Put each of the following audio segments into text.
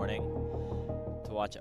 morning to watch.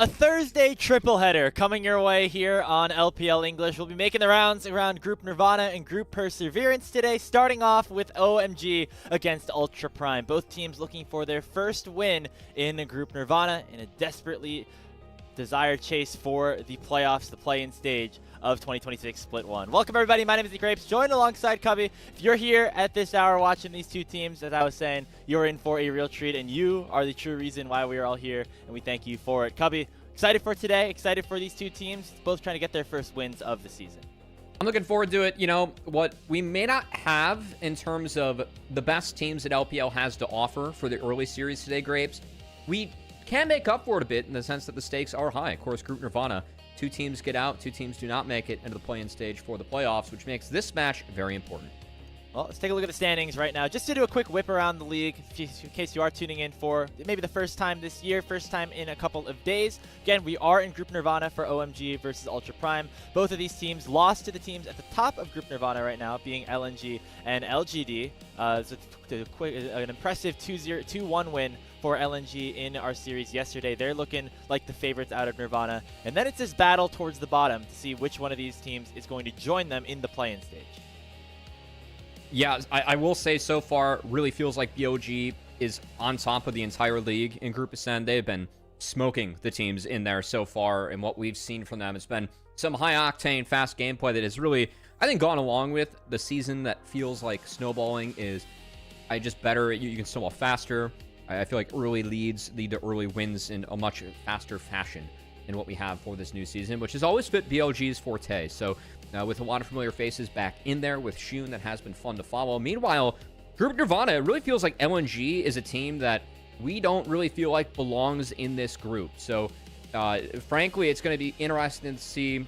A Thursday triple header coming your way here on LPL English. We'll be making the rounds around Group Nirvana and Group Perseverance today, starting off with OMG against Ultra Prime. Both teams looking for their first win in Group Nirvana in a desperately desired chase for the playoffs, the play-in stage of 2026 Split 1. Welcome everybody, my name is Grapes, joined alongside Cubby. If you're here at this hour watching these two teams, as I was saying, you're in for a real treat, and you are the true reason why we are all here, and we thank you for it. Cubby, excited for today, excited for these two teams, both trying to get their first wins of the season. I'm looking forward to it. You know, what we may not have in terms of the best teams that LPL has to offer for the early series today, Grapes, we can make up for it a bit in the sense that the stakes are high. Of course, Group Nirvana, 2 teams get out, 2 teams do not make it into the play-in stage for the playoffs, which makes this match very important. Well, let's take a look at the standings right now. Just to do a quick whip around the league, in case you are tuning in for maybe the first time this year, first time in a couple of days. Again, we are in Group Nirvana for OMG versus Ultra Prime. Both of these teams lost to the teams at the top of Group Nirvana right now, being LNG and LGD. An impressive 2-1 win for LNG in our series yesterday. They're looking like the favorites out of Nirvana. And then it's this battle towards the bottom to see which one of these teams is going to join them in the play-in stage. Yeah, I will say so far, really feels like BOG is on top of the entire league in Group Ascend. They've been smoking the teams in there so far, and what we've seen from them has been some high-octane, fast gameplay that has really, I think, gone along with the season that feels like snowballing is just better. You can snowball faster. I feel like early leads lead to early wins in a much faster fashion in what we have for this new season, which has always fit BLG's forte. So with a lot of familiar faces back in there with Shun, that has been fun to follow. Meanwhile, Group Nirvana, it really feels like LNG is a team that we don't really feel like belongs in this group. So frankly, it's going to be interesting to see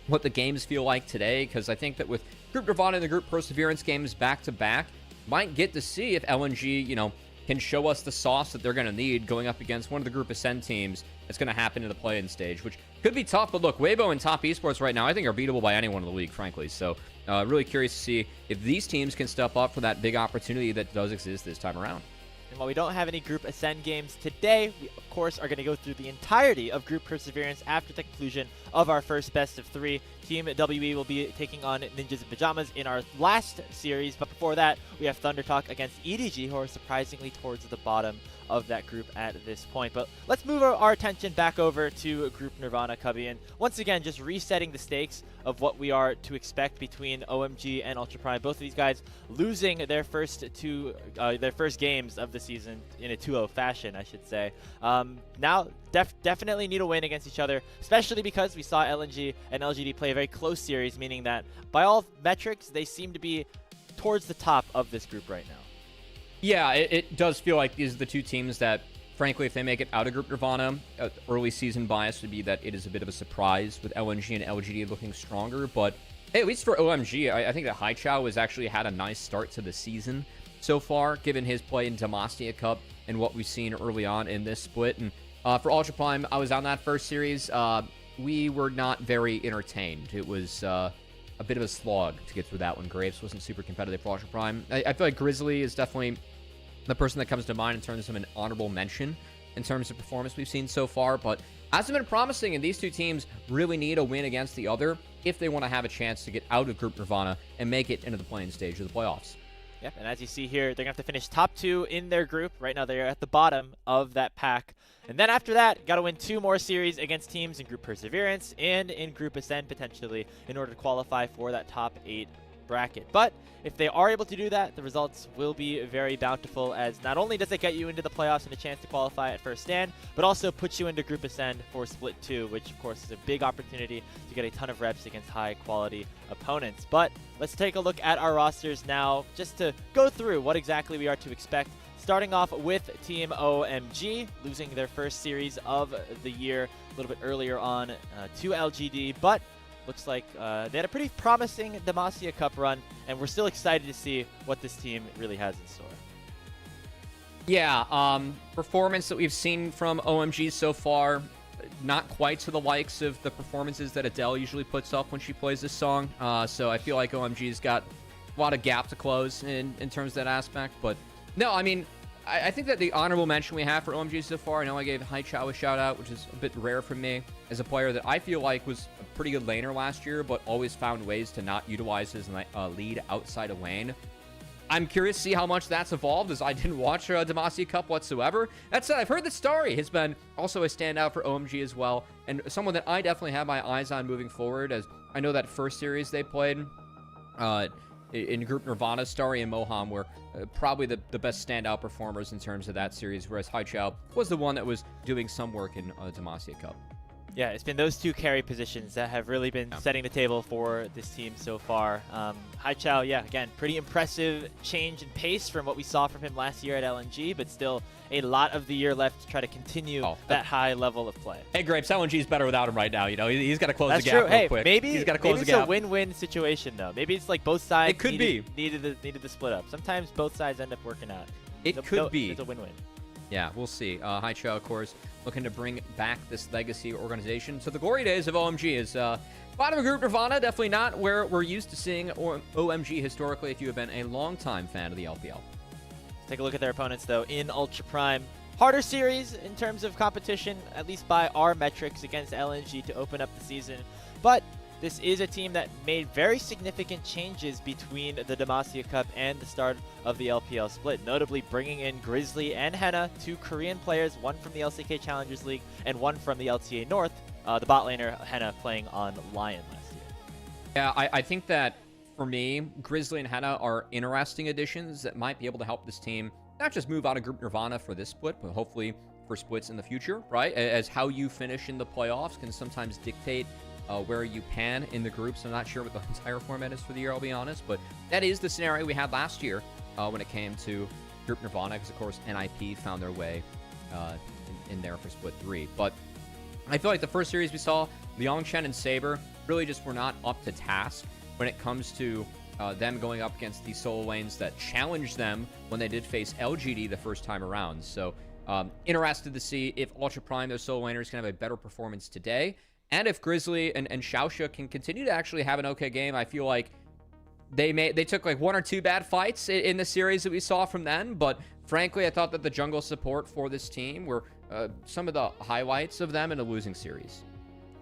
what the games feel like today, because I think that with Group Nirvana and the Group Perseverance games back-to-back, might get to see if LNG, you know, can show us the sauce that they're going to need going up against one of the Group Ascend teams that's going to happen in the play-in stage, which could be tough. But look, Weibo and Top Esports right now, I think, are beatable by anyone in the league, frankly. So really curious to see if these teams can step up for that big opportunity that does exist this time around. And while we don't have any Group Ascend games today, we, of course, are going to go through the entirety of Group Perseverance after the conclusion of our first best of 3. Team WE will be taking on Ninjas in Pajamas in our last series. But before that, we have Thunder Talk against EDG, who are surprisingly towards the bottom of that group at this point. But let's move our attention back over to Group Nirvana, Cubby, and once again, just resetting the stakes of what we are to expect between OMG and Ultra Prime. Both of these guys losing their first games of the season in a 2-0 fashion, I should say. Now, definitely need a win against each other, especially because we saw LNG and LGD play a very close series, meaning that by all metrics, they seem to be towards the top of this group right now. Yeah, it does feel like these are the two teams that, frankly, if they make it out of Group Nirvana, early season bias would be that it is a bit of a surprise with LNG and LGD looking stronger. But hey, at least for OMG, I think that Haichao has actually had a nice start to the season so far, given his play in Demacia Cup and what we've seen early on in this split. And for Ultra Prime, I was on that first series. We were not very entertained. It was a bit of a slog to get through that one. Graves wasn't super competitive for Ultra Prime. I feel like Grizzly is definitely the person that comes to mind in terms of an honorable mention in terms of performance we've seen so far, but hasn't been promising, and these two teams really need a win against the other if they want to have a chance to get out of Group Nirvana and make it into the playing stage of the playoffs. Yep, and as you see here, they're going to have to finish top 2 in their group. Right now, they're at the bottom of that pack. And then after that, got to win 2 more series against teams in Group Perseverance and in Group Ascend, potentially, in order to qualify for that top 8 bracket. But if they are able to do that, the results will be very bountiful, as not only does it get you into the playoffs and a chance to qualify at first stand, but also puts you into Group Ascend for Split 2, which of course is a big opportunity to get a ton of reps against high quality opponents. But let's take a look at our rosters now, just to go through what exactly we are to expect. Starting off with Team OMG, losing their first series of the year a little bit earlier on to LGD, but looks like they had a pretty promising Demacia Cup run, and we're still excited to see what this team really has in store. Yeah, performance that we've seen from OMG so far, not quite to the likes of the performances that Adele usually puts up when she plays this song. So I feel like OMG's got a lot of gap to close in terms of that aspect. But no, I mean, I think that the honorable mention we have for OMG so far, I know I gave Haichao a shout out, which is a bit rare for me, as a player that I feel like was a pretty good laner last year, but always found ways to not utilize his lead outside of lane. I'm curious to see how much that's evolved, as I didn't watch Demacia Cup whatsoever. That said, I've heard that Starry has been also a standout for OMG as well, and someone that I definitely have my eyes on moving forward, as I know that first series they played in Group Nirvana, Starry and Moham were probably the best standout performers in terms of that series, whereas Haichao was the one that was doing some work in Demacia Cup. Yeah, it's been those two carry positions that have really been setting the table for this team so far. Haichao, yeah, again, pretty impressive change in pace from what we saw from him last year at LNG, but still a lot of the year left to try to continue that high level of play. Hey, Grapes, LNG is better without him right now. You know, he's got to close That's the gap true. real quick. Maybe, he's got to close maybe the gap. it's a win-win situation, though. Maybe it's like both sides it could needed the split up. Sometimes both sides end up working out. It could be. It's a win-win. Yeah, we'll see. Haichao, of course, looking to bring back this legacy organization. So the glory days of OMG is bottom of Group Nirvana, definitely not where we're used to seeing OMG historically if you have been a longtime fan of the LPL. Let's take a look at their opponents, though, in Ultra Prime. Harder series in terms of competition, at least by our metrics, against LNG to open up the season. But this is a team that made very significant changes between the Demacia Cup and the start of the LPL Split, notably bringing in Grizzly and Henna, 2 Korean players, one from the LCK Challengers League and one from the LTA North, the bot laner Henna playing on Lion last year. Yeah, I think that, for me, Grizzly and Henna are interesting additions that might be able to help this team not just move out of Group Nirvana for this split, but hopefully for splits in the future, right? As how you finish in the playoffs can sometimes dictate where you pan in the groups. I'm not sure what the entire format is for the year, I'll be honest, but that is the scenario we had last year when it came to Group Nirvana, because, of course, NiP found their way in there for Split 3. But I feel like the first series we saw, Liangchen and Saber really just were not up to task when it comes to them going up against the solo lanes that challenged them when they did face LGD the first time around. So interested to see if Ultra Prime, those solo laners, can have a better performance today. And if Grizzly and Xiaoxia can continue to actually have an okay game. I feel like they took like 1 or 2 bad fights in the series that we saw from them, but frankly, I thought that the jungle support for this team were some of the highlights of them in a losing series.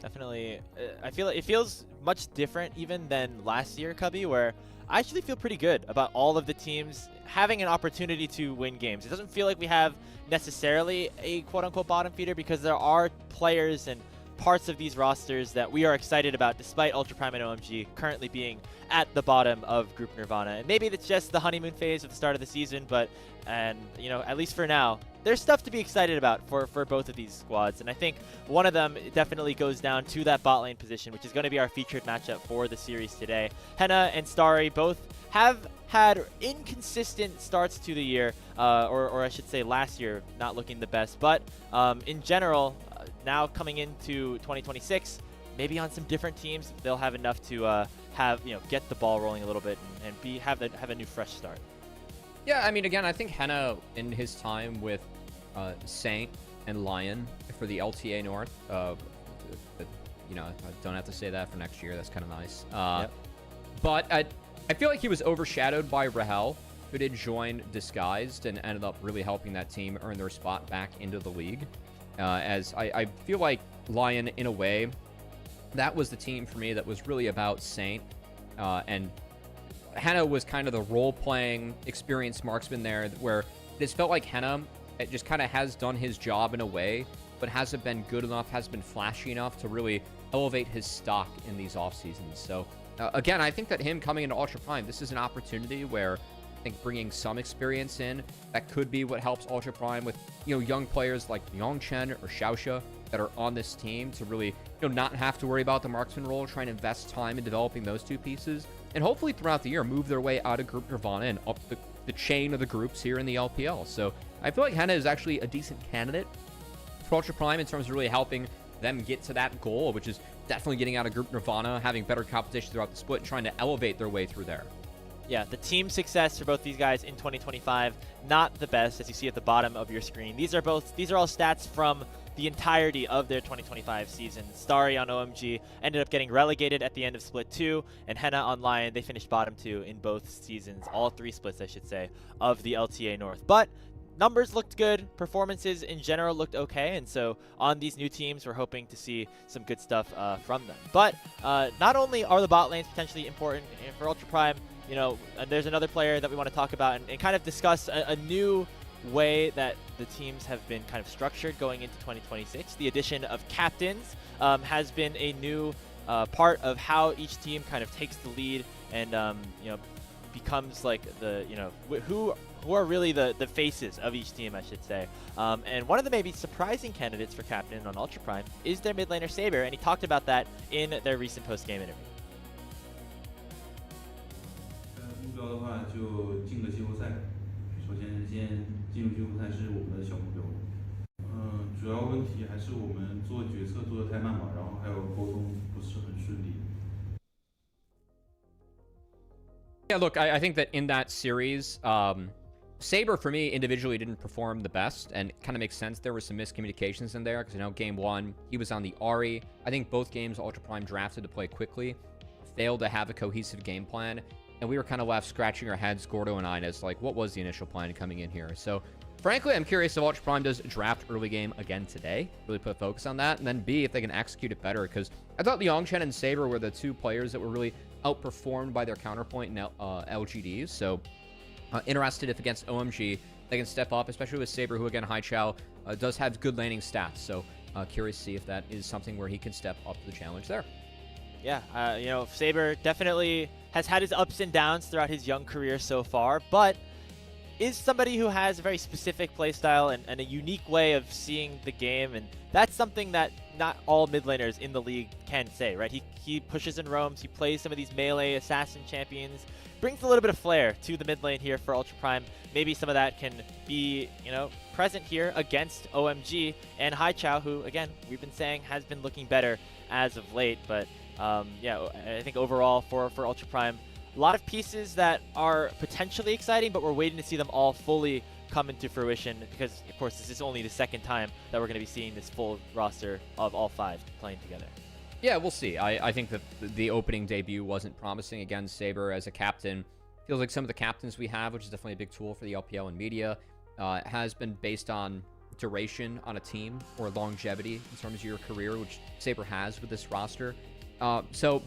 Definitely. I feel it feels much different even than last year, Cubby, where I actually feel pretty good about all of the teams having an opportunity to win games. It doesn't feel like we have necessarily a quote-unquote bottom feeder because there are players and parts of these rosters that we are excited about despite Ultra Prime and OMG currently being at the bottom of Group Nirvana. And maybe it's just the honeymoon phase of the start of the season, but, and you know, at least for now, there's stuff to be excited about for both of these squads. And I think one of them definitely goes down to that bot lane position, which is going to be our featured matchup for the series today. Henna and Starry both have had inconsistent starts to the year, or I should say last year, not looking the best. But in general, now coming into 2026, maybe on some different teams, they'll have enough to get the ball rolling a little bit and have a new fresh start. Yeah, I mean, again, I think Henna in his time with Saint and Lion for the LTA North, you know, I don't have to say that for next year. That's kind of nice. Yep. But I feel like he was overshadowed by Rahel, who did join Disguised and ended up really helping that team earn their spot back into the league. As I feel like Lion, in a way, that was the team for me that was really about Saint. And Henna was kind of the role-playing, experienced marksman there, where it just felt like Henna just kind of has done his job in a way, but hasn't been good enough, hasn't been flashy enough to really elevate his stock in these off-seasons. So, again, I think that him coming into Ultra Prime, this is an opportunity where I think bringing some experience in, that could be what helps Ultra Prime with, you know, young players like Yongchen or Xiaoxia that are on this team to really, you know, not have to worry about the marksman role, try and invest time in developing those two pieces, and hopefully throughout the year move their way out of Group Nirvana and up the chain of the groups here in the LPL. So I feel like Henna is actually a decent candidate for Ultra Prime in terms of really helping them get to that goal, which is definitely getting out of Group Nirvana, having better competition throughout the split, and trying to elevate their way through there. Yeah, the team success for both these guys in 2025, not the best, as you see at the bottom of your screen. These are all stats from the entirety of their 2025 season. Starry on OMG ended up getting relegated at the end of Split 2, and Henna on Lion, they finished bottom 2 in both seasons, all 3 splits, I should say, of the LTA North. But numbers looked good, performances in general looked okay, and so on these new teams, we're hoping to see some good stuff from them. But not only are the bot lanes potentially important for Ultra Prime, you know, there's another player that we want to talk about and kind of discuss a new way that the teams have been kind of structured going into 2026. The addition of captains has been a new part of how each team kind of takes the lead and you know, becomes like the, you know, who are really the faces of each team, I should say. And one of the maybe surprising candidates for captain on Ultra Prime is their mid laner Saber, and he talked about that in their recent post-game interview. 目标的话就进个季后赛，首先先进入季后赛是我们的小目标。主要问题还是我们做决策做得太慢吧，然后还有沟通不是很顺利。Yeah, look, I think that in that series, Saber, for me, individually didn't perform the best, and it kind of makes sense. There were some miscommunications in there, because, you know, game 1, he was on the Ahri. I think both games, Ultra Prime drafted to play quickly, failed to have a cohesive game plan, and we were kind of left scratching our heads, Gordo and I, as, like, what was the initial plan coming in here? So, frankly, I'm curious if Ultra Prime does draft early game again today, really put focus on that, and then B, if they can execute it better, because I thought Yongchen and Saber were the two players that were really outperformed by their counterpoint in LGDs, so interested if against OMG they can step up, especially with Saber, who again, Haichao, does have good laning stats, so curious to see if that is something where he can step up to the challenge there. Yeah, you know, Saber definitely has had his ups and downs throughout his young career so far, but is somebody who has a very specific playstyle and a unique way of seeing the game, and that's something that not all mid laners in the league can say, right? He pushes and roams, he plays some of these melee assassin champions, brings a little bit of flair to the mid lane here for Ultra Prime. Maybe some of that can be, you know, present here against OMG and Haichao, who, again, we've been saying has been looking better as of late, but yeah, I think overall for Ultra Prime, a lot of pieces that are potentially exciting, but we're waiting to see them all fully come into fruition because, of course, this is only the second time that we're going to be seeing this full roster of all 5 playing together. Yeah, we'll see. I think that the opening debut wasn't promising. Again, Saber as a captain feels like some of the captains we have, which is definitely a big tool for the LPL and media, has been based on duration on a team or longevity in terms of your career, which Saber has with this roster. So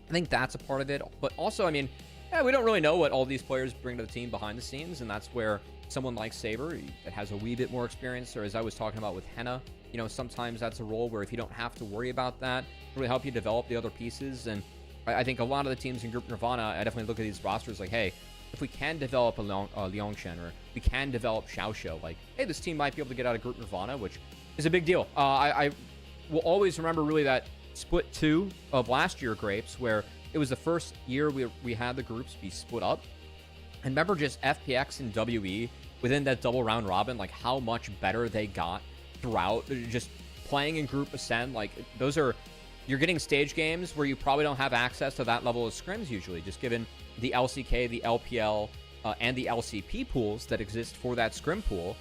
I think that's a part of it. But also, I mean, yeah, we don't really know what all these players bring to the team behind the scenes, and that's where someone like Saber that has a wee bit more experience, or as I was talking about with Henna, you know, sometimes that's a role where if you don't have to worry about that, it really help you develop the other pieces. And I think a lot of the teams in Group Nirvana, I definitely look at these rosters like, hey, if we can develop a Liangshen, or we can develop Xiaoxiu, like, hey, this team might be able to get out of Group Nirvana, which is a big deal. I will always remember really that split 2 of last year Grapes, where it was the first year we had the groups be split up. And remember just FPX and WE within that double round robin, like how much better they got throughout just playing in Group Ascend. Like those are, you're getting stage games where you probably don't have access to that level of scrims usually, just given the LCK, the LPL, and the LCP pools that exist for that scrim pool.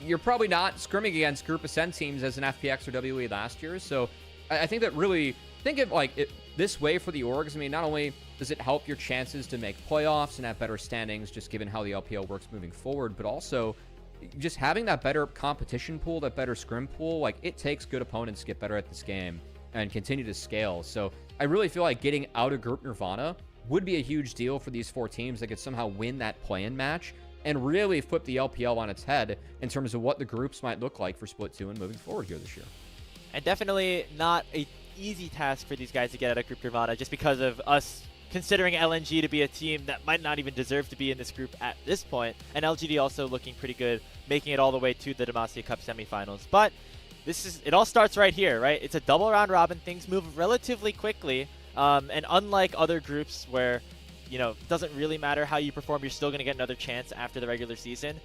You're probably not scrimming against Group Ascend teams as an FPX or WE last year. So I think that really, think of like it this way for the orgs. I mean, not only does it help your chances to make playoffs and have better standings, just given how the LPL works moving forward, but also just having that better competition pool, that better scrim pool, like it takes good opponents to get better at this game and continue to scale. So I really feel like getting out of Group Nirvana would be a huge deal for these 4 teams that could somehow win that play-in match and really flip the LPL on its head in terms of what the groups might look like for Split 2 and moving forward here this year. And definitely not a easy task for these guys to get out of Group Nirvana, just because of us considering LNG to be a team that might not even deserve to be in this group at this point, and LGD also looking pretty good, making it all the way to the Demacia Cup semifinals. But it all starts right here, right? It's a double round robin. Things move relatively quickly, and unlike other groups where, you know, it doesn't really matter how you perform, you're still going to get another chance after the regular season.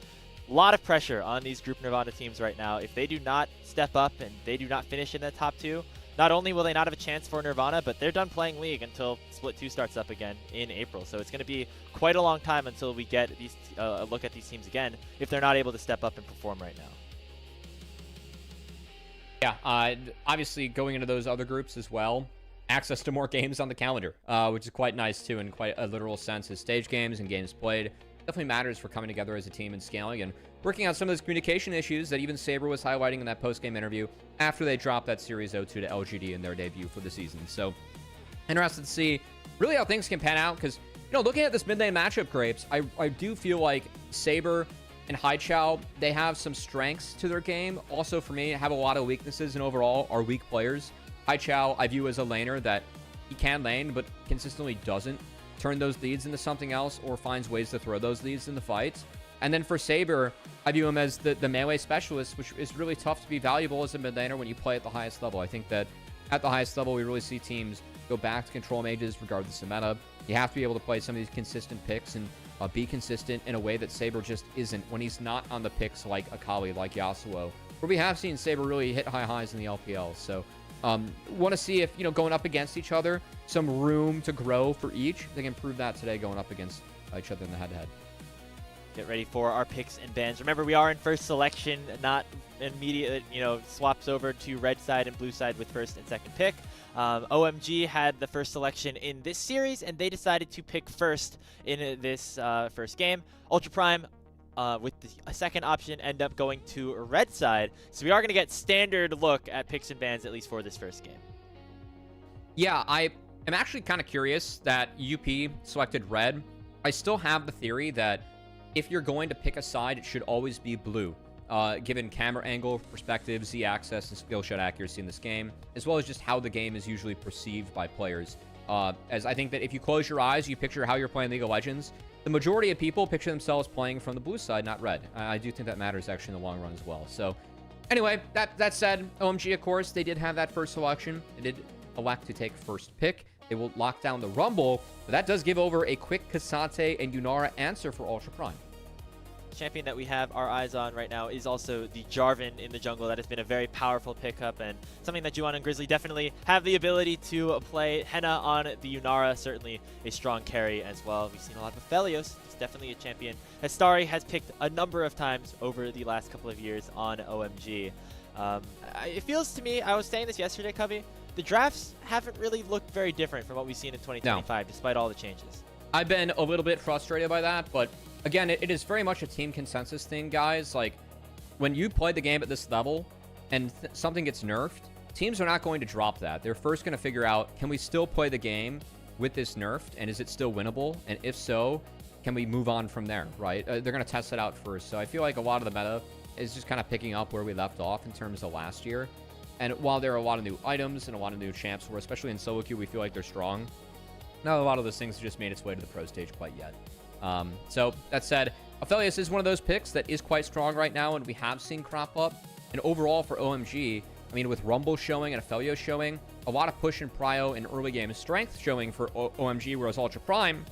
A lot of pressure on these Group Nirvana teams right now. If they do not step up and they do not finish in the top 2, not only will they not have a chance for Nirvana, but they're done playing League until Split 2 starts up again in April. So it's going to be quite a long time until we get these a look at these teams again if they're not able to step up and perform right now. Yeah, obviously going into those other groups as well, access to more games on the calendar, which is quite nice too in quite a literal sense, as stage games and games played definitely matters for coming together as a team and scaling and working on some of those communication issues that even Saber was highlighting in that post-game interview after they dropped that Series 0-2 to LGD in their debut for the season. So interested to see really how things can pan out, because, you know, looking at this mid-lane matchup, Grapes, I do feel like Saber and Haichao, they have some strengths to their game. Also, for me, have a lot of weaknesses and overall are weak players. Haichao, I view as a laner that he can lane, but consistently doesn't turn those leads into something else or finds ways to throw those leads in the fights. And then for Saber, I view him as the melee specialist, which is really tough to be valuable as a mid laner when you play at the highest level. I think that at the highest level, we really see teams go back to control mages regardless of meta. You have to be able to play some of these consistent picks and be consistent in a way that Saber just isn't when he's not on the picks like Akali, like Yasuo, where we have seen Saber really hit high highs in the LPL. So want to see if, you know, going up against each other, some room to grow for each. They can prove that today going up against each other in the head-to-head. Get ready for our picks and bans. Remember, we are in first selection, not immediate, you know, swaps over to red side and blue side with first and second pick. OMG had the first selection in this series, and they decided to pick first in this first game. Ultra Prime, with the second option, end up going to red side. So we are going to get standard look at picks and bans, at least for this first game. Yeah, I am actually kind of curious that UP selected red. I still have the theory that if you're going to pick a side, it should always be blue, given camera angle, perspective, Z access, and skill shot accuracy in this game, as well as just how the game is usually perceived by players. As I think that if you close your eyes, you picture how you're playing League of Legends, the majority of people picture themselves playing from the blue side, not red. I do think that matters actually in the long run as well. So anyway, that said, OMG, of course, they did have that first selection. They did elect to take first pick. They will lock down the Rumble, but that does give over a quick Cassante and Yunara answer for Ultra Prime. Champion that we have our eyes on right now is also the Jarvan in the jungle. That has been a very powerful pickup and something that Juan and Grizzly definitely have the ability to play. Henna on the Yunara, certainly a strong carry as well. We've seen a lot of Aphelios. It's definitely a champion. Hastari has picked a number of times over the last couple of years on OMG. It feels to me, I was saying this yesterday, Covey, the drafts haven't really looked very different from what we've seen in 2025, despite all the changes. I've been a little bit frustrated by that, but again, it is very much a team consensus thing, guys. Like, when you play the game at this level and something gets nerfed, teams are not going to drop that. They're first going to figure out, can we still play the game with this nerfed, and is it still winnable? And if so, can we move on from there, right? They're going to test it out first. So I feel like a lot of the meta is just kind of picking up where we left off in terms of last year. And while there are a lot of new items and a lot of new champs, where especially in solo queue we feel like they're strong, not a lot of those things have just made its way to the pro stage quite yet. So that said, Aphelios is one of those picks that is quite strong right now, and we have seen crop up. And overall for OMG, I mean, with Rumble showing and Aphelios showing, a lot of push and prio in early game strength showing for OMG, whereas Ultra Prime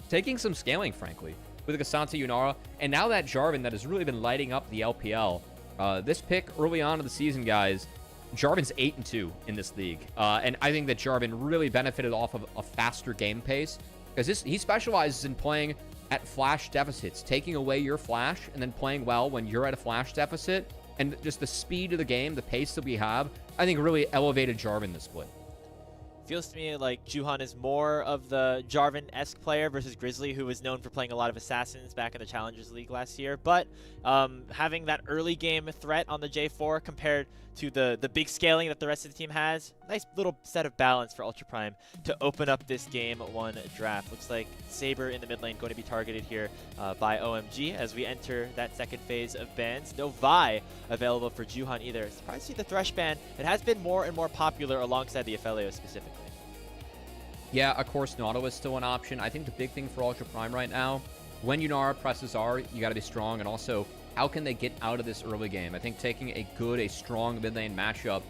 taking some scaling, frankly, with Gasanta Yunara. And now that Jarvan that has really been lighting up the LPL, this pick early on in the season, guys, Jarvan's 8-2 in this league. And I think that Jarvan really benefited off of a faster game pace, because he specializes in playing at flash deficits, taking away your flash and then playing well when you're at a flash deficit. And just the speed of the game, the pace that we have, I think really elevated Jarvan this split. Feels to me like Juhan is more of the Jarvan-esque player versus Grizzly, who was known for playing a lot of Assassins back in the Challengers League last year. But having that early game threat on the J4 compared to the big scaling that the rest of the team has, nice little set of balance for Ultra Prime to open up this game 1 draft. Looks like Saber in the mid lane going to be targeted here by OMG as we enter that second phase of bans. No Vi available for Juhan either. Surprised to see the Thresh ban. It has been more and more popular alongside the Aphelios specifically. Yeah, of course, Nautilus is still an option. I think the big thing for Ultra Prime right now, when Yunara presses R, you got to be strong, and also, how can they get out of this early game? I think taking a strong mid lane matchup,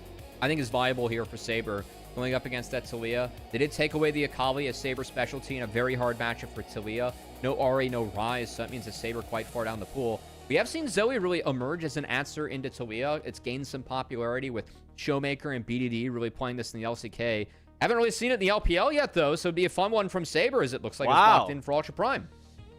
I think is viable here for Saber. Going up against that Taliyah. They did take away the Akali as Saber's specialty in a very hard matchup for Taliyah. No Ahri, no Rise, so that means that Saber quite far down the pool. We have seen Zoe really emerge as an answer into Taliyah. It's gained some popularity with Showmaker and BDD really playing this in the LCK. Haven't really seen it in the LPL yet, though, so it'd be a fun one from Saber, as it looks like it's locked in for Ultra Prime.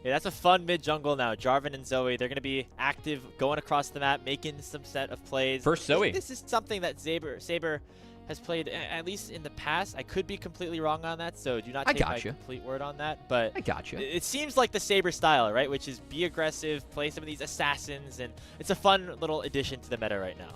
Yeah, that's a fun mid-jungle now. Jarvan and Zoe, they're going to be active, going across the map, making some set of plays. First Zoe. This is something that Saber has played, at least in the past. I could be completely wrong on that, so do not take my complete word on that. But I gotcha. It seems like the Saber style, right? Which is be aggressive, play some of these assassins, and it's a fun little addition to the meta right now.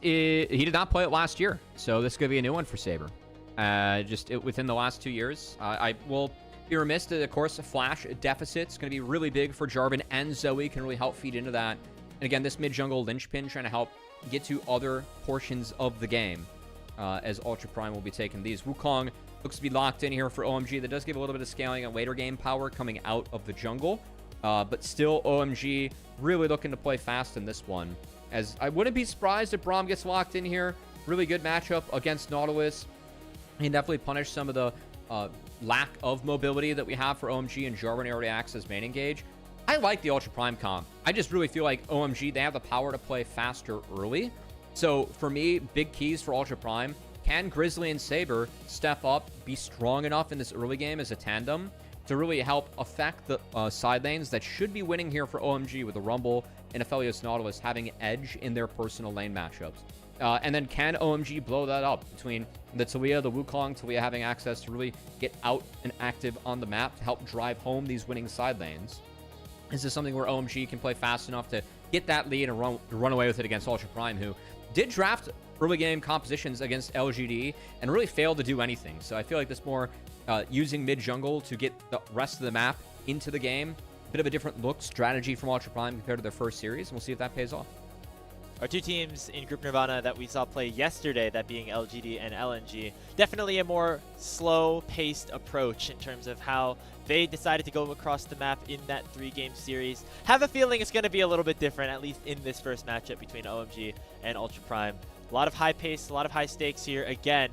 He did not play it last year, so this could be a new one for Saber. Within the last 2 years. I will be remiss that, of course, Flash deficit's going to be really big for Jarvan, and Zoe can really help feed into that. And again, this mid-jungle linchpin trying to help get to other portions of the game, as Ultra Prime will be taking these. Wukong looks to be locked in here for OMG. That does give a little bit of scaling and later game power coming out of the jungle. But still, OMG really looking to play fast in this one. As I wouldn't be surprised if Braum gets locked in here. Really good matchup against Nautilus. He can definitely punish some of the lack of mobility that we have for OMG and Jarvan already acts as main engage. I like the Ultra Prime comp. I just really feel like OMG, they have the power to play faster early. So for me, big keys for Ultra Prime. Can Grizzly and Saber step up, be strong enough in this early game as a tandem to really help affect the side lanes that should be winning here for OMG with the Rumble and Aphelios Nautilus having edge in their personal lane matchups. And then can OMG blow that up between the Taliyah, the Wukong, Taliyah having access to really get out and active on the map to help drive home these winning side lanes? Is this something where OMG can play fast enough to get that lead and run away with it against Ultra Prime, who did draft early game compositions against LGD and really failed to do anything? So I feel like this more using mid-jungle to get the rest of the map into the game. Bit of a different look strategy from Ultra Prime compared to their first series, and we'll see if that pays off. Our two teams in Group Nirvana that we saw play yesterday, that being LGD and LNG, definitely a more slow-paced approach in terms of how they decided to go across the map in that 3-game series. Have a feeling it's going to be a little bit different, at least in this first matchup between OMG and Ultra Prime. A lot of high pace, a lot of high stakes here again,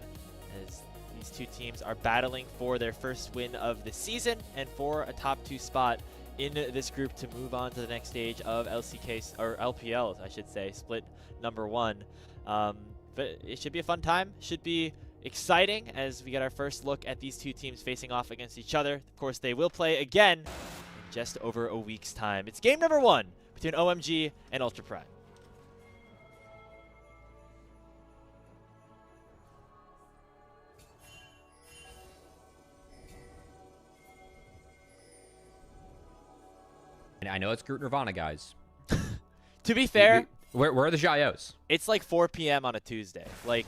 as these two teams are battling for their first win of the season and for a top 2 spot in this group to move on to the next stage of LCK, or LPL, I should say, split number 1. But it should be a fun time. Should be exciting as we get our first look at these two teams facing off against each other. Of course, they will play again in just over a week's time. It's game number 1 between OMG and Ultra Prime. And I know it's Group Nirvana, guys. To be fair, where are the Jaios? it's like 4 p.m. on a Tuesday. Like,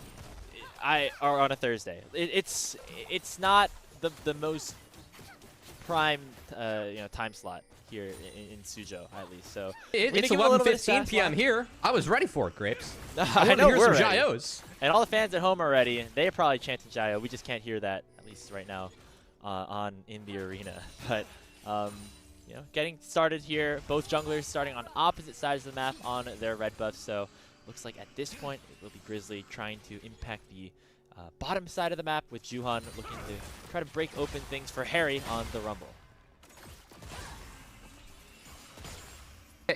or on a Thursday. It's not the most prime time slot here in Suzhou, at least. So it's 11:15 p.m. here. I was ready for it, Grapes. I know hear we're some ready. Jaios. And all the fans at home are ready. They're probably chanting Jaio. We just can't hear that, at least right now, in the arena. But getting started here. Both junglers starting on opposite sides of the map on their red buffs. So looks like at this point it will be Grizzly trying to impact the bottom side of the map, with Juhan looking to try to break open things for Harry on the Rumble.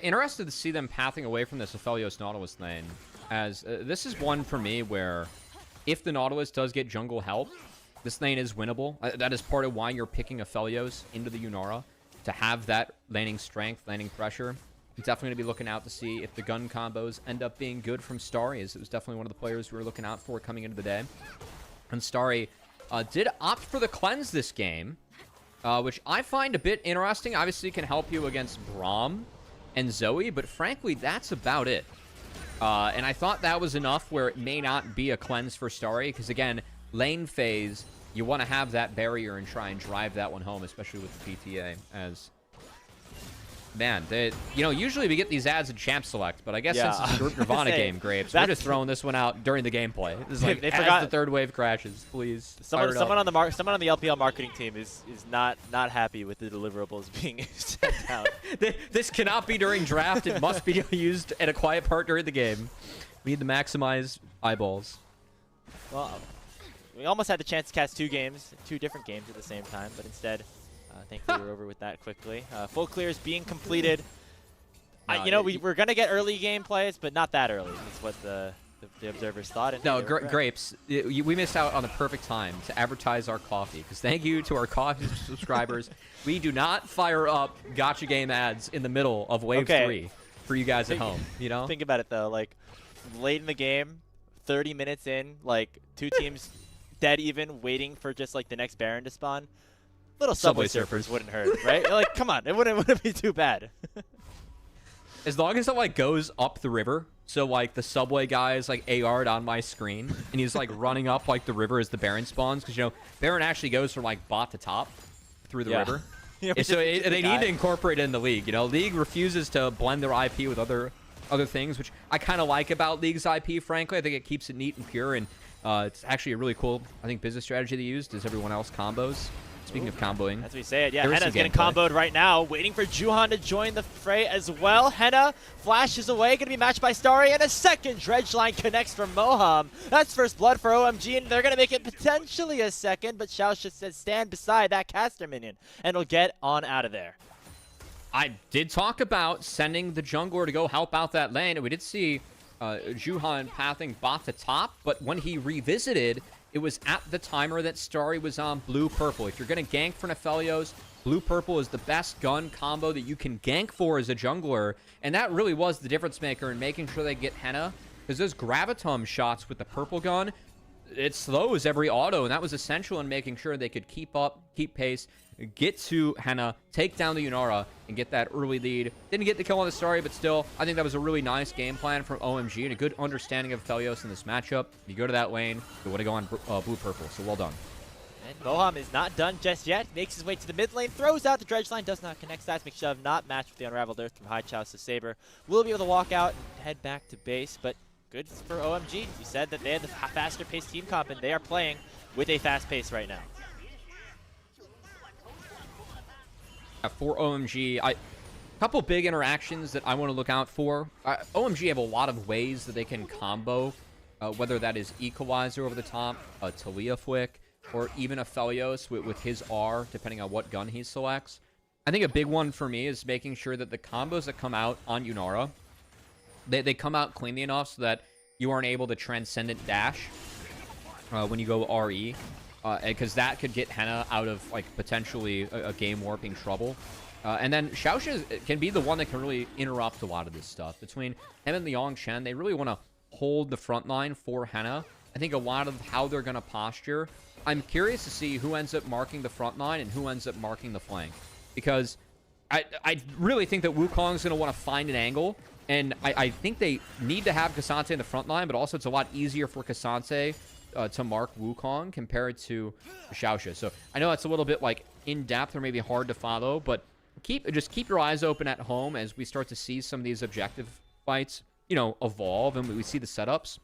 Interested to see them pathing away from this Aphelios Nautilus lane, as this is one for me where if the Nautilus does get jungle help, this lane is winnable. That is part of why you're picking Aphelios into the Yunara, to have that laning strength, laning pressure. I'm definitely going to be looking out to see if the gun combos end up being good from Starry, as it was definitely one of the players we were looking out for coming into the day. And Starry did opt for the cleanse this game, which I find a bit interesting. Obviously, can help you against Braum and Zoe, but frankly, that's about it. And I thought that was enough where it may not be a cleanse for Starry, because again, lane phase, you want to have that barrier and try and drive that one home, especially with the PTA, as... Man, usually we get these ads in Champ Select, but I guess since it's a Group Nirvana game, Grapes, we're just throwing this one out during the gameplay. This is like, as the third wave crashes, please. Someone on the LPL marketing team is not happy with the deliverables being sent out. This cannot be during draft. It must be used at a quiet part during the game. We need to maximize eyeballs. Well, we almost had the chance to cast two different games at the same time, but instead... thankfully, we're over with that quickly. Full clears being completed. We're going to get early game plays, but not that early. That's what the observers thought. And no, Grapes, we missed out on the perfect time to advertise our coffee, because thank you to our coffee subscribers. We do not fire up Gacha game ads in the middle of Wave 3 for you guys at home. Think about it, though. Like, late in the game, 30 minutes in, like, two teams dead even, waiting for just, like, the next Baron to spawn. Little Subway Surfers wouldn't hurt, right? Like, come on, it wouldn't be too bad. As long as it, like, goes up the river, so, like, the Subway guy is, like, AR'd on my screen, and he's, like, running up, like, the river as the Baron spawns, because, Baron actually goes from, like, bot to top through the river. So they need to incorporate it in the League, League refuses to blend their IP with other things, which I kind of like about League's IP, frankly. I think it keeps it neat and pure, and it's actually a really cool, I think, business strategy they used, is everyone else combos. Speaking of comboing. As we say it, yeah, Henna's getting comboed right now, waiting for Juhan to join the fray as well. Henna flashes away, going to be matched by Starry, and a second dredge line connects from Moham. That's first blood for OMG, and they're going to make it potentially a second, but Xiao just says stand beside that caster minion, and will get on out of there. I did talk about sending the jungler to go help out that lane, and we did see Juhan pathing bot to top, but when he revisited, it was at the timer that Starry was on blue-purple. If you're going to gank for Aphelios, blue-purple is the best gun combo that you can gank for as a jungler, and that really was the difference maker in making sure they get Henna, because those Gravitum shots with the purple gun, it slows every auto, and that was essential in making sure they could keep up, keep pace, get to Henna, take down the Yunara, and get that early lead. Didn't get the kill on the Starry, but still, I think that was a really nice game plan from OMG and a good understanding of Aphelios in this matchup. You go to that lane, you want to go on blue-purple, so well done. And Moham is not done just yet. Makes his way to the mid lane, throws out the dredge line, does not connect. Seismic Shove not matched with the Unraveled Earth from High Chow, so Saber will be able to walk out and head back to base, but good for OMG. You said that they had the faster paced team comp, and they are playing with a fast pace right now. For OMG, a couple big interactions that I want to look out for. OMG have a lot of ways that they can combo, whether that is Equalizer over the top, Talia Flick, or even Aphelios with his R, depending on what gun he selects. I think a big one for me is making sure that the combos that come out on Yunara, they come out cleanly enough so that you aren't able to Transcendent Dash when you go RE. Because that could get Henna out of, like, potentially a game warping trouble. And then Xiaoxia can be the one that can really interrupt a lot of this stuff. Between him and Liang Chen, they really want to hold the front line for Henna. I think a lot of how they're going to posture, I'm curious to see who ends up marking the front line and who ends up marking the flank. Because I really think that Wukong's going to want to find an angle. And I think they need to have K'Sante in the front line, but also it's a lot easier for K'Sante to mark Wukong compared to Xiaoxia. So I know it's a little bit like in-depth or maybe hard to follow, but just keep your eyes open at home as we start to see some of these objective fights, you know, evolve and we see the setups.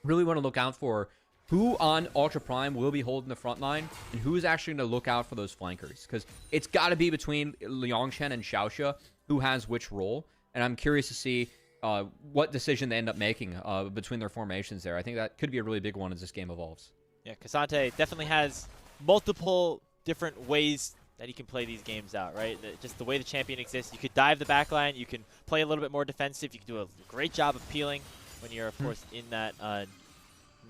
Really want to look out for who on Ultra Prime will be holding the front line and who's actually going to look out for those flankers. Because it's got to be between Liangchen and Xiaoxia who has which role. And I'm curious to see what decision they end up making between their formations there. I think that could be a really big one as this game evolves. Yeah, K'Sante definitely has multiple different ways that he can play these games out, right? Just the way the champion exists. You could dive the backline. You can play a little bit more defensive. You can do a great job of peeling when you're, of course, in that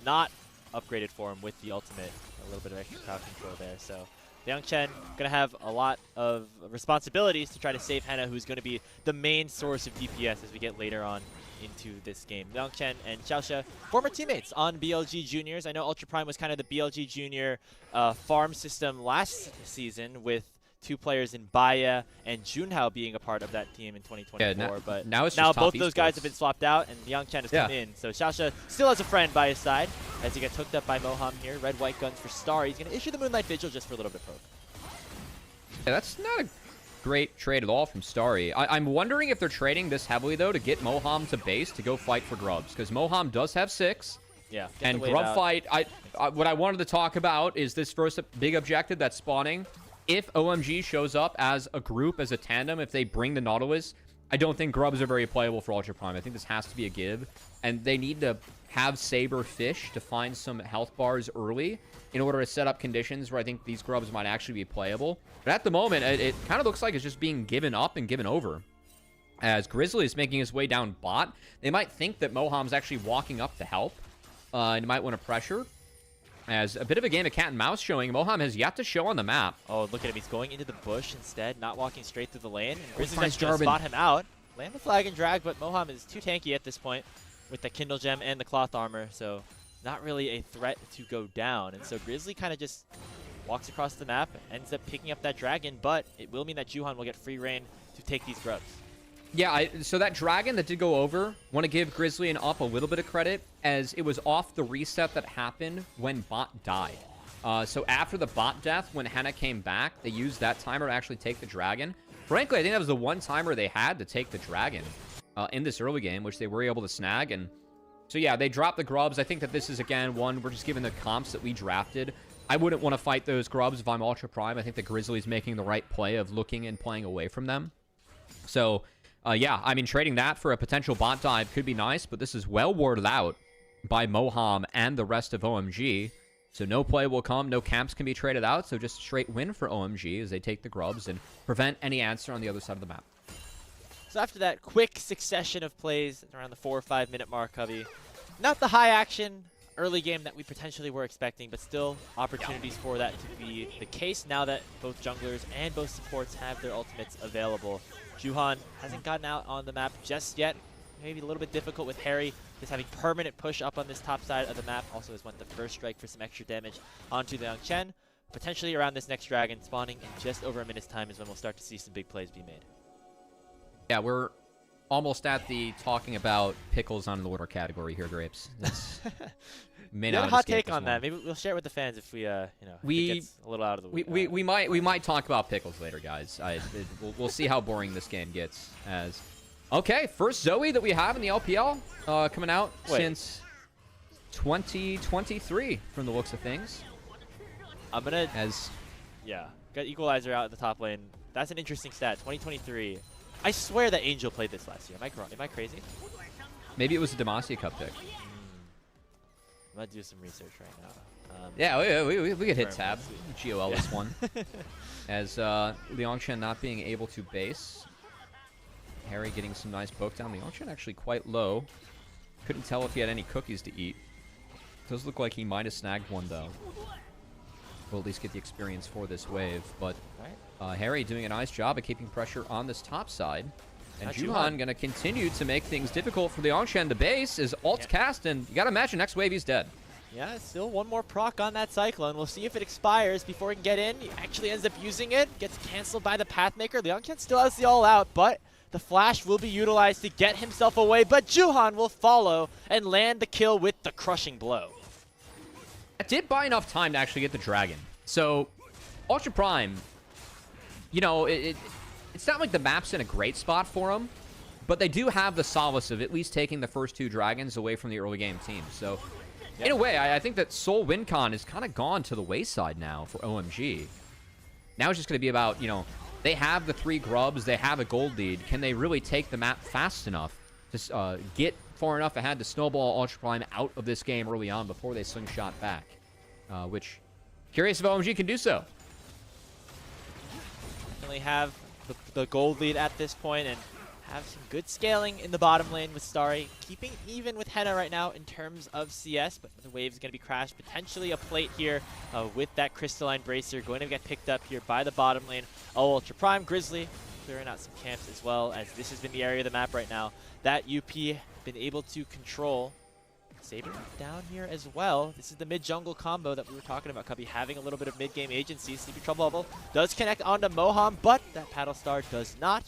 not upgraded form with the ultimate. A little bit of extra crowd control there. So Liangchen going to have a lot of responsibilities to try to save Hannah, who's going to be the main source of DPS as we get later on into this game. Liangchen and Xiaoxia, former teammates on BLG Juniors. I know Ultra Prime was kind of the BLG Junior farm system last season with two players in Baya and Junhao being a part of that team in 2024. But now both those guys have been swapped out and Liangchen has come in. So Xiaoxia still has a friend by his side as he gets hooked up by Moham here. Red-white guns for Star. He's going to issue the Moonlight Vigil just for a little bit poke. Yeah, that's not a great trade at all from Starry. I'm wondering if they're trading this heavily, though, to get Moham to base to go fight for Grubs. Because Moham does have 6. Yeah. And Grub fight, what I wanted to talk about is this first big objective that's spawning. If OMG shows up as a group, as a tandem, if they bring the Nautilus, I don't think Grubs are very playable for Ultra Prime. I think this has to be a give. And they need to have Saber fish to find some health bars early in order to set up conditions where I think these Grubs might actually be playable. But at the moment, it kind of looks like it's just being given up and given over. As Grizzly is making his way down bot, they might think that Moham's actually walking up to help. And might want to pressure. As a bit of a game of cat and mouse showing, Moham has yet to show on the map. Oh, look at him. He's going into the bush instead, not walking straight through the lane. And Grizzly's going to spot him out. Land the flag and drag, but Moham is too tanky at this point with the Kindle Gem and the cloth armor. So not really a threat to go down. And so Grizzly kind of just walks across the map, ends up picking up that dragon, but it will mean that Juhan will get free reign to take these Grubs. Yeah, so that dragon that did go over, want to give Grizzly and Up a little bit of credit, as it was off the reset that happened when bot died. So after the bot death, when Hannah came back, they used that timer to actually take the dragon. Frankly, I think that was the one timer they had to take the dragon in this early game, which they were able to snag. And so yeah, they dropped the Grubs. I think that this is, again, one, we're just given the comps that we drafted. I wouldn't want to fight those Grubs if I'm Ultra Prime. I think the Grizzly's making the right play of looking and playing away from them. So yeah, I mean, trading that for a potential bot dive could be nice, but this is well warded out by Moham and the rest of OMG. So no play will come, no camps can be traded out, so just straight win for OMG as they take the Grubs and prevent any answer on the other side of the map. So after that quick succession of plays around the 4 or 5 minute mark, Cubby, not the high action early game that we potentially were expecting, but still opportunities for that to be the case now that both junglers and both supports have their ultimates available. Juhan hasn't gotten out on the map just yet. Maybe a little bit difficult with Harry just having permanent push up on this top side of the map. Also has went the first strike for some extra damage onto the Liangchen. Potentially around this next dragon spawning in just over a minute's time is when we'll start to see some big plays be made. Yeah, we're almost at the talking about pickles on the water category here, Grapes. That's may not have a hot take on that. Maybe we'll share it with the fans if we, you know, if it gets a little out of the way. We might talk about pickles later, guys. We'll see how boring this game gets. As okay, first Zoe that we have in the LPL coming out since 2023 from the looks of things. I'm gonna got Equalizer out in the top lane. That's an interesting stat. 2023. I swear that Angel played this last year. Am I crazy? Maybe it was a Demacia Cup pick. I'm going to do some research right now. Yeah, we could hit tab. GOL this one. As Liangchen not being able to base. Harry getting some nice poke down. Liangchen actually quite low. Couldn't tell if he had any cookies to eat. Does look like he might have snagged one, though. We'll at least get the experience for this wave. But Harry doing a nice job of keeping pressure on this top side. And Juhan going to continue to make things difficult for Liangchen to base as ult cast, and you got to imagine next wave he's dead. Yeah, still one more proc on that Cyclone. We'll see if it expires before he can get in. He actually ends up using it. Gets canceled by the Pathmaker. Liangchen still has the all out, but the flash will be utilized to get himself away. But Juhan will follow and land the kill with the crushing blow. It did buy enough time to actually get the dragon. So, Ultra Prime, you know, it's not like the map's in a great spot for him, but they do have the solace of at least taking the first 2 dragons away from the early game team. So, in a way, I think that Seoul WinCon is kind of gone to the wayside now for OMG. Now it's just going to be about, you know, they have the 3 grubs, they have a gold lead. Can they really take the map fast enough to get far enough ahead to snowball Ultra Prime out of this game early on before they slingshot back? Which, curious if OMG can do so. Definitely have the gold lead at this point and have some good scaling in the bottom lane with Starry, keeping even with Henna right now in terms of CS, but the wave is going to be crashed. Potentially a plate here with that Crystalline Bracer going to get picked up here by the bottom lane. Oh, Ultra Prime, Grizzly clearing out some camps as well, as this has been the area of the map right now that UP been able to control. Saber down here as well. This is the mid-jungle combo that we were talking about. Cubby having a little bit of mid-game agency. Sleepy Trouble level does connect onto Moham, but that Paddle Star does not.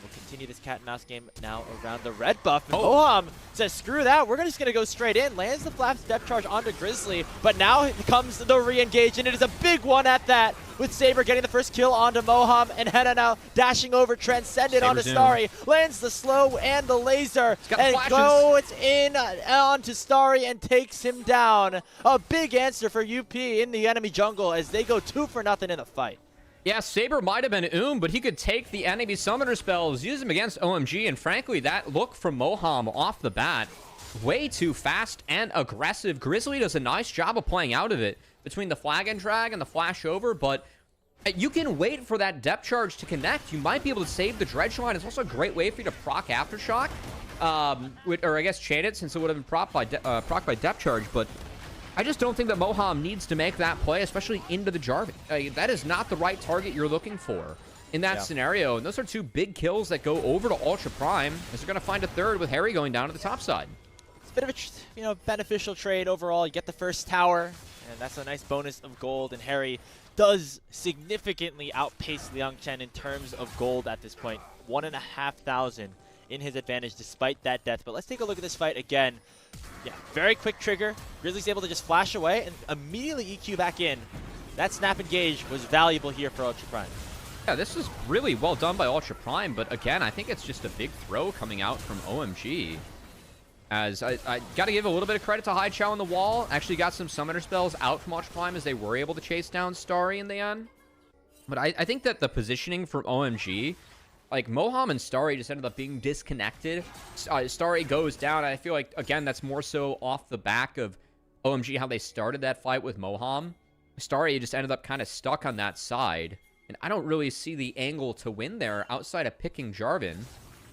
We'll continue this cat and mouse game now around the red buff. And Moham says, screw that, we're just going to go straight in. Lands the Flap Step Charge onto Grizzly, but now comes the re-engage, and it is a big one at that, with Saber getting the first kill onto Moham, and Henna now dashing over, transcended onto Starry, lands the slow and the laser, and goes in onto Starry and takes him down. A big answer for UP in the enemy jungle as they go 2-0 in the fight. Yeah, Saber might have been but he could take the enemy summoner spells, use them against OMG, and frankly, that look from Moham off the bat, way too fast and aggressive. Grizzly does a nice job of playing out of it between the flag and drag and the flash over, but you can wait for that depth charge to connect. You might be able to save the dredge line. It's also a great way for you to proc Aftershock, or I guess chain it, since it would have been proc by depth charge, but I just don't think that Moham needs to make that play, especially into the Jarvan. That is not the right target you're looking for in that scenario. And those are 2 big kills that go over to Ultra Prime, as they're going to find a third with Harry going down to the top side. It's a bit of a beneficial trade overall. You get the first tower, and that's a nice bonus of gold. And Harry does significantly outpace Liangchen in terms of gold at this point. 1,500 in his advantage despite that death. But let's take a look at this fight again. Yeah, very quick trigger. Grizzly's able to just flash away and immediately EQ back in. That snap engage was valuable here for Ultra Prime. Yeah, this is really well done by Ultra Prime, but again, I think it's just a big throw coming out from OMG. As I got to give a little bit of credit to High Chow on the wall. Actually got some summoner spells out from Ultra Prime as they were able to chase down Starry in the end. But I think that the positioning from OMG, like, Moham and Starry just ended up being disconnected. Starry goes down. I feel like, again, that's more so off the back of OMG, how they started that fight with Moham. Starry just ended up kind of stuck on that side. And I don't really see the angle to win there outside of picking Jarvan.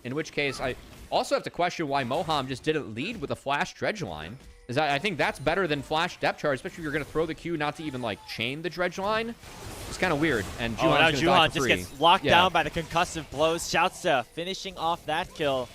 In which case, I also have to question why Moham just didn't lead with a flash dredge line. I think that's better than flash depth charge, especially if you're going to throw the Q not to even, like, chain the dredge line. It's kind of weird. And Juhan just gets locked down by the concussive blows. Shouts finishing off that kill.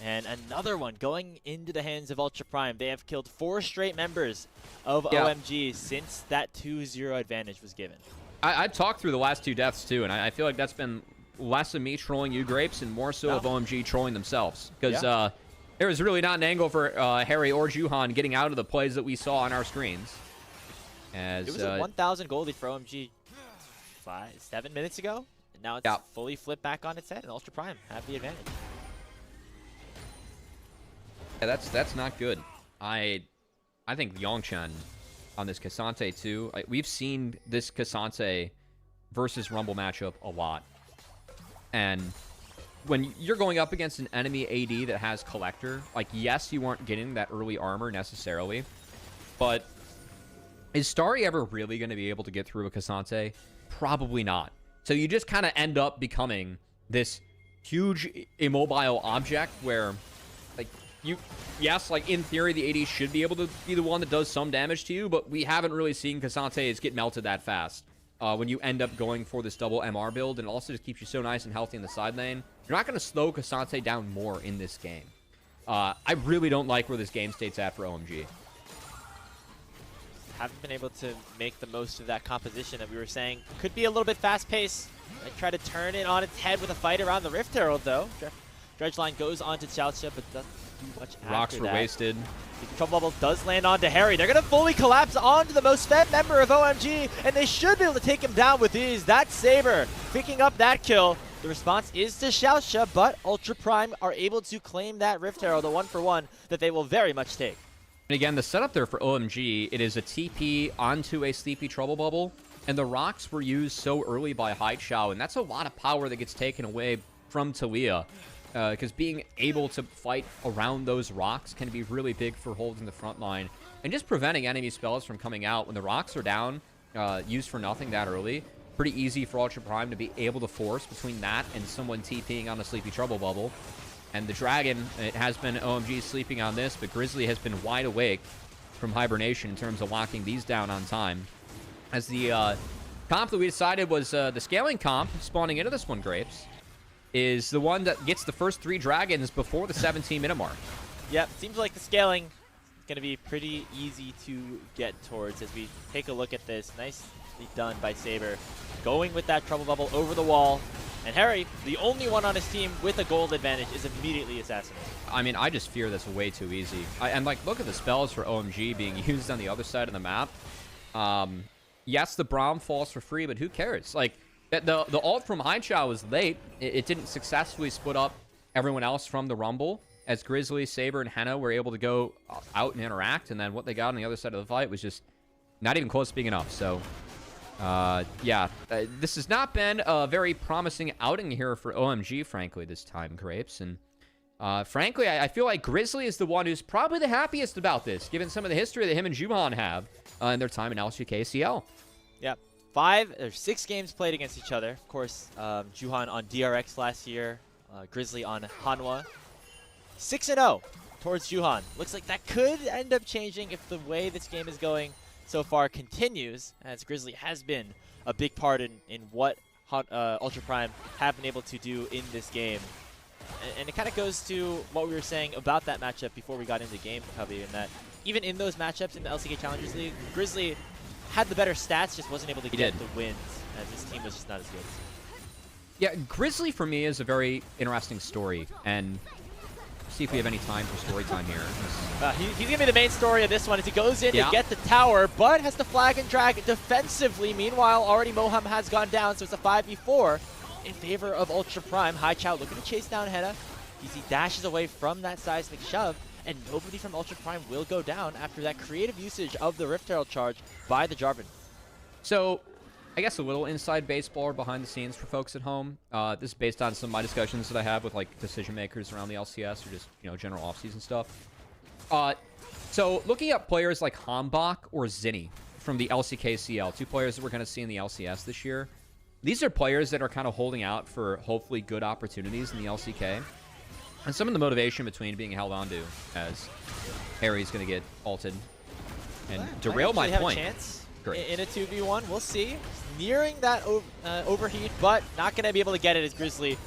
And another one going into the hands of Ultra Prime. They have killed 4 straight members of OMG since that 2-0 advantage was given. I talked through the last 2 deaths, too, and I feel like that's been less of me trolling you, Grapes, and more so of OMG trolling themselves. Because there was really not an angle for Harry or Juhan getting out of the plays that we saw on our screens. As, it was a 1,000 goldie for OMG 7 minutes ago, and now it's fully flipped back on its head, and Ultra Prime have the advantage. Yeah, that's not good. I think Yongchen on this Cassante too. We've seen this Cassante versus Rumble matchup a lot, and when you're going up against an enemy AD that has Collector, like, yes, you aren't getting that early armor necessarily, but is Starry ever really going to be able to get through a Cassante? Probably not. So you just kind of end up becoming this huge immobile object where, like, yes, like, in theory, the AD should be able to be the one that does some damage to you, but we haven't really seen Cassantes get melted that fast. When you end up going for this double MR build, and it also just keeps you so nice and healthy in the side lane. You're not going to slow Cassante down more in this game. I really don't like where this game state's at for OMG. haven't been able to make the most of that composition that we were saying. Could be a little bit fast-paced. They try to turn it on its head with a fight around the Rift Herald, though. Dredgeline goes onto Xiaoxia, but doesn't do much after that. Rocks were wasted. The Trouble Bubble does land onto Harry. They're going to fully collapse onto the most fed member of OMG, and they should be able to take him down with ease. That's Saber picking up that kill. The response is to Xiaoxia, but Ultra Prime are able to claim that Rift Herald, a 1-for-1 that they will very much take. And again, the setup there for OMG, it is a TP onto a Sleepy Trouble Bubble, and the rocks were used so early by Haichao, and that's a lot of power that gets taken away from Talia. Because being able to fight around those rocks can be really big for holding the front line. And just preventing enemy spells from coming out when the rocks are down, used for nothing that early. Pretty easy for Ultra Prime to be able to force between that and someone TPing on a Sleepy Trouble Bubble. And the Dragon, it has been OMG sleeping on this, but Grizzly has been wide awake from hibernation in terms of locking these down on time. As the comp that we decided was the scaling comp, spawning into this one, Grapes, is the one that gets the first 3 dragons before the 17-minute mark. Yep, seems like the scaling is going to be pretty easy to get towards as we take a look at this. Nicely done by Saber. Going with that Trouble Bubble over the wall. And Harry, the only one on his team with a gold advantage, is immediately assassinated. I mean, I just fear this way too easy. And, like, look at the spells for OMG being used on the other side of the map. Yes, the Braum falls for free, but who cares? Like, the ult from Haichao was late. It didn't successfully split up everyone else from the Rumble, as Grizzly, Saber, and Henna were able to go out and interact, and then what they got on the other side of the fight was just not even close to being enough. So, yeah, this has not been a very promising outing here for OMG, frankly, this time, Grapes. And frankly, I feel like Grizzly is the one who's probably the happiest about this, given some of the history that him and Juhan have in their time in LCKCL. Yep. 6 games played against each other. Of course, Juhan on DRX last year, Grizzly on Hanwha. 6-0 towards Juhan. Looks like that could end up changing if the way this game is going so far continues, as Grizzly has been a big part in what Ultra Prime have been able to do in this game. And it kind of goes to what we were saying about that matchup before we got into the game, Cubby, and that even in those matchups in the LCK Challengers League, Grizzly had the better stats, just wasn't able to get the wins, as his team was just not as good. Yeah, Grizzly for me is a very interesting story, and see if we have any time for story time here. He's going to be the main story of this one as he goes in to get the tower, but has to flag and drag defensively. Meanwhile, already Moham has gone down, so it's a 5v4 in favor of Ultra Prime. Haichao looking to chase down Henna. He dashes away from that seismic shove, and nobody from Ultra Prime will go down after that creative usage of the Rift Herald charge by the Jarvan. So, I guess a little inside baseball or behind the scenes for folks at home. This is based on some of my discussions that I have with, like, decision makers around the LCS or just, you know, general offseason stuff. So, looking at players like Hambach or Zinni from the LCKCL, 2 players that we're going to see in the LCS this year, these are players that are kind of holding out for hopefully good opportunities in the LCK. And some of the motivation between being held onto, as Harry's going to get ulted and derail my point. Have a chance in a 2v1. We'll see. Nearing that overheat, but not going to be able to get it as Grizzly.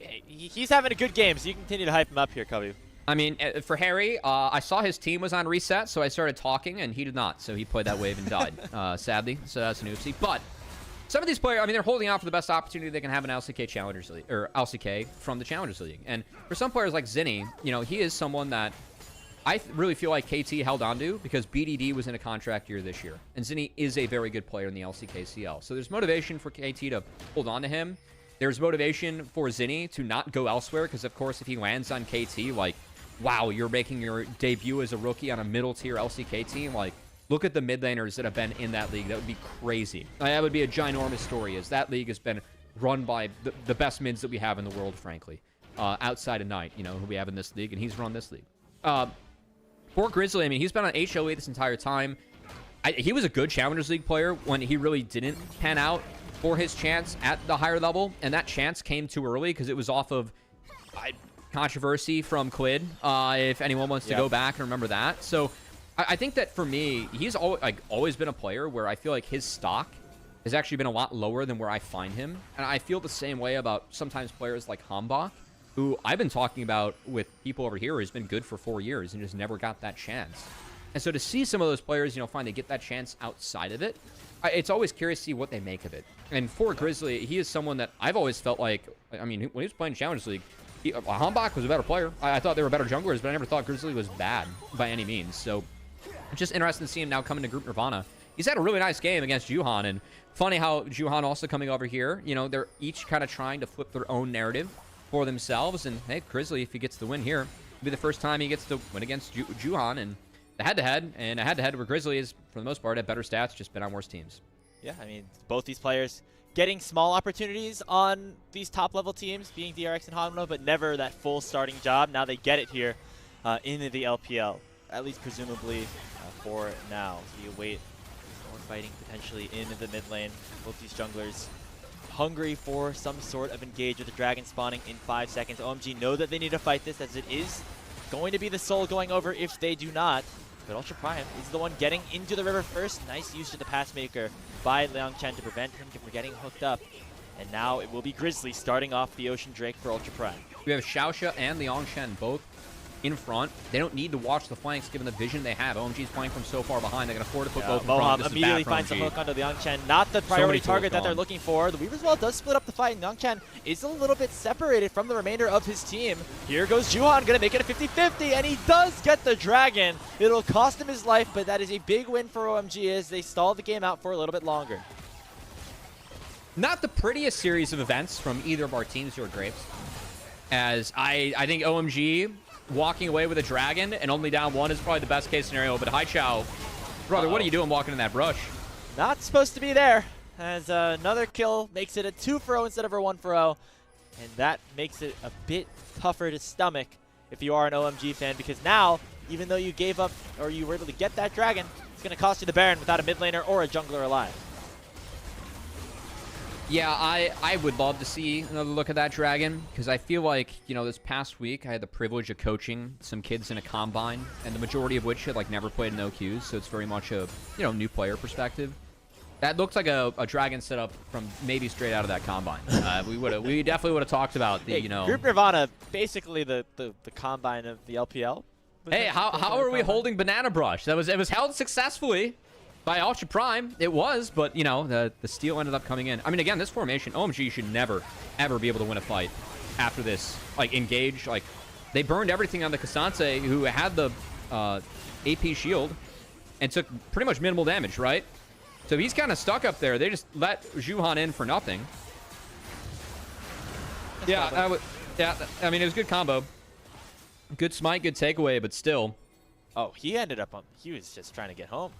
He's having a good game, so you continue to hype him up here, Cubby. I mean, for Harry, I saw his team was on reset, so I started talking, and he did not. So he played that wave and died, sadly. So that's an oopsie. But some of these players, I mean, they're holding out for the best opportunity they can have in LCK Challengers League, or LCK from the Challengers League. And for some players like Zinni, you know, he is someone that I really feel like KT held onto because BDD was in a contract year this year. And Zinni is a very good player in the LCKCL. So there's motivation for KT to hold on to him. There's motivation for Zinni to not go elsewhere because, of course, if he lands on KT, like, wow, you're making your debut as a rookie on a middle-tier LCK team, like, look at the mid laners that have been in that league. That would be crazy. That would be a ginormous story, as that league has been run by the best mids that we have in the world, frankly. Outside of Knight, you know, who we have in this league, and he's run this league. For Grizzly, I mean, he's been on HOA this entire time. He was a good Challengers League player when he really didn't pan out for his chance at the higher level, and that chance came too early because it was off of controversy from Quid, if anyone wants to go back and remember that. So I think that for me, he's always been a player where I feel like his stock has actually been a lot lower than where I find him. And I feel the same way about sometimes players like Hambach, who I've been talking about with people over here who's been good for 4 years and just never got that chance. And so to see some of those players, finally get that chance outside of it, it's always curious to see what they make of it. And for Grizzly, he is someone that I've always felt like, I mean, when he was playing Challenge League, Hambach was a better player. I thought they were better junglers, but I never thought Grizzly was bad by any means. So it's just interesting to see him now coming to Group Nirvana. He's had a really nice game against Juhan, and funny how Juhan also coming over here, they're each kind of trying to flip their own narrative for themselves. And hey, Grizzly, if he gets the win here, it'll be the first time he gets to win against Juhan. And the head-to-head, and a head-to-head where Grizzly is, for the most part, at better stats, just been on worse teams. Yeah, I mean, both these players getting small opportunities on these top-level teams, being DRX and Hanwha, but never that full starting job. Now they get it here in the LPL, at least presumably for now. So you wait more fighting potentially in the mid lane. Both these junglers hungry for some sort of engage with the dragon spawning in 5 seconds. OMG know that they need to fight this, as it is going to be the soul going over if they do not. But Ultra Prime is the one getting into the river first. Nice use of the pass maker by Liang Chen to prevent him from getting hooked up. And now it will be Grizzly starting off the Ocean Drake for Ultra Prime. We have Xiaoxia and Liang Chen both in front. They don't need to watch the flanks given the vision they have. OMG's playing from so far behind. They can afford to put both in front. Moham immediately finds the hook onto Liang Chen. Not the priority target that they're looking for. The Weaver's Wall does split up the fight, and Liang Chen is a little bit separated from the remainder of his team. Here goes Juhan, gonna make it a 50-50, and he does get the dragon. It'll cost him his life, but that is a big win for OMG as they stall the game out for a little bit longer. Not the prettiest series of events from either of our teams here at Grapes, as I think OMG walking away with a dragon and only down 1 is probably the best case scenario. But Haichao, brother, what are you doing walking in that brush? Not supposed to be there, as another kill makes it a 2-for-0 instead of a 1-for-0. And that makes it a bit tougher to stomach if you are an OMG fan, because now, even though you gave up or you were able to get that dragon, it's going to cost you the Baron without a mid laner or a jungler alive. Yeah, I would love to see another look at that dragon, because I feel like, this past week I had the privilege of coaching some kids in a combine, and the majority of which had never played in OQs, so it's very much a new player perspective. That looked like a dragon setup from maybe straight out of that combine. We definitely would have talked about the Group Nirvana, basically the combine of the LPL. Hey, how are we holding Banana Brush? It was held successfully by Ultra Prime. It was, but the steal ended up coming in. I mean, again, this formation, OMG should never ever be able to win a fight after this. Engage. They burned everything on the K'Sante, who had the AP shield and took pretty much minimal damage, right? So he's kind of stuck up there. They just let Juhan in for nothing. Yeah, I mean, it was a good combo. Good smite, good takeaway, but still. Oh, he ended up on. He was just trying to get home.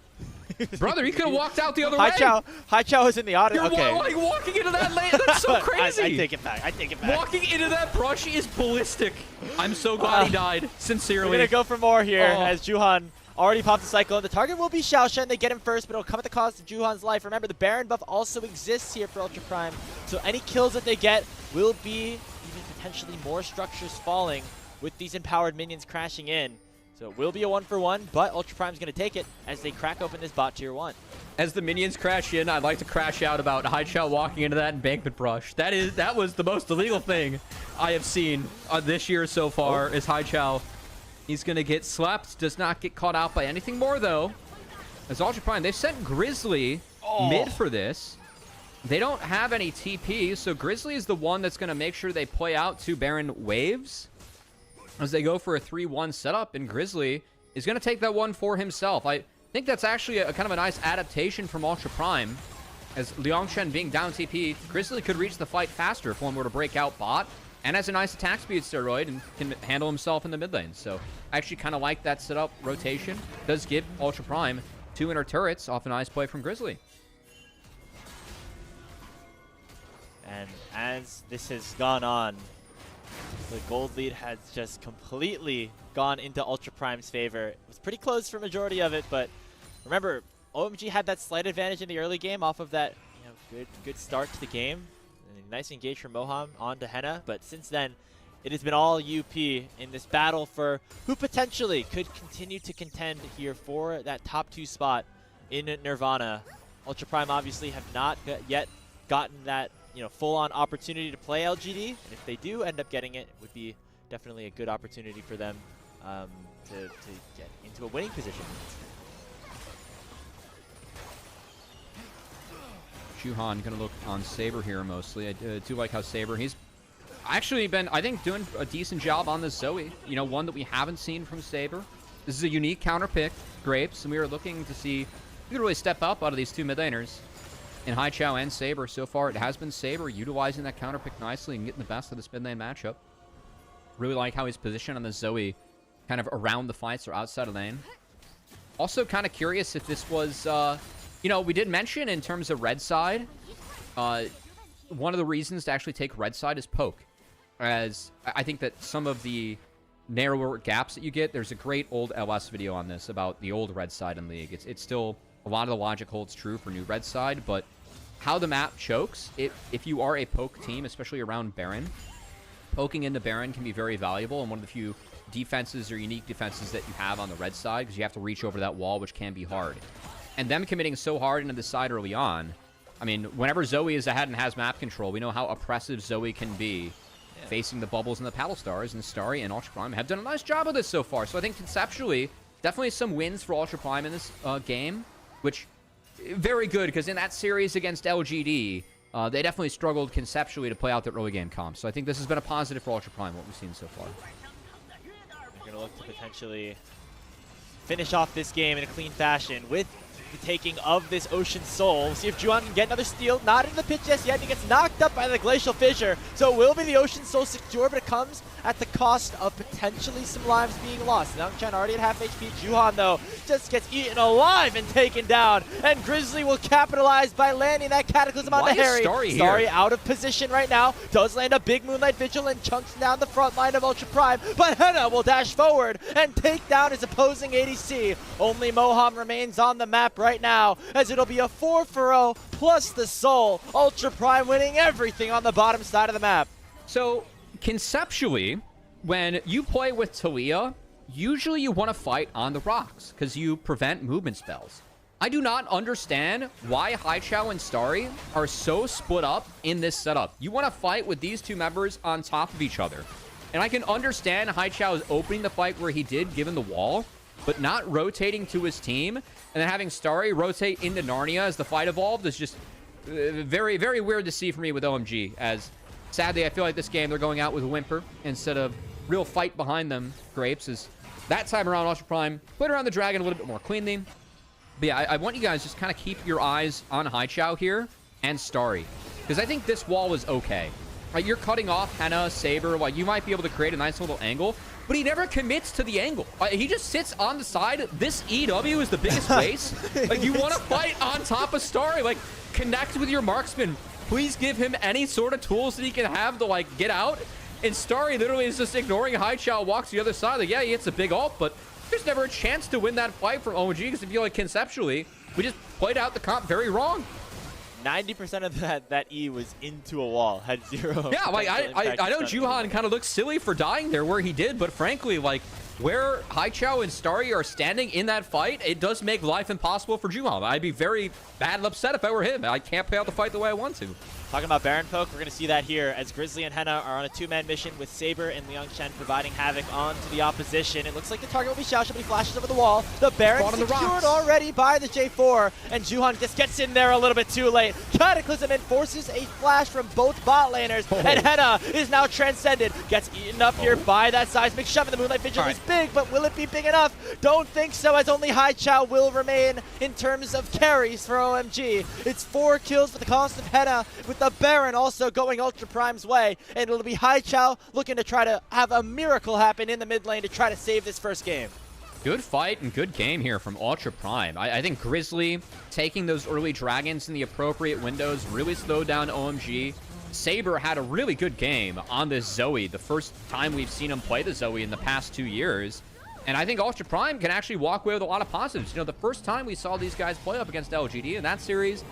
Brother, he could have walked out the other way. Haichao is in the audience. You're walking into that lane. That's so crazy. I take it back. I take it back. Walking into that brush is ballistic. I'm so glad he died. Sincerely. We're going to go for more here as Juhan already popped the cycle. The target will be Xiaoxia. They get him first, but it'll come at the cost of Juhan's life. Remember, the Baron buff also exists here for Ultra Prime, so any kills that they get will be even potentially more structures falling with these empowered minions crashing in. So it will be a 1-for-1, but Ultra Prime's going to take it as they crack open this bot tier 1. As the minions crash in, I'd like to crash out about Haichao walking into that embankment brush. That was the most illegal thing I have seen this year so far, is Haichao. He's going to get slapped, does not get caught out by anything more, though. As Ultra Prime, they've sent Grizzly mid for this. They don't have any TP, so Grizzly is the one that's going to make sure they play out 2 Baron waves as they go for a 3-1 setup, and Grizzly is going to take that one for himself. I think that's actually a kind of a nice adaptation from Ultra Prime, as Liang Chen being down TP, Grizzly could reach the fight faster if one were to break out bot, and has a nice attack speed steroid and can handle himself in the mid lane. So I actually kind of like that setup rotation. Does give Ultra Prime 2 inner turrets off a nice play from Grizzly. And as this has gone on, the gold lead has just completely gone into Ultra Prime's favor. It was pretty close for majority of it, but remember, OMG had that slight advantage in the early game off of that good start to the game. And a nice engage from Moham onto Henna, but since then, it has been all UP in this battle for who potentially could continue to contend here for that top 2 spot in Nirvana. Ultra Prime obviously have not yet gotten that full-on opportunity to play LGD, and if they do end up getting it, it would be definitely a good opportunity for them to get into a winning position. Juhan gonna look on Saber here mostly. I do like how Saber, he's actually been, I think, doing a decent job on this Zoe. You know, one that we haven't seen from Saber. This is a unique counter pick, Grapes, and we are looking to see who can really step up out of these two mid laners. In Haichao and Saber, so far it has been Saber utilizing that counter pick nicely and getting the best of this mid lane matchup. Really like how he's positioned on the Zoe, kind of around the fights or outside of lane. Also kind of curious if this was, you know, we did mention in terms of red side, one of the reasons to actually take red side is poke. As I think that some of the narrower gaps that you get, there's a great old LS video on this about the old red side in League. It's still, a lot of the logic holds true for new red side, but how the map chokes, if you are a poke team, especially around Baron, poking into Baron can be very valuable and one of the few defenses or unique defenses that you have on the red side, because you have to reach over that wall, which can be hard. And them committing so hard into the side early on, I mean, whenever Zoe is ahead and has map control, we know how oppressive Zoe can be facing the bubbles and the paddle stars, and Starry and Ultra Prime have done a nice job of this so far. So I think conceptually, definitely some wins for Ultra Prime in this game, which very good, because in that series against LGD, they definitely struggled conceptually to play out their early game comps. So I think this has been a positive for Ultra Prime, what we've seen so far. They're going to look to potentially finish off this game in a clean fashion with the taking of this Ocean Soul. We'll see if Juhan can get another steal. Not in the pitch just yet. He gets knocked up by the Glacial Fissure. So it will be the Ocean Soul secure, but it comes at the cost of potentially some lives being lost. Nungchan already at half HP. Juhan, though, just gets eaten alive and taken down. And Grizzly will capitalize by landing that Cataclysm on the Harry. Starry out of position right now. Does land a big Moonlight Vigil and chunks down the front line of Ultra Prime. But Henna will dash forward and take down his opposing ADC. Only Moham remains on the map right now, as it'll be a 4-for-0 plus the Soul. Ultra Prime winning everything on the bottom side of the map. So, conceptually, when you play with Talia, usually you want to fight on the rocks, because you prevent movement spells. I do not understand why Haichao and Starry are so split up in this setup. You want to fight with these two members on top of each other. And I can understand Haichao is opening the fight where he did, given the wall, but not rotating to his team, and then having Starry rotate into Narnia as the fight evolved is just very, very weird to see for me with OMG, as sadly I feel like this game they're going out with a whimper instead of real fight behind them. Grapes is that time around Ultra Prime played around the dragon a little bit more cleanly. But yeah, I want you guys just kind of keep your eyes on Haichao here and Starry, because I think this wall is okay. Right, you're cutting off Henna, Saber, while you might be able to create a nice little angle, but he never commits to the angle. He just sits on the side. This EW is the biggest waste. Like, you want to fight on top of Starry. Like, connect with your marksman. Please give him any sort of tools that he can have to, like, get out. And Starry literally is just ignoring Haichao, walks to the other side. Like, yeah, he hits a big ult, but there's never a chance to win that fight from OMG, because I feel like conceptually, we just played out the comp very wrong. 90% of that E was into a wall, had 0. Yeah, like I know Juhan kind of looks silly for dying there where he did, but frankly, like where Haichao and Starry are standing in that fight, it does make life impossible for Juhan. I'd be very bad and upset if I were him. I can't play out the fight the way I want to. Talking about Baron poke, we're going to see that here as Grizzly and Henna are on a 2-man mission with Saber and Liang Shen providing havoc onto the opposition. It looks like the target will be Xiao, but he flashes over the wall. The Baron secured already by the J4, and Juhan just gets in there a little bit too late. Cataclysm enforces a flash from both bot laners, and Henna is now transcended. Gets eaten up here by that seismic shove, and the Moonlight Vigil is big, but will it be big enough? Don't think so, as only Haichao will remain in terms of carries for OMG. It's 4 kills for the cost of Henna, with the Baron also going Ultra Prime's way, and it'll be Haichao looking to try to have a miracle happen in the mid lane to try to save this first game. Good fight and good game here from Ultra Prime. I think Grizzly taking those early dragons in the appropriate windows really slowed down OMG. Saber had a really good game on this Zoe, the first time we've seen him play the Zoe in the past 2 years. And I think Ultra Prime can actually walk away with a lot of positives. You know, the first time we saw these guys play up against LGD in that series,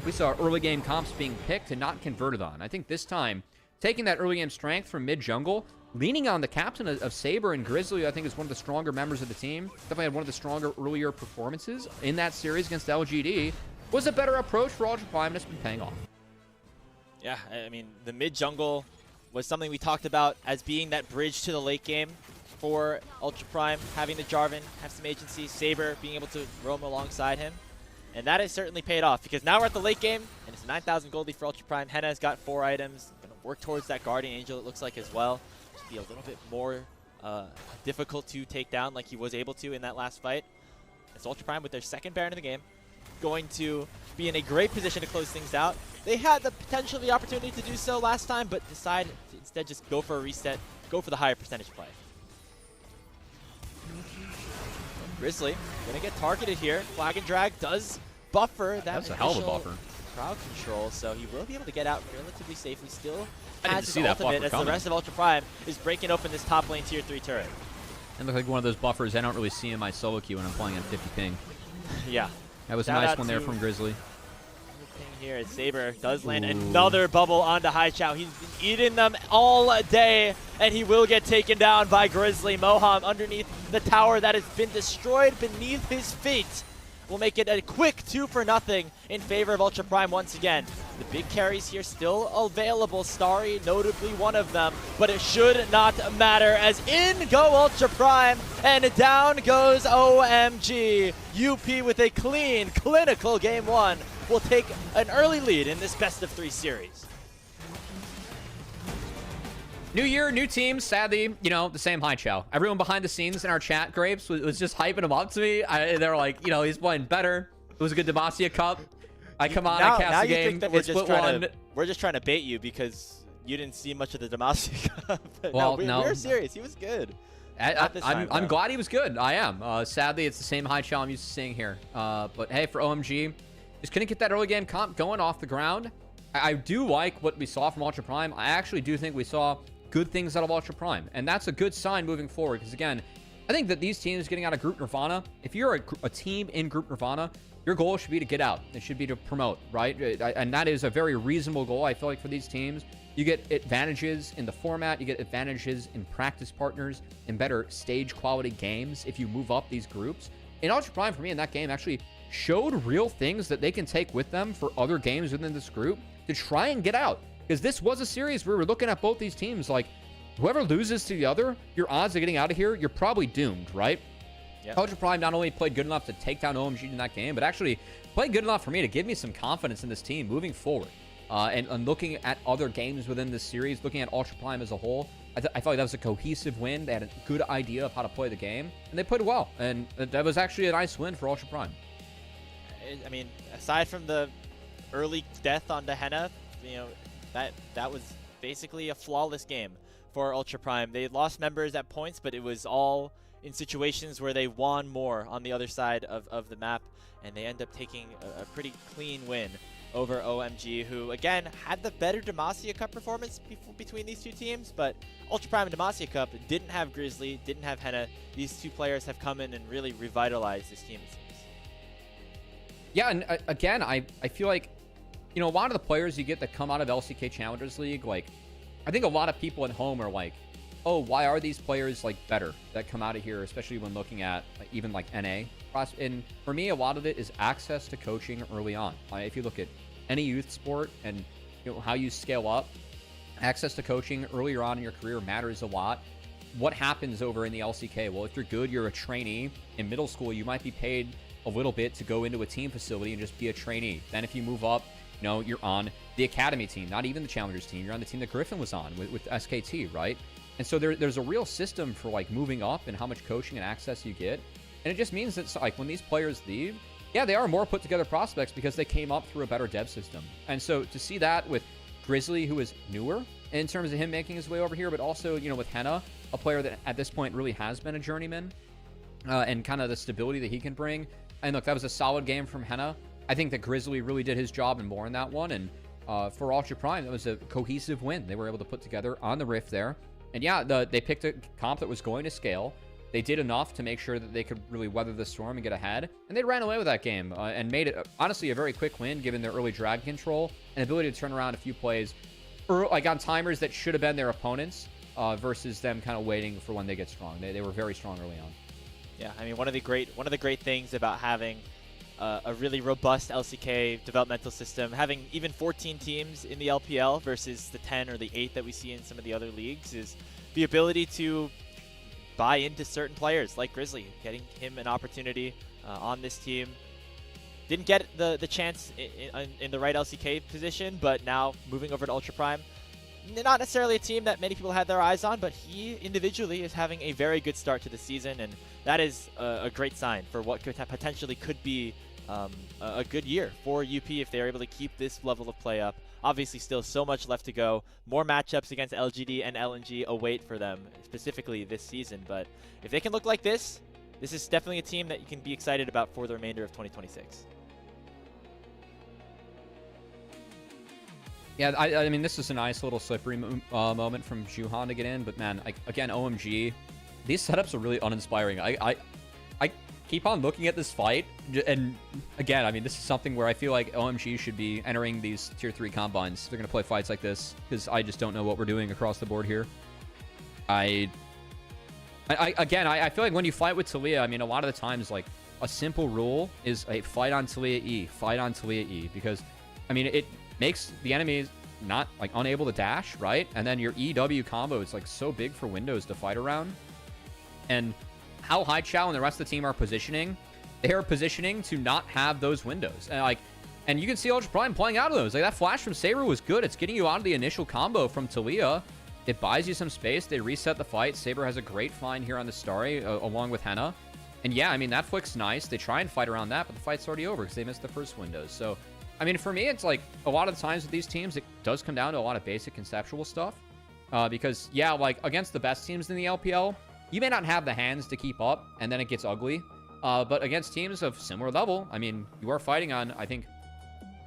we saw early game comps being picked and not converted on. I think this time, taking that early game strength from mid-jungle, leaning on the captain of Saber and Grizzly, I think is one of the stronger members of the team. Definitely had one of the stronger earlier performances in that series against LGD. Was a better approach for Ultra Prime, and it's been paying off. Yeah, I mean, the mid-jungle was something we talked about as being that bridge to the late game for Ultra Prime, having the Jarvan have some agency, Saber being able to roam alongside him. And that has certainly paid off, because now we're at the late game, and it's 9,000 gold lead for Ultra Prime. Henna has got 4 items, going to work towards that Guardian Angel, it looks like, as well. Just be a little bit more difficult to take down like he was able to in that last fight. It's Ultra Prime with their second Baron in the game, going to be in a great position to close things out. They had the potential, the opportunity to do so last time, but decide to instead just go for a reset, go for the higher percentage play. Grizzly gonna get targeted here. Flag and Drag does buffer that. That's a hell of a buffer. Crowd control, so he will be able to get out relatively safely. Still I didn't has see his that ultimate buffer as coming. the rest of Ultra Prime is breaking open this top lane tier 3 turret. And look like one of those buffers I don't really see in my solo queue when I'm playing at 50 ping. Yeah. That was a Shout nice out one there to from Grizzly. thing here as Saber does land Ooh. another bubble onto Haichao. He's been eating them all day, and he will get taken down by Grizzly. Moham underneath the tower that has been destroyed beneath his feet will make it a quick 2-0 in favor of Ultra Prime once again. The big carries here still available, Starry notably one of them, but it should not matter as in go Ultra Prime, and down goes OMG. UP with a clean, clinical game 1 will take an early lead in this best of 3 series. New year, new team. Sadly, you know, the same Haichao. Everyone behind the scenes in our chat, Grapes, was just hyping him up to me. They're like, you know, he's playing better. It was a good Demacia Cup. I come on, I cast a game. Think that we're Split just trying to bait you because you didn't see much of the Demacia Cup. Well, no, we're serious. He was good. I'm glad he was good. I am. Sadly, it's the same Haichao I'm used to seeing here. But hey, for OMG, just couldn't get that early game comp going off the ground. I do like what we saw from Ultra Prime. I actually do think we saw good things out of Ultra Prime, and that's a good sign moving forward, because again, I think that these teams getting out of Group Nirvana, if you're a team in Group Nirvana, your goal should be to get out. It should be to promote, right? And that is a very reasonable goal, I feel like, for these teams. You get advantages in the format, you get advantages in practice partners, and better stage quality games if you move up these groups. And Ultra Prime, for me, in that game actually showed real things that they can take with them for other games within this group to try and get out. Because this was a series where we're looking at both these teams like, whoever loses to the other, your odds of getting out of here, you're probably doomed, right? Yep. Ultra Prime not only played good enough to take down OMG in that game, but actually played good enough for me to give me some confidence in this team moving forward. And looking at other games within this series, looking at Ultra Prime as a whole, I felt like that was a cohesive win. They had a good idea of how to play the game, and they played well. And that was actually a nice win for Ultra Prime. I mean, aside from the early death on the Henna, you know, that was basically a flawless game for Ultra Prime. They lost members at points, but it was all in situations where they won more on the other side of the map, and they end up taking a pretty clean win over OMG, who again had the better Demacia Cup performance between these two teams, but Ultra Prime and Demacia Cup didn't have Grizzly, didn't have Henna. These two players have come in and really revitalized this team, it seems. Yeah, and again, I feel like, you know, a lot of the players you get that come out of LCK Challengers League, like, I think a lot of people at home are like, oh, why are these players, like, better that come out of here, especially when looking at, like, even, like, NA. And for me, a lot of it is access to coaching early on. If you look at any youth sport and, you know, how you scale up, access to coaching earlier on in your career matters a lot. What happens over in the LCK? Well, if you're good, you're a trainee. In middle school, you might be paid a little bit to go into a team facility and just be a trainee. Then if you move up, you know, you're on the academy team, not even the challengers team. You're on the team that Griffin was on with SKT, right? And so there's a real system for, like, moving up and how much coaching and access you get. And it just means that, like, when these players leave, yeah, they are more put together prospects because they came up through a better dev system. And so to see that with Grizzly, who is newer in terms of him making his way over here, but also, you know, with Henna, a player that at this point really has been a journeyman, and kind of the stability that he can bring. And look, that was a solid game from Henna. I think that Grizzly really did his job and more in that one. And for Ultra Prime, that was a cohesive win they were able to put together on the Rift there. And yeah, they picked a comp that was going to scale. They did enough to make sure that they could really weather the storm and get ahead. And they ran away with that game and made it, honestly, a very quick win given their early drag control and ability to turn around a few plays like on timers that should have been their opponents versus them kind of waiting for when they get strong. They were very strong early on. Yeah, I mean, one of the great things about having a really robust LCK developmental system, having even 14 teams in the LPL versus the 10 or the 8 that we see in some of the other leagues, is the ability to buy into certain players like Grizzly, getting him an opportunity on this team. Didn't get the chance in the right LCK position, but now moving over to Ultra Prime. Not necessarily a team that many people had their eyes on, but he individually is having a very good start to the season, and that is a great sign for what potentially could be a good year for UP if they're able to keep this level of play up. Obviously, still so much left to go. More matchups against LGD and LNG await for them, specifically this season. But if they can look like this is definitely a team that you can be excited about for the remainder of 2026. Yeah, I mean, this is a nice little slippery moment from Juhan to get in, but man, again, OMG, these setups are really uninspiring. I keep on looking at this fight, and again, I mean, this is something where I feel like OMG should be entering these tier 3 combines. They're going to play fights like this, because I just don't know what we're doing across the board here. Again, I feel like when you fight with Taliyah, I mean, a lot of the times, like, a simple rule is a fight on Taliyah E, fight on Taliyah E, because, I mean, it makes the enemies not, like, unable to dash, right? And then your EW combo is, like, so big for Windows to fight around. And how High Chow and the rest of the team are positioning, they are positioning to not have those windows. And you can see Ultra Prime playing out of those. Like, that flash from Saber was good. It's getting you out of the initial combo from Taliyah. It buys you some space. They reset the fight. Saber has a great find here on the Starry, along with Henna. And yeah, I mean, that flick's nice. They try and fight around that, but the fight's already over because they missed the first windows. So, I mean, for me, it's like a lot of the times with these teams, it does come down to a lot of basic conceptual stuff. Because, yeah, like, against the best teams in the LPL, you may not have the hands to keep up, and then it gets ugly. But against teams of similar level, I mean, you are fighting on, I think,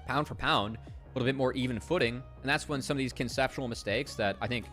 pound for pound, a little bit more even footing. And that's when some of these conceptual mistakes that I think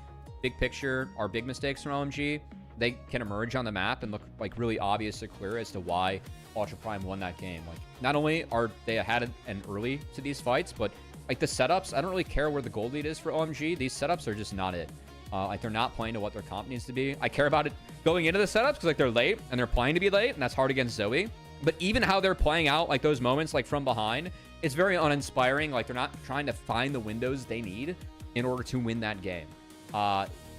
big picture are big mistakes from OMG, they can emerge on the map and look like really obvious and clear as to why Ultra Prime won that game. Like, not only are they ahead and early to these fights, but like the setups, I don't really care where the gold lead is for OMG. These setups are just not it. Like, they're not playing to what their comp needs to be. I care about it going into the setups because, like, they're late and they're playing to be late, and that's hard against Zoe. But even how they're playing out, like, those moments, like, from behind, it's very uninspiring. Like, they're not trying to find the windows they need in order to win that game.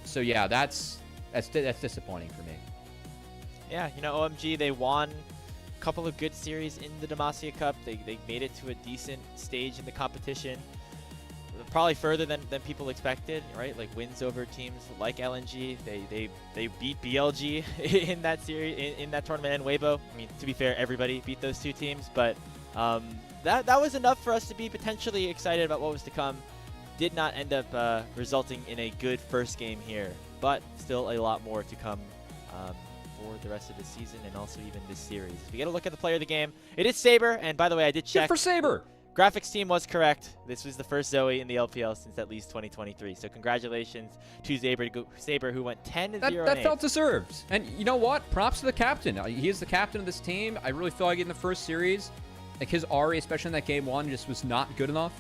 So, yeah, that's disappointing for me. Yeah, you know, OMG, they won a couple of good series in the Demacia Cup. They made it to a decent stage in the competition. Probably further than people expected, right? Like, wins over teams like LNG. They beat BLG in that series, in that tournament, and Weibo. I mean, to be fair, everybody beat those two teams, but that was enough for us to be potentially excited about what was to come. Did not end up resulting in a good first game here, but still a lot more to come for the rest of the season and also even this series. If you get a look at the player of the game, it is Saber, and by the way, I did check. Good for Saber! Graphics team was correct. This was the first Zoe in the LPL since at least 2023. So congratulations to Saber, who went 10-0. That felt deserved. And you know what? Props to the captain. He is the captain of this team. I really feel like in the first series, like, his Ahri, especially in that game 1, just was not good enough.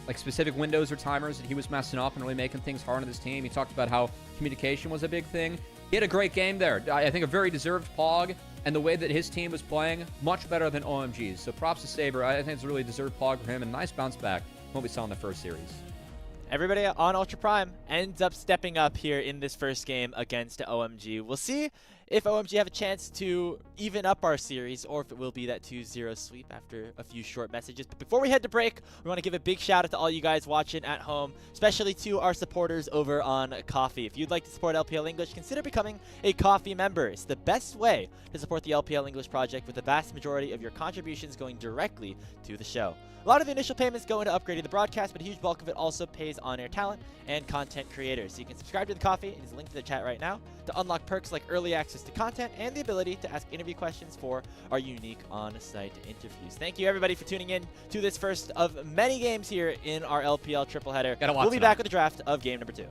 Like, specific windows or timers that he was messing up and really making things hard on his team. He talked about how communication was a big thing. He had a great game there. I think a very deserved pog. And the way that his team was playing, much better than OMG's. So props to Saber. I think it's a really deserved pog for him, and nice bounce back from what we saw in the first series. Everybody on Ultra Prime ends up stepping up here in this first game against OMG. We'll see if OMG have a chance to even up our series, or if it will be that 2-0 sweep after a few short messages. But before we head to break, we want to give a big shout out to all you guys watching at home, especially to our supporters over on Coffee. If you'd like to support LPL English, consider becoming a Coffee member. It's the best way to support the LPL English project, with the vast majority of your contributions going directly to the show. A lot of the initial payments go into upgrading the broadcast, but a huge bulk of it also pays on-air talent and content creators. So you can subscribe to the Coffee, it is linked to the chat right now, to unlock perks like early access to content and the ability to ask interview questions for our unique on-site interviews. Thank you, everybody, for tuning in to this first of many games here in our LPL triple header. We'll be back with the draft of game number 2.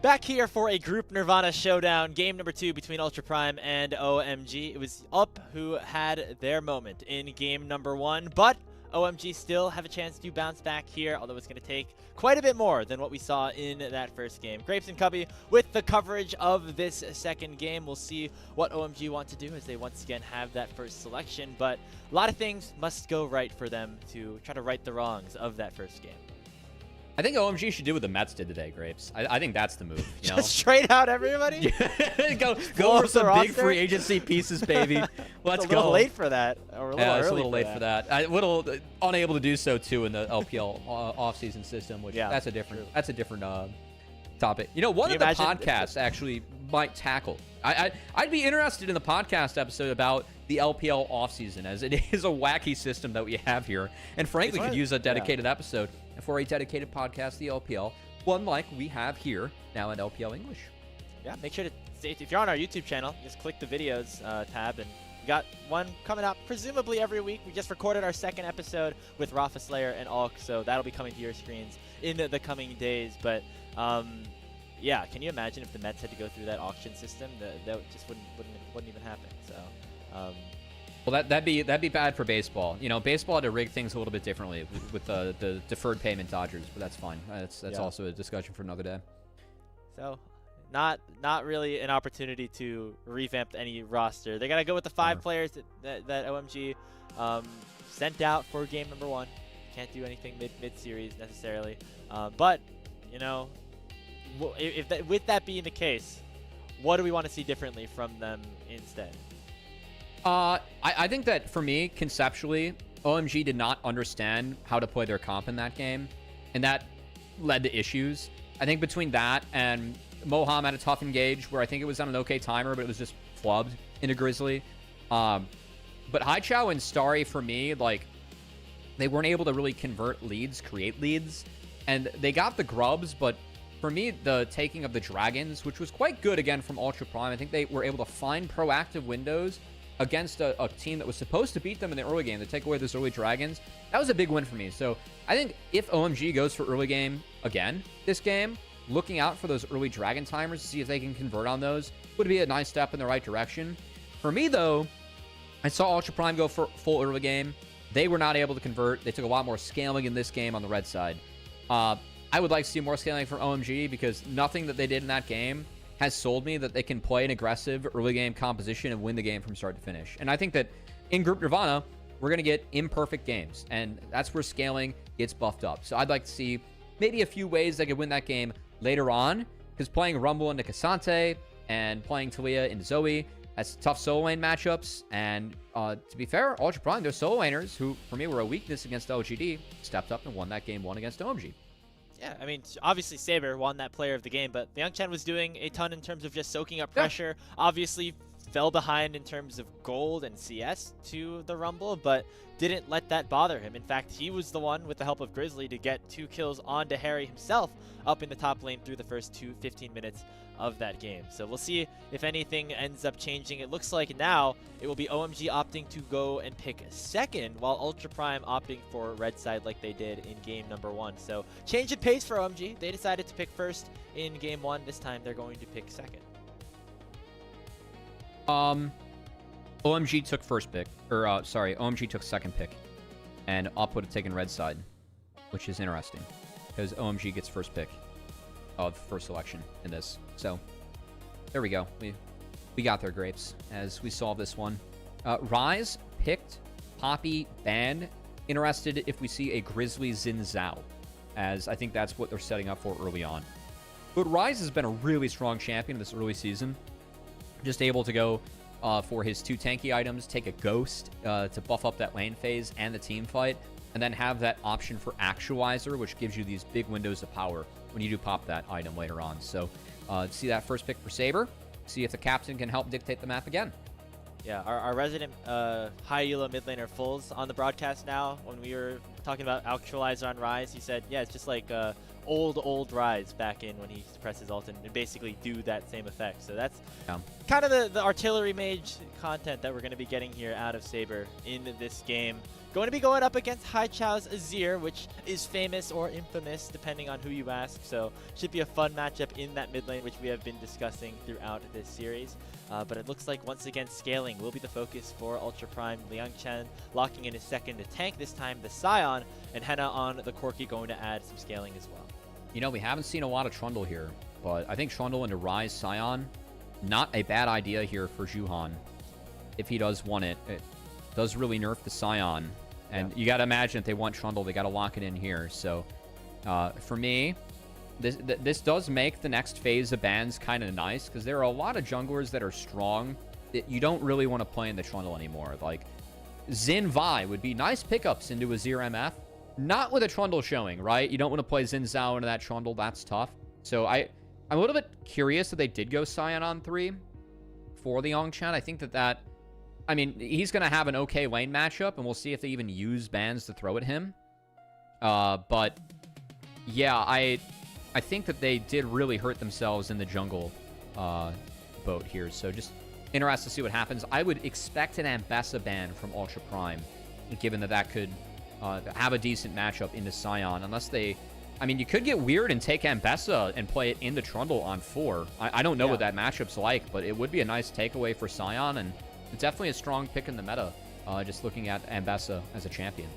Back here for a Group Nirvana showdown, game number 2 between Ultra Prime and OMG. It was UP who had their moment in game number 1, but OMG still have a chance to bounce back here, although it's going to take quite a bit more than what we saw in that first game. Grapes and Cubby with the coverage of this second game. We'll see what OMG want to do as they once again have that first selection, but a lot of things must go right for them to try to right the wrongs of that first game. I think OMG should do what the Mets did today, Grapes. I think that's the move. You know? Just straight out everybody? go for some big free agency pieces, baby. Let's go. A little late for that. Or a little it's a early little late for that. A little unable to do so, too, in the LPL offseason system, which that's a different topic. You know, one of the podcasts actually might tackle. I'd be interested in the podcast episode about the LPL offseason, as it is a wacky system that we have here. And frankly, could use a dedicated episode for a dedicated podcast, the LPL, one like we have here now at LPL English. Yeah, make sure to stay. If you're on our YouTube channel, just click the videos tab, and we got one coming out presumably every week. We just recorded our second episode with Rafa Slayer and Ulk, so that'll be coming to your screens in the coming days. But yeah, can you imagine if the Mets had to go through that auction system? That just wouldn't even happen. So. Well, that'd be bad for baseball. You know, baseball had to rig things a little bit differently with the deferred payment Dodgers, but that's fine. That's also a discussion for another day. So, not really an opportunity to revamp any roster. They gotta go with the 5 players that OMG sent out for game number 1. Can't do anything mid-series necessarily, but you know, with that being the case, what do we want to see differently from them instead? I think that for me, conceptually, OMG did not understand how to play their comp in that game, and that led to issues. I think between that and Moham had a tough engage where I think it was on an okay timer, but it was just flubbed into Grizzly. But Haichao and Starry, for me, like, they weren't able to really convert leads, create leads, and they got the grubs, but for me, the taking of the Dragons, which was quite good again from Ultra Prime, I think they were able to find proactive windows against a team that was supposed to beat them in the early game to take away those early Dragons. That was a big win for me. So I think if OMG goes for early game again this game, looking out for those early Dragon timers to see if they can convert on those would be a nice step in the right direction. For me, though, I saw Ultra Prime go for full early game. They were not able to convert. They took a lot more scaling in this game on the red side. I would like to see more scaling from OMG because nothing that they did in that game has sold me that they can play an aggressive early game composition and win the game from start to finish. And I think that in Group Nirvana, we're going to get imperfect games, and that's where scaling gets buffed up. So I'd like to see maybe a few ways they could win that game later on, because playing Rumble into Cassante and playing Talia into Zoe, that's tough solo lane matchups. And to be fair, Ultra Prime, they're solo laners who, for me, were a weakness against LGD, stepped up and won that game 1 against OMG. Yeah, I mean, obviously Saber won that player of the game, but the Youngchan was doing a ton in terms of just soaking up pressure. Obviously fell behind in terms of gold and CS to the Rumble, but didn't let that bother him. In fact, he was the one, with the help of Grizzly, to get 2 kills onto Harry himself up in the top lane through the first 15 minutes of that game. So we'll see if anything ends up changing. It looks like now it will be OMG opting to go and pick second, while Ultra Prime opting for red side like they did in game number 1. So change in pace for OMG. They decided to pick first in game 1. This time they're going to pick second. OMG took first pick, or OMG took second pick, and Up would have taken red side, which is interesting because OMG gets first pick of first selection in this. So there we go. We got their Grapes as we solve this one. Rise picked Poppy Band. Interested if we see a Grizzly Xin Zhao, as I think that's what they're setting up for early on. But Rise has been a really strong champion this early season. Just able to go for his 2 tanky items, take a Ghost to buff up that lane phase and the team fight, and then have that option for Actualizer, which gives you these big windows of power when you do pop that item later on. So see that first pick for Saber, see if the captain can help dictate the map again. Yeah, our resident high elo mid laner Fulls on the broadcast now, when we were talking about Actualizer on Rise, he said, yeah, it's just like old Rise back in when he presses ult and basically do that same effect. So that's kind of the artillery mage content that we're going to be getting here out of Saber in this game. going to be going up against Haichao's Azir, which is famous or infamous, depending on who you ask. So should be a fun matchup in that mid lane, which we have been discussing throughout this series. But it looks like, once again, scaling will be the focus for Ultra Prime. Liang Chen locking in his second tank, this time the Scion, and Henna on the Corki going to add some scaling as well. You know, we haven't seen a lot of Trundle here, but I think Trundle into Ryze Scion, not a bad idea here for Juhan. If he does want it, it does really nerf the Scion. And you got to imagine if they want Trundle, they got to lock it in here. So for me, this does make the next phase of bans kind of nice, because there are a lot of junglers that are strong that you don't really want to play in the Trundle anymore. Like Xin Vi would be nice pickups into Azir MF. Not with a Trundle showing, right? You don't want to play Xin Zhao into that Trundle. That's tough. So I'm a little bit curious that they did go Scion on 3 for the Yongchen. I think that I mean, he's going to have an okay lane matchup, and we'll see if they even use bans to throw at him. But yeah, I think that they did really hurt themselves in the jungle boat here. So just interested to see what happens. I would expect an Ambessa ban from Ultra Prime, given that could have a decent matchup into Scion, unless they... I mean, you could get weird and take Ambessa and play it into Trundle on 4. I don't know what that matchup's like, but it would be a nice takeaway for Scion, and it's definitely a strong pick in the meta, just looking at Ambessa as a champion.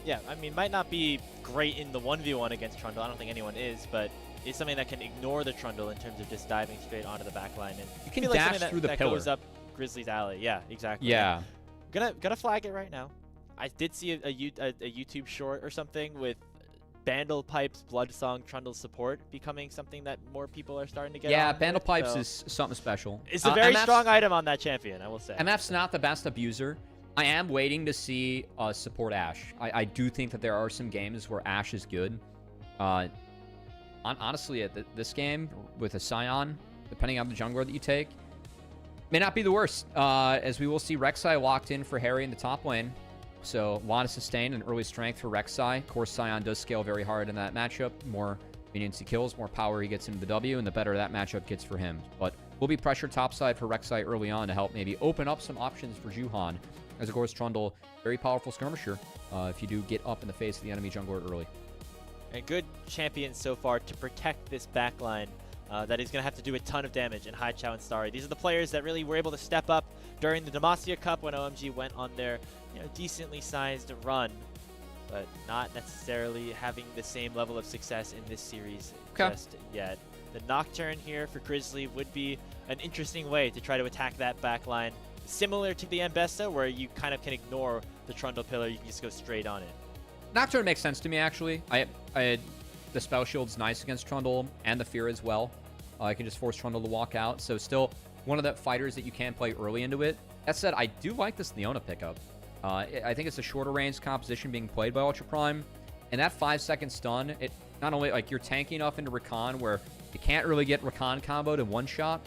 Yeah, I mean, might not be great in the 1v1 against Trundle. I don't think anyone is, but it's something that can ignore the Trundle in terms of just diving straight onto the backline. And you can dash through the pillar. That goes up Grizzly's alley. Yeah, exactly. Yeah. Gonna flag it right now. I did see a YouTube short or something with Bandle Pipes, Blood Song, Trundle support becoming something that more people are starting to get on. Yeah, Bandle Pipes is something special. It's a very strong item on that champion, I will say. MF's not the best abuser. I am waiting to see support Ashe. I do think that there are some games where Ashe is good. Honestly, at this game, with a Scion, depending on the jungler that you take, may not be the worst, as we will see Rek'Sai locked in for Harry in the top lane. So a lot of sustain and early strength for Rek'Sai. Of course, Scion does scale very hard in that matchup. More minions he kills, more power he gets into the W, and the better that matchup gets for him. But will be pressure topside for Rek'Sai early on to help maybe open up some options for Juhan. As of course, Trundle, very powerful skirmisher if you do get up in the face of the enemy jungler early. And good champions so far to protect this backline. That is going to have to do a ton of damage in Haichao and Starry. These are the players that really were able to step up during the Demacia Cup when OMG went on their decently sized run, but not necessarily having the same level of success in this series just yet. The Nocturne here for Grizzly would be an interesting way to try to attack that backline, similar to the Ambessa, where you kind of can ignore the Trundle pillar, you can just go straight on it. Nocturne makes sense to me, actually. The spell shield's nice against Trundle, and the Fear as well. I can just force Trundle to walk out, so still one of the fighters that you can play early into it. That said, I do like this Leona pickup. I think it's a shorter range composition being played by Ultra Prime, and that 5-second stun, it not only, like, you're tanky enough into Rakan where you can't really get Rakan comboed in one shot,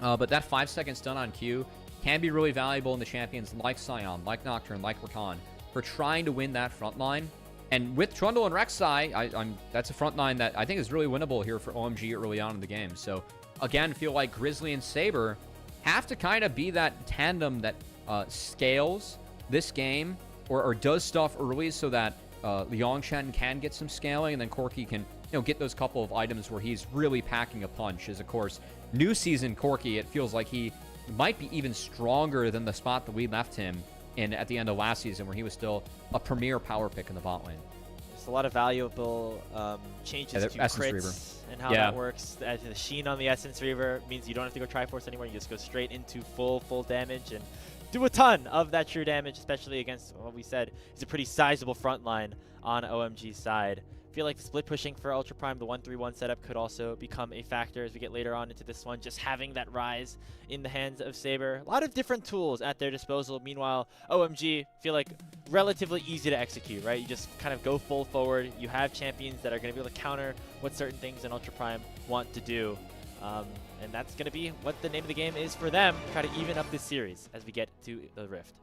but that 5-second stun on Q can be really valuable in the champions like Scion, like Nocturne, like Rakan, for trying to win that front line. And with Trundle and Rek'Sai, that's a front line that I think is really winnable here for OMG early on in the game. So, again, feel like Grizzly and Saber have to kind of be that tandem that scales this game or does stuff early so that Liangchen can get some scaling, and then Corki can get those couple of items where he's really packing a punch. As, of course, new season Corki, it feels like he might be even stronger than the spot that we left him in at the end of last season, where he was still a premier power pick in the bot lane. There's a lot of valuable changes to crits Reaver. And how that works. The sheen on the Essence Reaver means you don't have to go Triforce anymore. You just go straight into full damage and do a ton of that true damage, especially against what we said is a pretty sizable front line on OMG's side. I feel like the split pushing for Ultra Prime, the 1-3-1 setup, could also become a factor as we get later on into this one. Just having that Rise in the hands of Saber. A lot of different tools at their disposal. Meanwhile, OMG feel like relatively easy to execute, right? You just kind of go full forward. You have champions that are going to be able to counter what certain things in Ultra Prime want to do. And that's going to be what the name of the game is for them. Try to even up this series as we get to the Rift.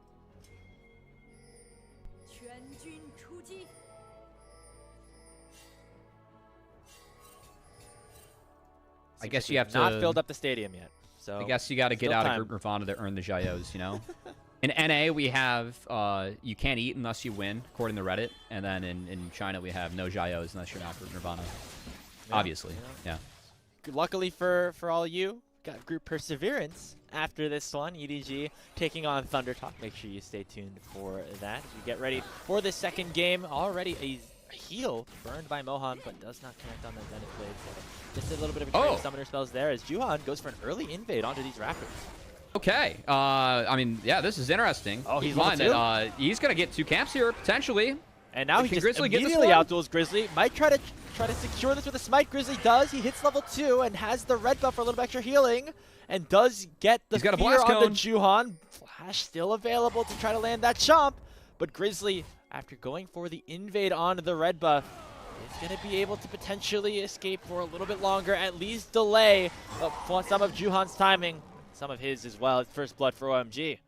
I guess you have not filled up the stadium yet. So I guess you got to get out of Group Nirvana to earn the Jayos, In NA, we have you can't eat unless you win, according to Reddit. And then in China, we have no Jaios unless you're not Group Nirvana. Yeah, obviously, yeah. Luckily for all of you, got Group Perseverance after this one. EDG taking on Thunder Talk. Make sure you stay tuned for that as we get ready for the second game. Already a heal burned by Mohan, but does not connect on the Zenith Blade. So just a little bit of a trade of summoner spells there as Juhan goes for an early invade onto these Raptors. Okay. I mean, yeah, this is interesting. Oh, he's fine. He's going to get 2 camps here, potentially. And now he just Grizzly immediately outduels Grizzly. Might try to secure this with a smite. Grizzly does. He hits level 2 and has the red buff for a little bit extra healing. And does get the fear onto Juhan. Flash still available to try to land that chomp. But Grizzly, after going for the invade onto the red buff, is going to be able to potentially escape for a little bit longer. At least delay some of Juhan's timing. Some of his as well. First blood for OMG.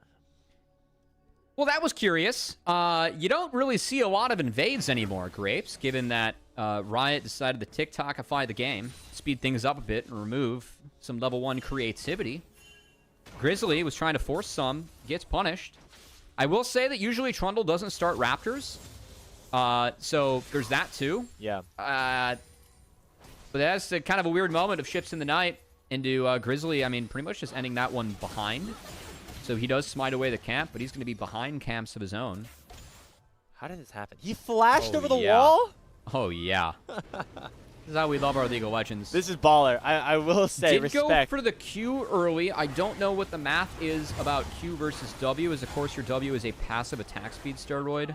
Well, that was curious. You don't really see a lot of invades anymore, Grapes, given that Riot decided to TikTokify the game, speed things up a bit, and remove some level 1 creativity. Grizzly was trying to force some, gets punished. I will say that usually Trundle doesn't start Raptors, so there's that too. Yeah. But that's kind of a weird moment of ships in the night into Grizzly. I mean, pretty much just ending that one behind. So he does smite away the camp, but he's going to be behind camps of his own. How did this happen? He flashed over the wall? Oh, yeah. This is how we love our League of Legends. This is baller. I will say, Did respect. go for the Q early. I don't know what the math is about Q versus W, as of course your W is a passive attack speed steroid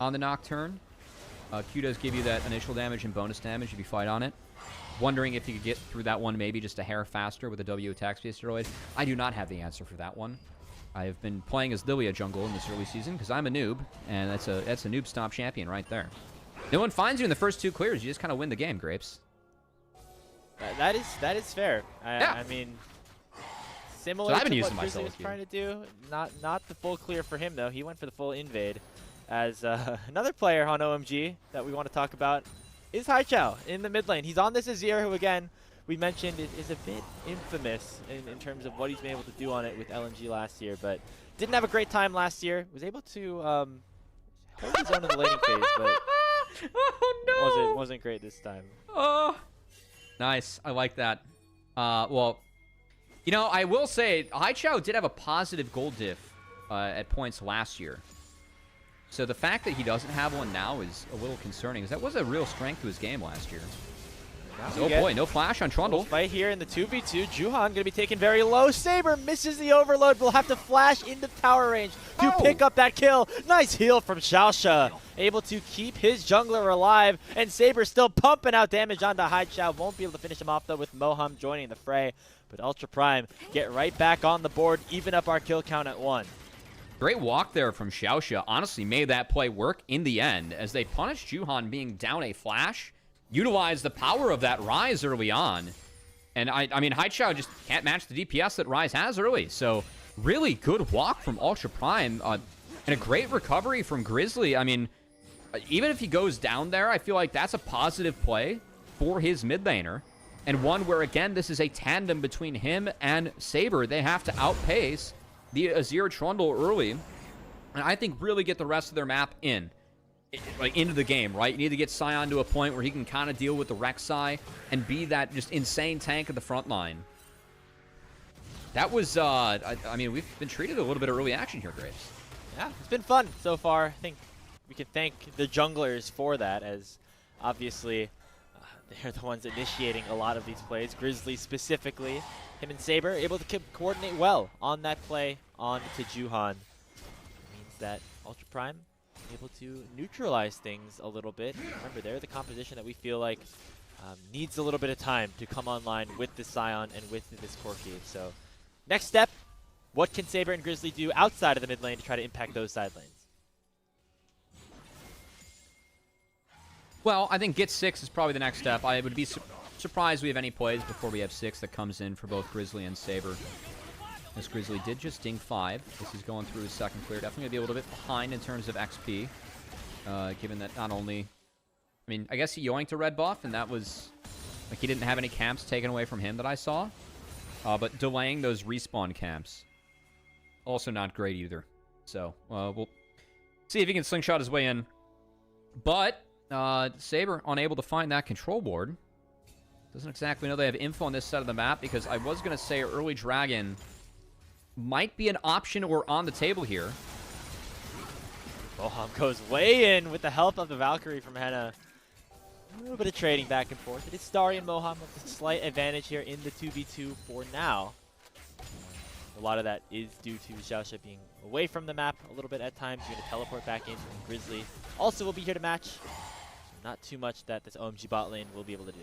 on the Nocturne. Q does give you that initial damage and bonus damage if you fight on it. Wondering if you could get through that one maybe just a hair faster with a W attack speed steroid. I do not have the answer for that one. I have been playing as Lilia jungle in this early season because I'm a noob, and that's a noob stomp champion right there. No one finds you in the first 2 clears. You just kind of win the game, Grapes. That is fair. I mean, similar to what Grizzly was trying to do. Not the full clear for him though. He went for the full invade. As another player on OMG that we want to talk about is Haichao in the mid lane. He's on this Azir, who again we mentioned is a bit infamous in terms of what he's been able to do on it with LNG last year, but didn't have a great time last year. Was able to hold his own in the laning phase, but oh, no. wasn't great this time. Oh, nice. I like that. Well, you know, I will say Haichao did have a positive gold diff at points last year. So the fact that he doesn't have one now is a little concerning, because that was a real strength to his game last year. Oh boy, no flash on Trundle. Fight here in the 2v2. Juhan going to be taken very low. Saber misses the overload. Will have to flash into tower range to pick up that kill. Nice heal from Xiaosha. Able to keep his jungler alive. And Saber still pumping out damage onto Haichao. Won't be able to finish him off though with Moham joining the fray. But Ultra Prime get right back on the board. Even up our kill count at 1. Great walk there from Xiaosha. Honestly made that play work in the end as they punished Juhan being down a flash. Utilize the power of that Rise early on. And I mean, Haichao just can't match the DPS that Rise has early. So really good walk from Ultra Prime. And a great recovery from Grizzly. I mean, even if he goes down there, I feel like that's a positive play for his mid laner. And one where, again, this is a tandem between him and Saber. They have to outpace the Azir Trundle early. And I think really get the rest of their map into the game, right? You need to get Sion to a point where he can kind of deal with the Rek'Sai and be that just insane tank at the front line. That was, I mean, we've been treated a little bit of early action here, Graves. Yeah, it's been fun so far. I think we can thank the junglers for that, as obviously they're the ones initiating a lot of these plays. Grizzly specifically, him and Saber able to coordinate well on that play on to Juhan. It means that Ultra Prime able to neutralize things a little bit. Remember, they're the composition that we feel like needs a little bit of time to come online with this Sion and with this Corki. So next step, what can Saber and Grizzly do outside of the mid lane to try to impact those side lanes? Well, I think get 6 is probably the next step. I would be surprised we have any plays before we have 6 that comes in for both Grizzly and Saber. This Grizzly did just ding 5. This is going through his second clear. Definitely going to be a little bit behind in terms of XP. Given that not only... I mean, I guess he yoinked a red buff, and that was... Like, he didn't have any camps taken away from him that I saw. But delaying those respawn camps. Also not great either. So we'll see if he can slingshot his way in. But Saber unable to find that control board. Doesn't exactly know they have info on this side of the map, because I was going to say early dragon might be an option or on the table here. Moham goes way in with the help of the Valkyrie from Henna. A little bit of trading back and forth. It is Starry and Moham with a slight advantage here in the 2v2 for now. A lot of that is due to Xiaoxia being away from the map a little bit at times. You're going to teleport back in, and Grizzly also will be here to match. So not too much that this OMG bot lane will be able to do.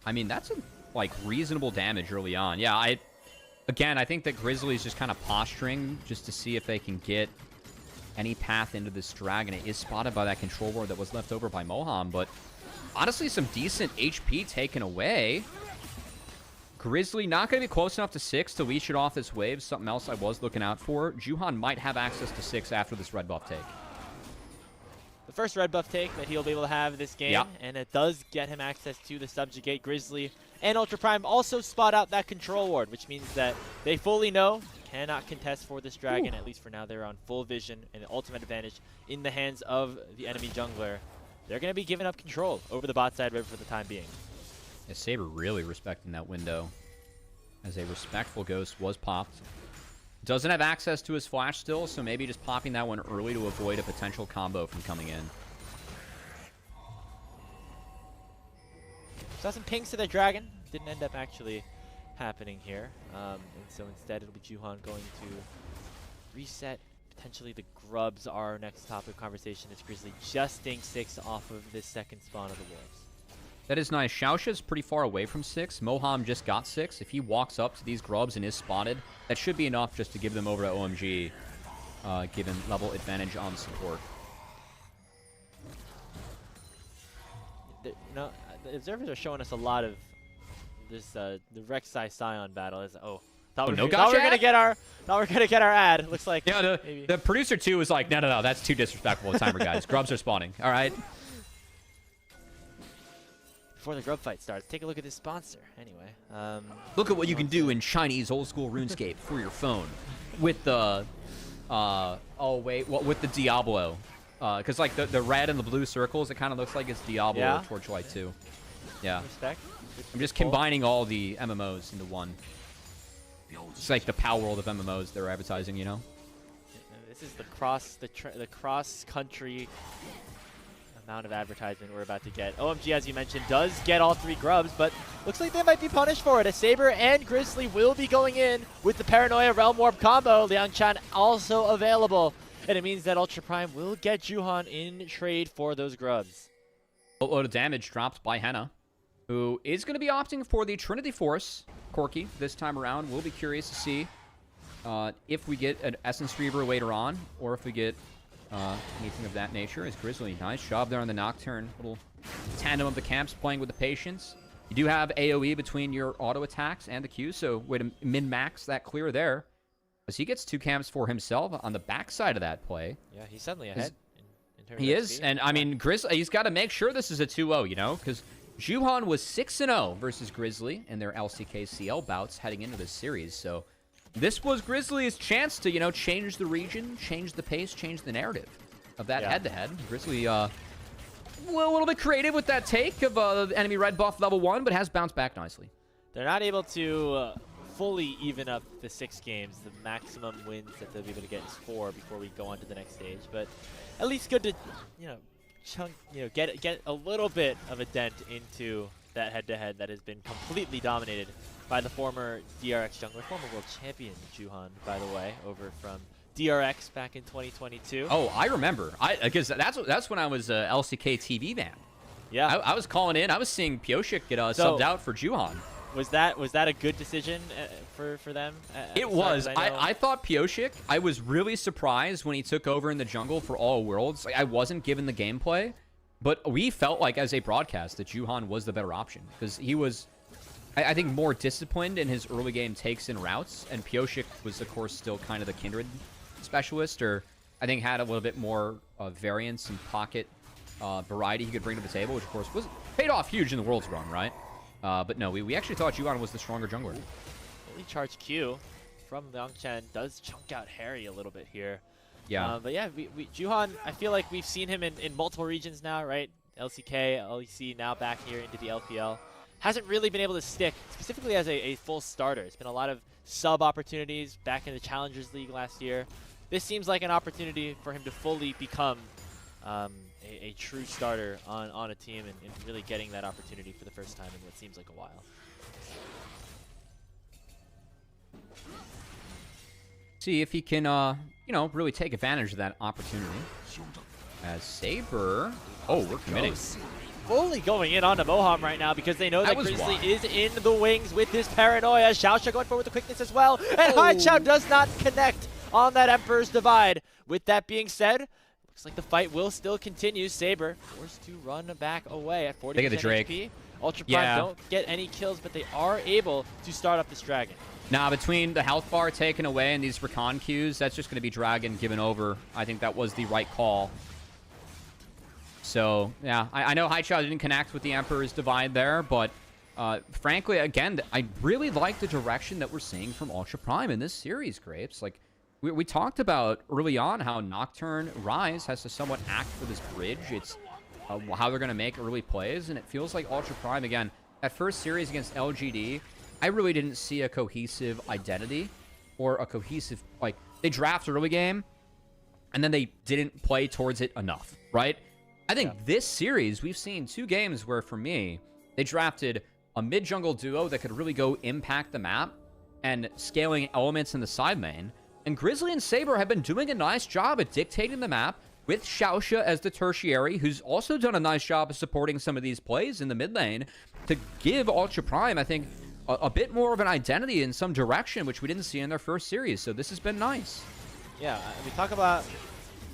I mean, that's like reasonable damage early on. Yeah, I think that Grizzly's just kind of posturing just to see if they can get any path into this dragon. It is spotted by that control board that was left over by Moham, but honestly, some decent HP taken away. Grizzly not going to be close enough to 6 to leash it off this wave. Something else I was looking out for. Juhan might have access to 6 after this red buff take. The first red buff take that he'll be able to have this game, and it does get him access to the Subjugate. Grizzly and Ultra Prime also spot out that control ward, which means that they fully know cannot contest for this dragon. At least for now, they're on full vision and the ultimate advantage in the hands of the enemy jungler. They're going to be giving up control over the bot side river for the time being. Yeah, Saber really respecting that window, as a respectful ghost was popped. Doesn't have access to his flash still, so maybe just popping that one early to avoid a potential combo from coming in. Saw some pings to the dragon. Didn't end up actually happening here. And so instead it'll be Juhan going to reset. Potentially the grubs are our next topic of conversation. It's Grizzly justing 6 off of this second spawn of the wolves. That is nice. Xiaoxia's pretty far away from 6. Moham just got 6. If he walks up to these grubs and is spotted, that should be enough just to give them over to OMG, given level advantage on support. The observers are showing us a lot of this the Rek'Sai Scion battle. Thought we're gonna get our ad. Looks like the producer too was like, no, that's too disrespectful. Timer guys, grubs are spawning. All right. Before the grub fight starts, take a look at this sponsor. Anyway, look at what you can do in Chinese old school RuneScape for your phone with the with the Diablo, because like the red and the blue circles, it kind of looks like it's Diablo or Torchlight 2. Yeah. Respect. I'm just combining all the MMOs into one. It's like the Power World of MMOs they're advertising, you know. This is the cross country amount of advertisement we're about to get. OMG, as you mentioned, does get all 3 grubs, but looks like they might be punished for it. A Saber and Grizzly will be going in with the Paranoia Realm Warp combo. Liang Chan also available, and it means that Ultra Prime will get Juhan in trade for those grubs. A load of damage dropped by Henna, who is going to be opting for the Trinity Force Corki this time around. We'll be curious to see if we get an Essence Reaver later on, or if we get anything of that nature. As Grizzly, nice job there on the Nocturne. Little tandem of the camps playing with the Patience. You do have AoE between your auto attacks and the Q, so way to min-max that clear there. As he gets 2 camps for himself on the backside of that play. Yeah, he's suddenly ahead. He is, and I mean, Grizzly, he's got to make sure this is a 2-0, you know, because Juhan was 6-0 versus Grizzly in their LCK-CL bouts heading into this series, so this was Grizzly's chance to, you know, change the region, change the pace, change the narrative of that head-to-head. Grizzly, a little bit creative with that take of the enemy red buff level 1, but has bounced back nicely. They're not able to fully even up the 6 games. The maximum wins that they'll be able to get is 4 before we go on to the next stage, but at least good to, get a little bit of a dent into that head-to-head that has been completely dominated by the former DRX jungler, former world champion Juhan, by the way, over from DRX back in 2022. Oh, I remember. Because that's when I was LCK TV man. Yeah, I was calling in. I was seeing Pioshik get subbed out for Juhan. Was that a good decision for them? It was. I thought Pioshik, I was really surprised when he took over in the jungle for All Worlds. Like, I wasn't given the gameplay, but we felt like as a broadcast that Juhan was the better option because he was, I think, more disciplined in his early game takes and routes, and Pioshik was, of course, still kind of the Kindred specialist, or I think had a little bit more variance and pocket variety he could bring to the table, which, of course, paid off huge in the Worlds run, right? But no, we actually thought Juhan was the stronger jungler. fully charged Q from Liangchen does chunk out Harry a little bit here. Yeah. But yeah, Juhan, I feel like we've seen him in multiple regions now, right? LCK, LEC, now back here into the LPL. Hasn't really been able to stick, specifically as a full starter. It's been a lot of sub opportunities back in the Challengers League last year. This seems like an opportunity for him to fully become a true starter on a team and really getting that opportunity for the first time in what seems like a while. See if he can, you know, really take advantage of that opportunity. As Saber, oh, we're committing. Fully going in onto Moham right now because they know that Grizzly wild. is in the wings with this paranoia. Xiaoxia going forward with the quickness as well. And Haichao does not connect on that Emperor's Divide. With that being said, looks like the fight will still continue. Saber forced to run back away at 40% HP. Ultra Prime don't get any kills, but they are able to start up this Dragon. Now, between the health bar taken away and these recon queues, that's just going to be Dragon given over. I think that was the right call. So, yeah, I know Haichao didn't connect with the Emperor's Divide there, but frankly, again, I really like the direction that we're seeing from Ultra Prime in this series, Grapes. Like, we talked about early on how Nocturne Rise has to somewhat act for this bridge. It's how they're going to make early plays, and it feels like Ultra Prime, again, that first series against LGD, I really didn't see a cohesive identity or a cohesive, like, they draft early game, and then they didn't play towards it enough, right? I think this series, we've seen 2 games where, for me, they drafted a mid-jungle duo that could really go impact the map and scaling elements in the side lane. And Grizzly and Saber have been doing a nice job at dictating the map with Xiaoxia as the tertiary, who's also done a nice job of supporting some of these plays in the mid lane to give Ultra Prime, I think, a bit more of an identity in some direction, which we didn't see in their first series. So this has been nice. Yeah, we talk about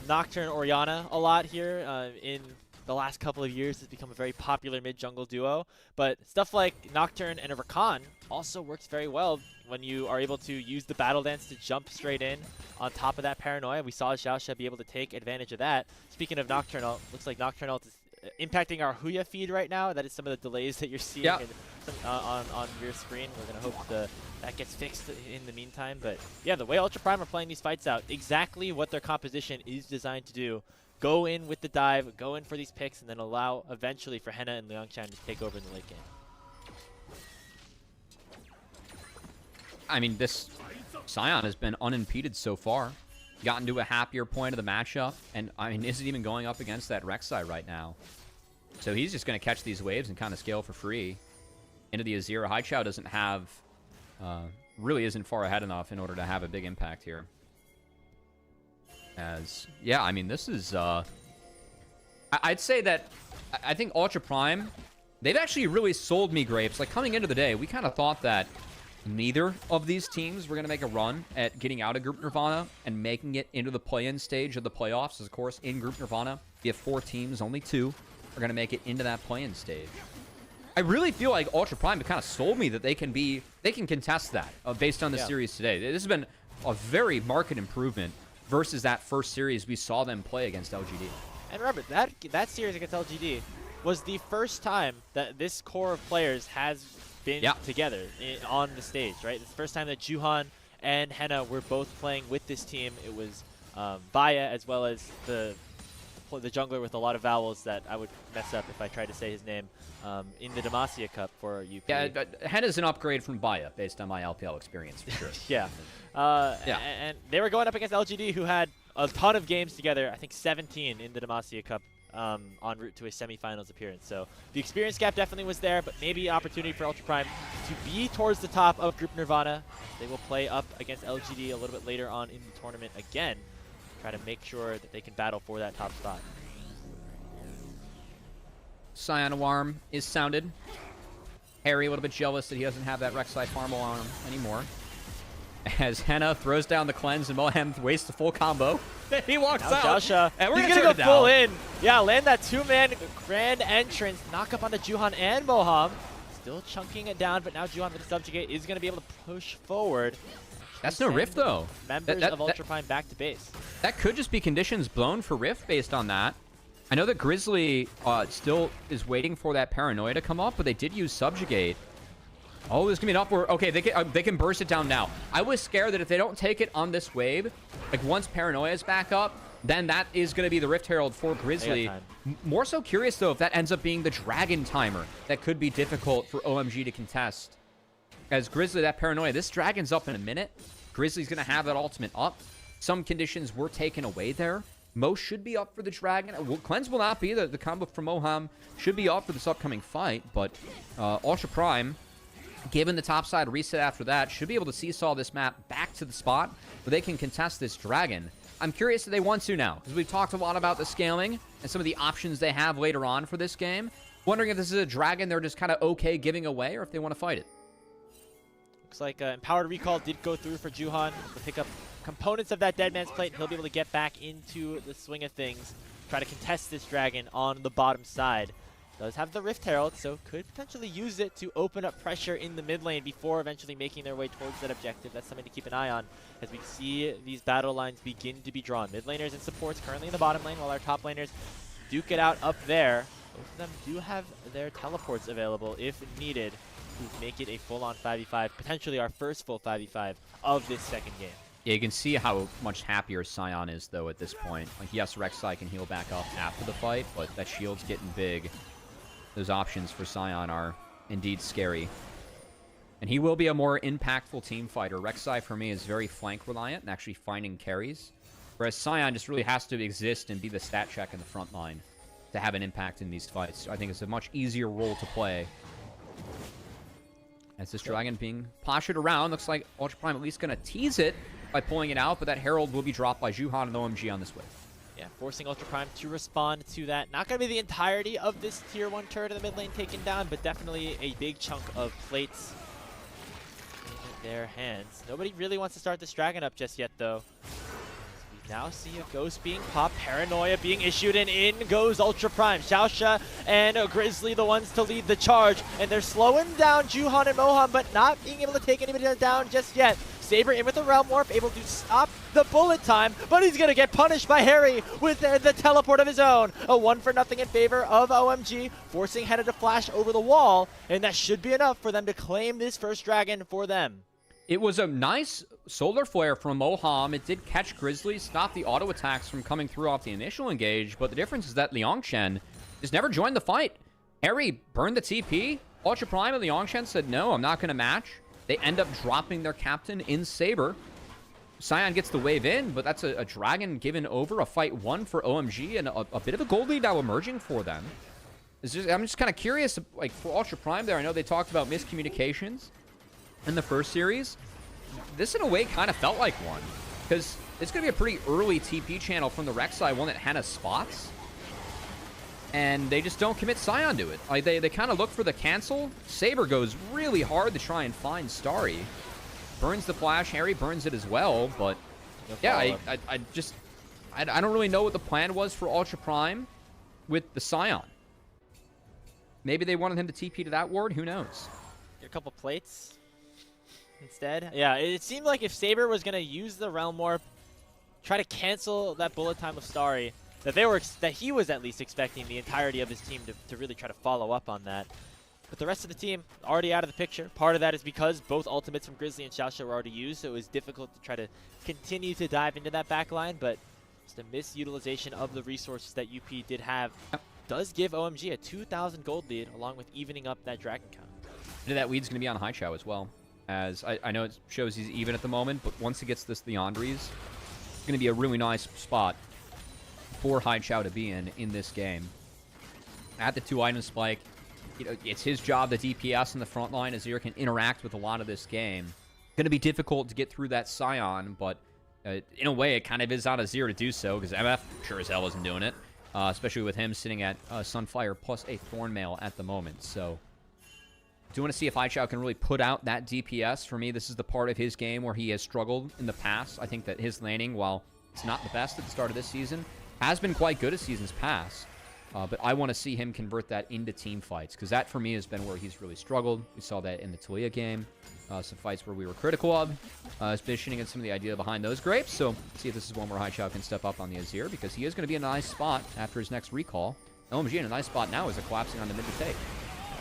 Nocturne Orianna a lot here. In the last couple of years, has become a very popular mid-jungle duo. But stuff like Nocturne and a Rakan also works very well when you are able to use the Battle Dance to jump straight in on top of that paranoia. We saw Xiaoxia be able to take advantage of that. Speaking of Nocturne ult, looks like Nocturne ult is impacting our Huya feed right now. That is some of the delays that you're seeing on your screen. We're going to hope that gets fixed in the meantime. But yeah, the way Ultra Prime are playing these fights out, exactly what their composition is designed to do. Go in with the dive, go in for these picks, and then allow eventually for Henna and Liangchen to take over in the late game. I mean, this Sion has been unimpeded so far. Gotten to a happier point of the matchup, and I mean, isn't even going up against that Rek'Sai right now. So he's just going to catch these waves and kind of scale for free into the Azir. Haichao doesn't have, really isn't far ahead enough in order to have a big impact here. As, yeah, I mean, this is, I'd say that I think Ultra Prime, they've actually really sold me, Grapes. Like, coming into the day, we kind of thought that neither of these teams were going to make a run at getting out of Group Nirvana and making it into the play-in stage of the playoffs. Of course, in Group Nirvana, we have 4 teams, only 2 are going to make it into that play-in stage. I really feel like Ultra Prime kind of sold me that they can contest that based on the series today. This has been a very marked improvement versus that first series we saw them play against LGD. And remember, that series against LGD was the first time that this core of players has been together on the stage, right? It's the first time that Juhan and Henna were both playing with this team. It was Vaya as well as the jungler with a lot of vowels that I would mess up if I tried to say his name in the Demacia Cup for UP. Yeah, Henna's an upgrade from Vaya based on my LPL experience for sure. Yeah. And they were going up against LGD, who had a ton of games together, I think 17 in the Demacia Cup en route to a semifinals appearance. So the experience gap definitely was there, but maybe opportunity for Ultra Prime to be towards the top of Group Nirvana. They will play up against LGD a little bit later on in the tournament again, try to make sure that they can battle for that top spot. Sion Alarm is sounded. Harry a little bit jealous that he doesn't have that Rek'Sai farm on him anymore. As Henna throws down the cleanse and Mohem wastes the full combo. Then he walks out. Xiaoxia, and we're going to go full in. Yeah, land that 2-man grand entrance. Knock up onto Juhan and Moham. Still chunking it down, but now Juhan with the subjugate is going to be able to push forward. That's no Rift, though. Members of Ultra Prime back to base. That could just be conditions blown for Rift based on that. I know that Grizzly still is waiting for that Paranoia to come up, but they did use Subjugate. Oh, there's gonna be an upward. Okay, they can burst it down now. I was scared that if they don't take it on this wave, like once Paranoia is back up, then that is gonna be the Rift Herald for Grizzly. More so curious though if that ends up being the Dragon timer. That could be difficult for OMG to contest. As Grizzly, that Paranoia, this Dragon's up in a minute. Grizzly's gonna have that ultimate up. Some conditions were taken away there. Mo should be up for the Dragon. Well, Cleanse will not be. The combo from Moham should be up for this upcoming fight, but Ultra Prime, given the topside reset after that, should be able to seesaw this map back to the spot where they can contest this Dragon. I'm curious if they want to now, because we've talked a lot about the scaling and some of the options they have later on for this game. Wondering if this is a Dragon they're just kind of okay giving away, or if they want to fight it. Looks like Empowered Recall did go through for Juhan to pick up components of that Dead Man's Plate. He'll be able to get back into the swing of things, try to contest this Dragon on the bottom side. Does have the Rift Herald, so could potentially use it to open up pressure in the mid lane before eventually making their way towards that objective. That's something to keep an eye on as we see these battle lines begin to be drawn. Mid laners and supports currently in the bottom lane, while our top laners duke it out up there. Both of them do have their teleports available if needed to make it a full-on 5v5, potentially our first full 5v5 of this second game. Yeah, you can see how much happier Sion is, though, at this point. Like, yes, Rek'Sai can heal back up after the fight, but that shield's getting big. Those options for Sion are indeed scary. And he will be a more impactful team fighter. Rek'Sai, for me, is very flank-reliant and actually finding carries. Whereas Sion just really has to exist and be the stat check in the front line to have an impact in these fights. I think it's a much easier role to play. As this Dragon being postured around, looks like Ultra Prime at least going to tease it by pulling it out, but that Herald will be dropped by Juhan and OMG on this wave. Yeah, forcing Ultra Prime to respond to that. Not going to be the entirety of this Tier 1 turret in the mid lane taken down, but definitely a big chunk of plates in their hands. Nobody really wants to start this Dragon up just yet, though. We now see a Ghost being popped, Paranoia being issued, and in goes Ultra Prime. Xiaosha and Grizzly the ones to lead the charge, and they're slowing down Juhan and Moham, but not being able to take anybody down just yet. Saber in with the Realm Warp, able to stop the bullet time, but he's going to get punished by Harry with the teleport of his own. A 1-for-0 in favor of OMG, forcing Hena to flash over the wall, and that should be enough for them to claim this first Dragon for them. It was a nice Solar Flare from Moham. It did catch Grizzly, stop the auto attacks from coming through off the initial engage, but the difference is that Liangchen just never joined the fight. Harry burned the TP. Ultra Prime and Liangchen said, no, I'm not going to match. They end up dropping their captain in Saber. Sion gets the wave in, but that's a Dragon given over, a fight won for OMG, and a bit of a gold lead now emerging for them. I'm just kind of curious, like, for Ultra Prime there, I know they talked about miscommunications in the first series. This, in a way, kind of felt like one, because it's going to be a pretty early TP channel from the Rek'Sai, one that Hena spots. And they just don't commit Sion to it. Like they kind of look for the cancel. Saber goes really hard to try and find Starry. Burns the flash. Harry burns it as well. But yeah, I don't really know what the plan was for Ultra Prime with the Sion. Maybe they wanted him to TP to that ward. Who knows? Get a couple plates instead. Yeah, it seemed like if Saber was going to use the Realm Warp, try to cancel that bullet time of Starry, that he was at least expecting the entirety of his team to really try to follow up on that. But the rest of the team already out of the picture. Part of that is because both ultimates from Grizzly and Xiaosha were already used, so it was difficult to try to continue to dive into that back line, but just a misutilization of the resources that UP did have does give OMG a 2,000 gold lead, along with evening up that Dragon count. That lead's going to be on High Chow as well. As I know it shows he's even at the moment, but once he gets this Leandries, it's going to be a really nice spot for High Chow to be in this game. At the 2-item spike, you know, it's his job to DPS in the front line. Azir can interact with a lot of this game. Going to be difficult to get through that Sion, but in a way, it kind of is on Azir to do so, because MF sure as hell isn't doing it, especially with him sitting at Sunfire plus a Thornmail at the moment. So, do want to see if High Chow can really put out that DPS. For me, this is the part of his game where he has struggled in the past. I think that his laning, while it's not the best at the start of this season, has been quite good as seasons past. But I want to see him convert that into team fights, because that, for me, has been where he's really struggled. We saw that in the Talia game. Some fights where we were critical of, especially in some of the idea behind those grapes. So, see if this is one where High Chow can step up on the Azir, because he is going to be in a nice spot after his next recall. OMG in a nice spot now is a collapsing on the mid to take.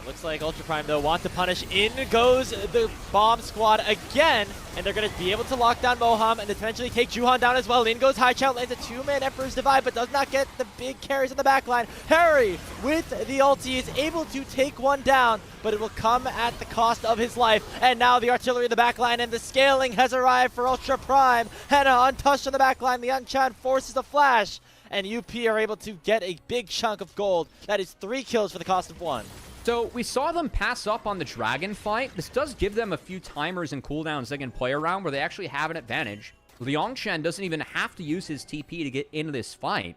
Looks like Ultra Prime, though, want to punish. In goes the bomb squad again, and they're going to be able to lock down Moham and eventually take Juhan down as well. In goes Haichao, lands a two-man Emperor's Divide, but does not get the big carries on the backline. Harry, with the ulti, is able to take one down, but it will come at the cost of his life. And now the artillery in the backline, and the scaling has arrived for Ultra Prime. Henna untouched on the backline. The Youngchan forces a flash, and UP are able to get a big chunk of gold. That is 3 kills for the cost of 1. So we saw them pass up on the Dragon fight. This does give them a few timers and cooldowns they can play around where they actually have an advantage. Liangshan doesn't even have to use his TP to get into this fight.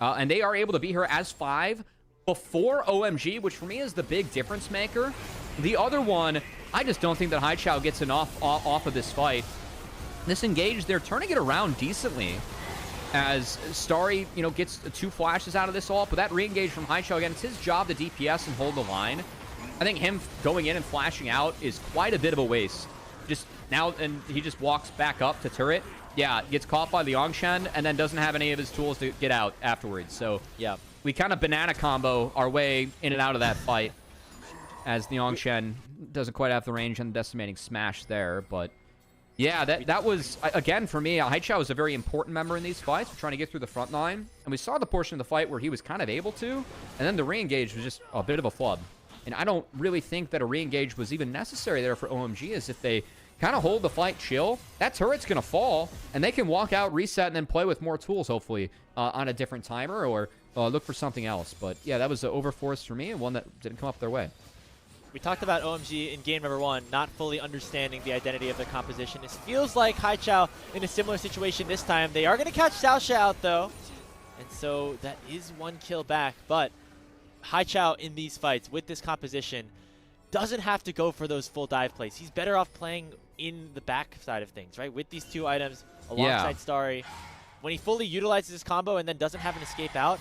And they are able to beat her as 5 before OMG, which for me is the big difference maker. The other one, I just don't think that Haichao gets enough off of this fight. This engage, they're turning it around decently. As Starry, gets 2 flashes out of this ult, but that re-engage from Haichao, again, it's his job to DPS and hold the line. I think him going in and flashing out is quite a bit of a waste. Just now, and he just walks back up to turret. Yeah, gets caught by the Liangshan, and then doesn't have any of his tools to get out afterwards. So, yeah, we kind of banana combo our way in and out of that fight, as the Liangshan doesn't quite have the range and the decimating smash there, but... yeah, that was, again, for me, Haichao was a very important member in these fights. We're trying to get through the front line. And we saw the portion of the fight where he was kind of able to. And then the re-engage was just a bit of a flub. And I don't really think that a re-engage was even necessary there for OMG, as if they kind of hold the fight chill, that turret's going to fall. And they can walk out, reset, and then play with more tools, hopefully, on a different timer or look for something else. But, yeah, that was an overforce for me and one that didn't come up their way. We talked about OMG in game number 1, not fully understanding the identity of their composition. It feels like Haichao in a similar situation this time. They are going to catch Xiaoxia out, though. And so that is 1 kill back. But Haichao in these fights with this composition doesn't have to go for those full dive plays. He's better off playing in the back side of things, right? With these 2 items alongside Starry. When he fully utilizes his combo and then doesn't have an escape out,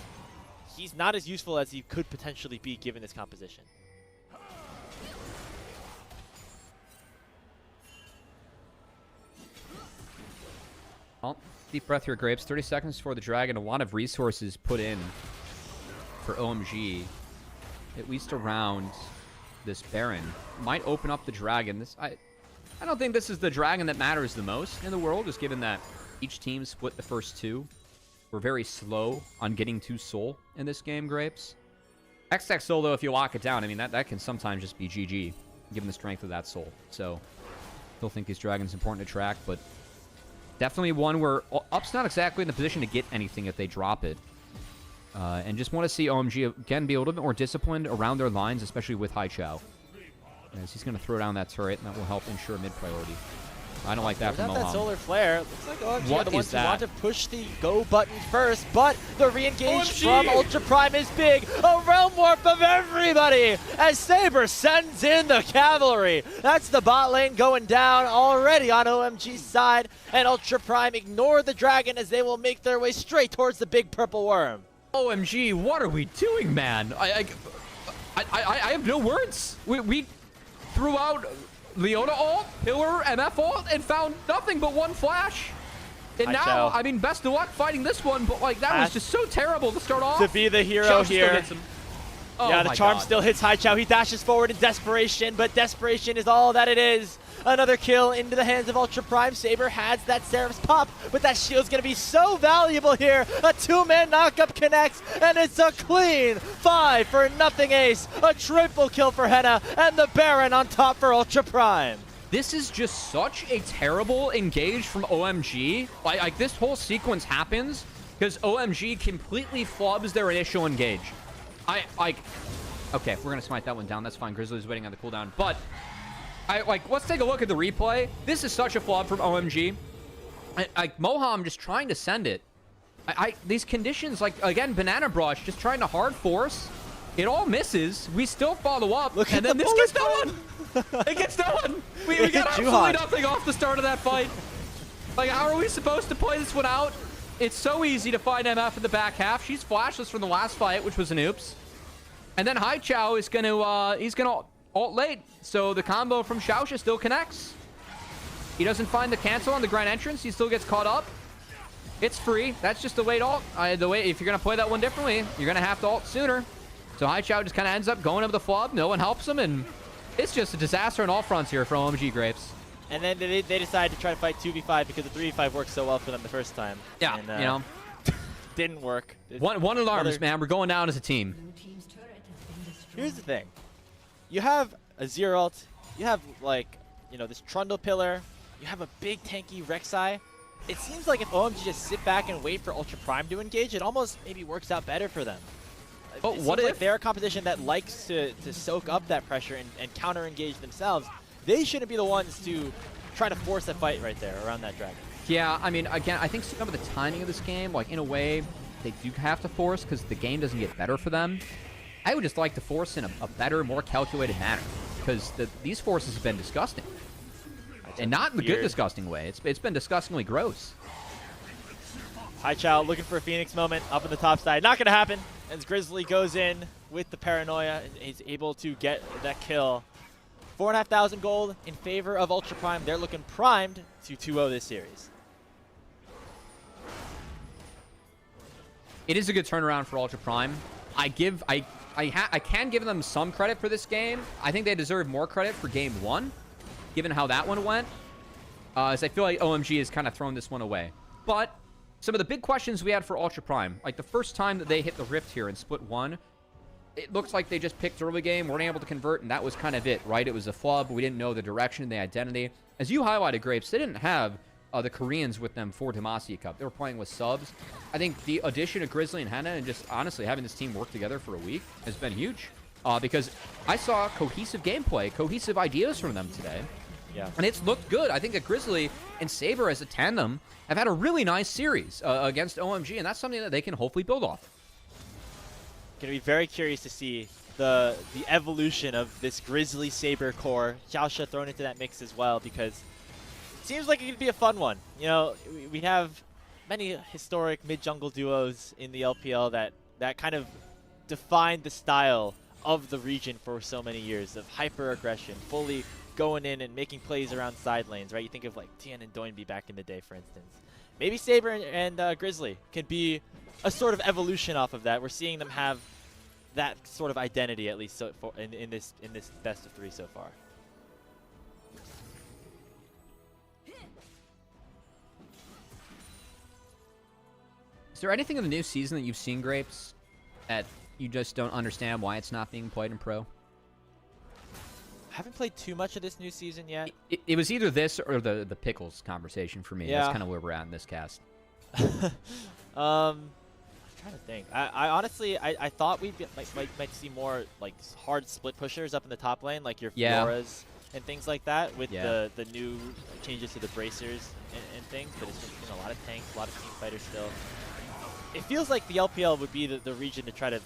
he's not as useful as he could potentially be given this composition. Well, deep breath here, Grapes. 30 seconds for the Dragon. A lot of resources put in for OMG, at least around this Baron. Might open up the Dragon. I don't think this is the Dragon that matters the most in the world, just given that each team split the first 2. We're very slow on getting to Soul in this game, Grapes. X-Tech Soul, though, if you lock it down, I mean, that can sometimes just be GG, given the strength of that Soul. So, still think these Dragons important to track, but... definitely one where Up's not exactly in the position to get anything if they drop it. And just want to see OMG, again, be a little bit more disciplined around their lines, especially with Haichao. As he's going to throw down that turret, and that will help ensure mid-priority. I don't like that from Moham. That solar flare. Looks like OMG what are the ones who that? want to push the go button first, but the re-engage from Ultra Prime is big. A realm warp of everybody as Saber sends in the cavalry. That's the bot lane going down already on OMG's side, and Ultra Prime ignore the dragon as they will make their way straight towards the big purple worm. OMG, what are we doing, man? I have no words. We threw out Leona ult, Pillar, MF ult, and found nothing but 1 flash. And now, I mean, best of luck fighting this one, but like that was just so terrible to start off. To be the hero here. Oh yeah, the charm still hits Haichao. He dashes forward in desperation, but desperation is all that it is. Another kill into the hands of Ultra Prime. Saber has that Seraph's pop, but that shield's going to be so valuable here. A 2-man knockup connects, and it's a clean 5-for-0 ace. A triple kill for Henna, and the Baron on top for Ultra Prime. This is just such a terrible engage from OMG. Like this whole sequence happens because OMG completely flubs their initial engage. Okay, if we're gonna smite that one down, that's fine. Grizzly's waiting on the cooldown, but let's take a look at the replay. This is such a flub from OMG. Moham just trying to send it. These conditions, like again, Banana Brush just trying to hard force. It all misses. We still follow up, and then this gets done. It gets done. We got absolutely nothing off the start of that fight. Like, how are we supposed to play this one out? It's so easy to find MF in the back half. She's flashless from the last fight, which was an oops. And then Haichao is he's gonna ult late. So the combo from Xiaoxia still connects. He doesn't find the cancel on the grind entrance. He still gets caught up. It's free. That's just the late ult. If you're gonna play that one differently, you're gonna have to ult sooner. So Haichao just kind of ends up going up the flub. No one helps him, and it's just a disaster on all fronts here for OMG Grapes. And then they decided to try to fight 2v5 because the 3v5 worked so well for them the first time. Yeah, and, you know. Didn't work. One alarms, man. We're going down as a team. Here's the thing. You have a Zero ult. You have, like, you know, this Trundle pillar. You have a big tanky Rek'Sai. It seems like if OMG just sit back and wait for Ultra Prime to engage, it almost maybe works out better for them. But it what seems if like they're a composition that likes to soak up that pressure and counter-engage themselves? They shouldn't be the ones to try to force a fight right there around that dragon. Yeah, I mean, again, I think some of the timing of this game, like, in a way, they do have to force because the game doesn't get better for them. I would just like to force in a better, more calculated manner because these forces have been disgusting. And not in the good disgusting way. It's been disgustingly gross. Haichao looking for a Phoenix moment up in the top side. Not going to happen as Grizzly goes in with the paranoia and is able to get that kill. 4,500 gold in favor of Ultra Prime. They're looking primed to 2-0 this series. It is a good turnaround for Ultra Prime. I can give them some credit for this game. I think they deserve more credit for game one, given how that one went. As I feel like OMG has kind of thrown this one away. But some of the big questions we had for Ultra Prime, like the first time that they hit the Rift here in Split 1, it looks like they just picked early game, weren't able to convert, and that was kind of it, right? It was a flub. We didn't know the direction, the identity. As you highlighted, Grapes, they didn't have the Koreans with them for Demacia Cup. They were playing with subs. I think the addition of Grizzly and Henna and just honestly having this team work together for a week has been huge. Because I saw cohesive gameplay, cohesive ideas from them today. Yeah. And it's looked good. I think that Grizzly and Saber as a tandem have had a really nice series against OMG, and that's something that they can hopefully build off. Going to be very curious to see the evolution of this Grizzly Saber core. Xiaosha thrown into that mix as well because it seems like it could be a fun one. You know, we have many historic mid-jungle duos in the LPL that kind of defined the style of the region for so many years of hyper-aggression, fully going in and making plays around side lanes, right? You think of like Tian and Doinby back in the day, for instance. Maybe Saber and Grizzly could be a sort of evolution off of that. We're seeing them have that sort of identity, at least in this best of 3 so far. Is there anything in the new season that you've seen, Grapes, that you just don't understand why it's not being played in Pro? I haven't played too much of this new season yet. It was either this or the Pickles conversation for me. Yeah. That's kind of where we're at in this cast. I'm trying to think. I honestly, I thought we might see more like hard split pushers up in the top lane, like your Fioras and things like that, with the new changes to the bracers and things. But it's just been a lot of tanks, a lot of team fighters still. It feels like the LPL would be the region to try to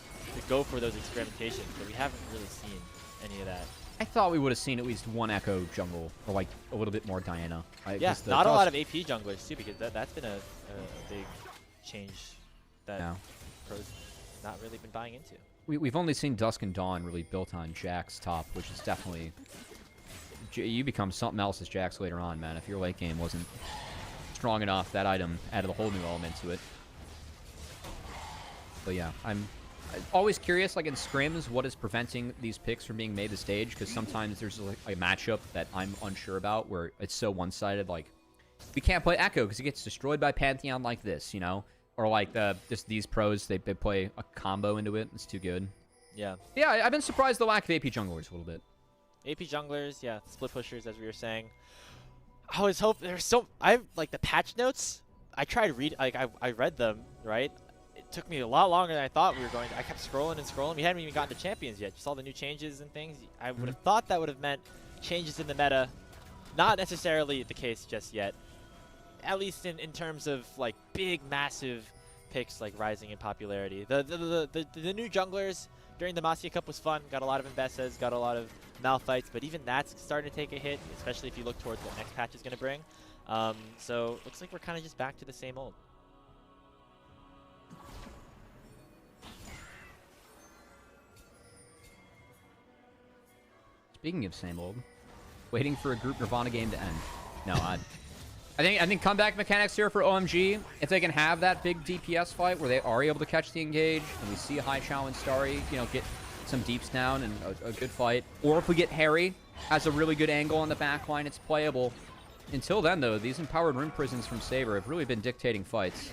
go for those experimentations, but we haven't really seen any of that. I thought we would have seen at least one Echo jungle, or like a little bit more Diana. Yeah, not a lot of AP junglers too, because that's been a big change that pros not really been buying into. We've only seen Dusk and Dawn really built on Jax top, which is definitely... You become something else as Jax later on, man. If your late game wasn't strong enough, that item added a whole new element to it. But yeah, I'm always curious, like in scrims, what is preventing these picks from being made to stage? Because sometimes there's like a matchup that I'm unsure about where it's so one-sided. Like, we can't play Echo because it gets destroyed by Pantheon like this, you know? Or like just these pros, they play a combo into it. It's too good. Yeah. Yeah, I've been surprised the lack of AP junglers a little bit. AP junglers, yeah, split pushers, as we were saying. I was hoping there's I like the patch notes. I tried I read them, right? It took me a lot longer than I thought we were going to. I kept scrolling and scrolling. We hadn't even gotten to champions yet. Just all the new changes and things. I would have thought that would have meant changes in the meta. Not necessarily the case just yet. At least in terms of like big, massive picks like rising in popularity. The new junglers during the Demacia Cup was fun. Got a lot of Embessas, got a lot of Malphites, but even that's starting to take a hit, especially if you look towards what next patch is going to bring. So looks like we're kind of just back to the same old. Speaking of same old, waiting for a group Nirvana game to end. No, I think comeback mechanics here for OMG, if they can have that big DPS fight where they are able to catch the engage, and we see Haichao and Starry, you know, get some deeps down and a good fight. Or if we get Harry as a really good angle on the back line, it's playable. Until then, though, these empowered Rune Prisons from Saber have really been dictating fights.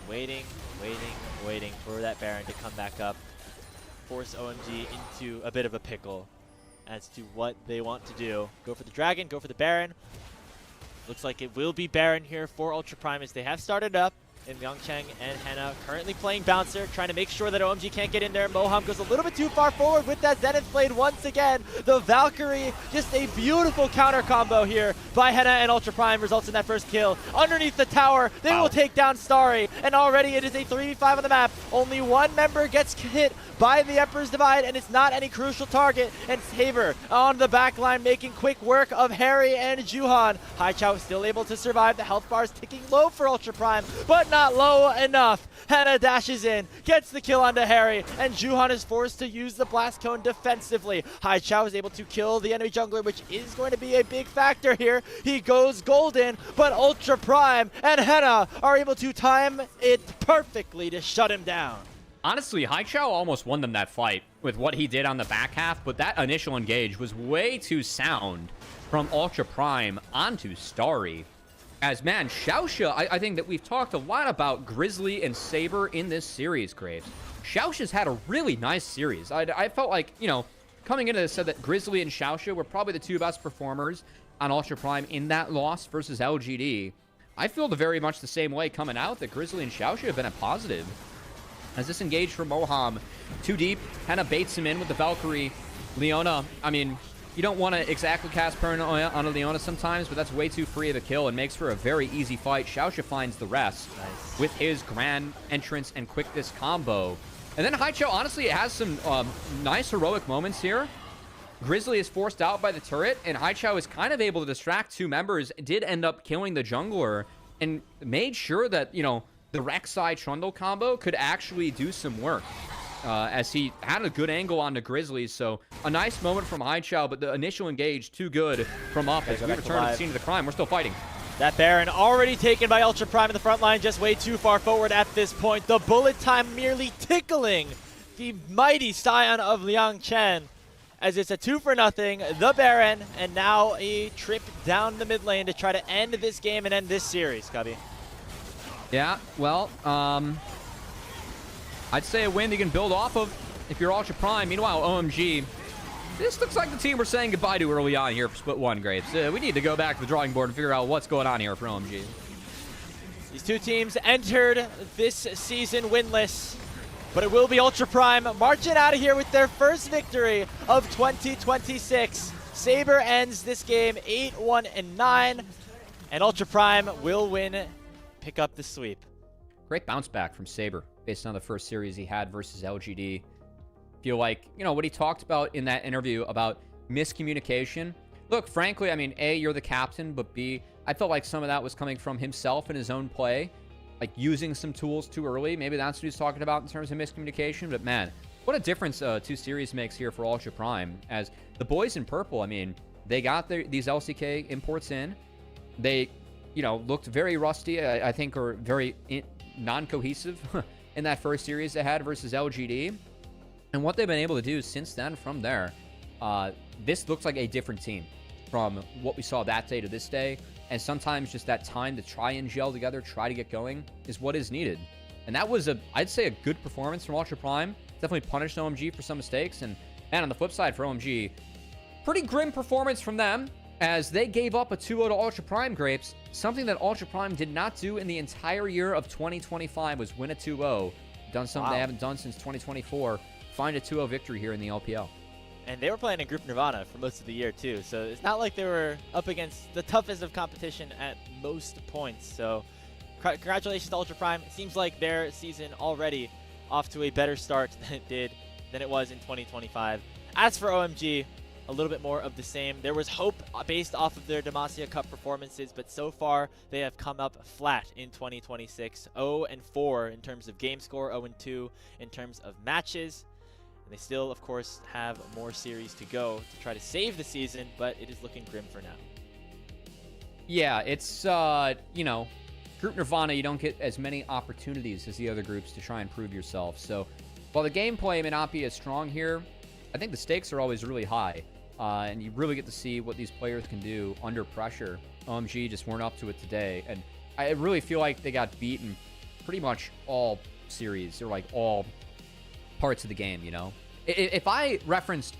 Waiting for that Baron to come back up. Force OMG into a bit of a pickle as to what they want to do. Go for the Dragon, go for the Baron. Looks like it will be Baron here for Ultra Prime as they have started up. And Liangcheng and Henna currently playing Bouncer, trying to make sure that OMG can't get in there. Moham goes a little bit too far forward with that Zenith Blade once again. The Valkyrie, just a beautiful counter combo here by Henna and Ultra Prime, results in that first kill. Underneath the tower, they will take down Starry, and already it is a 3v5 on the map. Only one member gets hit by the Emperor's Divide, and it's not any crucial target. And Saber on the back line making quick work of Harry and Juhan. Haichao still able to survive. The health bar is ticking low for Ultra Prime, but not low enough. Henna dashes in, gets the kill onto Harry, and Juhan is forced to use the Blast Cone defensively. Haichao is able to kill the enemy jungler, which is going to be a big factor here. He goes golden, but Ultra Prime and Henna are able to time it perfectly to shut him down. Honestly, Haichao almost won them that fight with what he did on the back half, but that initial engage was way too sound from Ultra Prime onto Starry. As, man, Xiaoxia, I think that we've talked a lot about Grizzly and Saber in this series, Graves. Xiaoxia's had a really nice series. I felt like, you know, coming into this, said that Grizzly and Xiaoxia were probably the two best performers on Ultra Prime in that loss versus LGD. I feel very much the same way coming out, that Grizzly and Xiaoxia have been a positive. As this engage from Moham, too deep, Henna baits him in with the Valkyrie. Leona, I mean, you don't want to exactly cast Paranoia on a Leona sometimes, but that's way too free of a kill and makes for a very easy fight. Xiaoxia finds the rest with his grand entrance and quickness combo. And then Haichao, honestly, it has some nice heroic moments here. Grizzly is forced out by the turret, and Haichao is kind of able to distract two members, did end up killing the jungler, and made sure that, you know, the Rek'Sai Trundle combo could actually do some work. As he had a good angle on the Grizzlies, so a nice moment from Haichao, but the initial engage too good from up. As we return to the scene of the crime, we're still fighting. That Baron already taken by Ultra Prime in the front line, just way too far forward at this point. The bullet time merely tickling the mighty Scion of Liangcheng, as it's a 2-for-0, the Baron, and now a trip down the mid lane to try to end this game and end this series, Cubby. Yeah, well, I'd say a win you can build off of if you're Ultra Prime. Meanwhile, OMG, this looks like the team we're saying goodbye to early on here for Split 1, Graves. We need to go back to the drawing board and figure out what's going on here for OMG. These two teams entered this season winless, but it will be Ultra Prime marching out of here with their first victory of 2026. Saber ends this game 8-1-9, and Ultra Prime will win, pick up the sweep. Great bounce back from Saber based on the first series he had versus LGD. Feel like, you know, what he talked about in that interview about miscommunication. Look, frankly, I mean, A, you're the captain, but B, I felt like some of that was coming from himself and his own play, like using some tools too early. Maybe that's what he's talking about in terms of miscommunication. But man, what a difference two series makes here for Ultra Prime. As the boys in purple, I mean, they got these LCK imports in. They, you know, looked very rusty, I think, or very non-cohesive in that first series they had versus LGD. And what they've been able to do since then from there, this looks like a different team from what we saw that day to this day. And sometimes just that time to try and gel together, try to get going, is what is needed. And that was, I'd say, a good performance from Ultra Prime. Definitely punished OMG for some mistakes. And on the flip side for OMG, pretty grim performance from them, as they gave up a 2-0 to Ultra Prime, Grapes. Something that Ultra Prime did not do in the entire year of 2025 was win a 2-0. Done something they haven't done since 2024. Find a 2-0 victory here in the LPL. And they were playing in Group Nirvana for most of the year, too. So it's not like they were up against the toughest of competition at most points. So congratulations to Ultra Prime. It seems like their season already off to a better start than it was in 2025. As for OMG, a little bit more of the same. There was hope based off of their Demacia Cup performances, but so far they have come up flat in 2026. 0-4 in terms of game score, 0-2 in terms of matches. And they still, of course, have more series to go to try to save the season, but it is looking grim for now. Yeah, it's, you know, Group Nirvana, you don't get as many opportunities as the other groups to try and prove yourself. So while the gameplay may not be as strong here, I think the stakes are always really high. And you really get to see what these players can do under pressure. OMG just weren't up to it today. And I really feel like they got beaten pretty much all series, or like all parts of the game, you know? If I referenced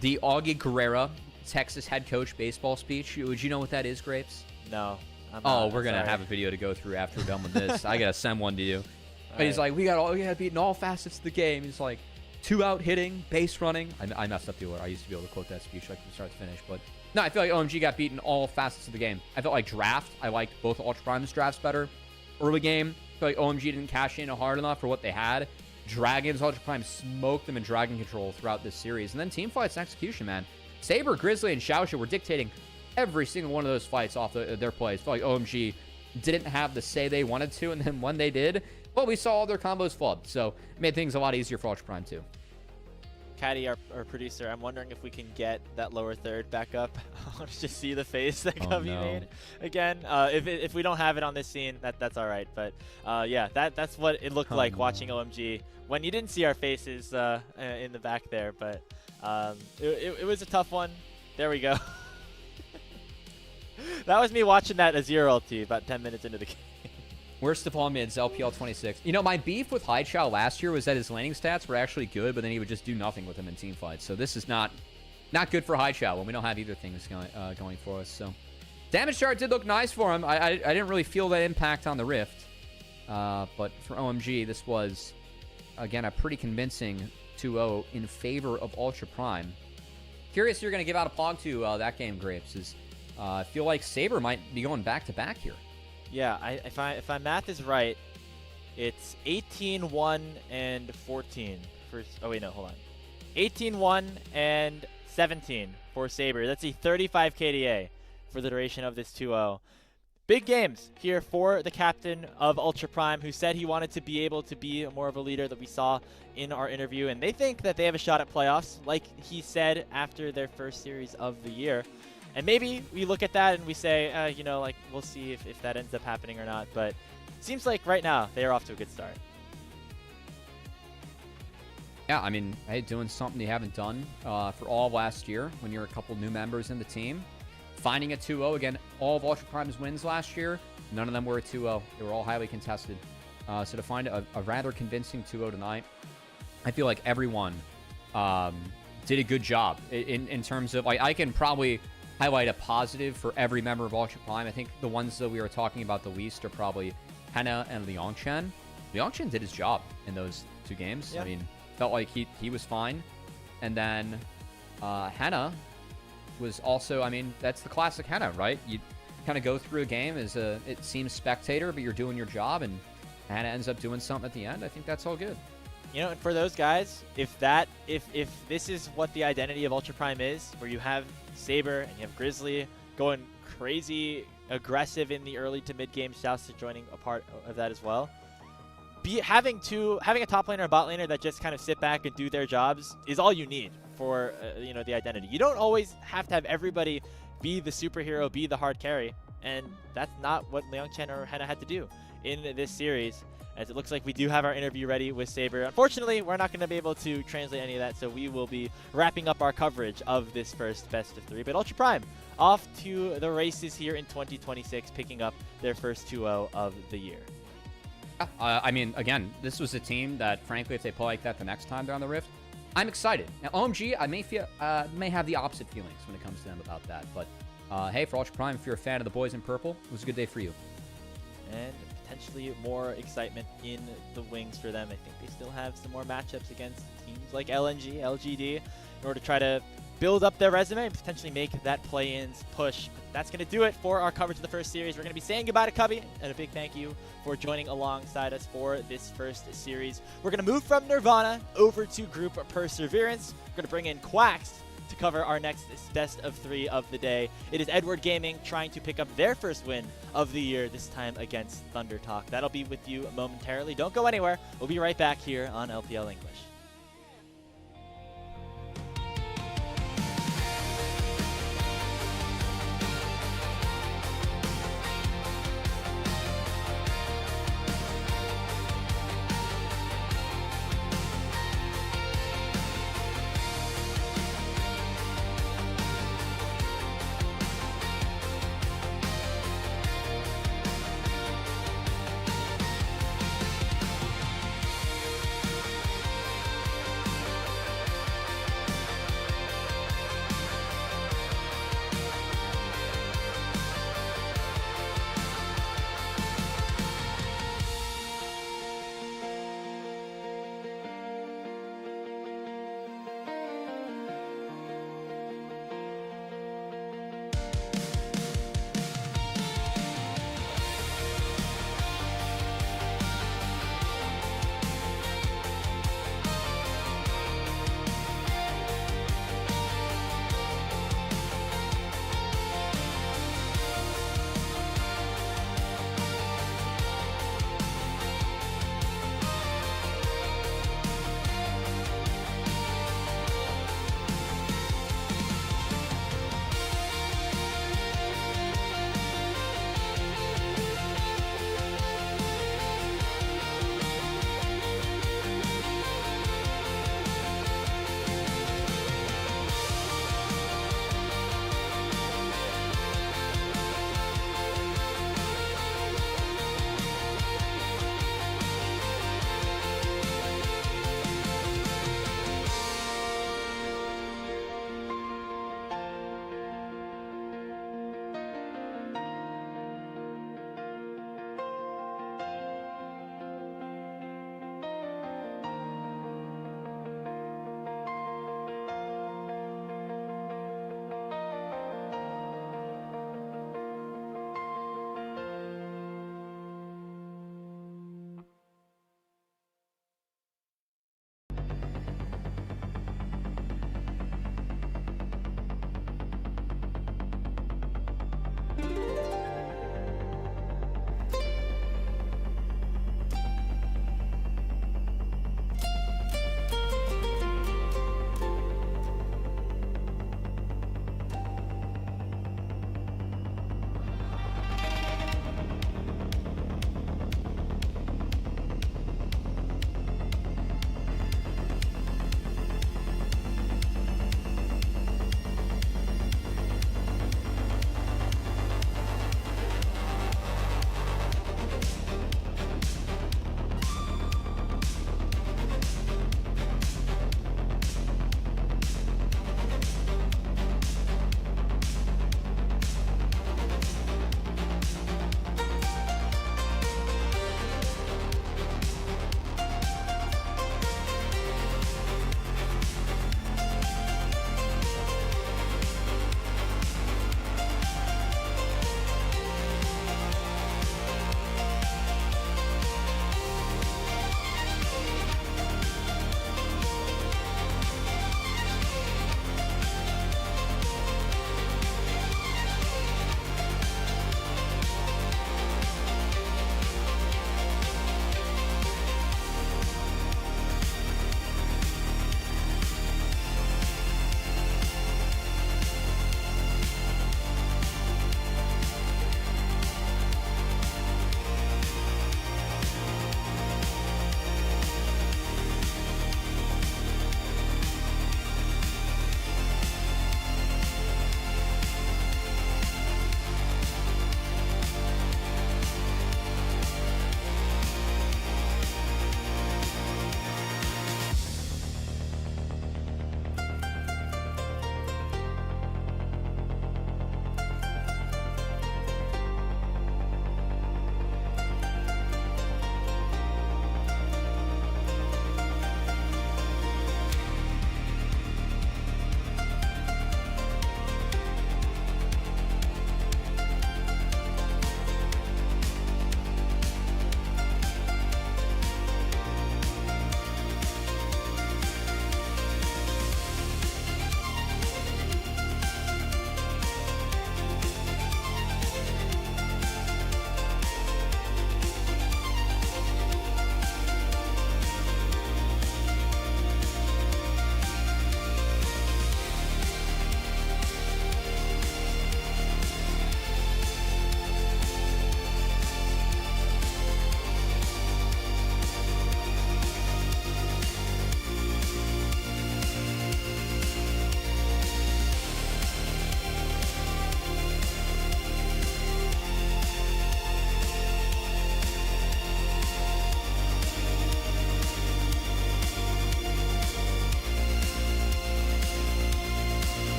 the Augie Guerrera Texas head coach baseball speech, would you know what that is, Grapes? No. We're going to have a video to go through after we're done with this. I got to send one to you. But he's like, we got beaten all facets of the game. He's like, 2-out hitting, base running. I messed up the order. I used to be able to quote that speech like from start to finish. But no, I feel like OMG got beaten all facets of the game. I felt like draft. I liked both Ultra Prime's drafts better. Early game, I feel like OMG didn't cash in hard enough for what they had. Dragons, Ultra Prime smoked them in Dragon Control throughout this series. And then team fights and execution, man. Saber, Grizzly, and Xiaoxia were dictating every single one of those fights off their plays. I feel like OMG didn't have the say they wanted to, and then when they did, well, we saw all their combos flub. So it made things a lot easier for Ultra Prime, too. Caddy, our producer, I'm wondering if we can get that lower third back up. I want to just see the face that Cubby made again. If we don't have it on this scene, that's all right. But yeah, that's what it looked like watching OMG when you didn't see our faces in the back there. But it was a tough one. There we go. That was me watching that Azir ulti about 10 minutes into the game. Worst of all mids, LPL 26. You know, my beef with Haichao last year was that his laning stats were actually good, but then he would just do nothing with them in team fights. So this is not good for Haichao when we don't have either things going for us. So damage chart did look nice for him. I didn't really feel that impact on the Rift. But for OMG, this was, again, a pretty convincing 2-0 in favor of Ultra Prime. Curious who you're going to give out a pog to that game, Grapes. I feel like Saber might be going back-to-back here. Yeah, if my math is right, it's 18-1 and 14 for. Oh wait, no, hold on. 18-1 and 17 for Saber. That's a 35 KDA for the duration of this 2-0. Big games here for the captain of Ultra Prime, who said he wanted to be able to be more of a leader that we saw in our interview, and they think that they have a shot at playoffs, like he said after their first series of the year. And maybe we look at that and we say, you know, like, we'll see if that ends up happening or not. But it seems like right now they are off to a good start. Yeah, I mean, hey, doing something you haven't done for all of last year when you're a couple new members in the team. Finding a 2-0. Again, all of Ultra Prime's wins last year, none of them were a 2-0. They were all highly contested. So to find a rather convincing 2-0 tonight, I feel like everyone did a good job in terms of, like, I can probably highlight a positive for every member of Ultra Prime. I think the ones that we were talking about the least are probably Henna and Liangchen. Liangchen did his job in those two games. Yeah. I mean, felt like he was fine. And then Henna was also, I mean, that's the classic Henna, right? You kind of go through a game as it seems spectator, but you're doing your job, and Henna ends up doing something at the end. I think that's all good. You know, and for those guys, if this is what the identity of Ultra Prime is, where you have Saber and you have Grizzly going crazy aggressive in the early to mid game, shouts to joining a part of that as well. Having a top laner or bot laner that just kind of sit back and do their jobs is all you need for you know, the identity. You don't always have to have everybody be the superhero, be the hard carry, and that's not what Liangchen or Henna had to do in this series. As it looks like we do have our interview ready with Saber. Unfortunately, we're not going to be able to translate any of that, so we will be wrapping up our coverage of this first best of 3. But Ultra Prime off to the races here in 2026, picking up their first 2-0 of the year. I mean, again, this was a team that, frankly, if they play like that the next time they're on the Rift, I'm excited. Now, OMG, I may have the opposite feelings when it comes to them about that. But, hey, for Ultra Prime, if you're a fan of the boys in purple, it was a good day for you. And potentially more excitement in the wings for them. I think they still have some more matchups against teams like LNG, LGD, in order to try to build up their resume and potentially make that play-ins push. But that's going to do it for our coverage of the first series. We're going to be saying goodbye to Cubby, and a big thank you for joining alongside us for this first series. We're going to move from Nirvana over to Group Perseverance. We're going to bring in Quacks to cover our next best of 3 of the day. It is Edward Gaming trying to pick up their first win of the year, this time against Thunder Talk. That'll be with you momentarily. Don't go anywhere. We'll be right back here on LPL English.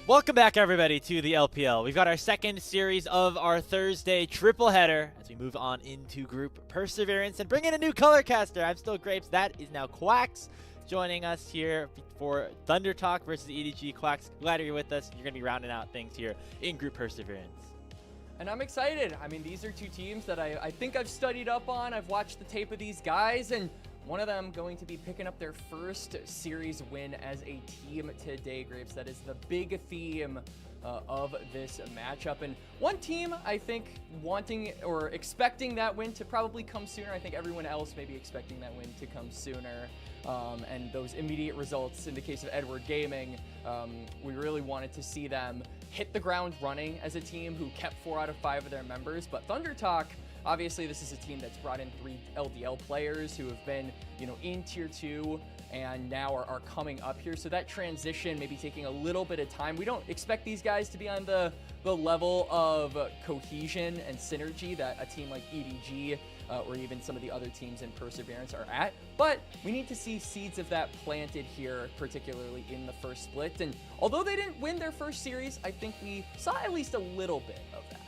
Welcome back, everybody, to the LPL. We've got our second series of our Thursday triple header as we move on into Group Perseverance and bring in a new color caster. I'm still Grapes. That is now Quacks joining us here for Thunder Talk versus EDG. Quacks, glad you're with us. You're going to be rounding out things here in Group Perseverance. And I'm excited. I mean, these are two teams that I think I've studied up on. I've watched the tape of these guys, and one of them going to be picking up their first series win as a team today, Grapes. That is the big theme of this matchup. And one team, I think, wanting or expecting that win to probably come sooner. I think everyone else may be expecting that win to come sooner. And those immediate results, in the case of Edward Gaming, we really wanted to see them hit the ground running as a team who kept 4 out of 5 of their members. But Thunder Talk, obviously, this is a team that's brought in 3 LDL players who have been, in Tier 2 and now are coming up here. So that transition may be taking a little bit of time. We don't expect these guys to be on the level of cohesion and synergy that a team like EDG or even some of the other teams in Perseverance are at. But we need to see seeds of that planted here, particularly in the first split. And although they didn't win their first series, I think we saw at least a little bit of that.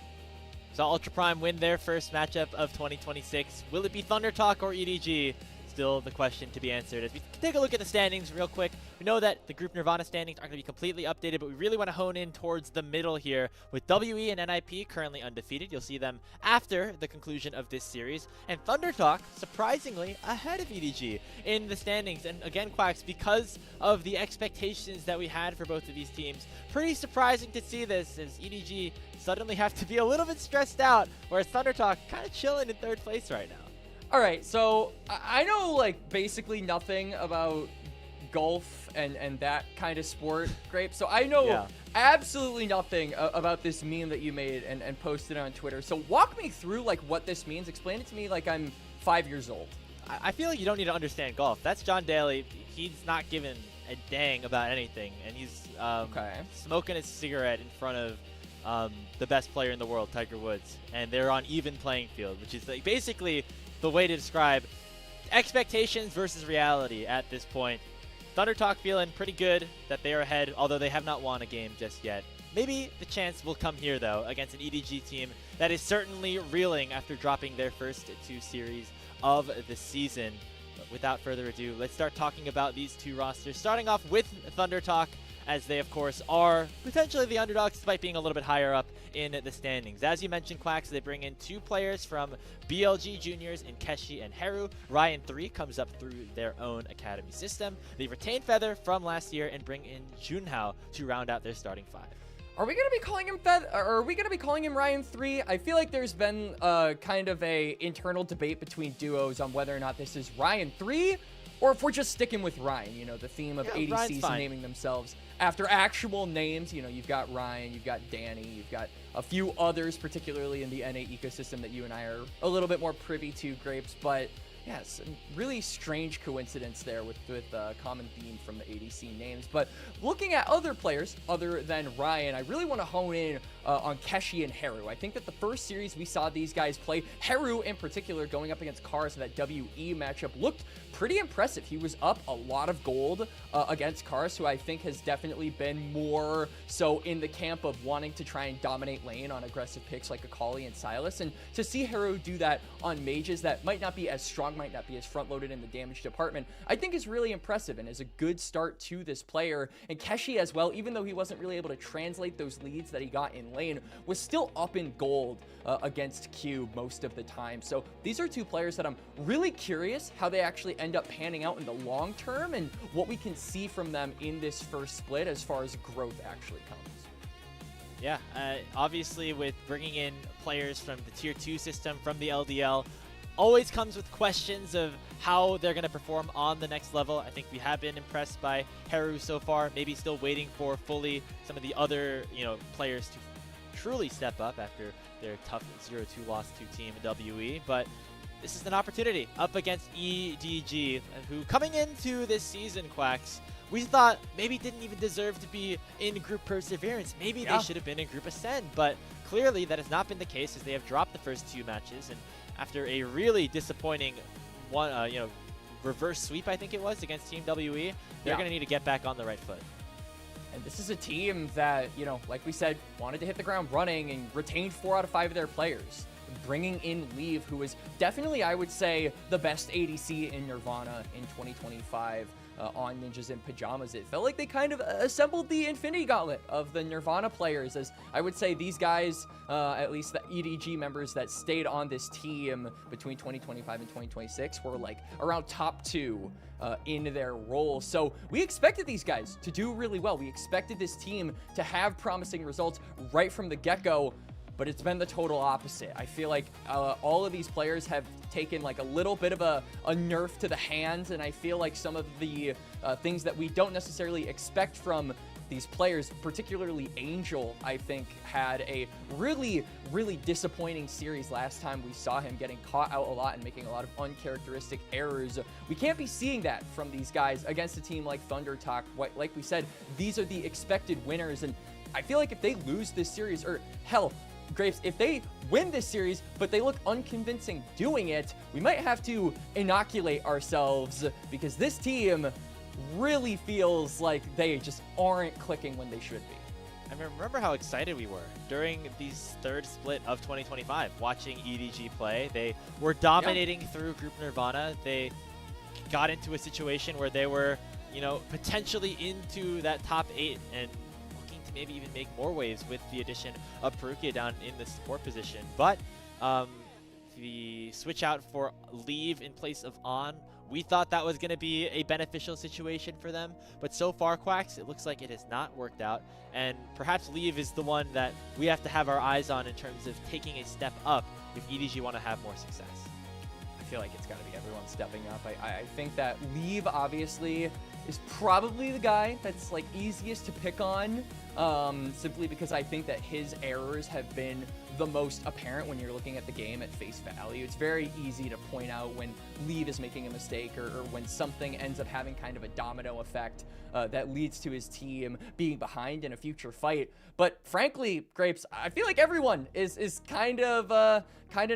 So Ultra Prime win their first matchup of 2026. Will it be Thunder Talk or EDG? Still the question to be answered. As we take a look at the standings real quick, we know that the Group Nirvana standings aren't going to be completely updated, but we really want to hone in towards the middle here with WE and NiP currently undefeated. You'll see them after the conclusion of this series. And Thunder Talk, surprisingly, ahead of EDG in the standings. And again, Quacks, because of the expectations that we had for both of these teams, pretty surprising to see this as EDG suddenly have to be a little bit stressed out, whereas Thunder Talk kind of chilling in 3rd place right now. All right, so I know like basically nothing about golf and that kind of sport, Grape. So I know absolutely nothing about this meme that you made and posted on Twitter. So walk me through like what this means. Explain it to me like I'm 5 years old. I feel like you don't need to understand golf. That's John Daly. He's not giving a dang about anything, and he's smoking a cigarette in front of the best player in the world, Tiger Woods, and they're on even playing field, which is like basically the way to describe expectations versus reality at this point. Thunder Talk feeling pretty good that they are ahead, although they have not won a game just yet. Maybe the chance will come here, though, against an EDG team that is certainly reeling after dropping their first 2 series of the season. But without further ado, let's start talking about these 2 rosters, starting off with Thunder Talk, as they, of course, are potentially the underdogs despite being a little bit higher up in the standings. As you mentioned, Quacks, they bring in 2 players from BLG Juniors in Keshi and Heru. Ryan 3 comes up through their own academy system. They retain Feather from last year and bring in Junhao to round out their starting 5. Are we gonna be calling him Feather? Or are we gonna be calling him Ryan 3? I feel like there's been kind of a internal debate between duos on whether or not this is Ryan 3 or if we're just sticking with Ryan. The theme of ADCs naming themselves after actual names. You've got Ryan, you've got Danny, you've got a few others, particularly in the NA ecosystem that you and I are a little bit more privy to, Grapes. But yeah, it's a really strange coincidence there with a common theme from the ADC names. But looking at other players other than Ryan, I really want to hone in on Keshi and Heru. I think that the first series we saw these guys play, Heru in particular going up against Kars in that WE matchup, looked pretty impressive. He was up a lot of gold against Kars, who I think has definitely been more so in the camp of wanting to try and dominate lane on aggressive picks like Akali and Sylas. And to see Heru do that on mages that might not be as strong, might not be as front-loaded in the damage department, I think is really impressive and is a good start to this player. And Keshi as well, even though he wasn't really able to translate those leads that he got in lane, was still up in gold against Q most of the time. So these are 2 players that I'm really curious how they actually end up panning out in the long term and what we can see from them in this first split as far as growth actually comes. Yeah, obviously with bringing in players from the Tier 2 system, from the LDL, always comes with questions of how they're going to perform on the next level. I think we have been impressed by Heru so far, maybe still waiting for fully some of the other players to truly step up after their tough 0-2 loss to Team WE. But this is an opportunity up against EDG, who coming into this season, Quacks, we thought maybe didn't even deserve to be in Group Perseverance. Maybe they should have been in Group Ascend, but clearly that has not been the case as they have dropped the first 2 matches. And after a really disappointing reverse sweep, I think it was, against Team WE, they're going to need to get back on the right foot. And this is a team that, you know, like we said, wanted to hit the ground running and retained 4 out of 5 of their players. Bringing in Leave, who is definitely, I would say, the best ADC in Nirvana in 2025 on Ninjas in Pajamas. It felt like they kind of assembled the Infinity Gauntlet of the Nirvana players, as I would say these guys, at least the EDG members that stayed on this team between 2025 and 2026, were like around top 2 in their role. So we expected these guys to do really well. We expected this team to have promising results right from the get-go, but it's been the total opposite. I feel like all of these players have taken like a little bit of a nerf to the hands, and I feel like some of the things that we don't necessarily expect from these players, particularly Angel, I think had a really, really disappointing series last time we saw him, getting caught out a lot and making a lot of uncharacteristic errors. We can't be seeing that from these guys against a team like Thunder Talk. Like we said, these are the expected winners, and I feel like if they lose this series, or hell, Grapes, if they win this series, but they look unconvincing doing it, we might have to inoculate ourselves, because this team really feels like they just aren't clicking when they should be. I remember how excited we were during these third split of 2025, watching EDG play. They were dominating through Group Nirvana. They got into a situation where they were, you know, potentially into that top 8 and maybe even make more waves with the addition of Perukia down in the support position. But the switch out for Leave in place of On, we thought that was going to be a beneficial situation for them. But so far, Quacks, it looks like it has not worked out. And perhaps Leave is the one that we have to have our eyes on in terms of taking a step up if EDG want to have more success. I feel like it's got to be everyone stepping up. I think that Leave, obviously, is probably the guy that's like easiest to pick on, simply because I think that his errors have been the most apparent when you're looking at the game at face value. It's very easy to point out when Leave is making a mistake, or when something ends up having kind of a domino effect that leads to his team being behind in a future fight. But frankly, Grapes, I feel like everyone is kind of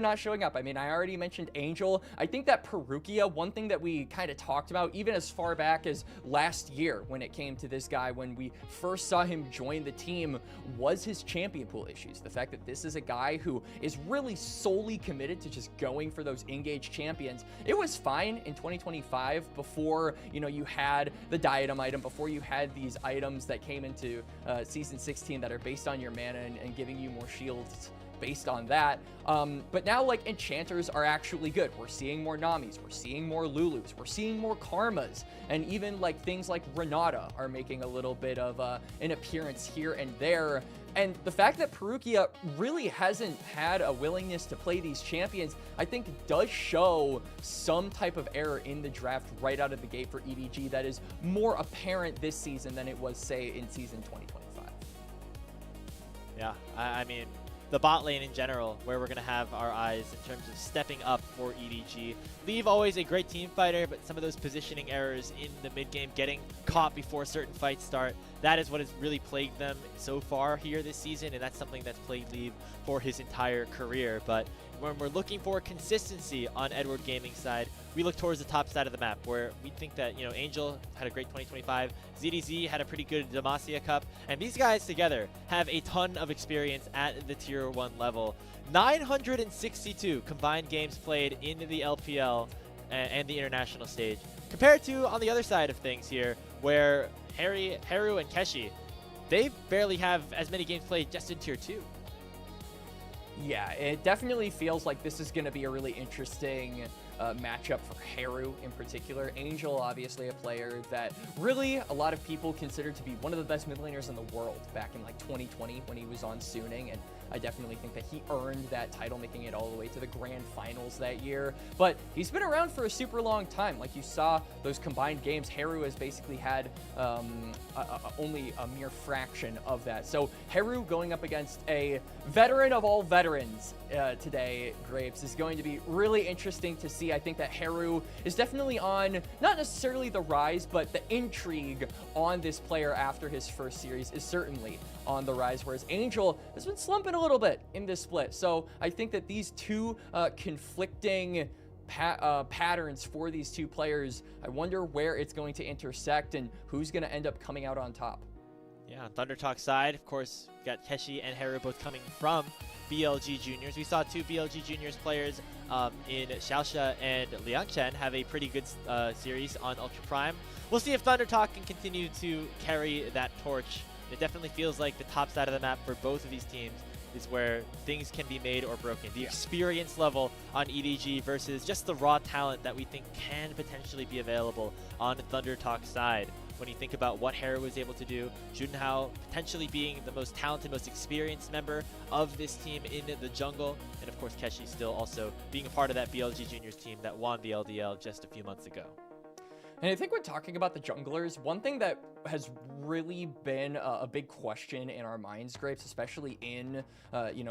not showing up. I mean, I already mentioned Angel. I think that Perukia, one thing that we kind of talked about even as far back as last year when it came to this guy, when we first saw him join the team, was his champion pool issues. The fact that this is a guy who is really solely committed to just going for those engaged champions. It was fine in 2025 before, you know, you had the diadem item, before you had these items that came into Season 16 that are based on your mana and giving you more shields based on that. But now, like, enchanters are actually good. We're seeing more Namis, we're seeing more Lulus, we're seeing more Karmas, and even like things like Renata are making a little bit of an appearance here and there. And the fact that Perukia really hasn't had a willingness to play these champions, I think does show some type of error in the draft right out of the gate for EDG that is more apparent this season than it was, say, in season 2025. Yeah, I mean, the bot lane in general, where we're going to have our eyes in terms of stepping up for EDG. Leave, always a great team fighter, but some of those positioning errors in the mid game, getting caught before certain fights start, that is what has really plagued them so far here this season, and that's something that's plagued Leave for his entire career. But when we're looking for consistency on Edward Gaming's side, we look towards the top side of the map, where we think that, you know, Angel had a great 2025, ZDZ had a pretty good Demacia Cup, and these guys together have a ton of experience at the Tier 1 level. 962 combined games played in the LPL and the international stage, compared to on the other side of things here, where Haru and Keshi, they barely have as many games played just in Tier 2. Yeah, it definitely feels like this is going to be a really interesting matchup for Haru in particular. Angel, obviously a player that really a lot of people considered to be one of the best mid laners in the world back in like 2020 when he was on Suning, and I definitely think that he earned that title, making it all the way to the grand finals that year. But he's been around for a super long time. Like you saw those combined games, Haru has basically had only a mere fraction of that. So Haru going up against a veteran of all veterans today, Grapes, is going to be really interesting to see. I think that Haru is definitely on, not necessarily the rise, but the intrigue on this player after his first series is certainly on the rise, whereas Angel has been slumping a little bit in this split. So I think that these two conflicting patterns for these two players, I wonder where it's going to intersect and who's going to end up coming out on top. Yeah, on Thunder Talk side, of course, we got Keshi and Haru both coming from BLG Juniors. We saw two BLG Juniors players in Xiaosha and Liangchen have a pretty good series on Ultra Prime. We'll see if Thunder Talk can continue to carry that torch. It definitely feels like the top side of the map for both of these teams is where things can be made or broken. The experience level on EDG versus just the raw talent that we think can potentially be available on Thunder Talk side. When you think about what Haru was able to do, Junhao potentially being the most talented, most experienced member of this team in the jungle, and of course Keshi still also being a part of that BLG Juniors team that won the LDL just a few months ago. And I think when talking about the junglers, one thing that has really been a big question in our minds, Grapes, especially in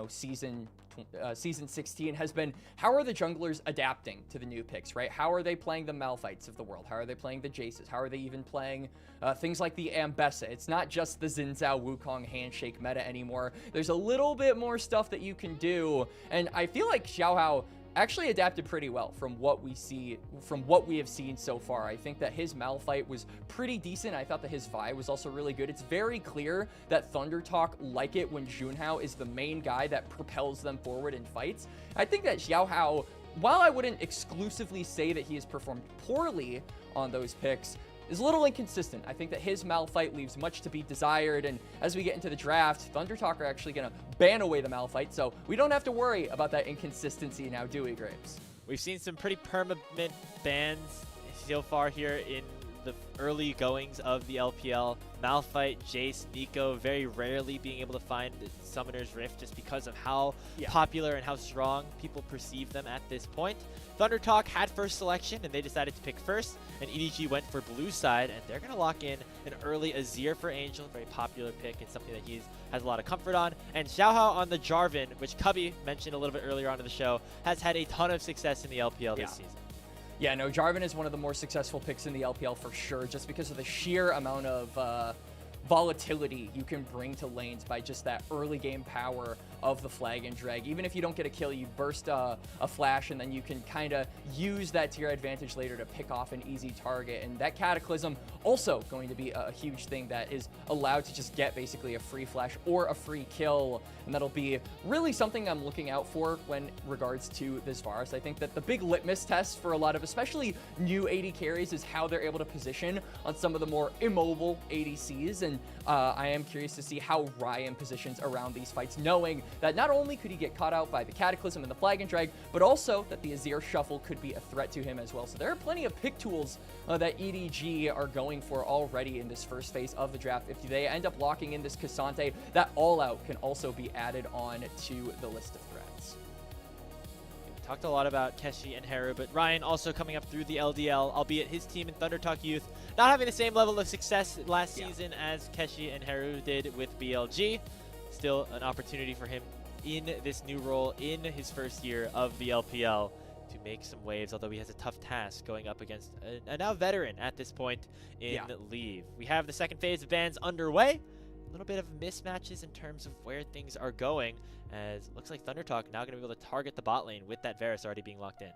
season 16, has been how are the junglers adapting to the new picks, right? How are they playing the Malphites of the world? How are they playing the Jaces? How are they even playing things like the Ambessa? It's not just the Xin Zhao Wukong handshake meta anymore. There's a little bit more stuff that you can do, and I feel like Xiaohao actually adapted pretty well from what we have seen so far. I think that his Malphite was pretty decent. I thought that his Vi was also really good. It's very clear that Thunder Talk like it when Junhao is the main guy that propels them forward in fights. I think that Xiaohao, while I wouldn't exclusively say that he has performed poorly on those picks, is a little inconsistent. I think that his Malphite leaves much to be desired, and as we get into the draft, Thunder Talk are actually going to ban away the Malphite, so we don't have to worry about that inconsistency now, do we, Grapes? We've seen some pretty permanent bans so far here in the early goings of the LPL. Malphite, Jace, Nico, very rarely being able to find Summoner's Rift just because of how popular and how strong people perceive them at this point. Thunder Talk had first selection, and they decided to pick first, and EDG went for blue side, and they're going to lock in an early Azir for Angel, very popular pick, and something that he has a lot of comfort on. And Xiaohao on the Jarvan, which Cubby mentioned a little bit earlier on in the show, has had a ton of success in the LPL this season. Yeah, no, Jarvan is one of the more successful picks in the LPL for sure, just because of the sheer amount of volatility you can bring to lanes by just that early game power of the flag and drag. Even if you don't get a kill, you burst a flash, and then you can kind of use that to your advantage later to pick off an easy target. And that Cataclysm also going to be a huge thing that is allowed to just get basically a free flash or a free kill. And that'll be really something I'm looking out for when regards to this Varus. I think that the big litmus test for a lot of especially new AD carries is how they're able to position on some of the more immobile ADCs. And I am curious to see how Ryan positions around these fights, knowing that not only could he get caught out by the Cataclysm and the Flag and Drag, but also that the Azir Shuffle could be a threat to him as well. So there are plenty of pick tools that EDG are going for already in this first phase of the draft. If they end up locking in this Cassante, that all-out can also be added on to the list of threats. We talked a lot about Keshi and Haru, but Ryan also coming up through the LDL, albeit his team in Thunder Talk Youth not having the same level of success last season as Keshi and Haru did with BLG. Still an opportunity for him in this new role in his first year of the LPL to make some waves, although he has a tough task going up against a now veteran at this point in Leave. We have the second phase of bans underway. A little bit of mismatches in terms of where things are going, as it looks like Thunder Talk now going to be able to target the bot lane with that Varus already being locked in.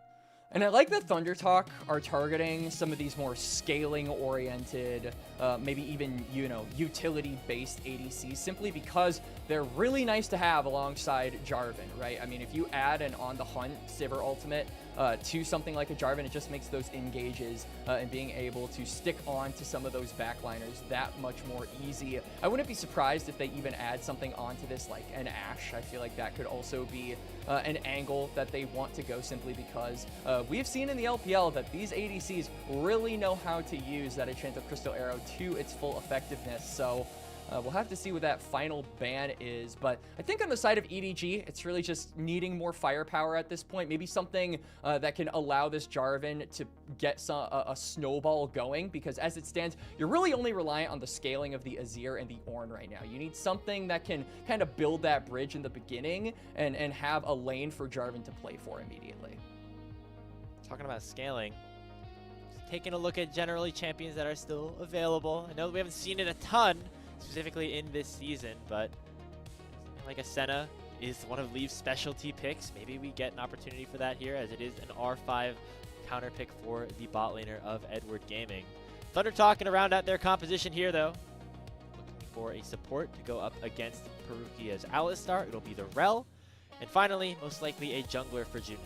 And I like that Thunder Talk are targeting some of these more scaling-oriented, maybe even, utility-based ADCs, simply because they're really nice to have alongside Jarvan, right? I mean, if you add an On the Hunt Sivir ultimate to something like a Jarvan, it just makes those engages and being able to stick on to some of those backliners that much more easy. I wouldn't be surprised if they even add something onto this like an Ashe. I feel like that could also be an angle that they want to go, simply because we've seen in the LPL that these ADCs really know how to use that Enchanted Crystal Arrow to its full effectiveness. So we'll have to see what that final ban is. But I think on the side of EDG, it's really just needing more firepower at this point. Maybe something that can allow this Jarvan to get a snowball going, because as it stands, you're really only reliant on the scaling of the Azir and the Ornn right now. You need something that can kind of build that bridge in the beginning and have a lane for Jarvan to play for immediately. Talking about scaling, just taking a look at generally champions that are still available. I know we haven't seen it a ton, specifically in this season, but like a Senna is one of Leaf's specialty picks. Maybe we get an opportunity for that here, as it is an R5 counter pick for the bot laner of Edward Gaming. Thunder Talk going to round out their composition here, though. Looking for a support to go up against Perukia's Alistar. It'll be the Rel. And finally, most likely a jungler for Juno.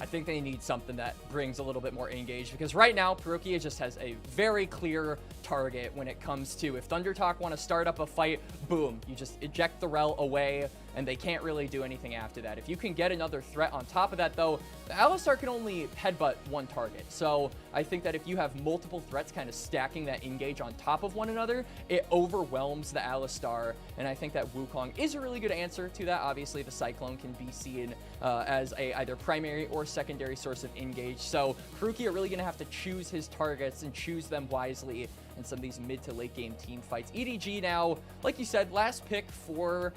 I think they need something that brings a little bit more engage, because right now Perukia just has a very clear target when it comes to, if ThunderTalk want to start up a fight, boom, you just eject the Rel away and they can't really do anything after that. If you can get another threat on top of that though, the Alistar can only headbutt one target. So I think that if you have multiple threats kind of stacking that engage on top of one another, it overwhelms the Alistar. And I think that Wukong is a really good answer to that. Obviously the Cyclone can be seen as a either primary or secondary source of engage. So Perukia really going to have to choose his targets and choose them wisely in some of these mid to late game team fights. EDG now, like you said, last pick for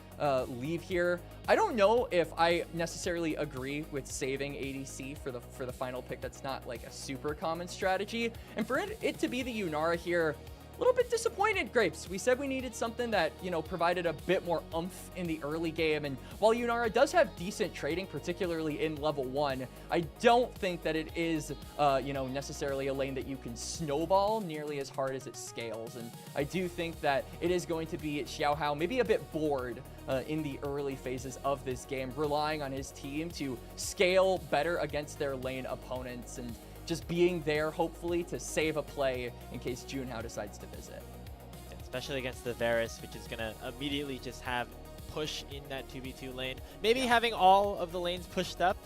leave here. I don't know if I necessarily agree with saving ADC for the final pick. That's not like a super common strategy. And for it to be the Yunara here, a little bit disappointed, Grapes. We said we needed something that, you know, provided a bit more oomph in the early game. And while Yunara does have decent trading, particularly in level 1, I don't think that it is, you know, necessarily a lane that you can snowball nearly as hard as it scales. And I do think that it is going to be Xiaohao maybe a bit bored in the early phases of this game, relying on his team to scale better against their lane opponents and just being there, hopefully, to save a play in case Junhao decides to visit. Especially against the Varus, which is going to immediately just have push in that 2v2 lane. Maybe having all of the lanes pushed up,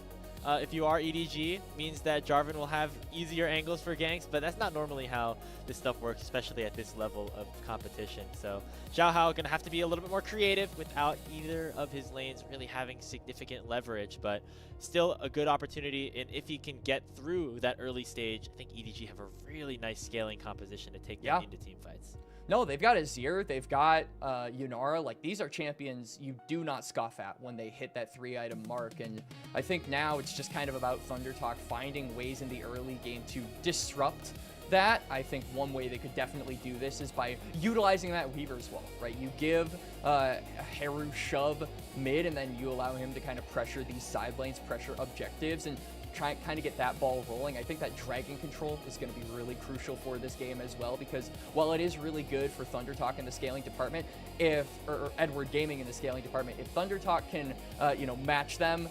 if you are EDG, means that Jarvan will have easier angles for ganks, but that's not normally how this stuff works, especially at this level of competition. So Xiaohao going to have to be a little bit more creative without either of his lanes really having significant leverage, but still a good opportunity. And if he can get through that early stage, I think EDG have a really nice scaling composition to take them into team fights. No, they've got Azir, they've got Yunara. Like, these are champions you do not scoff at when they hit that 3-item mark. And I think now it's just kind of about ThunderTalk finding ways in the early game to disrupt that. I think one way they could definitely do this is by utilizing that Weaver's Wall, right? You give a Heru shove mid, and then you allow him to kind of pressure these side lanes, pressure objectives, and try and kind of get that ball rolling. I think that dragon control is going to be really crucial for this game as well, because while it is really good for ThunderTalk in the scaling department, or Edward Gaming in the scaling department, if ThunderTalk can, you know, match them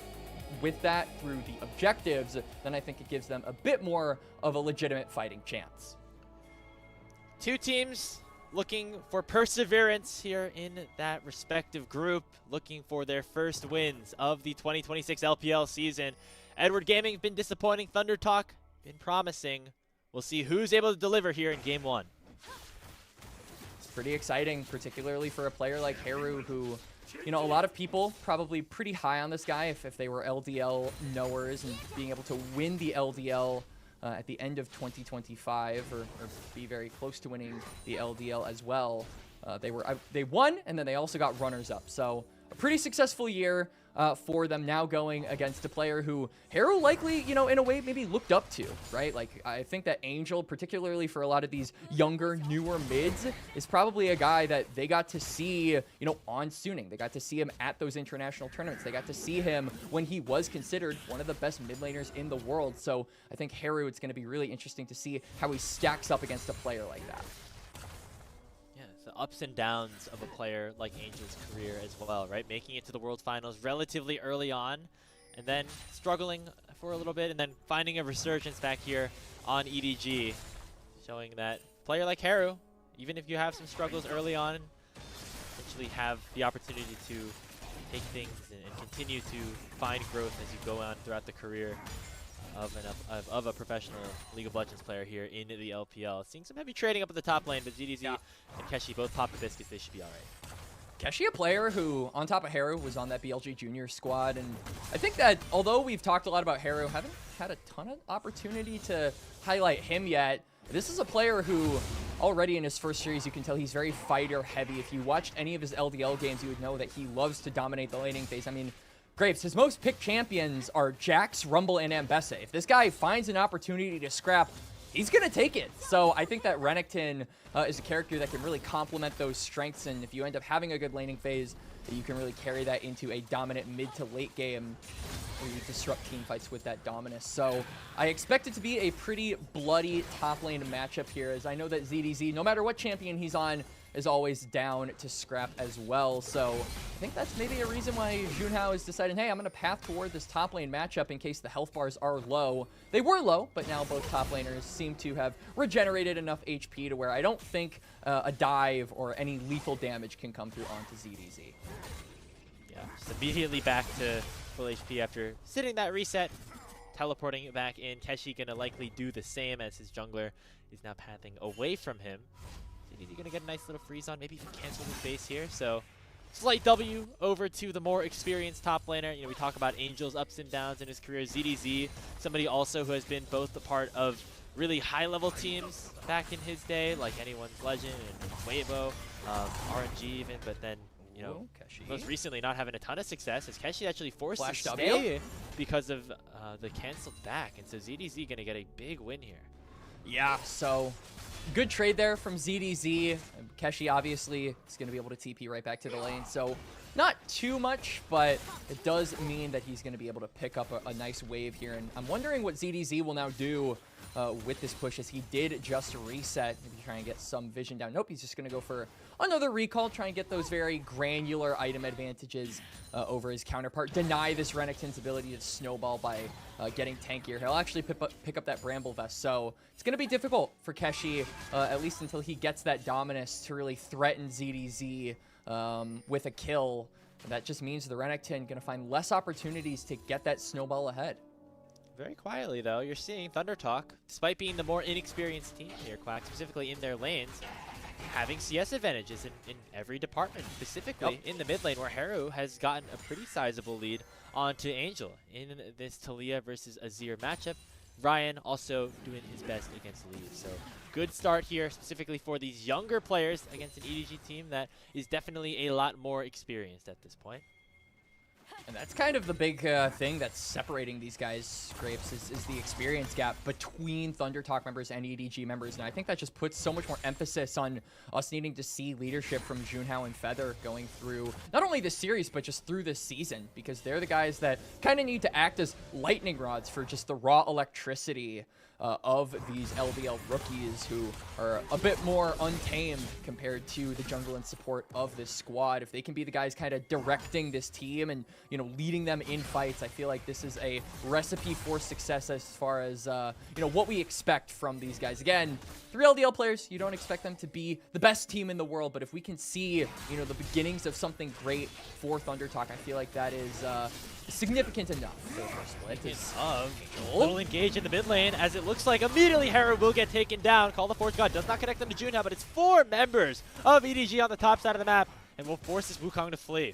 with that through the objectives, then I think it gives them a bit more of a legitimate fighting chance. Two teams looking for perseverance here in that respective group, looking for their first wins of the 2026 LPL season. Edward Gaming been disappointing. ThunderTalk been promising. We'll see who's able to deliver here in game 1. It's pretty exciting, particularly for a player like Heru, who, you know, a lot of people probably pretty high on this guy if they were LDL knowers, and being able to win the LDL at the end of 2025, or be very close to winning the LDL as well. They won, and then they also got runners-up. So a pretty successful year for them, now going against a player who Heru likely, you know, in a way maybe looked up to, right? Like, I think that Angel, particularly for a lot of these younger, newer mids, is probably a guy that they got to see, you know, on Suning. They got to see him at those international tournaments. They got to see him when he was considered one of the best mid laners in the world. So I think Heru, it's going to be really interesting to see how he stacks up against a player like that. The ups and downs of a player like Angel's career as well, right? Making it to the World Finals relatively early on, and then struggling for a little bit, and then finding a resurgence back here on EDG, showing that a player like Heru, even if you have some struggles early on, eventually have the opportunity to take things and continue to find growth as you go on throughout the career of a professional League of Legends player here in the LPL. Seeing some heavy trading up at the top lane, but ZDZ and Keshi both pop the biscuits. They should be all right. Keshi, a player who, on top of Heru, was on that BLG Junior squad, and I think that although we've talked a lot about Heru, haven't had a ton of opportunity to highlight him yet. This is a player who, already in his first series, you can tell he's very fighter heavy. If you watched any of his LDL games, you would know that he loves to dominate the laning phase. I mean, Grapes, his most picked champions are Jax, Rumble, and Ambessa. If this guy finds an opportunity to scrap, he's going to take it. So I think that Renekton is a character that can really complement those strengths, and if you end up having a good laning phase, you can really carry that into a dominant mid to late game where you disrupt team fights with that dominance. So I expect it to be a pretty bloody top lane matchup here, as I know that ZDZ, no matter what champion he's on, is always down to scrap as well. So I think that's maybe a reason why Junhao is deciding, hey, I'm going to path toward this top lane matchup in case the health bars are low. They were low, but now both top laners seem to have regenerated enough HP to where I don't think a dive or any lethal damage can come through onto ZDZ. Yeah, just immediately back to full HP after sitting that reset. Teleporting it back in. Keshi gonna likely do the same as his jungler is now pathing away from him. ZDZ gonna get a nice little freeze on, maybe even cancel his base here. So slight W over to the more experienced top laner. You know, we talk about Angel's ups and downs in his career. ZDZ, somebody also who has been both a part of really high-level teams back in his day, like Anyone's Legend and Weibo, RNG even, but then, you know, Keshi. most recently not having a ton of success as Keshi actually forced Flash to W? stay because of the canceled back. And so ZDZ going to get a big win here. Yeah, so good trade there from ZDZ. Keshi obviously is going to be able to TP right back to the lane. So not too much, but it does mean that he's going to be able to pick up a nice wave here. And I'm wondering what ZDZ will now do with this push, as he did just reset. Maybe try and get some vision down. Nope, he's just going to go for another recall, try and get those very granular item advantages over his counterpart. Deny this Renekton's ability to snowball by getting tankier. He'll actually pick up that Bramble Vest. So it's going to be difficult for Keshi, at least until he gets that Dominus to really threaten ZDZ with a kill. That just means the Renekton going to find less opportunities to get that snowball ahead. Very quietly, though, you're seeing Thunder Talk, despite being the more inexperienced team here, Quack, specifically in their lanes, having CS advantages in every department, specifically in the mid lane, where Haru has gotten a pretty sizable lead onto Angel in this Talia versus Azir matchup. Ryan also doing his best against Lee. So good start here, specifically for these younger players against an EDG team that is definitely a lot more experienced at this point. And that's kind of the big thing that's separating these guys, Grapes, is the experience gap between Thunder Talk members and EDG members. And I think that just puts so much more emphasis on us needing to see leadership from Junhao and Feather going through not only this series, but just through this season, because they're the guys that kind of need to act as lightning rods for just the raw electricity of these LPL rookies who are a bit more untamed compared to the jungle and support of this squad. If they can be the guys kind of directing this team and, you know, leading them in fights, I feel like this is a recipe for success as far as, you know, what we expect from these guys. Again, 3 LDL players, you don't expect them to be the best team in the world, but if we can see, you know, the beginnings of something great for Thunder Talk, I feel like that is significant enough for Split. Little engage in the mid lane, as it looks like immediately Haru will get taken down. Call the Force God does not connect them to Junhao, but it's 4 members of EDG on the top side of the map, and will force this Wukong to flee.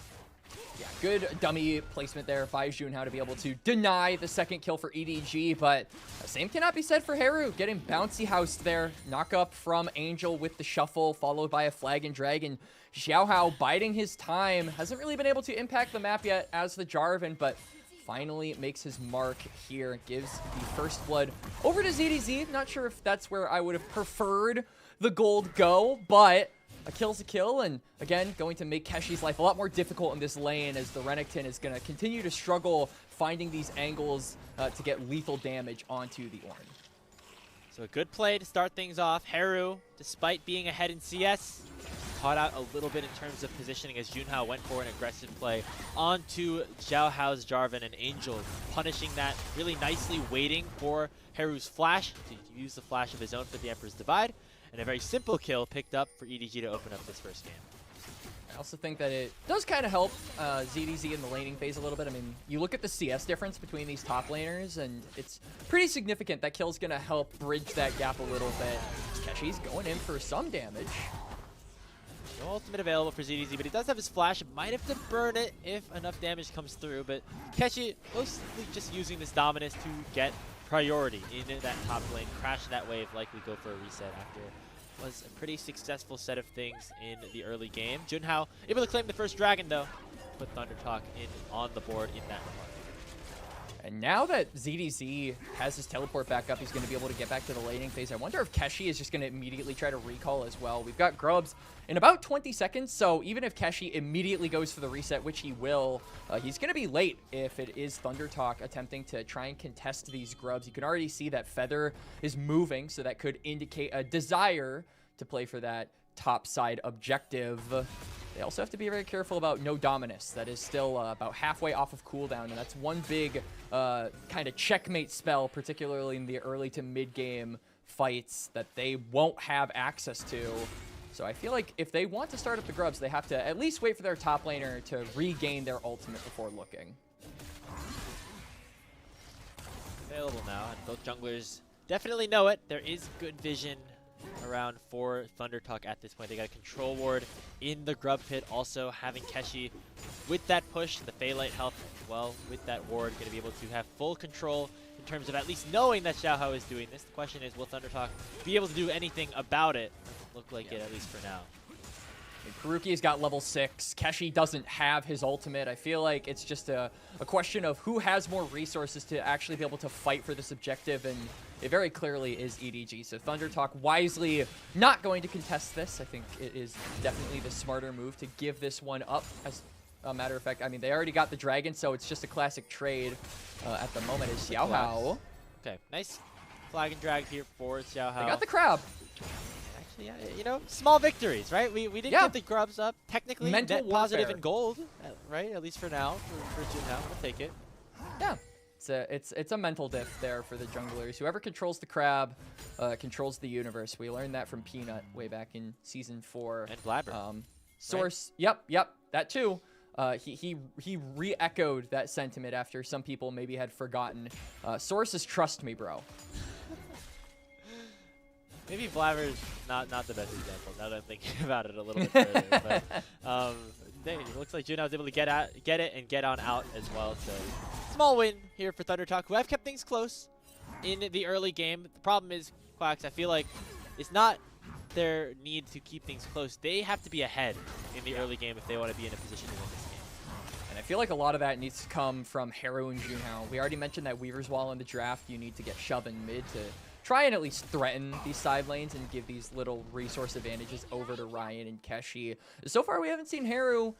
Yeah, good dummy placement there by Junhao to be able to deny the second kill for EDG, but the same cannot be said for Haru. Getting bouncy housed there. Knock up from Angel with the shuffle, followed by a flag and dragon. Xiaohao biding his time. Hasn't really been able to impact the map yet as the Jarvan, but finally makes his mark here. Gives the first blood over to ZDZ. Not sure if that's where I would have preferred the gold go, but a kill's a kill, and again, going to make Keshi's life a lot more difficult in this lane, as the Renekton is going to continue to struggle finding these angles to get lethal damage onto the Ornn. So a good play to start things off. Haru, despite being ahead in CS, caught out a little bit in terms of positioning as Junhao went for an aggressive play onto Xiaohao's Jarvan, and Angel punishing that really nicely, waiting for Haru's flash to use the flash of his own for the Emperor's Divide, and a very simple kill picked up for EDG to open up this first game. I also think that it does kind of help ZDZ in the laning phase a little bit. I mean, you look at the CS difference between these top laners, and it's pretty significant. That kill's going to help bridge that gap a little bit. Keshi's going in for some damage. No ultimate available for ZDZ, but he does have his flash. Might have to burn it if enough damage comes through, but Keshi mostly just using this Dominus to get priority in that top lane. Crash that wave, likely go for a reset after was a pretty successful set of things in the early game. Junhao able to claim the first dragon, though. Put Thunder Talk in on the board in that regard. And now that ZDZ has his teleport back up, he's going to be able to get back to the laning phase. I wonder if Keshi is just going to immediately try to recall as well. We've got Grubs in about 20 seconds, so even if Keshi immediately goes for the reset, which he will, he's going to be late if it is Thunder Talk attempting to try and contest these Grubs. You can already see that Feather is moving, so that could indicate a desire to play for that top side objective. They also have to be very careful about no Dominus. That is still about halfway off of cooldown, and that's one big kind of checkmate spell, particularly in the early to mid-game fights that they won't have access to. So I feel like if they want to start up the grubs, they have to at least wait for their top laner to regain their ultimate before looking. Available now, and both junglers definitely know it. There is good vision around for ThunderTalk at this point. They got a control ward in the grub pit, also having Keshi with that push, the Phaelite help as well with that ward, going to be able to have full control in terms of at least knowing that Xiaohao is doing this. The question is, will ThunderTalk be able to do anything about it? Doesn't look like it, at least for now. Karuki's got level 6. Keshi doesn't have his ultimate. I feel like it's just a question of who has more resources to actually be able to fight for this objective, and it very clearly is EDG. So ThunderTalk wisely not going to contest this. I think it is definitely the smarter move to give this one up. As a matter of fact, I mean, they already got the dragon, so it's just a classic trade at the moment. Is Xiaohao. Okay, nice flag and drag here for Xiaohao. They got the crab. Yeah, you know, small victories, right? We didn't get the grubs up. Technically, Mental net positive warfare. in gold, right? At least for now, for Junhao. We'll take it. Yeah, it's a mental diff there for the junglers. Whoever controls the crab controls the universe. We learned that from Peanut way back in Season 4. And Blabber. Source, yep, that too. He re-echoed that sentiment after some people maybe had forgotten. Source is trust me, bro. Maybe Blabber's not the best example, now that I'm thinking about it a little bit further. But it looks like Junhao was able to get it and get on out as well. So small win here for ThunderTalk, who have kept things close in the early game. The problem is, Quacks, I feel like it's not their need to keep things close. They have to be ahead in the early game if they want to be in a position to win this game. And I feel like a lot of that needs to come from Haru and Junhao. We already mentioned that Weaver's Wall in the draft, you need to get Shove in mid to try and at least threaten these side lanes and give these little resource advantages over to Ryan and Keshi. So far, we haven't seen Haru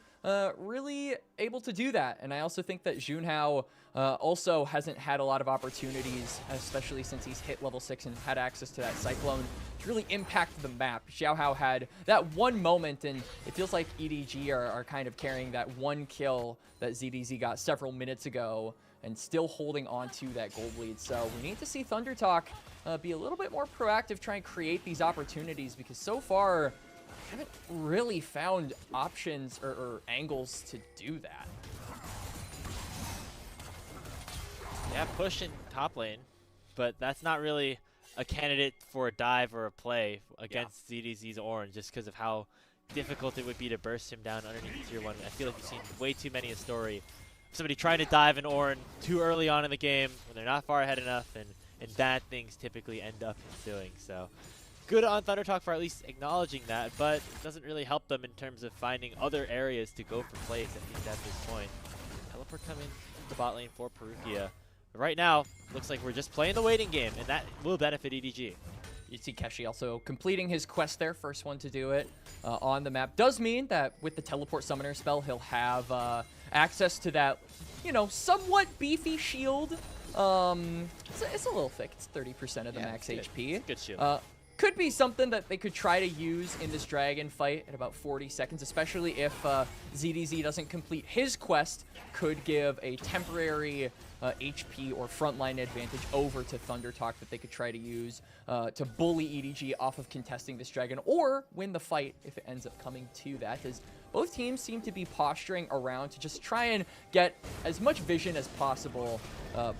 really able to do that. And I also think that Junhao also hasn't had a lot of opportunities, especially since he's hit level 6 and had access to that Cyclone, to really impact the map. Xiaohao had that one moment, and it feels like EDG are kind of carrying that one kill that ZDZ got several minutes ago and still holding on to that gold lead. So we need to see ThunderTalk be a little bit more proactive, try and create these opportunities, because so far, I haven't really found options or angles to do that. Yeah, push in top lane, but that's not really a candidate for a dive or a play against ZDZ's Orange, just because of how difficult it would be to burst him down underneath tier 1. I feel like we've seen way too many a story of somebody trying to dive an Ornn too early on in the game when they're not far ahead enough, and bad things typically end up ensuing. So good on ThunderTalk for at least acknowledging that, but it doesn't really help them in terms of finding other areas to go for plays, at least at this point. Teleport coming to the bot lane for Perugia. But right now, looks like we're just playing the waiting game, and that will benefit EDG. You see Keshi also completing his quest there, first one to do it on the map. Does mean that with the teleport summoner spell, he'll have access to that, you know, somewhat beefy shield. It's a little thick. It's 30% of the max HP. It's good shield. Could be something that they could try to use in this dragon fight at about 40 seconds, especially if ZDZ doesn't complete his quest. Could give a temporary HP or frontline advantage over to ThunderTalk that they could try to use to bully EDG off of contesting this dragon, or win the fight if it ends up coming to that, as both teams seem to be posturing around to just try and get as much vision as possible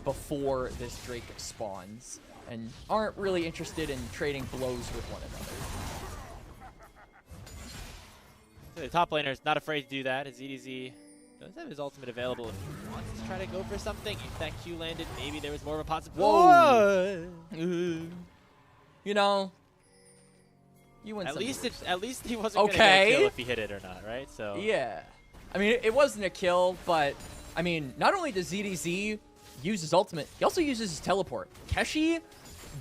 before this Drake spawns, and aren't really interested in trading blows with one another. The top laner is not afraid to do that, as EDZ does have his ultimate available if he wants to try to go for something. If that Q landed, maybe there was more of a possibility. You know, you win. At least he wasn't gonna get a kill if he hit it or not, right? So yeah, I mean, it wasn't a kill, but I mean, not only does ZDZ use his ultimate, he also uses his teleport. Keshi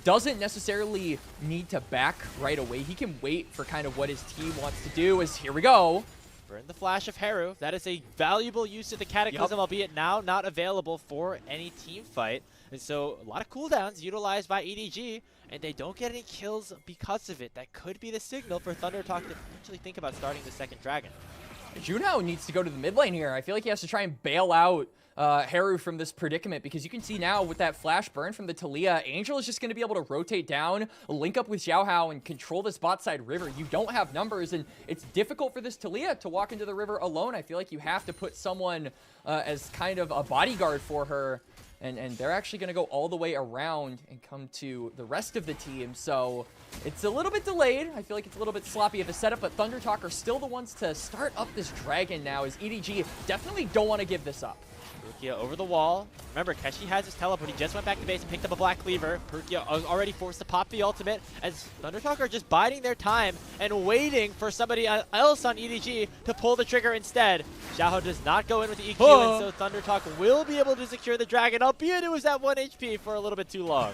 doesn't necessarily need to back right away. He can wait for kind of what his team wants to do. As here we go. burn the flash of Haru. That is a valuable use of the Cataclysm, albeit now not available for any team fight. And so a lot of cooldowns utilized by EDG, and they don't get any kills because of it. That could be the signal for ThunderTalk to potentially think about starting the second dragon. Junhao needs to go to the mid lane here. I feel like he has to try and bail out Haru from this predicament, because you can see now with that flash burn from the Taliyah, Angel is just going to be able to rotate down, link up with Xiaohao, and control this bot side river. You don't have numbers, and it's difficult for this Taliyah to walk into the river alone. I feel like you have to put someone as kind of a bodyguard for her, and they're actually going to go all the way around and come to the rest of the team. So it's a little bit delayed. I feel like it's a little bit sloppy of a setup, but ThunderTalk are still the ones to start up this dragon now, as EDG definitely don't want to give this up. Purkia over the wall. Remember, Keshi has his teleport. He just went back to base and picked up a Black Cleaver. Purkia was already forced to pop the ultimate, as ThunderTalk are just biding their time and waiting for somebody else on EDG to pull the trigger instead. Xiaohao does not go in with the EQ, and so ThunderTalk will be able to secure the dragon, albeit it was at 1 HP for a little bit too long.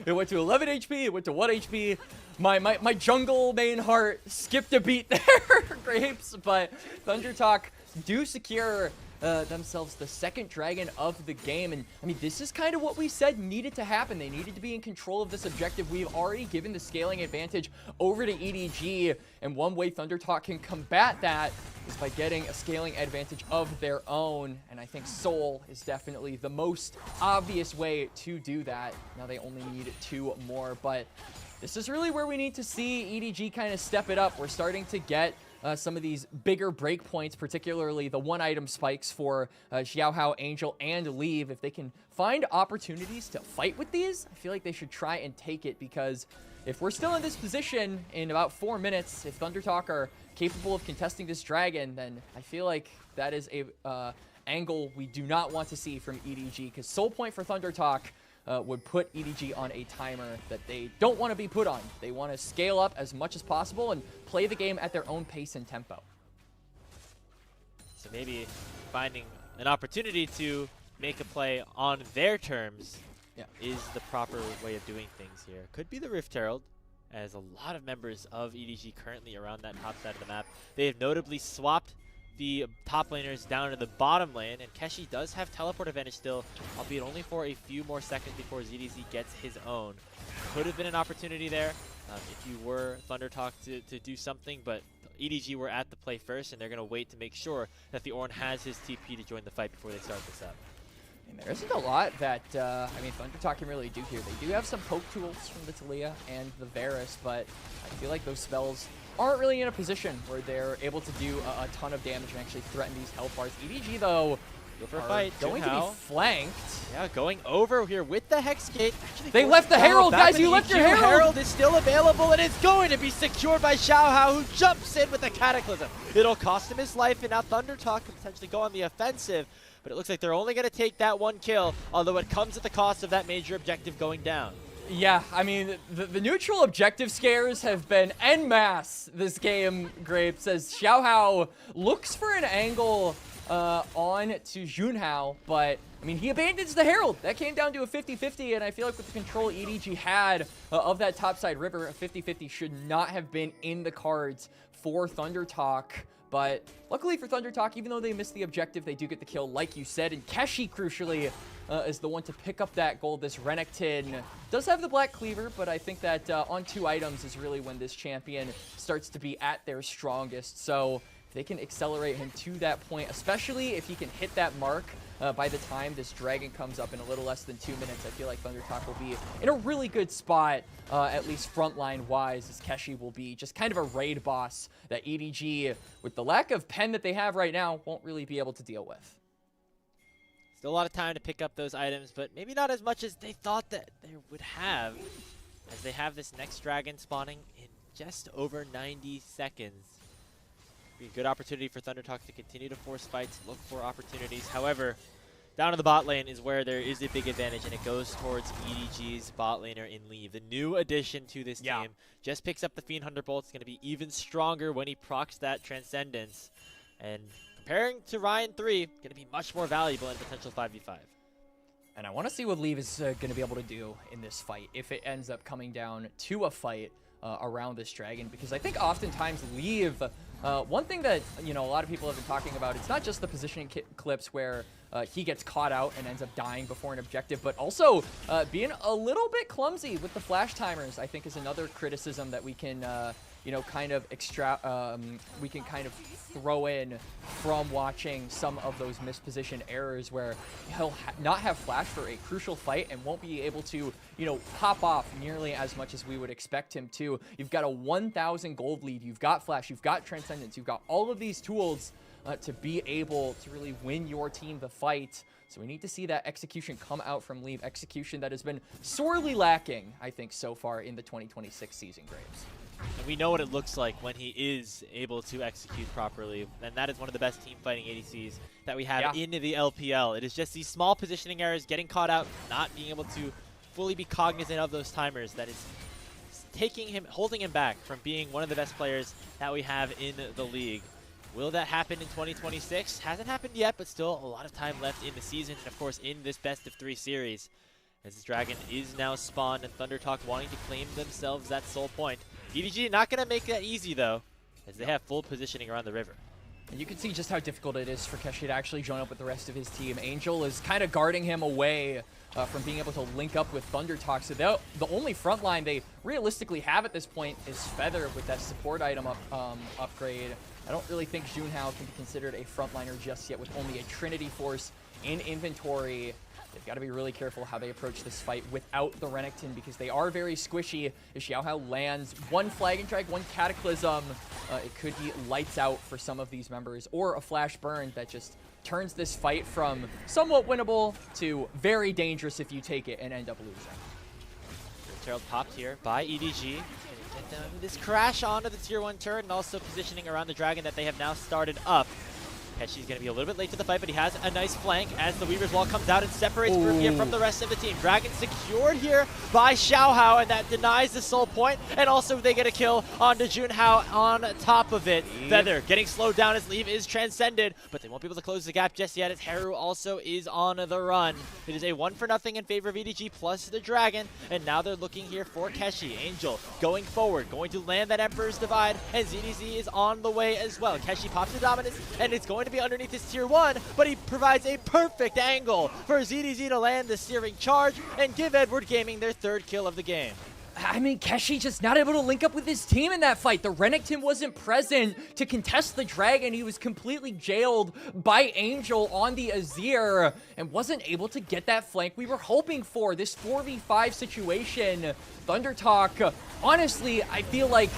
It went to 11 HP, it went to 1 HP. My jungle main heart skipped a beat there, Grapes, but ThunderTalk do secure themselves the second dragon of the game. And I mean, this is kind of what we said needed to happen. They needed to be in control of this objective. We've already given the scaling advantage over to EDG, and one way ThunderTalk can combat that is by getting a scaling advantage of their own. And I think Soul is definitely the most obvious way to do that. Now they only need 2 more, but this is really where we need to see EDG kind of step it up. We're starting to get some of these bigger breakpoints, particularly the 1-item spikes for Xiaohao, Angel, and Leave. If they can find opportunities to fight with these, I feel like they should try and take it, because if we're still in this position in about 4 minutes, if ThunderTalk are capable of contesting this dragon, then I feel like that is a angle we do not want to see from EDG, because Soul Point for ThunderTalk would put EDG on a timer that they don't want to be put on. They want to scale up as much as possible and play the game at their own pace and tempo. So maybe finding an opportunity to make a play on their terms is the proper way of doing things here. Could be the Rift Herald, as a lot of members of EDG currently around that top side of the map. They have notably swapped the top laners down to the bottom lane, and Keshi does have teleport advantage still, albeit only for a few more seconds before ZDZ gets his own. Could have been an opportunity there if you were ThunderTalk to do something, but EDG were at the play first, and they're going to wait to make sure that the Ornn has his TP to join the fight before they start this up. And there isn't a lot that, I mean, ThunderTalk can really do here. They do have some poke tools from the Taliyah and the Varus, but I feel like those spells aren't really in a position where they're able to do a ton of damage and actually threaten these health bars. EDG, though, go for a fight. Going to be flanked. Yeah, going over here with the Hex Gate. Actually, they left the Herald, guys. You left your Herald. Herald is still available, and it's going to be secured by Xiaohao, who jumps in with the Cataclysm. It'll cost him his life, and now ThunderTalk can potentially go on the offensive. But it looks like they're only going to take that 1 kill, although it comes at the cost of that major objective going down. Yeah, I mean, the neutral objective scares have been en masse this game, Grapes, as Xiaohao looks for an angle on to Junhao, but, I mean, he abandons the Herald. That came down to a 50-50, and I feel like with the control EDG had of that topside river, a 50-50 should not have been in the cards for ThunderTalk. But luckily for ThunderTalk, even though they missed the objective, they do get the kill, like you said. And Keshi, crucially, is the one to pick up that gold. This Renekton does have the Black Cleaver, but I think that on 2 items is really when this champion starts to be at their strongest. So if they can accelerate him to that point, especially if he can hit that mark by the time this dragon comes up in a little less than 2 minutes, I feel like ThunderTalk will be in a really good spot, at least frontline-wise, as Keshi will be just kind of a raid boss that EDG, with the lack of pen that they have right now, won't really be able to deal with. Still a lot of time to pick up those items, but maybe not as much as they thought that they would have, as they have this next dragon spawning in just over 90 seconds. Be a good opportunity for ThunderTalk to continue to force fights, look for opportunities. However, down in the bot lane is where there is a big advantage, and it goes towards EDG's bot laner in Leave. The new addition to this team just picks up the Fiend Hunter Bolt. It's going to be even stronger when he procs that Transcendence. And comparing to Ryan 3, going to be much more valuable in a potential 5v5. And I want to see what Leave is going to be able to do in this fight, if it ends up coming down to a fight. around this dragon, because I think oftentimes Leave, one thing that, you know, a lot of people have been talking about, it's not just the positioning clips where he gets caught out and ends up dying before an objective, but also being a little bit clumsy with the flash timers, I think is another criticism that we can, you know, kind of we can kind of throw in from watching some of those misposition errors where he'll not have flash for a crucial fight and won't be able to, you know, pop off nearly as much as we would expect him to. You've got a 1,000 gold lead, you've got flash, you've got transcendence, you've got all of these tools to be able to really win your team the fight. So we need to see that execution come out from Leave, execution that has been sorely lacking, I think, so far in the 2026 season, Graves. And we know what it looks like when he is able to execute properly, and that is one of the best team fighting ADCs that we have in the LPL. It is just these small positioning errors, getting caught out, not being able to fully be cognizant of those timers, that is holding him back from being one of the best players that we have in the league. Will that happen in 2026? Hasn't happened yet, but still a lot of time left in the season, and of course in this best of 3 series. As this dragon is now spawned, and ThunderTalk wanting to claim themselves that soul point. EDG not going to make that easy, though, as they have full positioning around the river. And you can see just how difficult it is for Keshi to actually join up with the rest of his team. Angel is kind of guarding him away from being able to link up with ThunderTalk. So the only front line they realistically have at this point is Feather with that support item upgrade. I don't really think Junhao can be considered a frontliner just yet with only a Trinity Force in inventory. They've got to be really careful how they approach this fight without the Renekton, because they are very squishy. If Xiaohao lands one Flag and Drag, one Cataclysm, it could be lights out for some of these members, or a Flash Burn that just turns this fight from somewhat winnable to very dangerous if you take it and end up losing. Herald popped here by EDG. Get down this crash onto the tier 1 turret, and also positioning around the dragon that they have now started up. Keshi's going to be a little bit late to the fight, but he has a nice flank as the Weaver's Wall comes out and separates Rukia from the rest of the team. Dragon secured here by Xiaohao, and that denies the soul point, and also they get a kill onto Junhao on top of it. Feather getting slowed down as Leave is transcended, but they won't be able to close the gap just yet as Haru also is on the run. It is a 1-0 in favor of EDG plus the Dragon, and now they're looking here for Keshi. Angel going forward, going to land that Emperor's Divide, and ZDZ is on the way as well. Keshi pops the Dominance, and it's going to be underneath his tier 1, but he provides a perfect angle for ZDZ to land the searing charge and give Edward Gaming their 3rd kill of the game. I mean, Keshi just not able to link up with his team in that fight. The Renekton wasn't present to contest the Dragon. He was completely jailed by Angel on the Azir and wasn't able to get that flank we were hoping for. This 4v5 situation, ThunderTalk, honestly, I feel like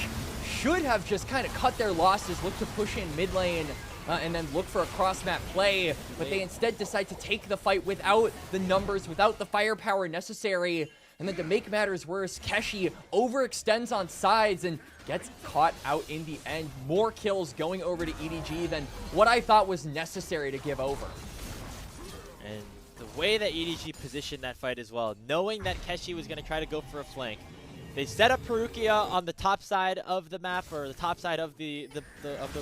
should have just kind of cut their losses, look to push in mid lane, and then look for a cross-map play, but they instead decide to take the fight without the numbers, without the firepower necessary. And then to make matters worse, Keshi overextends on sides and gets caught out in the end. More kills going over to EDG than what I thought was necessary to give over. And the way that EDG positioned that fight as well, knowing that Keshi was going to try to go for a flank, they set up Perukia on the top side of the map, or the top side of the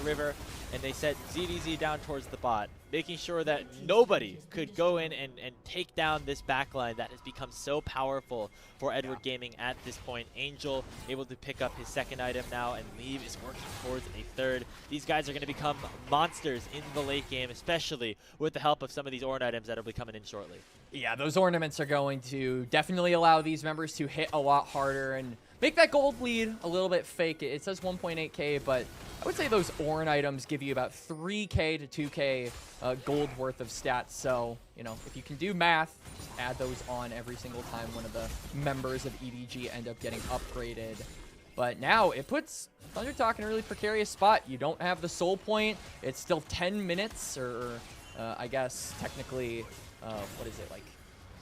river, and they set ZDZ down towards the bot, making sure that nobody could go in and take down this backline that has become so powerful for Edward Gaming at this point. Angel able to pick up his 2nd item now, and Leave is working towards a 3rd. These guys are going to become monsters in the late game, especially with the help of some of these Ornn items that will be coming in shortly. Yeah, those ornaments are going to definitely allow these members to hit a lot harder and make that gold lead a little bit fake. It says 1.8k, but I would say those Ornn items give you about 3k to 2k gold worth of stats. So, you know, if you can do math, just add those on every single time one of the members of EDG end up getting upgraded. But now it puts ThunderTalk in a really precarious spot. You don't have the soul point. It's still 10 minutes, or I guess technically, what is it, like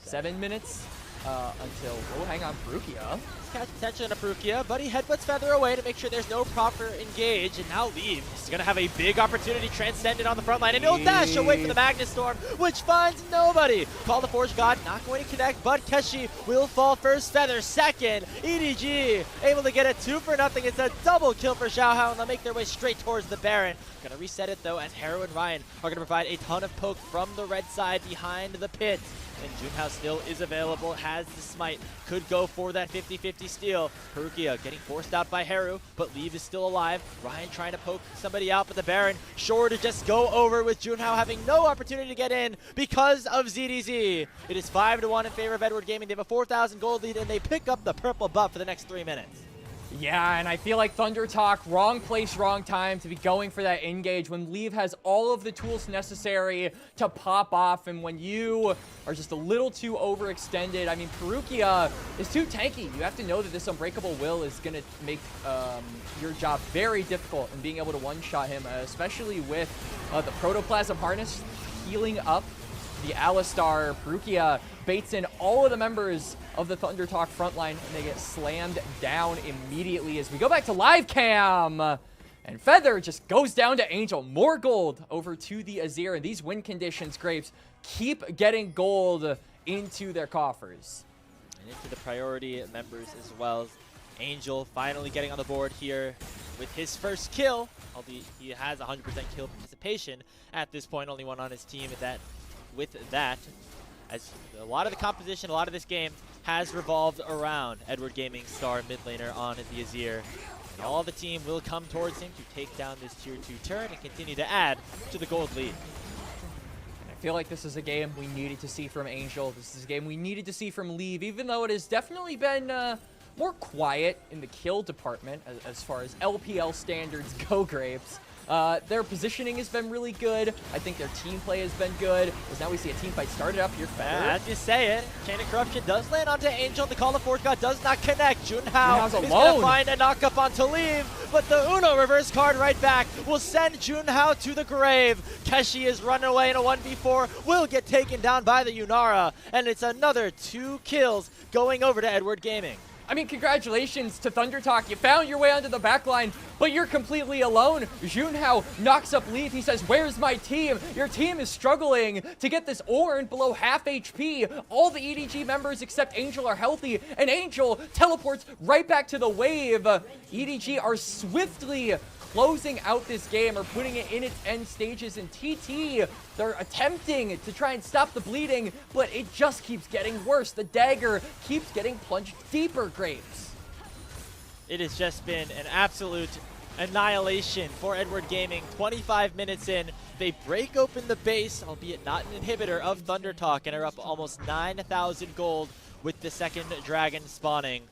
7 minutes until, oh, hang on, Perukia. Catch attention to Perukia, but he headbutts Feather away to make sure there's no proper engage, and now Leave is going to have a big opportunity transcended on the front line, and he'll dash away from the Magnus Storm, which finds nobody. Call the Forge God, not going to connect, but Keshi will fall first, Feather second. EDG able to get a 2-0. It's a double kill for Xiaohao, and they'll make their way straight towards the Baron. Going to reset it, though, as Haru and Ryan are going to provide a ton of poke from the red side behind the pit. and Junhao still is available, has the smite, could go for that 50-50 steal. Perugia getting forced out by Haru, but Leave is still alive. Ryan trying to poke somebody out, but the Baron sure to just go over with Junhao having no opportunity to get in because of ZDZ. It is 5-1 in favor of Edward Gaming. They have a 4,000 gold lead, and they pick up the purple buff for the next 3 minutes. Yeah, and I feel like Thunder Talk, wrong place, wrong time to be going for that engage when Leave has all of the tools necessary to pop off, and when you are just a little too overextended. I mean, Perugia is too tanky. You have to know that this Unbreakable Will is going to make your job very difficult in being able to one-shot him, especially with the Protoplasm Harness healing up the Alistar. Perugia baits in all of the members of the Thunder Talk frontline, and they get slammed down immediately as we go back to live cam. And Feather just goes down to Angel. More gold over to the Azir, and these win conditions, Grapes, keep getting gold into their coffers. And into the priority members as well. Angel finally getting on the board here with his first kill, albeit he has 100% kill participation at this point, only one on his team with that, as a lot of the composition, a lot of this game has revolved around Edward Gaming star mid laner on the Azir. And all the team will come towards him to take down this tier 2 turret and continue to add to the gold lead. I feel like this is a game we needed to see from Angel. This is a game we needed to see from Leave, even though it has definitely been more quiet in the kill department as far as LPL standards go, Grapes. Their positioning has been really good. I think their team play has been good. Because now we see a team fight started up here. As you say it, Chain of Corruption does land onto Angel. The Call of Force God does not connect. Junhao is going to find a knock-up onto Leave, but the Uno reverse card right back will send Junhao to the grave. Keshi is running away in a 1v4, will get taken down by the Yunara, and it's another 2 kills going over to Edward Gaming. I mean, congratulations to Thunder Talk. You found your way onto the backline, but you're completely alone. Junhao knocks up Leaf. He says, where's my team? Your team is struggling to get this Ornn below half HP. All the EDG members except Angel are healthy, and Angel teleports right back to the wave. EDG are swiftly closing out this game, or putting it in its end stages. In TT, they're attempting to try and stop the bleeding, but it just keeps getting worse. The dagger keeps getting plunged deeper, Grapes. It has just been an absolute annihilation for Edward Gaming. 25 minutes in, they break open the base, albeit not an inhibitor, of Thunder Talk, and are up almost 9,000 gold with the second dragon spawning.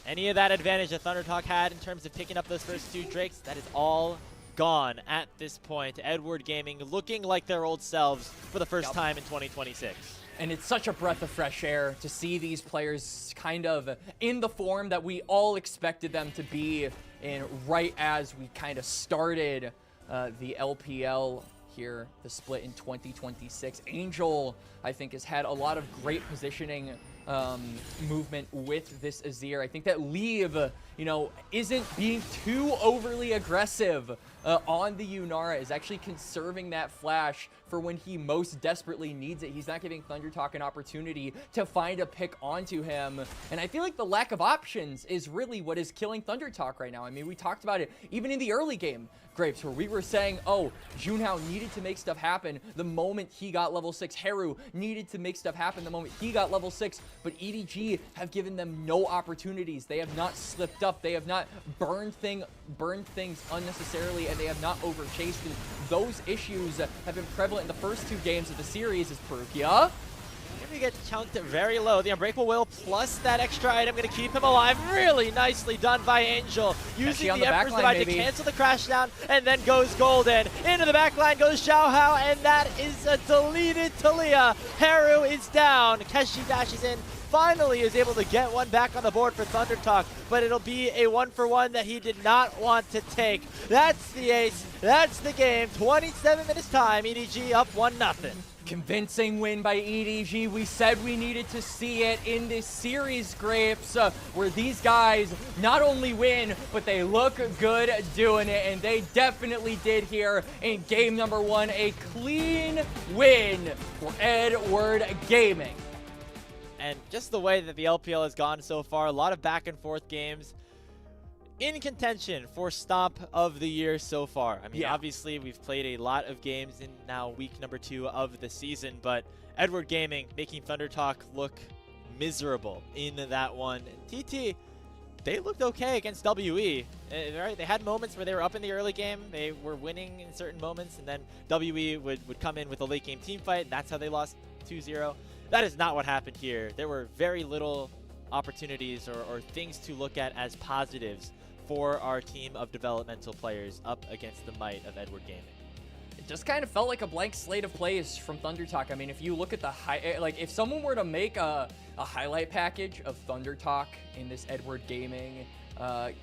Any of that advantage that Thunder Talk had in terms of picking up those first 2 Drakes, that is all gone at this point. Edward Gaming looking like their old selves for the first time in 2026. And it's such a breath of fresh air to see these players kind of in the form that we all expected them to be in right as we kind of started the LPL here, the split in 2026. Angel, I think, has had a lot of great positioning movement with this Azir. I think that Leave, you know, isn't being too overly aggressive on the Yunara, is actually conserving that flash for when he most desperately needs it. He's not giving Thunder Talk an opportunity to find a pick onto him. And I feel like the lack of options is really what is killing Thunder Talk right now. I mean, we talked about it even in the early game, Grapes, where we were saying, oh, Junhao needed to make stuff happen the moment he got level 6. Haru needed to make stuff happen the moment he got level 6. But EDG have given them no opportunities. They have not slipped up. They have not burned things unnecessarily, and they have not overchased. And those issues have been prevalent in the first 2 games of the series. As Perugia Gonna get chunked very low. The Unbreakable Will plus that extra item gonna keep him alive. Really nicely done by Angel. Using the Emperor's Divide to cancel the crash down, and then goes golden. Into the backline goes Xiaohao, and that is a deleted Talia. Haru is down. Keshi dashes in. Finally is able to get one back on the board for Thunder Talk, but it'll be a 1-for-1 that he did not want to take. That's the ace. That's the game. 27 minutes time. EDG up 1-0. Convincing win by EDG. We said we needed to see it in this series, Grapes, where these guys not only win, but they look good doing it, and they definitely did here in game number 1. A clean win for Edward Gaming. And just the way that the LPL has gone so far, a lot of back and forth games. in contention for Stomp of the Year so far. I mean, Yeah. obviously, we've played a lot of games in now week number 2 of the season, but Edward Gaming making Thunder Talk look miserable in that one. TT, they looked okay against WE. Right? They had moments where they were up in the early game. They were winning in certain moments, and then WE would come in with a late game team fight. That's how they lost 2-0. That is not what happened here. There were very little opportunities or things to look at as positives for our team of developmental players up against the might of Edward Gaming. It just kind of felt like a blank slate of plays from Thunder Talk. I mean, if you look at the like if someone were to make a highlight package of Thunder Talk in this Edward Gaming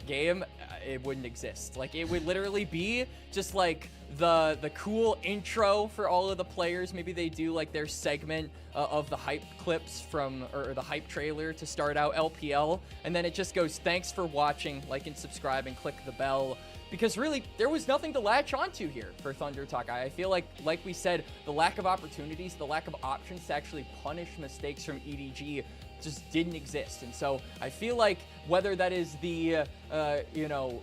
game, it wouldn't exist. Like, it would literally be just like the cool intro for all of the players. Maybe they do like their segment of the hype clips from, or the hype trailer to start out LPL, and then it just goes, thanks for watching, like and subscribe and click the bell. Because really, there was nothing to latch onto here for Thunder Talk. I feel like we said, the lack of opportunities, the lack of options to actually punish mistakes from EDG just didn't exist. And so I feel like whether that is the, you know,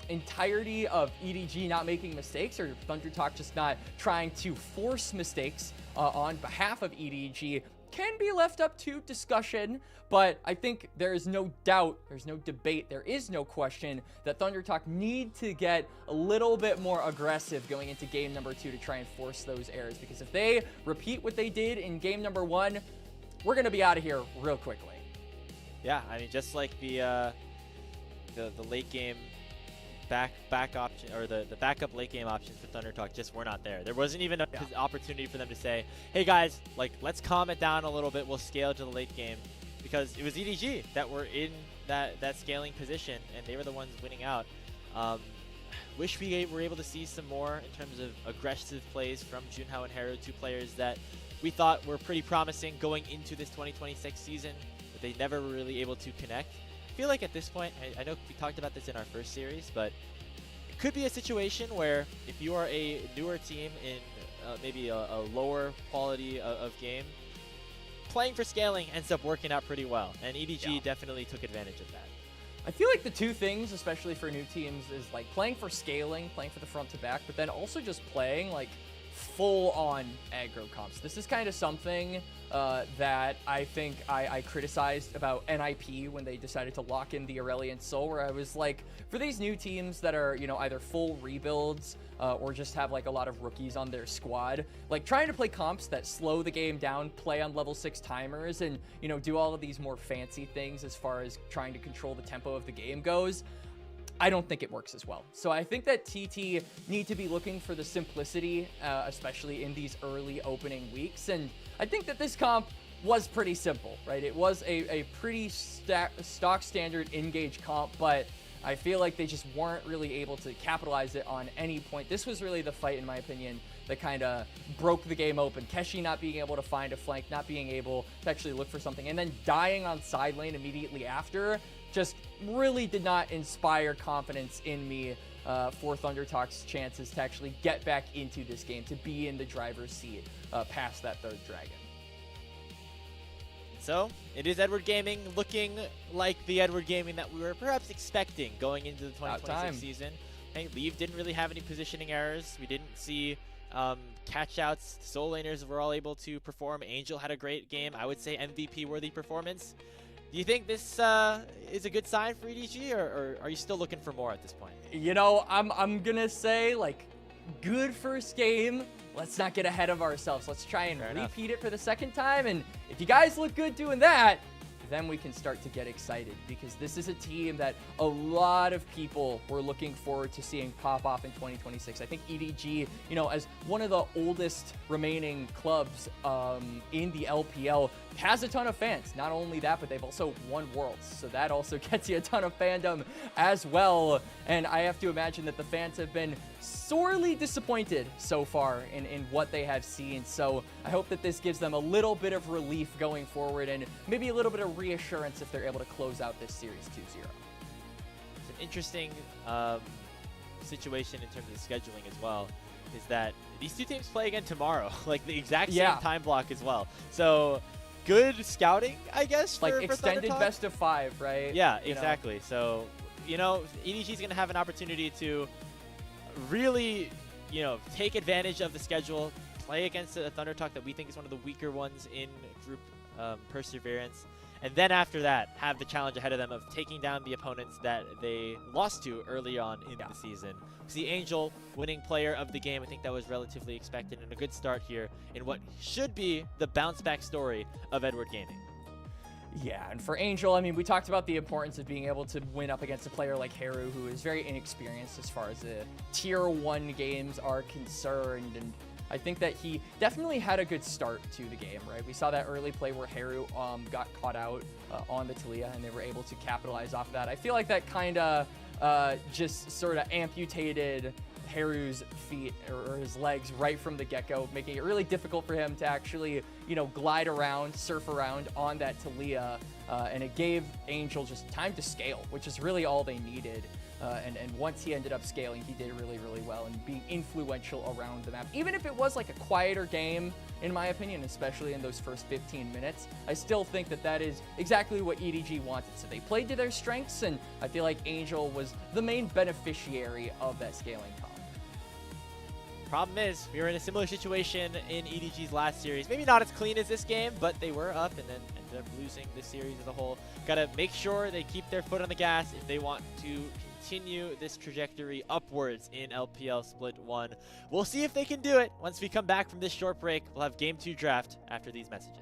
entirety of EDG not making mistakes, or Thunder Talk just not trying to force mistakes on behalf of EDG, can be left up to discussion. But I think there is no doubt, there's no debate, there is no question that Thunder Talk need to get a little bit more aggressive going into game number 2 to try and force those errors. Because if they repeat what they did in game number 1, we're going to be out of here real quickly. Yeah, I mean, just like the late game back option, or the backup late game options for Thunder Talk just were not there. There wasn't even an opportunity for them to say, hey guys, like, let's calm it down a little bit, we'll scale to the late game, because it was EDG that were in that scaling position, and they were the ones winning out. Wish we were able to see some more in terms of aggressive plays from Junhao and Haru, two players that we thought were pretty promising going into this 2026 season, but they never were really able to connect. I feel like at this point, I know we talked about this in our first series, but it could be a situation where if you are a newer team in maybe a lower quality of game, playing for scaling ends up working out pretty well, and EDG definitely took advantage of that. I feel like the two things, especially for new teams, is like playing for scaling, playing for the front to back, but then also just playing like full-on aggro comps. This is kind of something that I think I criticized about NiP when they decided to lock in the Aurelian Soul, where I was like, for these new teams that are, you know, either full rebuilds or just have like a lot of rookies on their squad, like trying to play comps that slow the game down, play on level 6 timers, and, you know, do all of these more fancy things as far as trying to control the tempo of the game goes, I don't think it works as well. So I think that TT need to be looking for the simplicity, especially in these early opening weeks. And I think that this comp was pretty simple, right? It was a pretty stock standard engage comp, but I feel like they just weren't really able to capitalize it on any point. This was really the fight, in my opinion, that kind of broke the game open. Keshi not being able to find a flank, not being able to actually look for something, and then dying on side lane immediately after just really did not inspire confidence in me for Thunder Talk's chances to actually get back into this game, to be in the driver's seat past that third dragon. So, it is Edward Gaming looking like the Edward Gaming that we were perhaps expecting going into the 2026 season. Hey, Leave didn't really have any positioning errors. We didn't see catch-outs. Soul laners were all able to perform. Angel had a great game. I would say MVP-worthy performance. Do you think this is a good sign for EDG, or are you still looking for more at this point? You know, I'm gonna say, like, good first game. Let's not get ahead of ourselves. Let's try and repeat it for the second time. And if you guys look good doing that, then we can start to get excited, because this is a team that a lot of people were looking forward to seeing pop off in 2026. I think EDG, you know, as one of the oldest remaining clubs in the LPL, has a ton of fans. Not only that, but they've also won Worlds, so that also gets you a ton of fandom as well. And I have to imagine that the fans have been sorely disappointed so far in what they have seen. So I hope that this gives them a little bit of relief going forward, and maybe a little bit of reassurance if they're able to close out this series 2-0. It's an interesting situation in terms of scheduling as well, is that these two teams play again tomorrow, like the exact same time block as well. So good scouting, I guess, like for extended Thunder Talk. best of 5, right? Yeah, exactly. So you know, EDG is going to have an opportunity to really, you know, take advantage of the schedule, play against a Thunder Talk that we think is one of the weaker ones in group Perseverance, and then after that, have the challenge ahead of them of taking down the opponents that they lost to early on in the season. See Angel winning player of the game. I think that was relatively expected, and a good start here in what should be the bounce back story of Edward Gaming. Yeah, and for Angel, I mean, we talked about the importance of being able to win up against a player like Haru, who is very inexperienced as far as the Tier 1 games are concerned, and I think that he definitely had a good start to the game, right? We saw that early play where Haru got caught out on the Talia, and they were able to capitalize off of that. I feel like that kind of just sort of amputated Haru's feet or his legs right from the get-go, making it really difficult for him to actually, you know, glide around, surf around on that Talia, and it gave Angel just time to scale, which is really all they needed. And once he ended up scaling, he did really, really well and being influential around the map. Even if it was like a quieter game, in my opinion, especially in those first 15 minutes, I still think that that is exactly what EDG wanted. So they played to their strengths, and I feel like Angel was the main beneficiary of that scaling comp. Problem is, we were in a similar situation in EDG's last series. Maybe not as clean as this game, but they were up and then ended up losing this series as a whole. Gotta make sure they keep their foot on the gas if they want to continue this trajectory upwards in LPL Split 1. We'll see if they can do it. Once we come back from this short break, we'll have Game 2 draft after these messages.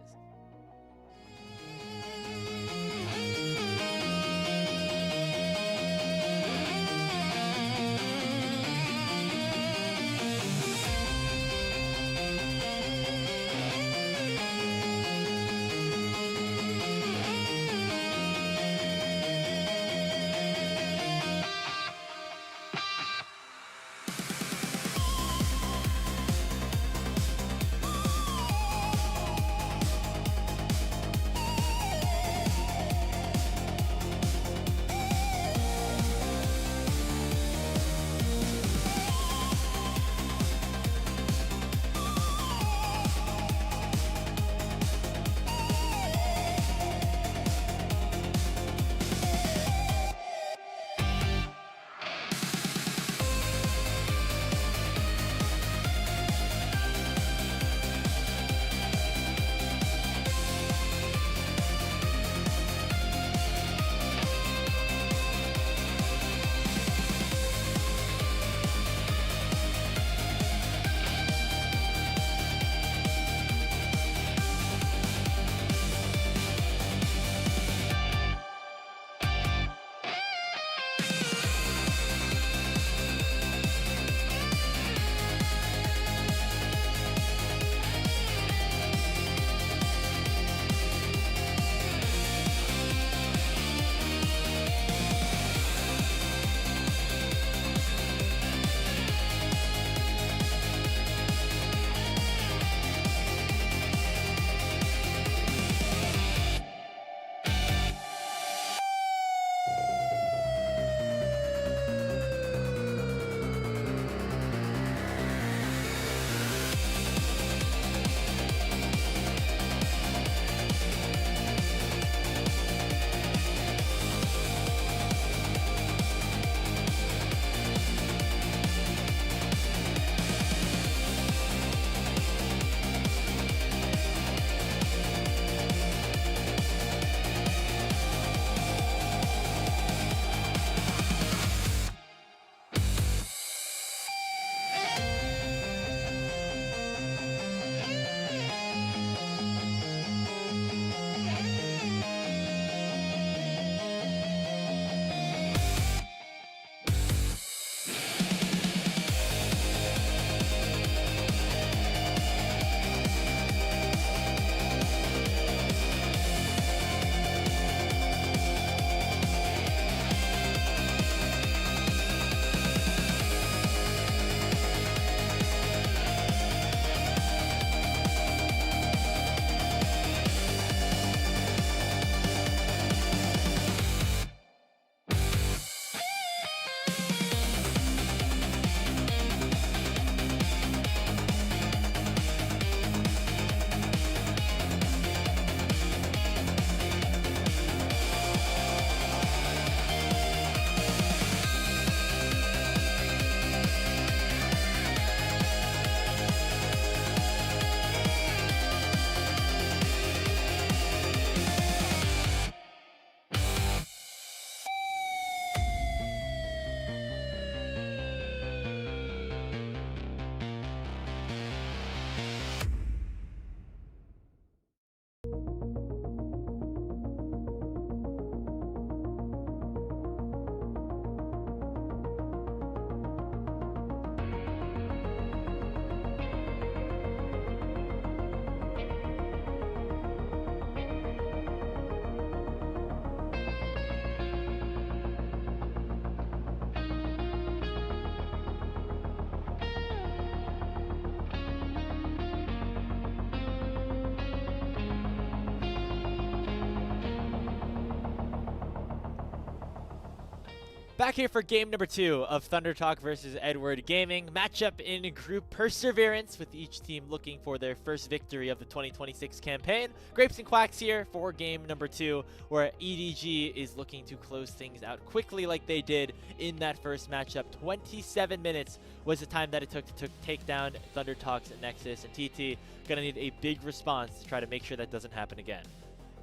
Back here for game number 2 of Thunder Talk versus Edward Gaming. Matchup in Group Perseverance, with each team looking for their first victory of the 2026 campaign. Grapes and Quacks here for game number 2, where EDG is looking to close things out quickly like they did in that first matchup. 27 minutes was the time that it took to take down Thunder Talk's Nexus, and TT gonna need a big response to try to make sure that doesn't happen again.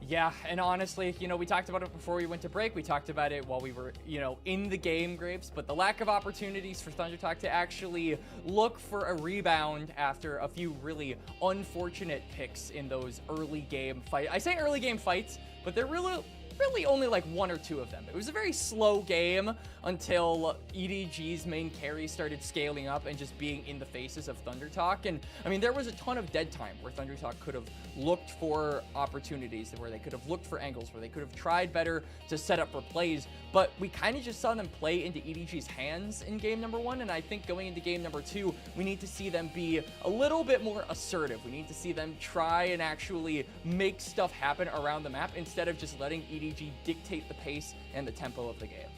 Yeah, and honestly, you know, we talked about it before we went to break. We talked about it while we were, you know, in the game, Grapes. But the lack of opportunities for Thunder Talk to actually look for a rebound after a few really unfortunate picks in those early game fights. I say early game fights, but they're really only like 1 or 2 of them. It was a very slow game until EDG's main carry started scaling up and just being in the faces of Thunder Talk. And I mean, there was a ton of dead time where Thunder Talk could have looked for opportunities, where they could have looked for angles, where they could have tried better to set up for plays. But we kind of just saw them play into EDG's hands in game number 1. And I think going into game number 2, we need to see them be a little bit more assertive. We need to see them try and actually make stuff happen around the map instead of just letting EDG dictate the pace and the tempo of the game.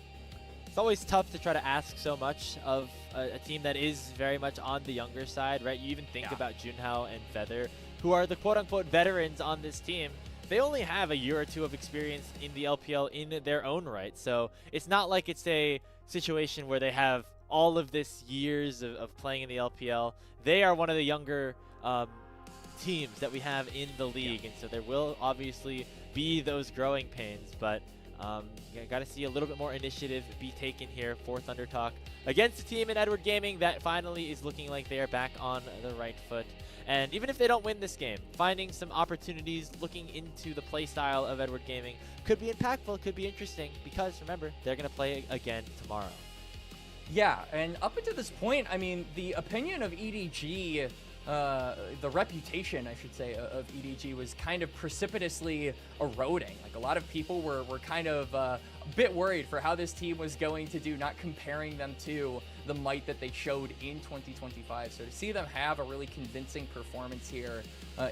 It's always tough to try to ask so much of a team that is very much on the younger side, right? You even think about Junhao and Feather, who are the quote-unquote veterans on this team. They only have a year or 2 of experience in the LPL in their own right, so it's not like it's a situation where they have all of this years of playing in the LPL. They are one of the younger teams that we have in the league, and so there will obviously be those growing pains, but you got to see a little bit more initiative be taken here for Thunder Talk against a team in Edward Gaming that finally is looking like they are back on the right foot. And even if they don't win this game, finding some opportunities, looking into the play style of Edward Gaming could be impactful, could be interesting, because remember, they're going to play again tomorrow. Yeah, and up until this point, I mean, the opinion of EDG, the reputation, I should say, of EDG was kind of precipitously eroding. Like, a lot of people were kind of a bit worried for how this team was going to do, not comparing them to the might that they showed in 2025. So to see them have a really convincing performance here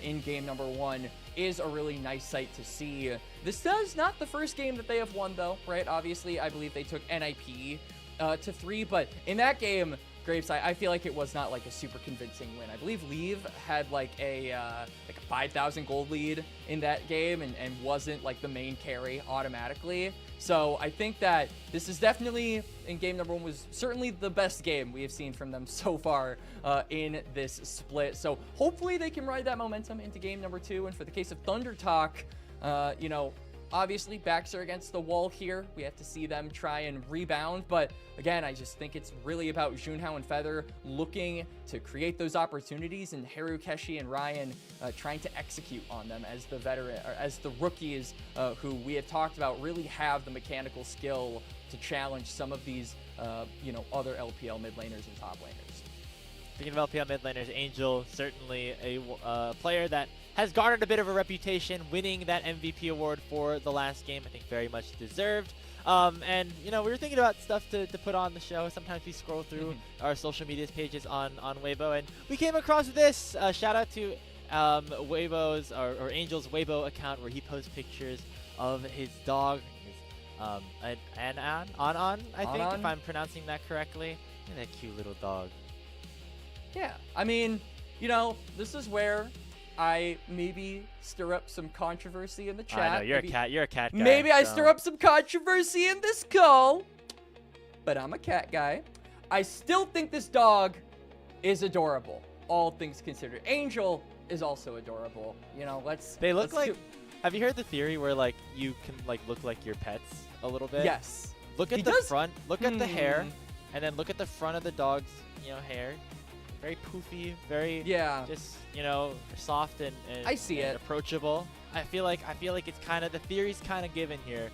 in game number 1 is a really nice sight to see. This is not the first game that they have won, though, right? Obviously, I believe they took NiP to 3, but in that game, Grapes, I feel like it was not like a super convincing win. I believe Leave had like a 5,000 gold lead in that game and wasn't like the main carry automatically. So I think that this is definitely, in game number 1, was certainly the best game we have seen from them so far in this split. So hopefully they can ride that momentum into game number 2. And for the case of Thunder Talk, you know, obviously, backs are against the wall here. We have to see them try and rebound. But again, I just think it's really about Junhao and Feather looking to create those opportunities, and Harukeshi and Ryan trying to execute on them as the veteran, or as the rookies who we have talked about really have the mechanical skill to challenge some of these, you know, other LPL mid laners and top laners. Speaking of LPL mid laners, Angel, certainly a player that has garnered a bit of a reputation, winning that MVP award for the last game. I think very much deserved. And, you know, we were thinking about stuff to put on the show. Sometimes we scroll through our social media pages on Weibo, and we came across this. Shout out to Weibo's, or Angel's Weibo account, where he posts pictures of his dog, Anon, I think, if I'm pronouncing that correctly. Look at that cute little dog. Yeah, I mean, you know, this is where I maybe stir up some controversy in the chat. I know, you're a cat guy. Maybe I stir up some controversy in this call, but I'm a cat guy. I still think this dog is adorable, all things considered. Angel is also adorable. You know, They look like... Have you heard the theory where, like, you can, like, look like your pets a little bit? Yes. Look at the front, look at the hair, and then look at the front of the dog's, you know, hair. Very poofy, very just, you know, soft and I see it. Approachable. I feel like it's kind of, the theory's kind of given here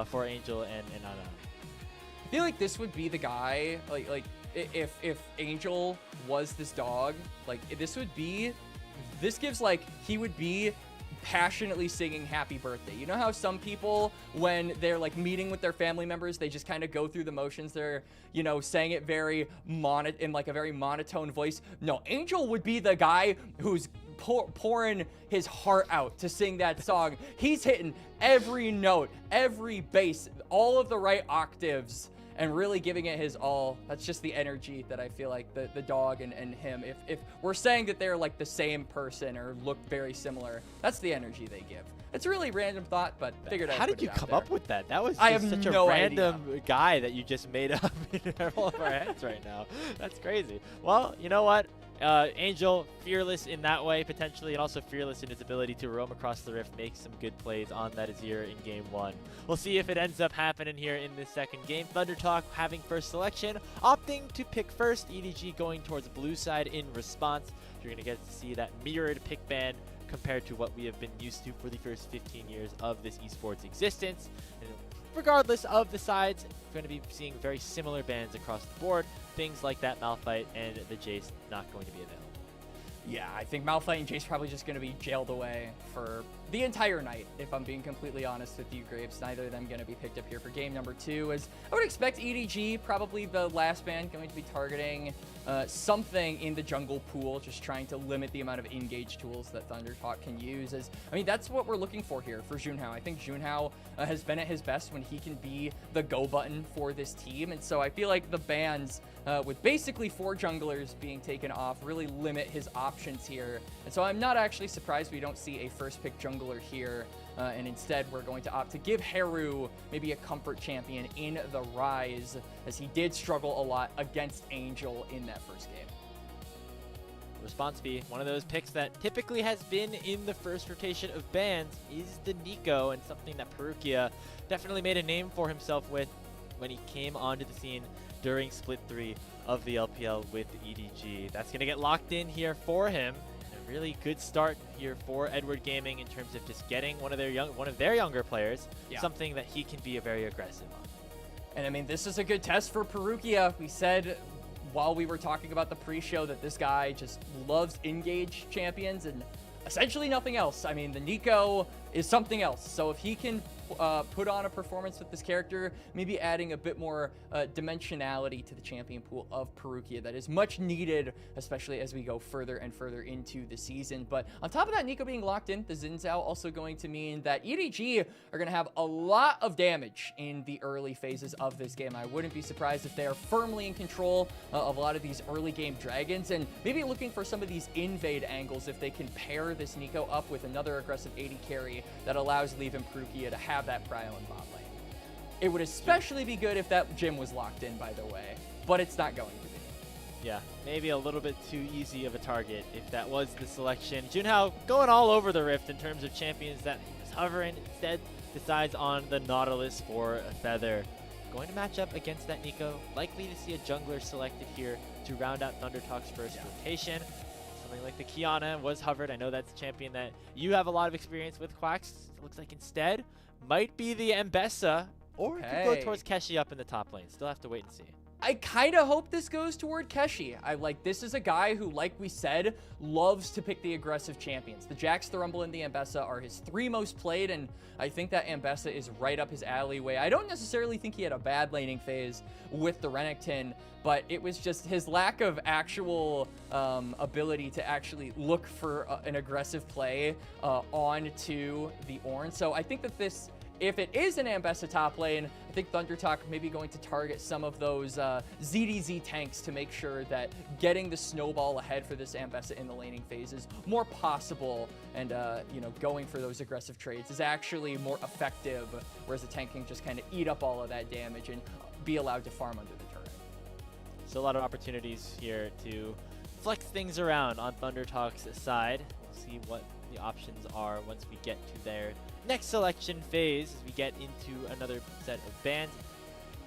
for Angel and Anna. I feel like this would be the guy, like if Angel was this dog, like this gives, like, he would be passionately singing happy birthday. You know how some people, when they're like meeting with their family members, they just kind of go through the motions. They're, you know, saying it very in like a very monotone voice. No, Angel would be the guy who's pouring his heart out to sing that song. He's hitting every note, every bass, all of the right octaves, and really giving it his all. That's just the energy that I feel like the dog and him, if we're saying that they're like the same person or look very similar, that's the energy they give. It's a really random thought, but figured I'd How put did you it out come there. up with that? That was I just have such a no random guy that you just made up in all of our heads right now. That's crazy. Well, you know what? Angel, fearless in that way, potentially, and also fearless in his ability to roam across the rift, make some good plays on that Azir in game 1. We'll see if it ends up happening here in this second game. ThunderTalk having first selection, opting to pick first, EDG going towards blue side in response. You're going to get to see that mirrored pick ban compared to what we have been used to for the first 15 years of this esports existence. And regardless of the sides, we're going to be seeing very similar bans across the board. Things like that Malphite and the Jace not going to be available. Yeah, I think Malphite and Jace probably just going to be jailed away for the entire night, if I'm being completely honest with you, Graves. Neither of them going to be picked up here for game number 2, as I would expect EDG, probably the last ban, going to be targeting something in the jungle pool, just trying to limit the amount of engage tools that ThunderTalk can use. I mean, that's what we're looking for here for Junhao. I think Junhao has been at his best when he can be the go button for this team, and so I feel like the bans with basically 4 junglers being taken off really limit his options here. And so I'm not actually surprised we don't see a first pick jungler here. And instead, we're going to opt to give Haru maybe a comfort champion in the Rise, as he did struggle a lot against Angel in that first game. Response B, one of those picks that typically has been in the first rotation of bans, is the Nico, and something that Perukia definitely made a name for himself with when he came onto the scene during Split 3 of the LPL with EDG. That's going to get locked in here for him. A really good start here for Edward Gaming in terms of just getting one of their younger players, something that he can be very aggressive on. And I mean, this is a good test for Perukia. We said while we were talking about the pre-show that this guy just loves engage champions and essentially nothing else. I mean, the Nico is something else. So if he can put on a performance with this character, maybe adding a bit more dimensionality to the champion pool of Perukia that is much needed, especially as we go further and further into the season. But on top of that, Nico being locked in, the Xin Zhao also going to mean that EDG are going to have a lot of damage in the early phases of this game. I wouldn't be surprised if they are firmly in control of a lot of these early game dragons, and maybe looking for some of these invade angles if they can pair this Nico up with another aggressive AD carry that allows Leave and Perukia to have that prio in bot lane. It would especially be good if that gym was locked in, by the way, but it's not going to be. Yeah, maybe a little bit too easy of a target if that was the selection. Junhao going all over the Rift in terms of champions that he was hovering. Instead, decides on the Nautilus for a feather. Going to match up against that Nico. Likely to see a jungler selected here to round out ThunderTalk's first rotation. Something like the Kiana was hovered. I know that's a champion that you have a lot of experience with, Quacks. It looks like instead might be the Ambessa, or it could go towards Keshi up in the top lane. Still have to wait and see. I kind of hope this goes toward Keshi. This is a guy who, like we said, loves to pick the aggressive champions. The Jax, the Rumble, and the Ambessa are his 3 most played, and I think that Ambessa is right up his alleyway. I don't necessarily think he had a bad laning phase with the Renekton, but it was just his lack of actual ability to actually look for an aggressive play onto the Ornn. So I think that this, if it is an Ambessa top lane, I think ThunderTalk may be going to target some of those ZDZ tanks to make sure that getting the snowball ahead for this Ambessa in the laning phase is more possible, and going for those aggressive trades is actually more effective, whereas the tank can just kind of eat up all of that damage and be allowed to farm under the turret. So a lot of opportunities here to flex things around on ThunderTalk's side. We'll see what the options are once we get to their next selection phase, as we get into another set of bans.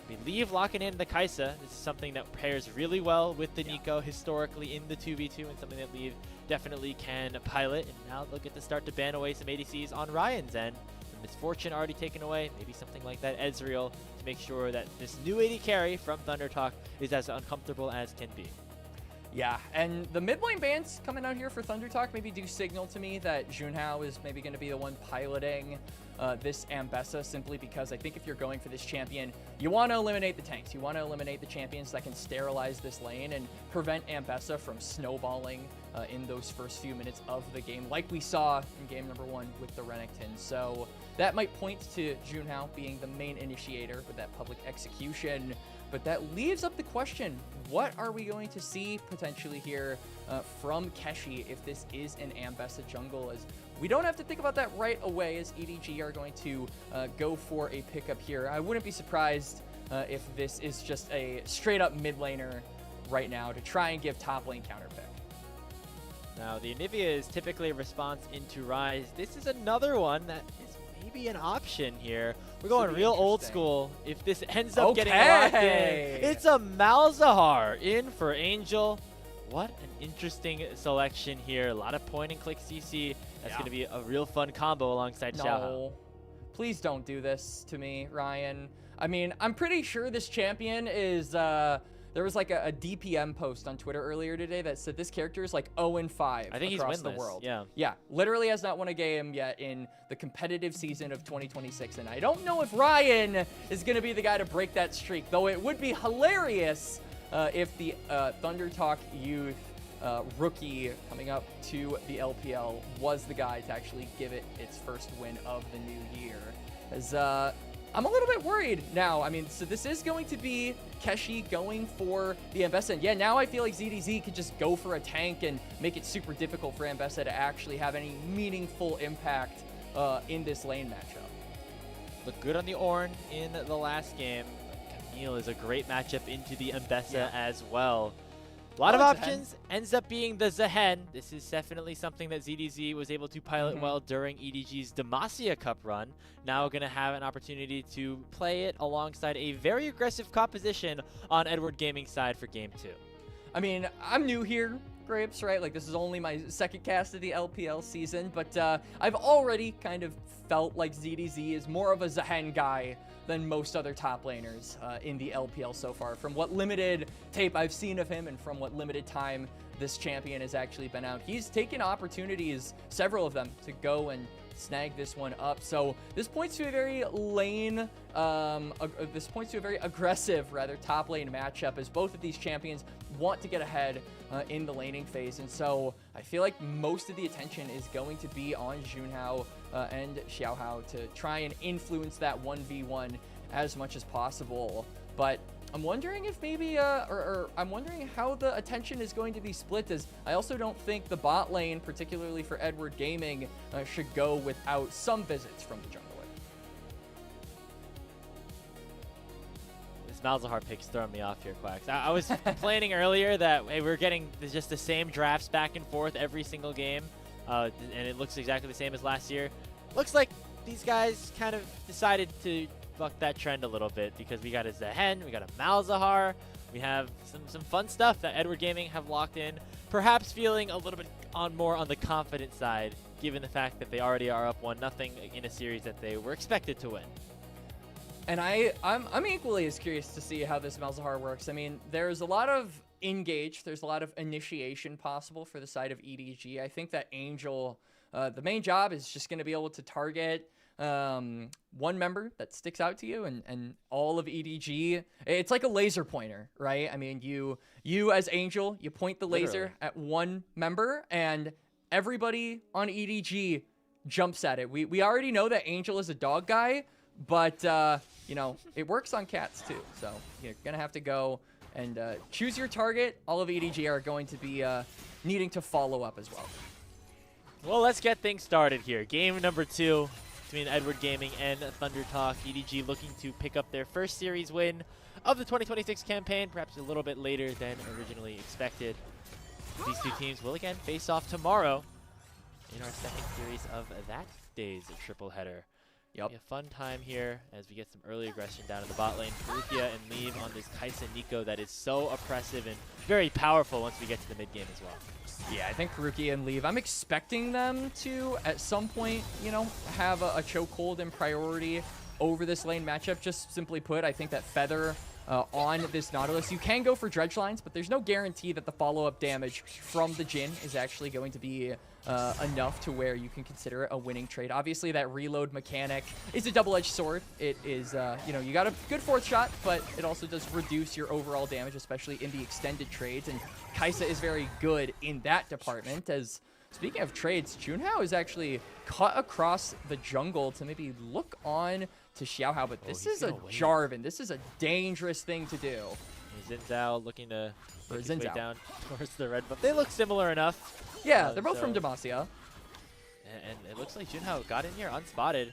We leave locking in the Kai'Sa. This is something that pairs really well with the Nico historically in the 2v2, and something that Leave definitely can pilot. And now they'll get to start to ban away some ADCs on Ryan's end. The Misfortune already taken away, maybe something like that Ezreal, to make sure that this new AD carry from ThunderTalk is as uncomfortable as can be. Yeah, and the mid lane bans coming out here for ThunderTalk maybe do signal to me that Junhao is maybe going to be the one piloting this Ambessa, simply because I think if you're going for this champion, you want to eliminate the tanks. You want to eliminate the champions that can sterilize this lane and prevent Ambessa from snowballing in those first few minutes of the game, like we saw in game number 1 with the Renekton. So that might point to Junhao being the main initiator with that public execution. But that leaves up the question, what are we going to see potentially here from Keshi if this is an Ambessa jungle? As we don't have to think about that right away, as EDG are going to go for a pickup here. I wouldn't be surprised if this is just a straight up mid laner right now to try and give top lane counter pick. Now, the Anivia is typically a response into Rise. This is another one that is maybe an option here. We're going real old school. If this ends up getting locked in, it's a Malzahar in for Angel. What an interesting selection here. A lot of point and click CC. That's going to be a real fun combo alongside Xiaohao. No, please don't do this to me, Ryan. I mean, I'm pretty sure this champion is... there was like a DPM post on Twitter earlier today that said this character is like 0-5 I think across he's the winless. world. Yeah, literally has not won a game yet in the competitive season of 2026. And I don't know if Ryan is going to be the guy to break that streak, though it would be hilarious if the Thunder Talk Youth rookie coming up to the LPL was the guy to actually give it its first win of the new year. As I'm a little bit worried now. I mean, so this is going to be Keshi going for the Ambessa. And yeah, now I feel like ZDZ could just go for a tank and make it super difficult for Ambessa to actually have any meaningful impact in this lane matchup. Looked good on the Ornn in the last game. Camille is a great matchup into the Ambessa as well. A lot of options. Ends up being the Zehen. This is definitely something that ZDZ was able to pilot well during EDG's Demacia Cup run. Now going to have an opportunity to play it alongside a very aggressive composition on Edward Gaming's side for Game 2. I mean, I'm new here, Grapes, right? Like, this is only my second cast of the LPL season, but I've already kind of felt like ZDZ is more of a Zehen guy than most other top laners in the LPL so far. From what limited tape I've seen of him and from what limited time this champion has actually been out, he's taken opportunities, several of them, to go and snag this one up. So this points to a very aggressive, rather, top lane matchup, as both of these champions want to get ahead in the laning phase. And so I feel like most of the attention is going to be on Junhao and Xiaohao to try and influence that 1v1 as much as possible. But I'm wondering if maybe, I'm wondering how the attention is going to be split, as I also don't think the bot lane, particularly for Edward Gaming, should go without some visits from the jungler. This Malzahar pick's throwing me off here, Quacks. I was complaining earlier that, hey, we're getting just the same drafts back and forth every single game, and it looks exactly the same as last year. Looks like these guys kind of decided to buck that trend a little bit, because we got a Zehen, we got a Malzahar, we have some fun stuff that Edward Gaming have locked in, perhaps feeling a little bit more on the confident side, given the fact that they already are up 1-0 in a series that they were expected to win. And I'm equally as curious to see how this Malzahar works. I mean, there's a lot of engage, there's a lot of initiation possible for the side of EDG. I think that Angel, the main job is just going to be able to target one member that sticks out to you, and all of EDG, it's like a laser pointer, right? I mean, you as Angel, you point the laser at one member, and everybody on EDG jumps at it. We already know that Angel is a dog guy, but you know, it works on cats too. So you're gonna have to go and choose your target. All of EDG are going to be needing to follow up as well. Well, let's get things started here. Game number 2 between Edward Gaming and Thunder Talk. EDG looking to pick up their first series win of the 2026 campaign, perhaps a little bit later than originally expected. These two teams will again face off tomorrow in our second series of that day's triple header. Yep. A fun time here as we get some early aggression down in the bot lane. Rukia and Leave on this Kaisa Nico that is so oppressive and very powerful once we get to the mid game as well. Yeah, I think Rukia and Leave, I'm expecting them to, at some point, you know, have a chokehold and priority over this lane matchup. Just simply put, I think that Feather on this Nautilus. You can go for dredge lines, but there's no guarantee that the follow-up damage from the Jhin is actually going to be enough to where you can consider it a winning trade. Obviously, that reload mechanic is a double-edged sword. It is, you know, you got a good fourth shot, but it also does reduce your overall damage, especially in the extended trades. And Kai'Sa is very good in that department. As speaking of trades, Junhao is actually cut across the jungle to maybe look on to Xiaohao, but this is a Jarvan. This is a dangerous thing to do. Xin Zhao looking to make his way down towards the red buff. They look similar enough. Yeah, they're both from Demacia. And it looks like Junhao got in here unspotted.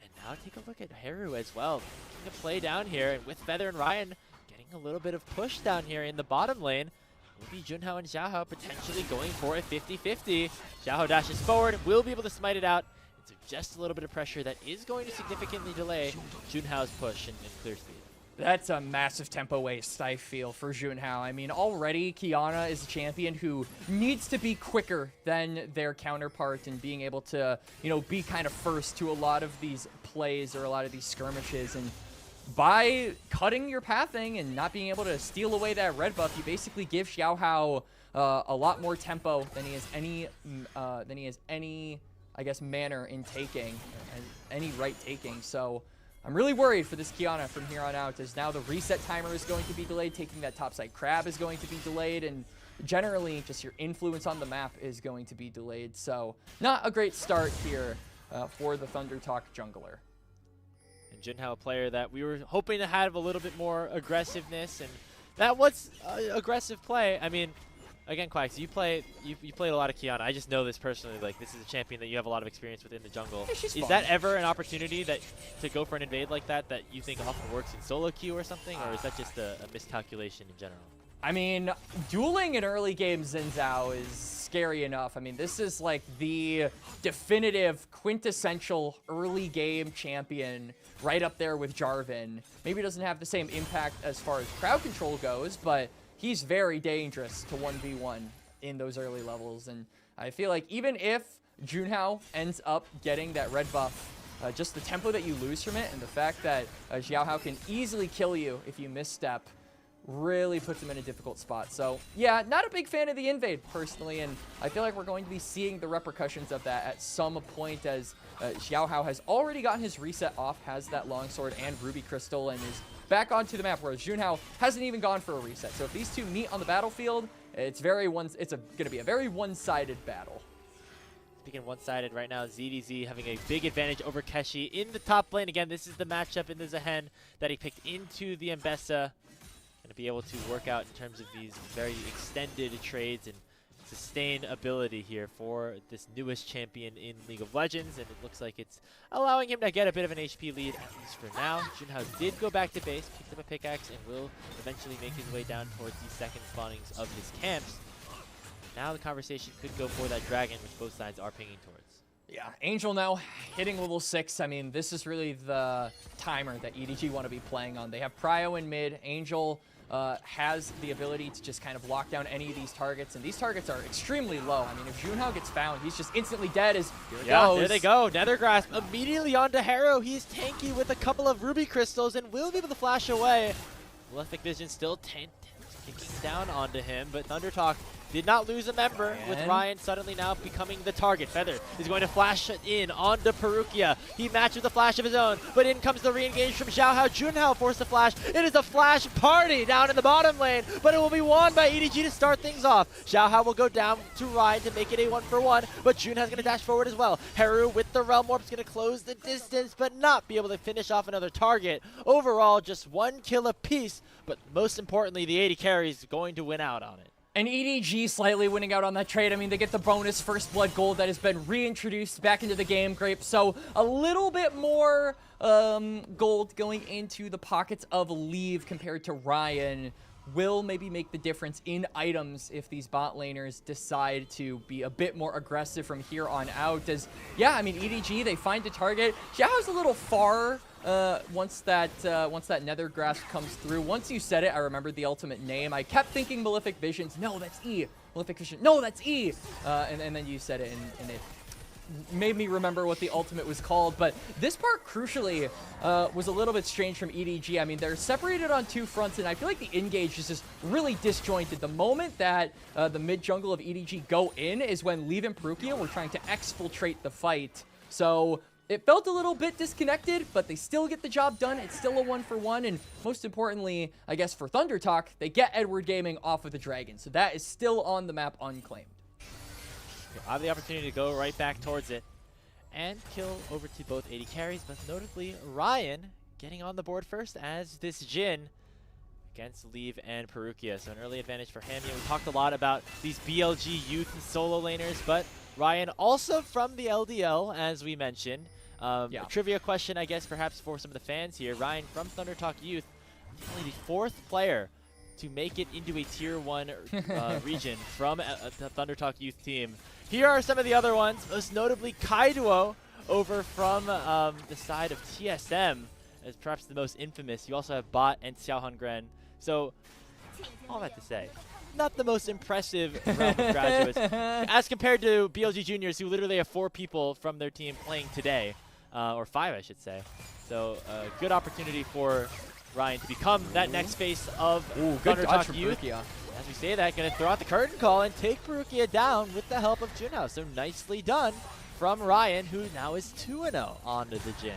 And now take a look at Haru as well. Taking a play down here, and with Feather and Ryan getting a little bit of push down here in the bottom lane. Will be Junhao and Xiaohao potentially going for a 50-50. Xiaohao dashes forward, will be able to smite it out. And so just a little bit of pressure that is going to significantly delay Junhao's push and clear speed. That's a massive tempo waste, I feel, for Junhao. I mean, already Qiyana is a champion who needs to be quicker than their counterpart and being able to, you know, be kind of first to a lot of these plays or a lot of these skirmishes. And by cutting your pathing and not being able to steal away that red buff, you basically give Xiaohao a lot more tempo than he has any, I guess, manner in taking, any right taking. So I'm really worried for this Qiyana from here on out, as now the reset timer is going to be delayed, taking that topside crab is going to be delayed, and generally just your influence on the map is going to be delayed. So not a great start here for the Thunder Talk jungler. And Junhao, a player that we were hoping to have a little bit more aggressiveness, and that was aggressive play. I mean, again, Quacks, you played a lot of Qiyana. I just know this personally. Like, this is a champion that you have a lot of experience with in the jungle. Yeah, she's is fun. That ever an opportunity to go for an invade like that you think often works in solo queue or something, or is that just a miscalculation in general? I mean, dueling in early game Xin Zhao is scary enough. I mean, this is like the definitive, quintessential early game champion, right up there with Jarvan. Maybe it doesn't have the same impact as far as crowd control goes, but he's very dangerous to 1v1 in those early levels. And I feel like even if Junhao ends up getting that red buff, just the tempo that you lose from it and the fact that Xiaohao can easily kill you if you misstep really puts him in a difficult spot. So yeah, not a big fan of the invade personally, and I feel like we're going to be seeing the repercussions of that at some point, as Xiaohao has already gotten his reset off, has that longsword and ruby crystal, and is back onto the map, whereas Junhao hasn't even gone for a reset. So if these two meet on the battlefield, it's going to be a very one-sided battle. Speaking one-sided right now, ZDZ having a big advantage over Keshi in the top lane. Again, this is the matchup in the Zehen that he picked into the Mbessa. Going to be able to work out in terms of these very extended trades and sustain ability here for this newest champion in League of Legends, and it looks like it's allowing him to get a bit of an HP lead, at least for now. Junhao did go back to base, picked up a pickaxe, and will eventually make his way down towards the second spawnings of his camps. Now the conversation could go for that dragon, which both sides are pinging towards. Yeah, Angel now hitting level 6. I mean, this is really the timer that EDG want to be playing on. They have Prio in mid. Angel has the ability to just kind of lock down any of these targets, and these targets are extremely low. I mean, if Junhao gets found, he's just instantly dead. Here it goes. There they go. Nether Grasp immediately onto Harrow. He's tanky with a couple of ruby crystals and will be able to flash away. Malefic Vision still ticking down onto him, but Thunder Talk did not lose a member, with Ryan suddenly now becoming the target. Feather is going to flash in onto Perukia. He matched with a flash of his own, but in comes the re-engage from Xiaohao. Junhao forced the flash. It is a flash party down in the bottom lane, but it will be won by EDG to start things off. Xiaohao will go down to Ryan to make it a 1-for-1, but Junhao's going to dash forward as well. Haru with the Realm Warp is going to close the distance, but not be able to finish off another target. Overall, just 1 kill apiece, but most importantly, the AD carry is going to win out on it. And EDG slightly winning out on that trade. I mean, they get the bonus First Blood gold that has been reintroduced back into the game, Grape. So a little bit more gold going into the pockets of Leave compared to Ryan will maybe make the difference in items if these bot laners decide to be a bit more aggressive from here on out. As, yeah, I mean, EDG, they find the target. Xiao's a little far once that Nether Grasp comes through. Once you said it, I remembered the ultimate name. I kept thinking Malefic Visions. No, that's E. Malefic Vision. No, that's E. And then you said it, and it made me remember what the ultimate was called. But this part, crucially, was a little bit strange from EDG. I mean, they're separated on two fronts, and I feel like the engage is just really disjointed. The moment that the mid-jungle of EDG go in is when Leave and Perukia were trying to exfiltrate the fight. So it felt a little bit disconnected, but they still get the job done. It's still a 1-for-1, and most importantly, I guess for Thunder Talk, they get Edward Gaming off of the Dragon. So that is still on the map unclaimed. I have the opportunity to go right back towards it and kill over to both AD carries, but notably Ryan getting on the board first as this Jhin against Leave and Perukia. So an early advantage for him. We talked a lot about these BLG youth and solo laners, but Ryan also from the LDL, as we mentioned. A trivia question, I guess, perhaps for some of the fans here. Ryan from Thunder Talk Youth, only the 4th player to make it into a Tier 1 region from the Thunder Talk Youth team. Here are some of the other ones, most notably Kaiduo over from the side of TSM as perhaps the most infamous. You also have Bot and Xiaohan Gren. So, all that to say, not the most impressive realm of graduates as compared to BLG Juniors, who literally have 4 people from their team playing today, or 5 I should say. So, good opportunity for Ryan to become that next face of Thunder Talk Youth. Perukia. As we say that, going to throw out the curtain call and take Perukia down with the help of Junhao. So nicely done from Ryan, who now is 2-0 onto the Jhin.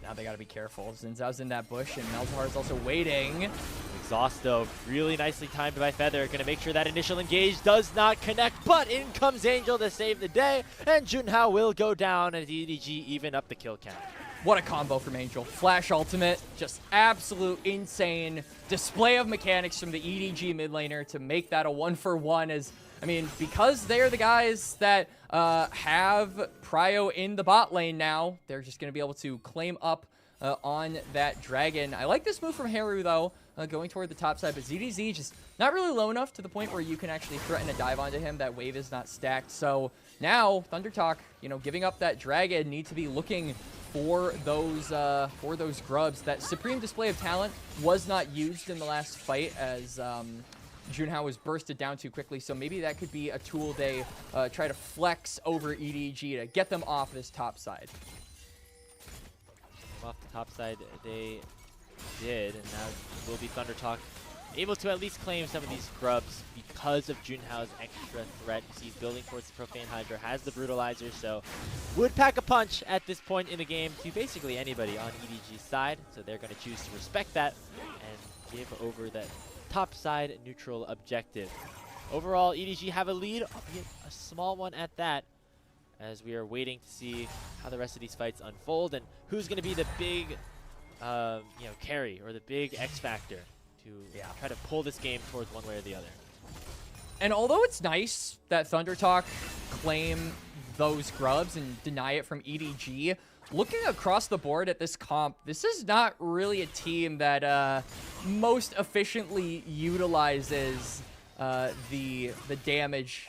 Now they got to be careful. Zinzao's in that bush, and Malzahar's also waiting. Exhausto, really nicely timed by Feather. Going to make sure that initial engage does not connect, but in comes Angel to save the day, and Junhao will go down as EDG even up the kill count. What a combo from Angel. Flash ultimate, just absolute insane display of mechanics from the EDG mid laner to make that a 1-for-1 as, I mean, because they're the guys that have Prio in the bot lane now, they're just going to be able to claim up on that Dragon. I like this move from Haru, though, going toward the top side, but ZDZ just not really low enough to the point where you can actually threaten a dive onto him. That wave is not stacked. So now, Thunder Talk, you know, giving up that Dragon, need to be looking for those grubs. That Supreme Display of Talent was not used in the last fight as Junhao was bursted down too quickly, so maybe that could be a tool they try to flex over EDG to get them off this top side. Off the top side they did, and now will be Thunder Talk able to at least claim some of these grubs because of Junhao's extra threat. You see he's building towards the Profane Hydra, has the Brutalizer, so would pack a punch at this point in the game to basically anybody on EDG's side, so they're going to choose to respect that and give over that top side neutral objective. Overall, EDG have a lead, albeit a small one at that, as we are waiting to see how the rest of these fights unfold and who's going to be the big carry or the big X factor to try to pull this game towards one way or the other. And although it's nice that Thunder Talk claim those grubs and deny it from EDG, looking across the board at this comp, this is not really a team that most efficiently utilizes the damage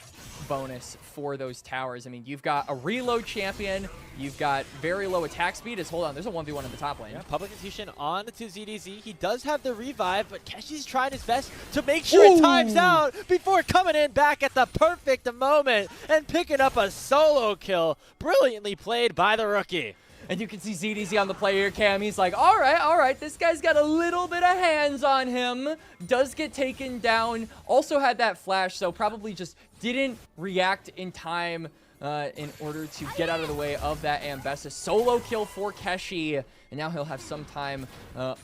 bonus for those towers. I mean, you've got a reload champion, you've got very low attack speed. Hold on, there's a 1v1 in the top lane. Yeah, Public Institution on to ZDZ. He does have the revive, but Keshi's trying his best to make sure it times out before coming in back at the perfect moment and picking up a solo kill. Brilliantly played by the rookie. And you can see ZDZ on the player cam. He's like, all right, this guy's got a little bit of hands on him. Does get taken down. Also had that flash, so probably just didn't react in time in order to get out of the way of that Ambessa. Solo kill for Keshi, and now he'll have some time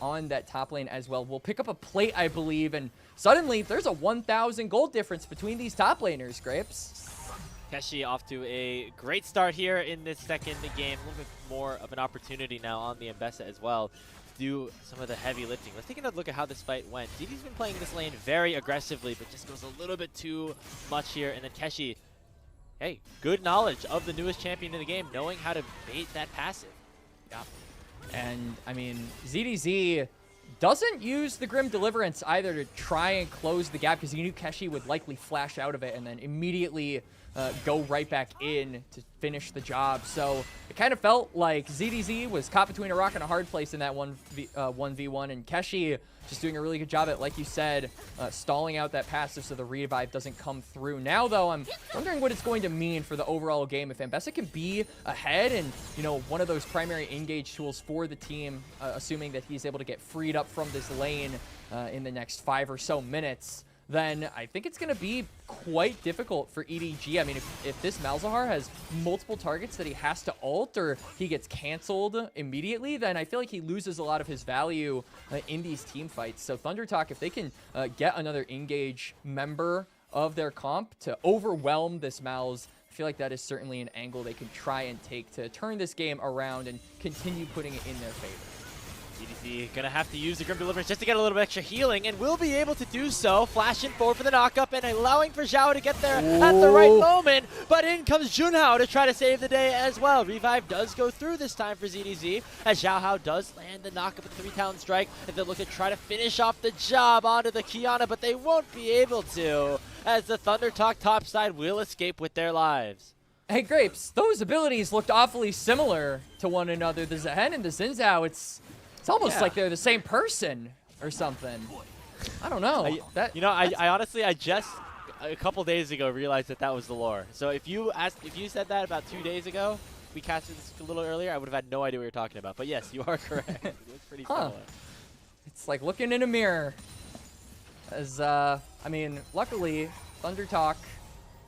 on that top lane as well. We'll pick up a plate, I believe, and suddenly there's a 1,000 gold difference between these top laners, Grapes. Keshi off to a great start here in this second game. A little bit more of an opportunity now on the Ambessa as well to do some of the heavy lifting. Let's take another look at how this fight went. DD's been playing this lane very aggressively, but just goes a little bit too much here. And then Keshi, hey, good knowledge of the newest champion in the game, knowing how to bait that passive. Yeah. And, I mean, ZDZ doesn't use the Grim Deliverance either to try and close the gap because he knew Keshi would likely flash out of it and then immediately go right back in to finish the job. So it kind of felt like ZDZ was caught between a rock and a hard place in that 1v1, and Keshi just doing a really good job at, like you said, stalling out that passive so the revive doesn't come through. Now, though, I'm wondering what it's going to mean for the overall game if Ambessa can be ahead and, you know, one of those primary engage tools for the team, assuming that he's able to get freed up from this lane in the next 5 or so minutes. Then I think it's going to be quite difficult for EDG. I mean, if this Malzahar has multiple targets that he has to ult or he gets canceled immediately, then I feel like he loses a lot of his value in these team fights. So ThunderTalk, if they can get another engage member of their comp to overwhelm this Malz, I feel like that is certainly an angle they can try and take to turn this game around and continue putting it in their favor. EDG gonna have to use the Grim Deliverance just to get a little bit extra healing, and will be able to do so. Flashing forward for the knockup and allowing for Zhao to get there at the right moment. But in comes Junhao to try to save the day as well. Revive does go through this time for ZDZ, as Zhao Hao does land the knockup with 3-town strike. And they look to try to finish off the job onto the Kiana, but they won't be able to, as the ThunderTalk top side will escape with their lives. Hey, Grapes, those abilities looked awfully similar to one another. The Zehen and the Xin Zhao, it's almost like they're the same person or something. I don't know. I honestly, I just a couple days ago realized that was the lore. So if you said that about 2 days ago, we casted this a little earlier, I would have had no idea what you're talking about. But yes, you are correct. It's pretty similar. It's like looking in a mirror. As I mean, luckily, ThunderTalk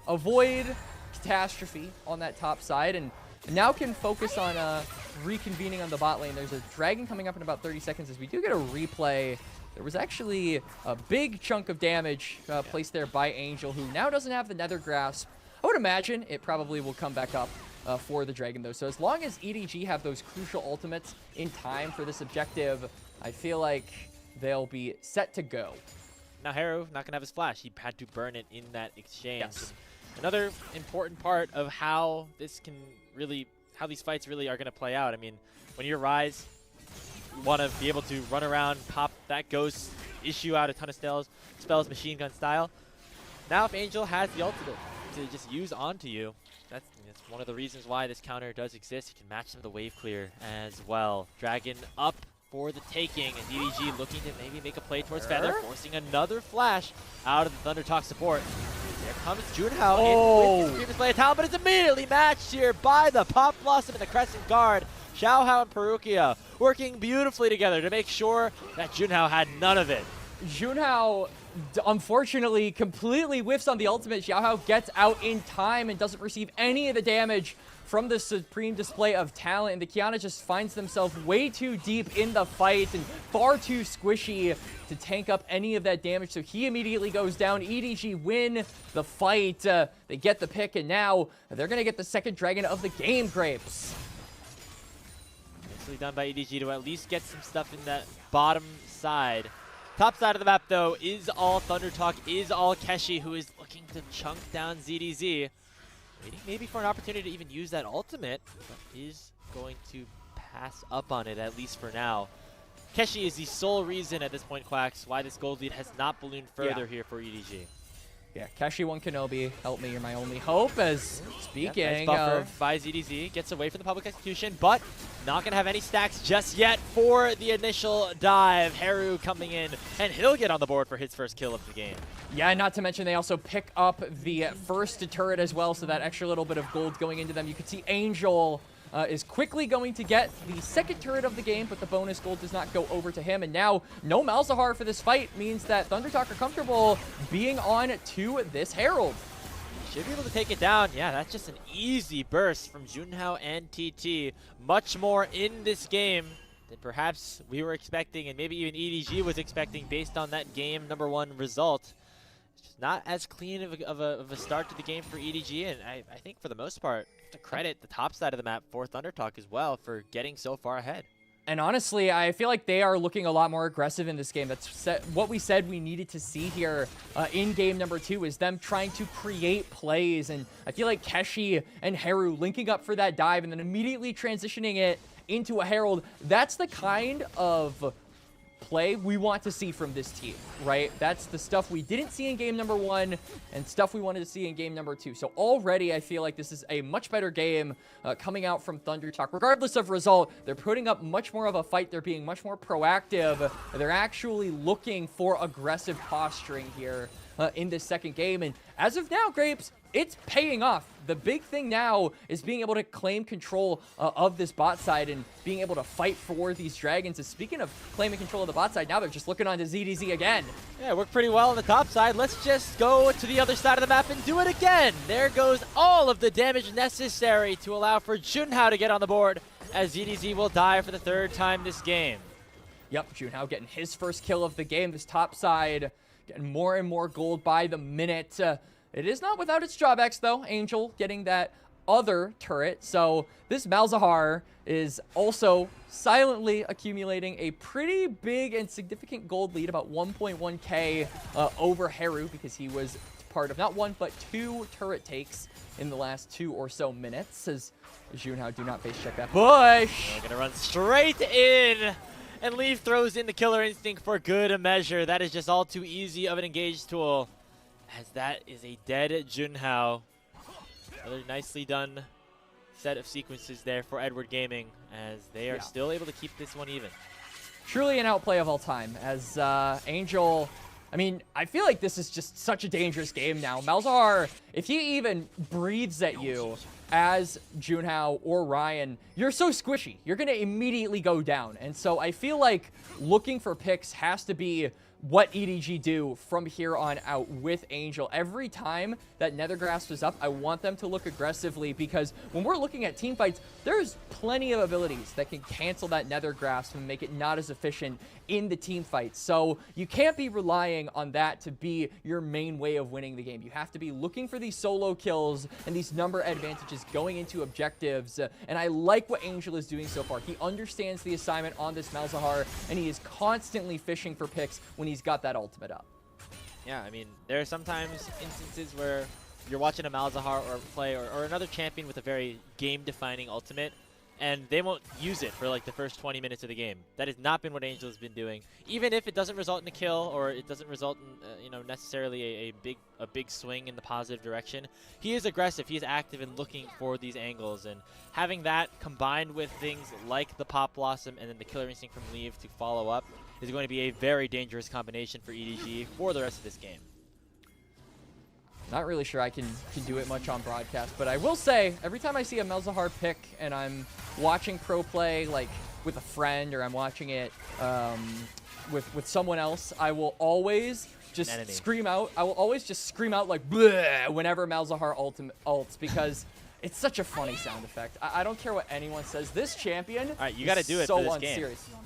avoid catastrophe on that top side and now can focus on reconvening on the bot lane. There's a dragon coming up in about 30 seconds as we do get a replay. There was actually a big chunk of damage placed there by Angel, who now doesn't have the Nether Grasp. I would imagine it probably will come back up for the dragon, though. So as long as EDG have those crucial ultimates in time for this objective, I feel like they'll be set to go. Now Haru not going to have his flash. He had to burn it in that exchange. Yes. Another important part of how this can really, how these fights really are going to play out. I mean, when you're Ryze, you want to be able to run around, pop that ghost, issue out a ton of spells machine gun style. Now if Angel has the ultimate to just use onto you, that's one of the reasons why this counter does exist. You can match some of the wave clear as well. Dragon up for the taking, and EDG looking to maybe make a play towards Feather, forcing another flash out of the ThunderTalk support. There comes Junhao in with the previous play of talent, but it's immediately matched here by the Pop Blossom and the Crescent Guard. Xiao Hao and Perukia working beautifully together to make sure that Junhao had none of it. Junhao, unfortunately, completely whiffs on the ultimate. Xiao Hao gets out in time and doesn't receive any of the damage from the supreme display of talent, and the Kiana just finds themselves way too deep in the fight and far too squishy to tank up any of that damage, so he immediately goes down. EDG win the fight. They get the pick, and now they're going to get the second dragon of the game, Grapes. Nicely done by EDG to at least get some stuff in that bottom side. Top side of the map, though, is all ThunderTalk, is all Keshi, who is looking to chunk down ZDZ. Waiting maybe for an opportunity to even use that ultimate, but is going to pass up on it, at least for now. Keshi is the sole reason at this point, Quacks, why this gold lead has not ballooned further here for EDG. Yeah, Keshi 1 Kenobi, help me, you're my only hope. As speaking nice buffer by ZDZ, gets away from the public execution, but not going to have any stacks just yet for the initial dive. Haru coming in, and he'll get on the board for his first kill of the game. Yeah, not to mention they also pick up the first turret as well, so that extra little bit of gold going into them. You can see Angel is quickly going to get the second turret of the game, but the bonus gold does not go over to him. And now, no Malzahar for this fight means that ThunderTalk are comfortable being on to this Herald. Should be able to take it down. Yeah, that's just an easy burst from Junhao and TT. Much more in this game than perhaps we were expecting, and maybe even EDG was expecting based on that game number 1 result. It's just not as clean of a start to the game for EDG, and I think for the most part, to credit the top side of the map for ThunderTalk as well for getting so far ahead. And honestly, I feel like they are looking a lot more aggressive in this game. That's what we said we needed to see here in game number 2, is them trying to create plays. And I feel like Keshi and Haru linking up for that dive and then immediately transitioning it into a Herald. That's the kind of play we want to see from this team, right? That's the stuff we didn't see in game number 1 and stuff we wanted to see in game number 2. So already I feel like this is a much better game coming out from ThunderTalk. Regardless of result, they're putting up much more of a fight. They're being much more proactive. They're actually looking for aggressive posturing here in this second game. And as of now, Grapes, it's paying off. The big thing now is being able to claim control of this bot side and being able to fight for these dragons. And speaking of claiming control of the bot side, now they're just looking on to ZDZ again. Yeah, worked pretty well on the top side. Let's just go to the other side of the map and do it again. There goes all of the damage necessary to allow for Junhao to get on the board, as ZDZ will die for the 3rd time this game. Yep, Junhao getting his first kill of the game. This top side getting more and more gold by the minute. It is not without its drawbacks, though. Angel getting that other turret. So this Malzahar is also silently accumulating a pretty big and significant gold lead, about 1.1k over Heru, because he was part of not 1, but 2 turret takes in the last 2 or so minutes. As Junhao do not face check that bush. We're going to run straight in. And Leaf throws in the Killer Instinct for good measure. That is just all too easy of an engaged tool, as that is a dead Junhao. Another nicely done set of sequences there for Edward Gaming, as they are still able to keep this one even. Truly an outplay of all time, as Angel... I mean, I feel like this is just such a dangerous game now. Malzahar, if he even breathes at you as Junhao or Ryan, you're so squishy. You're going to immediately go down. And so I feel like looking for picks has to be what EDG do from here on out with Angel. Every time that Nether Grasp is up, I want them to look aggressively, because when we're looking at team fights, there's plenty of abilities that can cancel that Nether Grasp and make it not as efficient in the team fights. So you can't be relying on that to be your main way of winning the game. You have to be looking for these solo kills and these number advantages going into objectives. And I like what Angel is doing so far. He understands the assignment on this Malzahar, and he is constantly fishing for picks when he's got that ultimate up. Yeah, I mean, there are sometimes instances where you're watching a Malzahar or play or another champion with a very game-defining ultimate, and they won't use it for like the first 20 minutes of the game. That has not been what Angel has been doing. Even if it doesn't result in a kill, or it doesn't result in necessarily a big swing in the positive direction, he is aggressive. He is active and looking for these angles, and having that combined with things like the Pop Blossom and then the Killer Instinct from Leave to follow up is going to be a very dangerous combination for EDG for the rest of this game. Not really sure I can do it much on broadcast, but I will say, every time I see a Malzahar pick and I'm watching pro play, like with a friend, or I'm watching it with someone else, I will always just scream out. I will always just scream out like bleh whenever Malzahar ults, because it's such a funny sound effect. I don't care what anyone says. This champion, all right, you got to do it so for this unserious. game.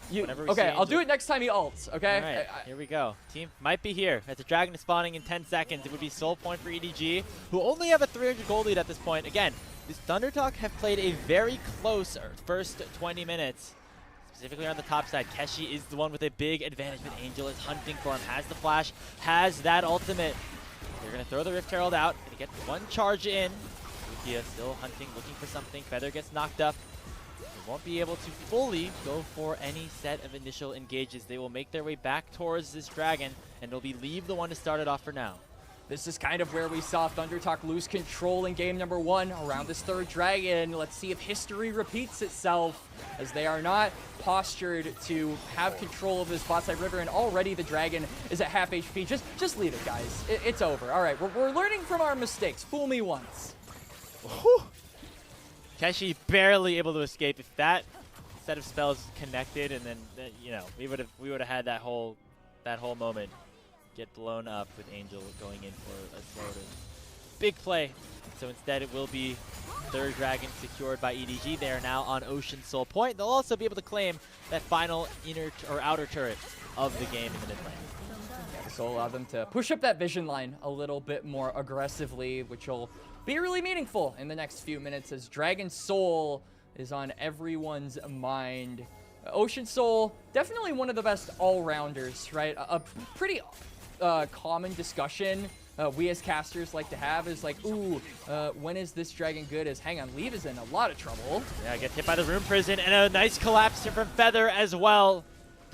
Okay, I'll do it next time he ults, okay? All right, here we go. Team might be here. As the dragon is spawning in 10 seconds, it would be soul point for EDG, who only have a 300 gold lead at this point. Again, this ThunderTalk have played a very close first 20 minutes, specifically on the top side. Keshi is the one with a big advantage, but Angel is hunting for him, has the flash, has that ultimate. They're going to throw the Rift Herald out, going to get one charge in. Lukia still hunting, looking for something. Feather gets knocked up. They won't be able to fully go for any set of initial engages. They will make their way back towards this dragon, and it'll be Leave the one to start it off for now. This is kind of where we saw ThunderTalk lose control in game number 1 around this third dragon. Let's see if history repeats itself, as they are not postured to have control of this bot side river, and already the dragon is at half HP. Just leave it, guys. It's over. All right, we're learning from our mistakes. Fool me once. Whew. Keshi barely able to escape. If that set of spells connected, and then we would have had that whole moment get blown up with Angel going in for a floater. Big play. So instead it will be third dragon secured by EDG. They are now on Ocean Soul Point. They'll also be able to claim that final inner or outer turret of the game in the mid lane. Yeah, this will allow them to push up that vision line a little bit more aggressively, which will be really meaningful in the next few minutes, as Dragon Soul is on everyone's mind. Ocean Soul, definitely one of the best all-rounders, right? A pretty common discussion we as casters like to have is like, ooh, when is this dragon good? As hang on, Leave is in a lot of trouble. Yeah, gets hit by the Rune Prison, and a nice collapse here from Feather as well.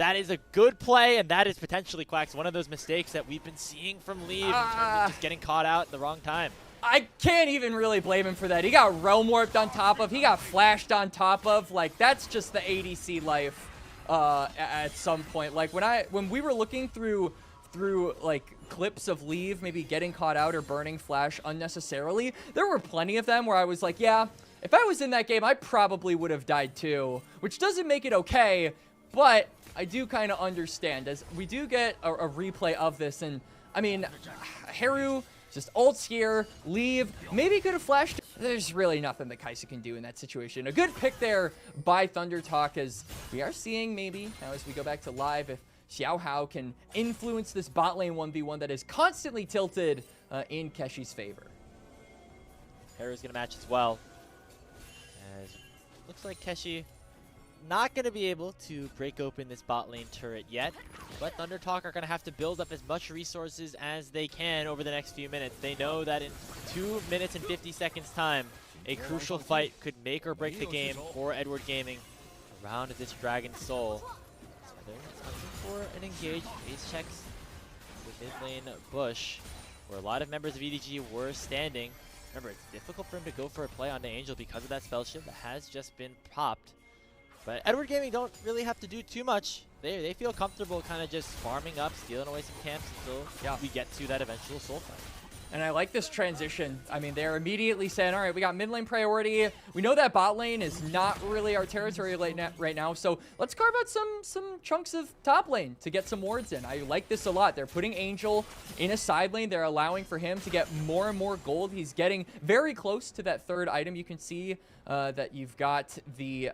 That is a good play, and that is potentially Quack's one of those mistakes that we've been seeing from Leave in terms of just getting caught out at the wrong time. I can't even really blame him for that. He got realm warped on top of, he got flashed on top of. Like, that's just the ADC life at some point. Like, when we were looking through like clips of Leave maybe getting caught out or burning Flash unnecessarily, there were plenty of them where I was like, yeah, if I was in that game, I probably would have died too, which doesn't make it okay, but I do kind of understand as we do get a replay of this. And I mean, Haru just ults here, Leave, maybe could have flashed. There's really nothing that Kai'Sa can do in that situation. A good pick there by ThunderTalk, as we are seeing maybe now as we go back to live if Xiaohao can influence this bot lane 1v1 that is constantly tilted in Keshi's favor. Haru's gonna match as well. As looks like Keshi not going to be able to break open this bot lane turret yet, but ThunderTalk are going to have to build up as much resources as they can over the next few minutes. They know that in 2 minutes and 50 seconds time, a crucial fight could make or break the game for Edward Gaming around this Dragon Soul. So they're looking for an engage. Base checks the mid lane bush, where a lot of members of EDG were standing. Remember, it's difficult for him to go for a play onto Angel because of that spell shield that has just been popped. But Edward Gaming don't really have to do too much. They feel comfortable kind of just farming up, stealing away some camps until we get to that eventual soul fight. And I like this transition. I mean, they're immediately saying, all right, we got mid lane priority. We know that bot lane is not really our territory right now, so let's carve out some chunks of top lane to get some wards in. I like this a lot. They're putting Angel in a side lane. They're allowing for him to get more and more gold. He's getting very close to that third item. You can see that you've got the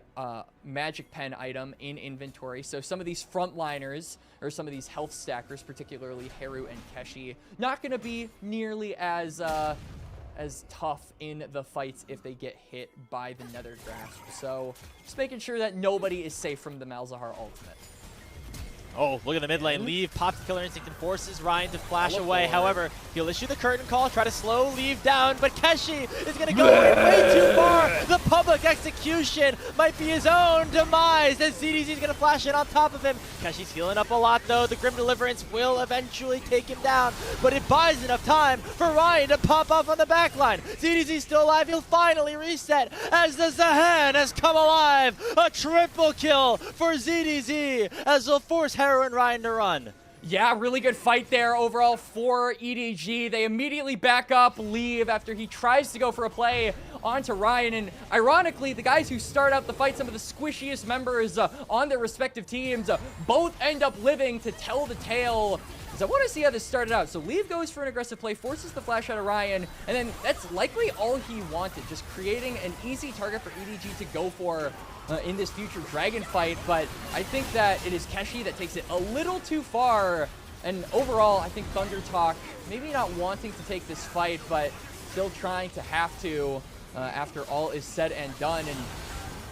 magic pen item in inventory. So some of these frontliners, or some of these health stackers, particularly Haru and Keshi, not going to be nearly as tough in the fights if they get hit by the Nether Grasp. So just making sure that nobody is safe from the Malzahar ultimate. Oh, look at the mid lane. Leave pops Killer Instinct and forces Ryan to flash away. However, he'll issue the curtain call, try to slow Leave down, but Keshi is going to go way too far. The public execution might be his own demise as ZDZ is going to flash in on top of him. Keshi's healing up a lot though. The Grim Deliverance will eventually take him down, but it buys enough time for Ryan to pop off on the back line. ZDZ's still alive. He'll finally reset as the Zahan has come alive. A triple kill for ZDZ as they'll force Haru and Ryan to run. Yeah, really good fight there overall for EDG. They immediately back up Leave after he tries to go for a play onto Ryan. And ironically, the guys who start out the fight, some of the squishiest members on their respective teams, both end up living to tell the tale. So I want to see how this started out. So Leave goes for an aggressive play, forces the flash out of Ryan, and then that's likely all he wanted, just creating an easy target for EDG to go for in this future Dragon fight. But I think that it is Keshi that takes it a little too far. And overall, I think ThunderTalk maybe not wanting to take this fight, but still trying to have to after all is said and done. And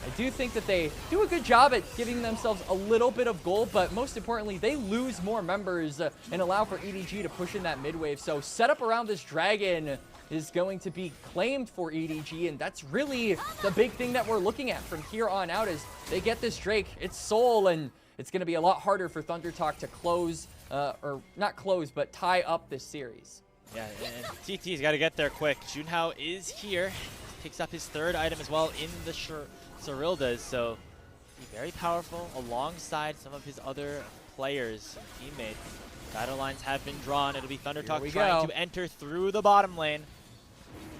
I do think that they do a good job at giving themselves a little bit of gold, but most importantly, they lose more members and allow for EDG to push in that mid wave. So setup around this Dragon is going to be claimed for EDG, and that's really the big thing that we're looking at from here on out is they get this Drake, it's Soul, and it's going to be a lot harder for ThunderTalk to close, or not close, but tie up this series. Yeah, and TT's got to get there quick. Junhao is here, picks up his third item as well in the Cyrildas, so very powerful alongside some of his other players and teammates. Battle lines have been drawn. It'll be ThunderTalk trying to enter through the bottom lane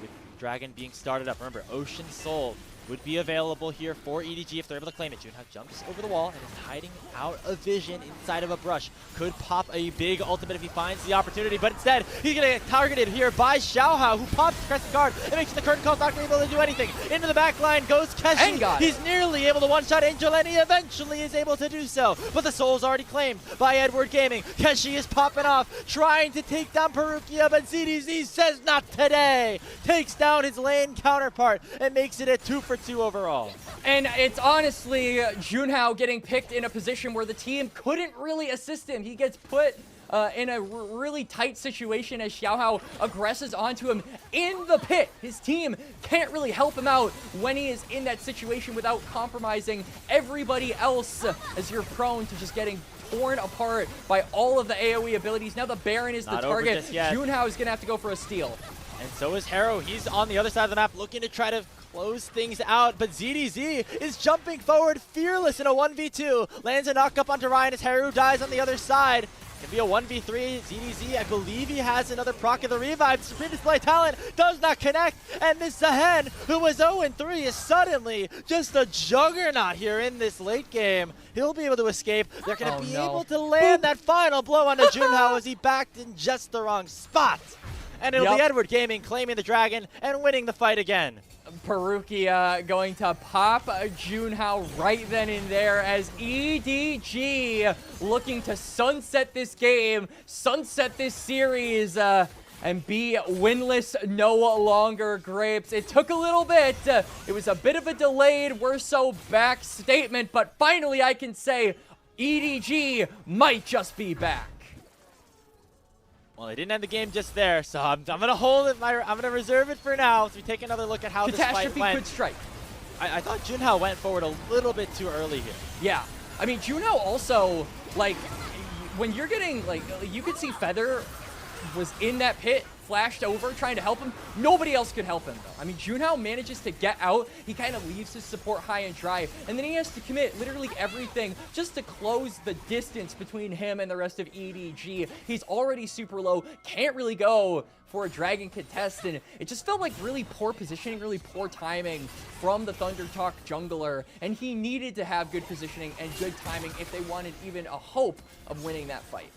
with Dragon being started up. Remember, Ocean Soul would be available here for EDG if they're able to claim it. Junhao jumps over the wall and is hiding out of vision inside of a brush. Could pop a big ultimate if he finds the opportunity, but instead he's going to get targeted here by Xiaohao, who pops the crescent guard and makes the curtain call. Not able to do anything. Into the back line goes Keshi. He's nearly able to one-shot Angel, and he eventually is able to do so. But the soul's already claimed by Edward Gaming. Keshi is popping off, trying to take down Perukia, but ZDZ says not today. Takes down his lane counterpart and makes it a 2-for-2 overall. And it's honestly Junhao getting picked in a position where the team couldn't really assist him. He gets put in a really tight situation as Xiaohao aggresses onto him in the pit. His team can't really help him out when he is in that situation without compromising everybody else, as you're prone to just getting torn apart by all of the AoE abilities. Now the Baron is the target. Junhao is going to have to go for a steal. And so is Harrow. He's on the other side of the map looking to try to close things out, but ZDZ is jumping forward fearless in a 1v2. Lands a knock up onto Ryan as Harrow dies on the other side. Can be a 1v3. ZDZ, I believe he has another proc of the revive. Screen display talent does not connect. And this Zahen, who was 0-3, is suddenly just a juggernaut here in this late game. He'll be able to escape. They're going to be able to land that final blow onto Junhao as he backed in just the wrong spot. And it'll be Edward Gaming claiming the dragon and winning the fight again. Perukia going to pop Junhao right then and there as EDG looking to sunset this game, sunset this series, and be winless no longer, Grapes. It took a little bit. It was a bit of a delayed "we're so back" statement, but finally I can say EDG might just be back. Well, they didn't end the game just there, so I'm gonna hold it. I'm gonna reserve it for now. So we take another look at how this fight went. Could strike. I thought Junhao went forward a little bit too early here. Yeah, I mean Junhao also, like, when you're getting, like, you could see Feather was in that pit, flashed over trying to help him. Nobody else could help him though. I mean, Junhao manages to get out. He kind of leaves his support high and dry, and then he has to commit literally everything just to close the distance between him and the rest of EDG. He's already super low, can't really go for a dragon contest, and it just felt like really poor positioning, really poor timing from the ThunderTalk jungler, and he needed to have good positioning and good timing if they wanted even a hope of winning that fight.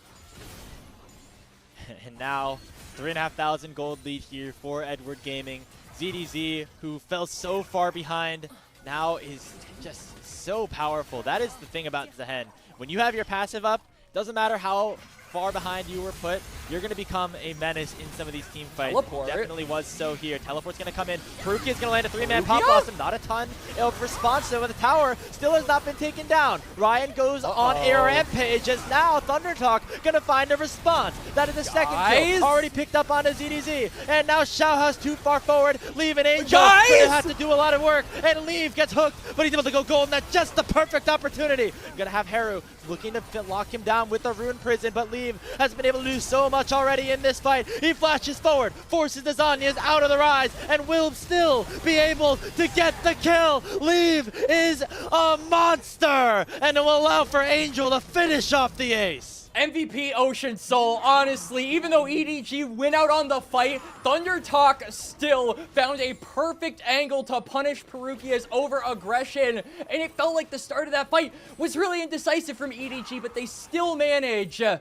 And now, 3,500 gold lead here for Edward Gaming. ZDZ, who fell so far behind, now is just so powerful. That is the thing about Zahen. When you have your passive up, doesn't matter how far behind you were put, you're going to become a menace in some of these team fights. Teleport. Definitely was so here. Teleport's going to come in. Perukia is going to land a 3-man Pop Blossom. Not a ton of response, though. The tower still has not been taken down. Ryan goes on a rampage as now ThunderTalk going to find a response. That is the second kill. Already picked up onto ZDZ. And now Xiaohao's too far forward, leaving Angel. Going to have to do a lot of work. And Leave gets hooked, but he's able to go gold. And that's just the perfect opportunity. Going to have Haru looking to lock him down with the Rune Prison, but Leave has been able to do so much already in this fight. He flashes forward, forces the Zhonya's out of the rise, and will still be able to get the kill. Leave is a monster, and it will allow for Angel to finish off the ace. MVP Ocean Soul, honestly, even though EDG went out on the fight, ThunderTalk still found a perfect angle to punish Perukia's over-aggression, and it felt like the start of that fight was really indecisive from EDG, but they still manage to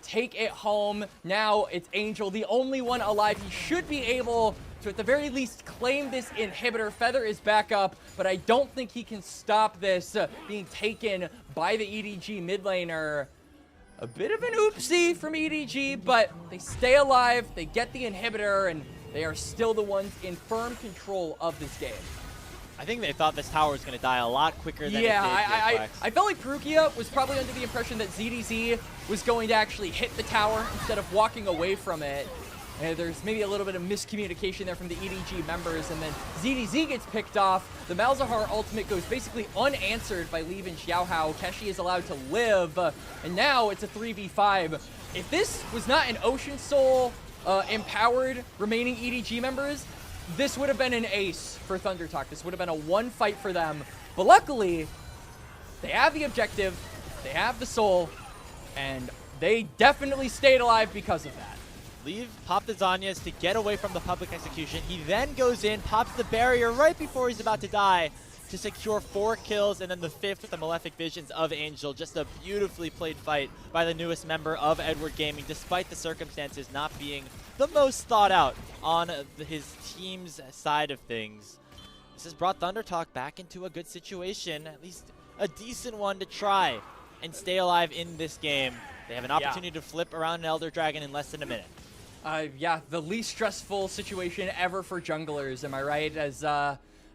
take it home. Now it's Angel, the only one alive. He should be able to, at the very least, claim this inhibitor. Feather is back up, but I don't think he can stop this being taken by the EDG mid laner. A bit of an oopsie from EDG, but they stay alive, they get the inhibitor, and they are still the ones in firm control of this game. I think they thought this tower was going to die a lot quicker than it did. I felt like Perukia was probably under the impression that ZDZ was going to actually hit the tower instead of walking away from it. And there's maybe a little bit of miscommunication there from the EDG members, and then ZDZ gets picked off. The Malzahar ultimate goes basically unanswered by Leave and Xiaohao. Keshi is allowed to live, and now it's a 3v5. If this was not an Ocean Soul empowered remaining EDG members, this would have been an ace for ThunderTalk. This would have been a one fight for them. But luckily, they have the objective, they have the soul, and they definitely stayed alive because of that. Leave popped the Zhonya's to get away from the public execution. He then goes in, pops the barrier right before he's about to die to secure 4 kills, and then the 5th with the Malefic Visions of Angel. Just a beautifully played fight by the newest member of Edward Gaming, despite the circumstances not being the most thought out on his team's side of things. This has brought ThunderTalk back into a good situation, at least a decent one to try and stay alive in this game. They have an opportunity to flip around an Elder Dragon in less than a minute. Yeah, the least stressful situation ever for junglers, am I right? As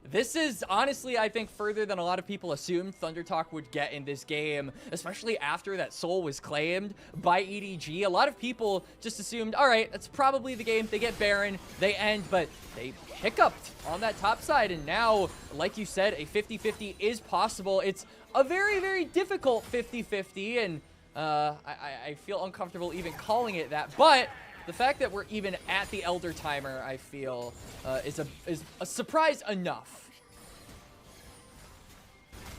this is honestly, I think, further than a lot of people assumed ThunderTalk would get in this game, especially after that Soul was claimed by EDG. A lot of people just assumed, all right, that's probably the game. They get Baron, they end, but they hiccuped on that top side, and now, like you said, a 50-50 is possible. It's a very, very difficult 50-50, and I feel uncomfortable even calling it that, but the fact that we're even at the Elder Timer, I feel, is a surprise enough.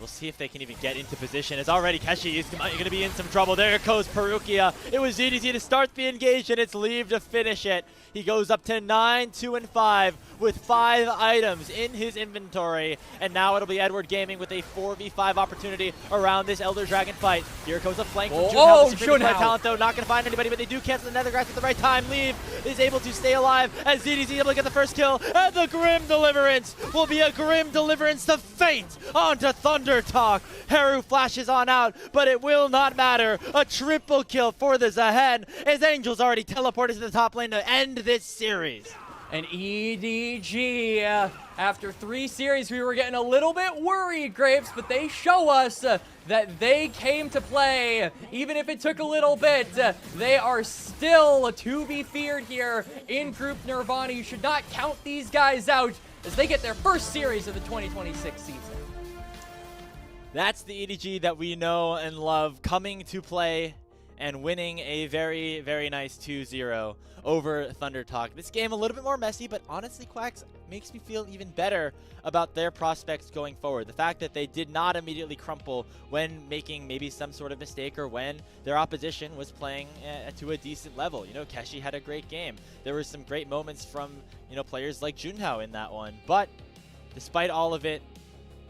We'll see if they can even get into position. It's already Keshi is going to be in some trouble. There goes Perukia. It was EDG to start the engage, and it's Leave to finish it. He goes up to 9, 2, and 5 with 5 items in his inventory. And now it'll be Edward Gaming with a 4v5 opportunity around this Elder Dragon fight. Here goes a flank from Junhao. Junhao talent, though, not going to find anybody, but they do cancel the Nethergrass at the right time. Leave is able to stay alive as ZDZ able to get the first kill. And the Grim Deliverance will be a Grim Deliverance to fate onto ThunderTalk. Haru flashes on out, but it will not matter. A triple kill for the Zahen as Angel's already teleported to the top lane to end this series. And EDG, after 3 series, we were getting a little bit worried, Grapes, but they show us that they came to play. Even if it took a little bit, they are still to be feared here in Group Nirvana. You should not count these guys out as they get their first series of the 2026 season. That's the EDG that we know and love, coming to play and winning a very, very nice 2-0 over ThunderTalk. This game a little bit more messy, but honestly, Quacks, makes me feel even better about their prospects going forward. The fact that they did not immediately crumple when making maybe some sort of mistake or when their opposition was playing to a decent level. You know, Keshi had a great game. There were some great moments from, you know, players like Junhao in that one. But despite all of it,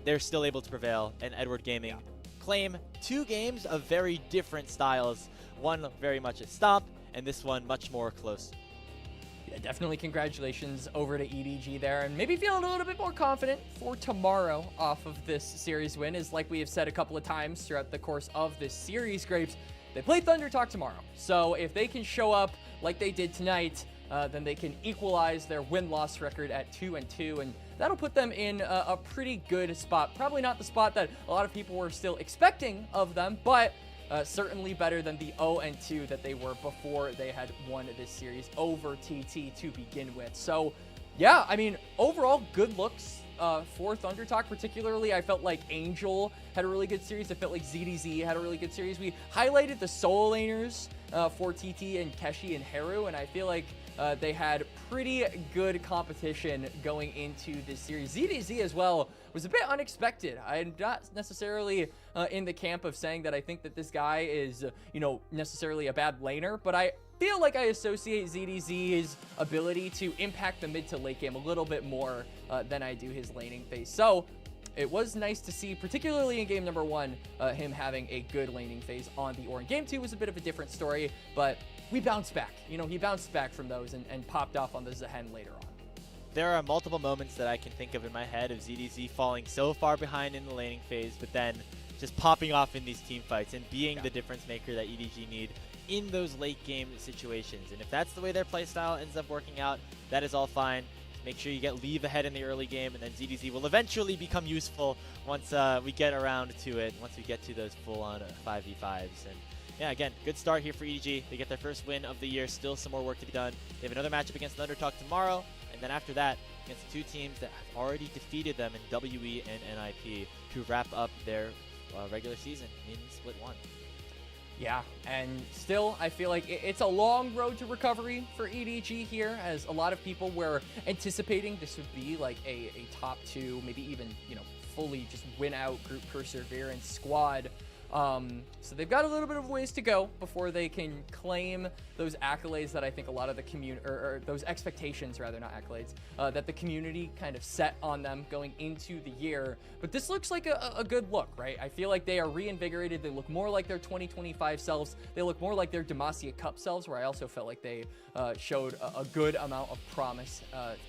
they're still able to prevail, and Edward Gaming claim 2 games of very different styles. One very much at Stomp, and this one much more close. Yeah, definitely congratulations over to EDG there, and maybe feeling a little bit more confident for tomorrow off of this series win. Is like we have said a couple of times throughout the course of this series, Grapes, they play ThunderTalk tomorrow. So if they can show up like they did tonight, then they can equalize their win-loss record at 2-2, and that'll put them in a pretty good spot. Probably not the spot that a lot of people were still expecting of them, but certainly better than the 0-2 that they were before they had won this series over TT to begin with. So, yeah, I mean, overall, good looks for ThunderTalk. Particularly, I felt like Angel had a really good series. I felt like ZDZ had a really good series. We highlighted the solo laners for TT and Keshi and Haru, and I feel like they had pretty good competition going into this series. ZDZ as well was a bit unexpected. I'm not necessarily in the camp of saying that I think that this guy is, you know, necessarily a bad laner, but I feel like I associate ZDZ's ability to impact the mid to late game a little bit more than I do his laning phase. So it was nice to see, particularly in game number 1, him having a good laning phase on the Orin. Game 2 was a bit of a different story, but we bounced back. You know, he bounced back from those and popped off on the Zahen later on. There are multiple moments that I can think of in my head of ZDZ falling so far behind in the laning phase, but then just popping off in these team fights and being the difference maker that EDG need in those late game situations. And if that's the way their playstyle ends up working out, that is all fine. Make sure you get Leave ahead in the early game, and then ZDZ will eventually become useful once we get around to it, once we get to those full-on 5v5s. And yeah, again, good start here for EDG. They get their first win of the year. Still some more work to be done. They have another matchup against ThunderTalk tomorrow, and then after that, against 2 teams that have already defeated them in WE and NiP to wrap up their regular season in Split 1. Yeah, and still, I feel like it's a long road to recovery for EDG here, as a lot of people were anticipating this would be like a top 2, maybe even, you know, fully just win out Group Perseverance squad. So they've got a little bit of ways to go before they can claim those accolades that I think a lot of the community, or those expectations rather, not accolades, that the community kind of set on them going into the year. But this looks like a good look, right? I feel like they are reinvigorated. They look more like their 2025 selves. They look more like their Demacia Cup selves, where I also felt like they showed a good amount of promise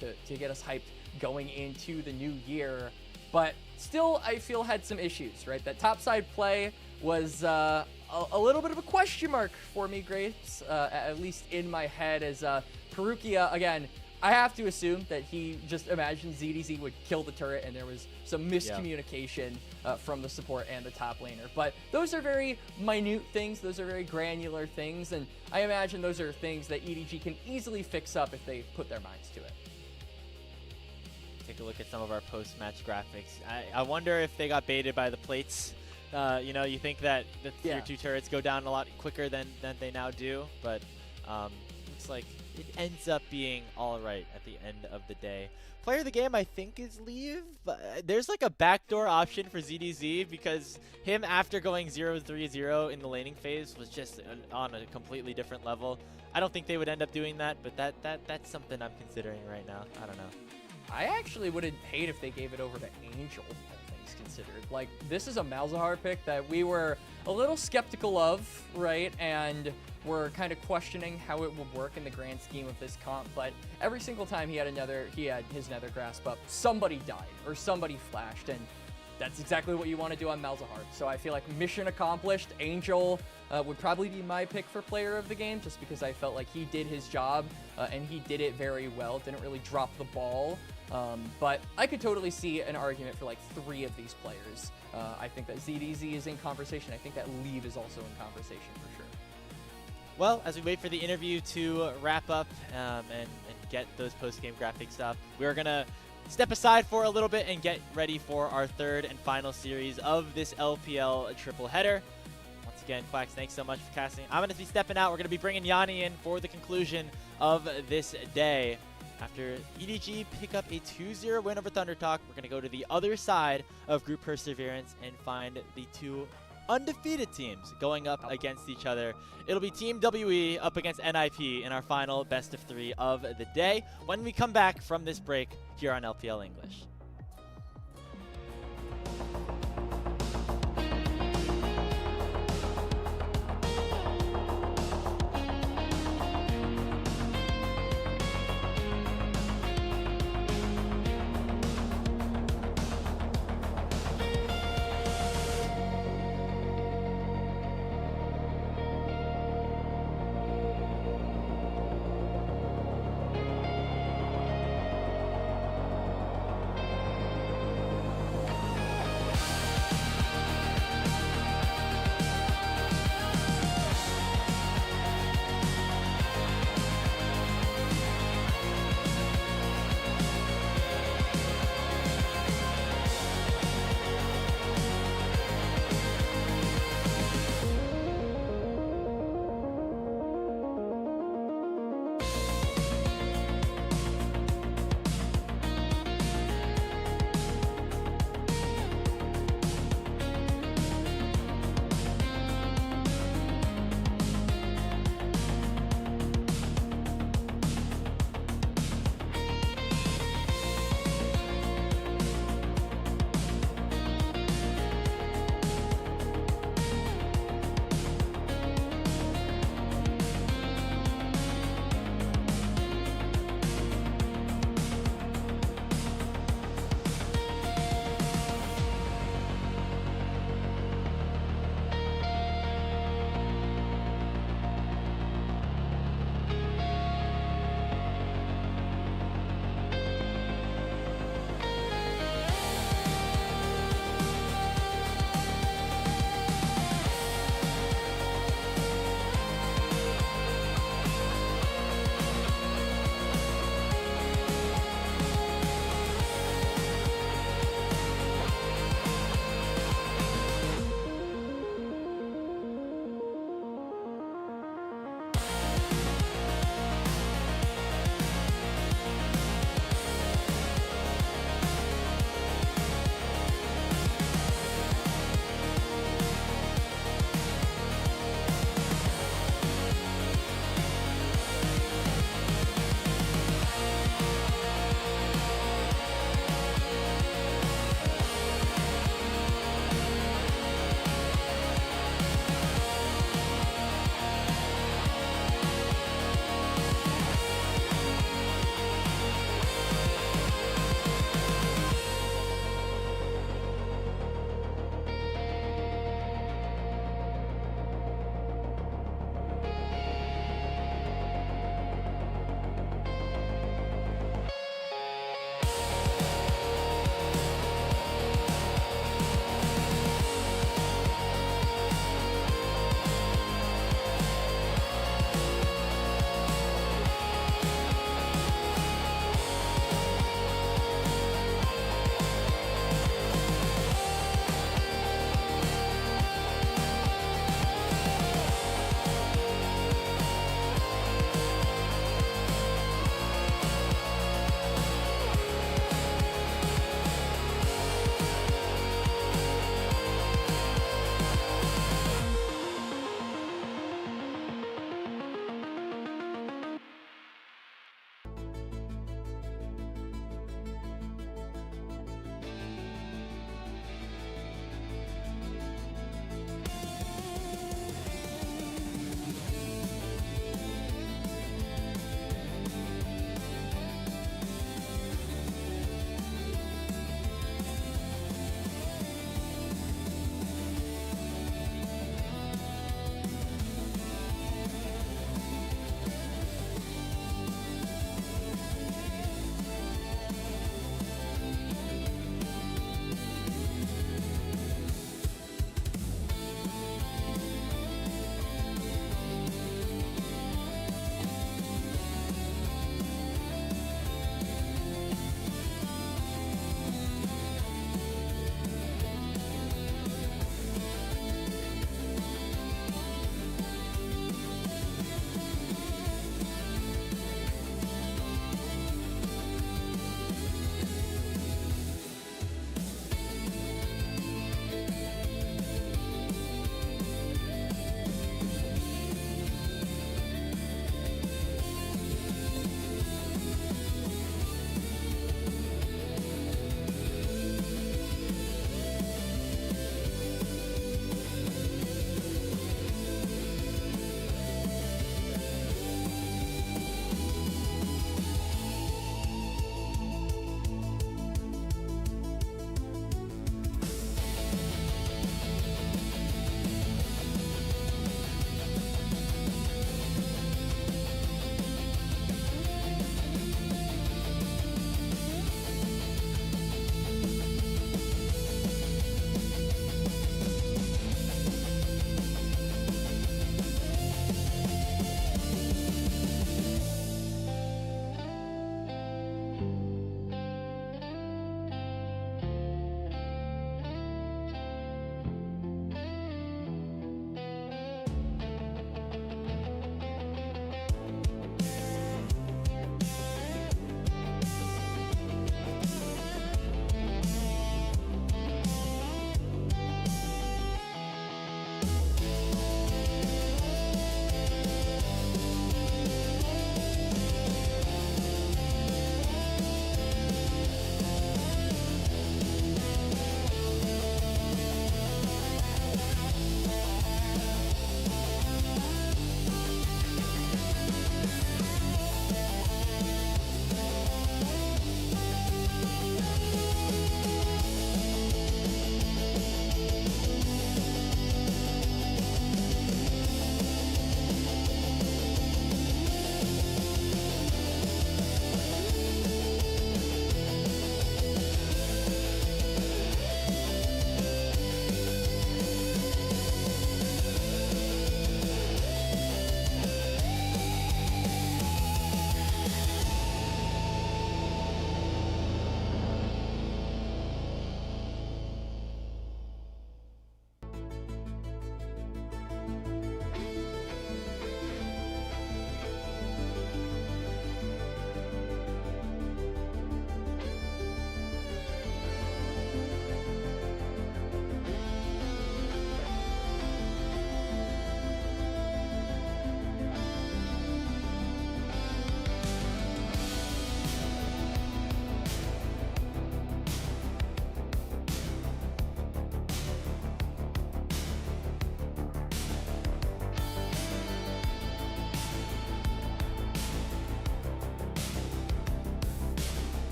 to get us hyped going into the new year. But still, I feel had some issues, right? That topside play was a little bit of a question mark for me, Grapes, at least in my head, as Perukia, again, I have to assume that he just imagined ZDZ would kill the turret and there was some miscommunication from the support and the top laner. But those are very minute things. Those are very granular things. And I imagine those are things that EDG can easily fix up if they put their minds to it. Take a look at some of our post-match graphics. I wonder if they got baited by the plates. You know, you think that the tier 2 turrets go down a lot quicker than they now do, but looks like it ends up being all right at the end of the day. Player of the game, I think, is Leave, but there's like a backdoor option for ZDZ because him, after going 0-3-0 in the laning phase, was just on a completely different level. I don't think they would end up doing that, but that's something I'm considering right now. I don't know. I actually wouldn't hate if they gave it over to Angel, all things considered. Like, this is a Malzahar pick that we were a little skeptical of, right? And we're kind of questioning how it would work in the grand scheme of this comp, but every single time he had his Nether Grasp up, somebody died or somebody flashed, and that's exactly what you want to do on Malzahar. So I feel like mission accomplished. Angel would probably be my pick for player of the game, just because I felt like he did his job and he did it very well. Didn't really drop the ball. But I could totally see an argument for like 3 of these players. I think that ZDZ is in conversation. I think that Leave is also in conversation for sure. Well, as we wait for the interview to wrap up and get those post-game graphics up, we're going to step aside for a little bit and get ready for our 3rd and final series of this LPL triple header. Once again, Quacks, thanks so much for casting. I'm going to be stepping out. We're going to be bringing Yanni in for the conclusion of this day. After EDG pick up a 2-0 win over Thunder Talk, we're going to go to the other side of Group Perseverance and find the 2 undefeated teams going up against each other. It'll be Team WE up against NiP in our final best of 3 of the day when we come back from this break here on LPL English.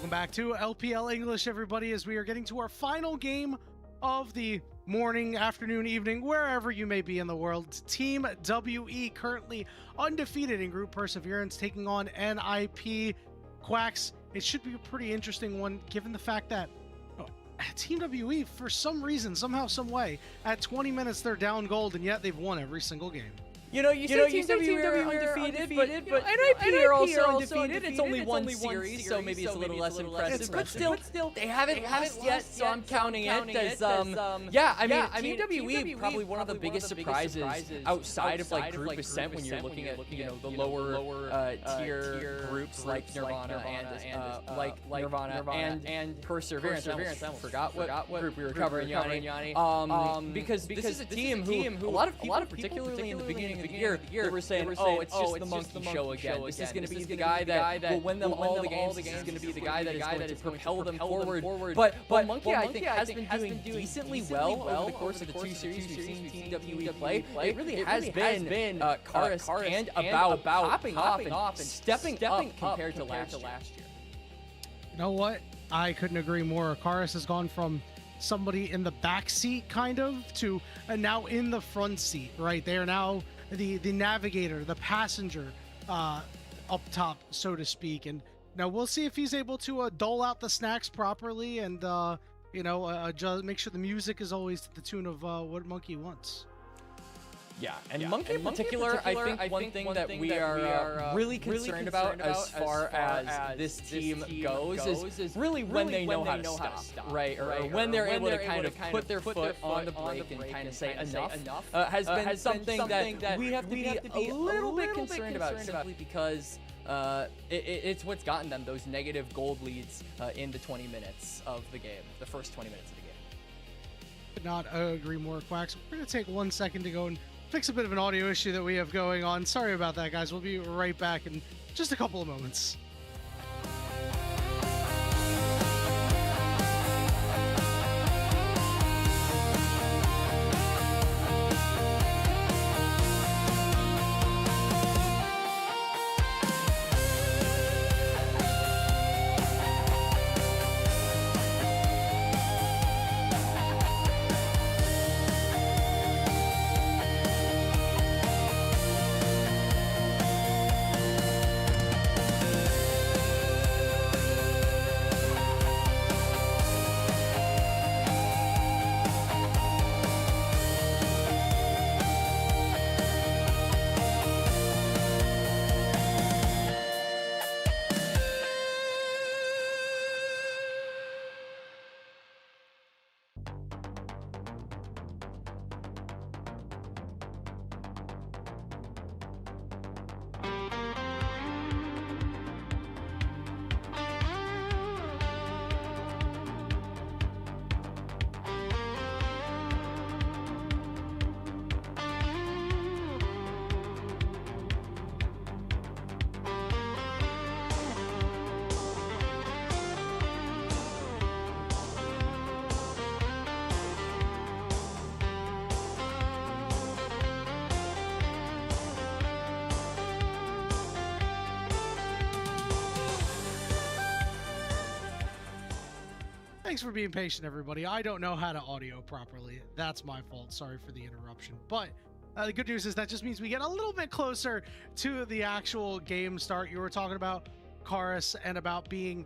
Welcome back to LPL English, everybody, as we are getting to our final game of the morning, afternoon, evening, wherever you may be in the world. Team WE currently undefeated in Group Perseverance, taking on NiP. Quacks, it should be a pretty interesting one, given the fact that Team WE, for some reason, somehow, some way, at 20 minutes they're down gold, and yet they've won every single game. You know, you say Team W are undefeated, but NiP are also undefeated. It's only one series, so maybe it's a little less impressive. But still, they haven't lost yet, so I'm counting it as, yeah, I mean, Team WE probably one of the biggest surprises outside of, like, Group Ascent when you're looking at, you know, the lower tier groups like Nirvana and Perseverance. I forgot what group we were covering, Yanni. Because this is a team who a lot of people, particularly in the beginning of the year, they were saying, oh, it's just the monkey show again. This is going to be the guy that will win them all the games. This is going to be the guy that is going to propel them forward. But Monkey, I think, has been doing decently well over the course of the two series we've seen Team WE play. It really has been Chorus and about popping off and stepping up compared to last year. You know what? I couldn't agree more. Karis has gone from somebody in the back seat, kind of, to now in the front seat, right? They are now the navigator, the passenger up top, so to speak. And now we'll see if he's able to dole out the snacks properly and, just make sure the music is always to the tune of what Monkey wants. Yeah, and Monkey in particular, I think one thing that we are really concerned about as far as this team goes is really when they know how to stop, right? Or when they're able to kind of put their foot on the brake and kind of say enough has been something that we have to be a little bit concerned about, simply because it's what's gotten them those negative gold leads in the 20 minutes of the game, the first 20 minutes of the game. Could not agree more, Quacks. We're going to take 1 second to go and fix a bit of an audio issue that we have going on. Sorry about that, guys. We'll be right back in just a couple of moments. Thanks for being patient, everybody. I don't know how to audio properly. That's my fault. Sorry for the interruption. But the good news is that just means we get a little bit closer to the actual game start. You were talking about Karis and about being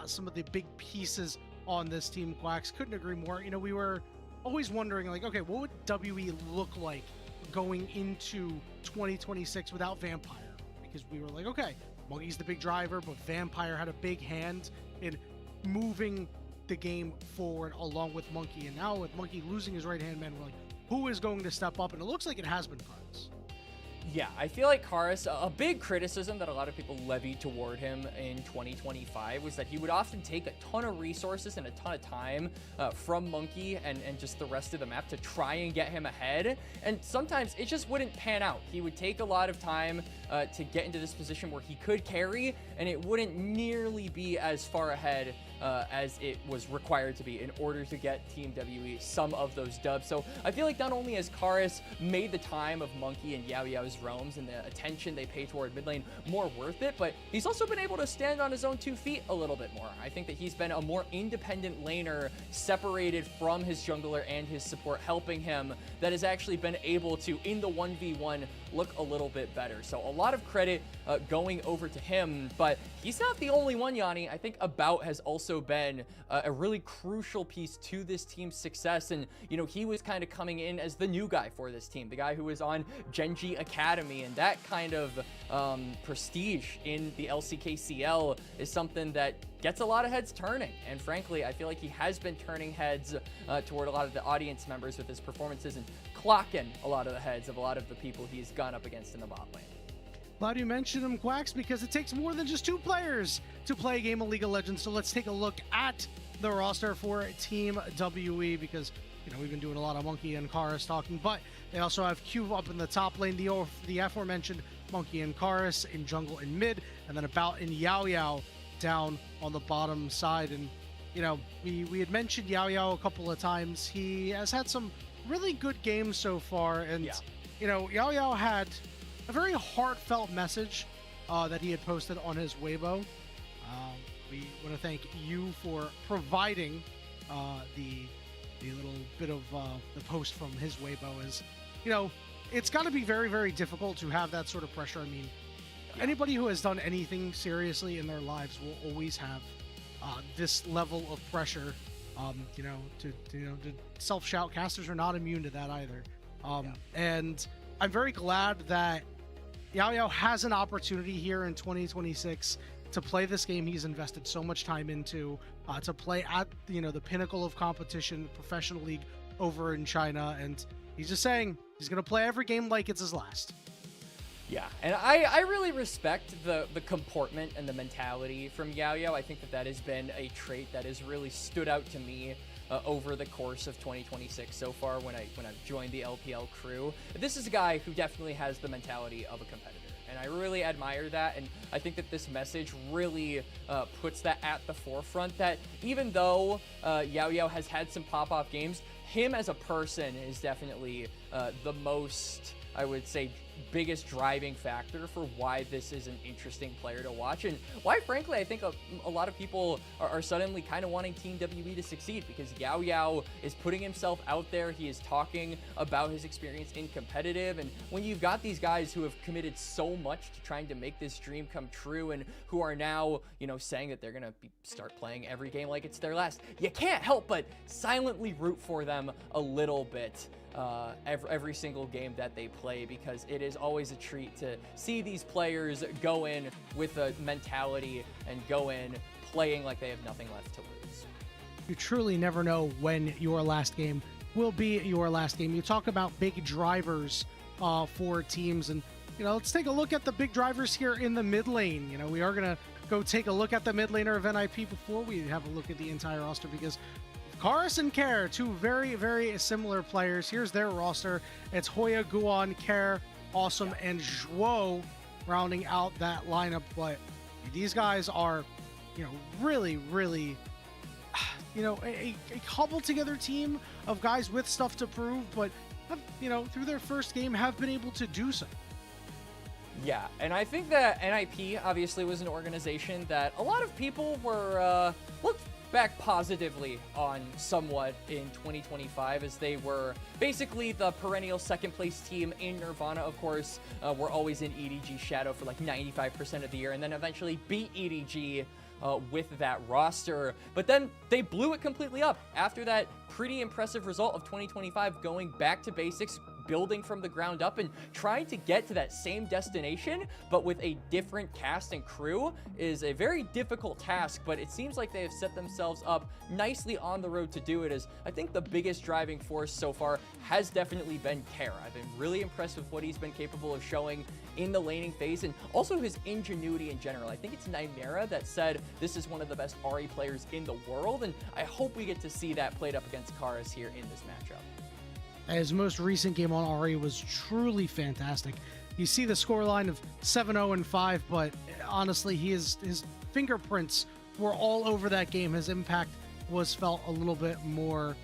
some of the big pieces on this team, Quacks. Couldn't agree more. You know, we were always wondering, like, okay, what would WE look like going into 2026 without Vampire? Because we were like, okay, Monkey's the big driver, but Vampire had a big hand in moving the game forward along with Monkey. And now with Monkey losing his right-hand man, we're like, who is going to step up? And it looks like it has been Karis. Yeah, I feel like Karis, a big criticism that a lot of people levied toward him in 2025 was that he would often take a ton of resources and a ton of time from Monkey and just the rest of the map to try and get him ahead. And sometimes it just wouldn't pan out. He would take a lot of time to get into this position where he could carry, and it wouldn't nearly be as far ahead as it was required to be in order to get Team WE some of those dubs. So I feel like not only has Karis made the time of Monkey and Yao Yao's roams and the attention they pay toward mid lane more worth it, but he's also been able to stand on his own 2 feet a little bit more. I think that he's been a more independent laner, separated from his jungler and his support, helping him, that has actually been able to, in the 1v1, look a little bit better. So a lot of credit going over to him, but he's not the only one, Yanni. I think About has also been a really crucial piece to this team's success, and you know, he was kind of coming in as the new guy for this team, the guy who was on Genji Academy, and that kind of prestige in the LCKCL is something that gets a lot of heads turning, and frankly, I feel like he has been turning heads toward a lot of the audience members with his performances and clocking a lot of the heads of a lot of the people he's gone up against in the bot lane. Glad you mentioned him, Quacks, because it takes more than just 2 players to play a game of League of Legends. So let's take a look at the roster for Team WE, because you know, we've been doing a lot of Monkey and Karis talking, but they also have Q up in the top lane, the aforementioned Monkey and Karis in jungle and mid, and then About in Yao Yao down on the bottom side. And you know, we had mentioned Yao Yao a couple of times. He has had some really good games so far, and you know, Yao Yao had a very heartfelt message that he had posted on his Weibo. We want to thank you for providing the little bit of the post from his Weibo. Is, you know, it's got to be very, very difficult to have that sort of pressure. I mean, anybody who has done anything seriously in their lives will always have this level of pressure. You know, to self-shout. Casters are not immune to that either. And I'm very glad that Yao Yao has an opportunity here in 2026 to play this game he's invested so much time into, to play at, you know, the pinnacle of competition, professional league over in China, and he's just saying he's going to play every game like it's his last. Yeah, and I really respect the comportment and the mentality from Yao Yao. I think that has been a trait that has really stood out to me over the course of 2026 so far when I've joined the LPL crew. This is a guy who definitely has the mentality of a competitor, and I really admire that, and I think that this message really puts that at the forefront, that even though Yao Yao has had some pop-off games, him as a person is definitely the most, I would say, biggest driving factor for why this is an interesting player to watch, and why, frankly, I think a lot of people are suddenly kind of wanting Team WE to succeed, because Yao Yao is putting himself out there. He is talking about his experience in competitive, and when you've got these guys who have committed so much to trying to make this dream come true, and who are now, you know, saying that they're gonna start playing every game like it's their last, you can't help but silently root for them a little bit every single game that they play, because it is always a treat to see these players go in with a mentality and go in playing like they have nothing left to lose. You truly never know when your last game will be your last game. You talk about big drivers for teams, and you know, let's take a look at the big drivers here in the mid lane. You know, we are gonna go take a look at the mid laner of NiP before we have a look at the entire roster, because Karis and Care, 2 very, very similar players. Here's their roster. It's Hoya, Guan, Care, Awesome, and Zhuo rounding out that lineup. But these guys are, you know, really, really, you know, a cobbled together team of guys with stuff to prove, but have, you know, through their first game have been able to do so. Yeah, and I think that NiP obviously was an organization that a lot of people were looked back positively on somewhat in 2025, as they were basically the perennial second place team in Nirvana. Of course, were always in EDG shadow for like 95% of the year, and then eventually beat EDG with that roster. But then they blew it completely up after that pretty impressive result of 2025, going back to basics, building from the ground up, and trying to get to that same destination, but with a different cast and crew, is a very difficult task. But it seems like they have set themselves up nicely on the road to do it, as I think the biggest driving force so far has definitely been Kara. I've been really impressed with what he's been capable of showing in the laning phase, and also his ingenuity in general. I think it's Nymera that said this is one of the best Ahri players in the world, and I hope we get to see that played up against Karis here in this matchup. His most recent game on Ahri was truly fantastic. You see the scoreline of 7-0 and 5, but honestly, his fingerprints were all over that game. His impact was felt a little bit more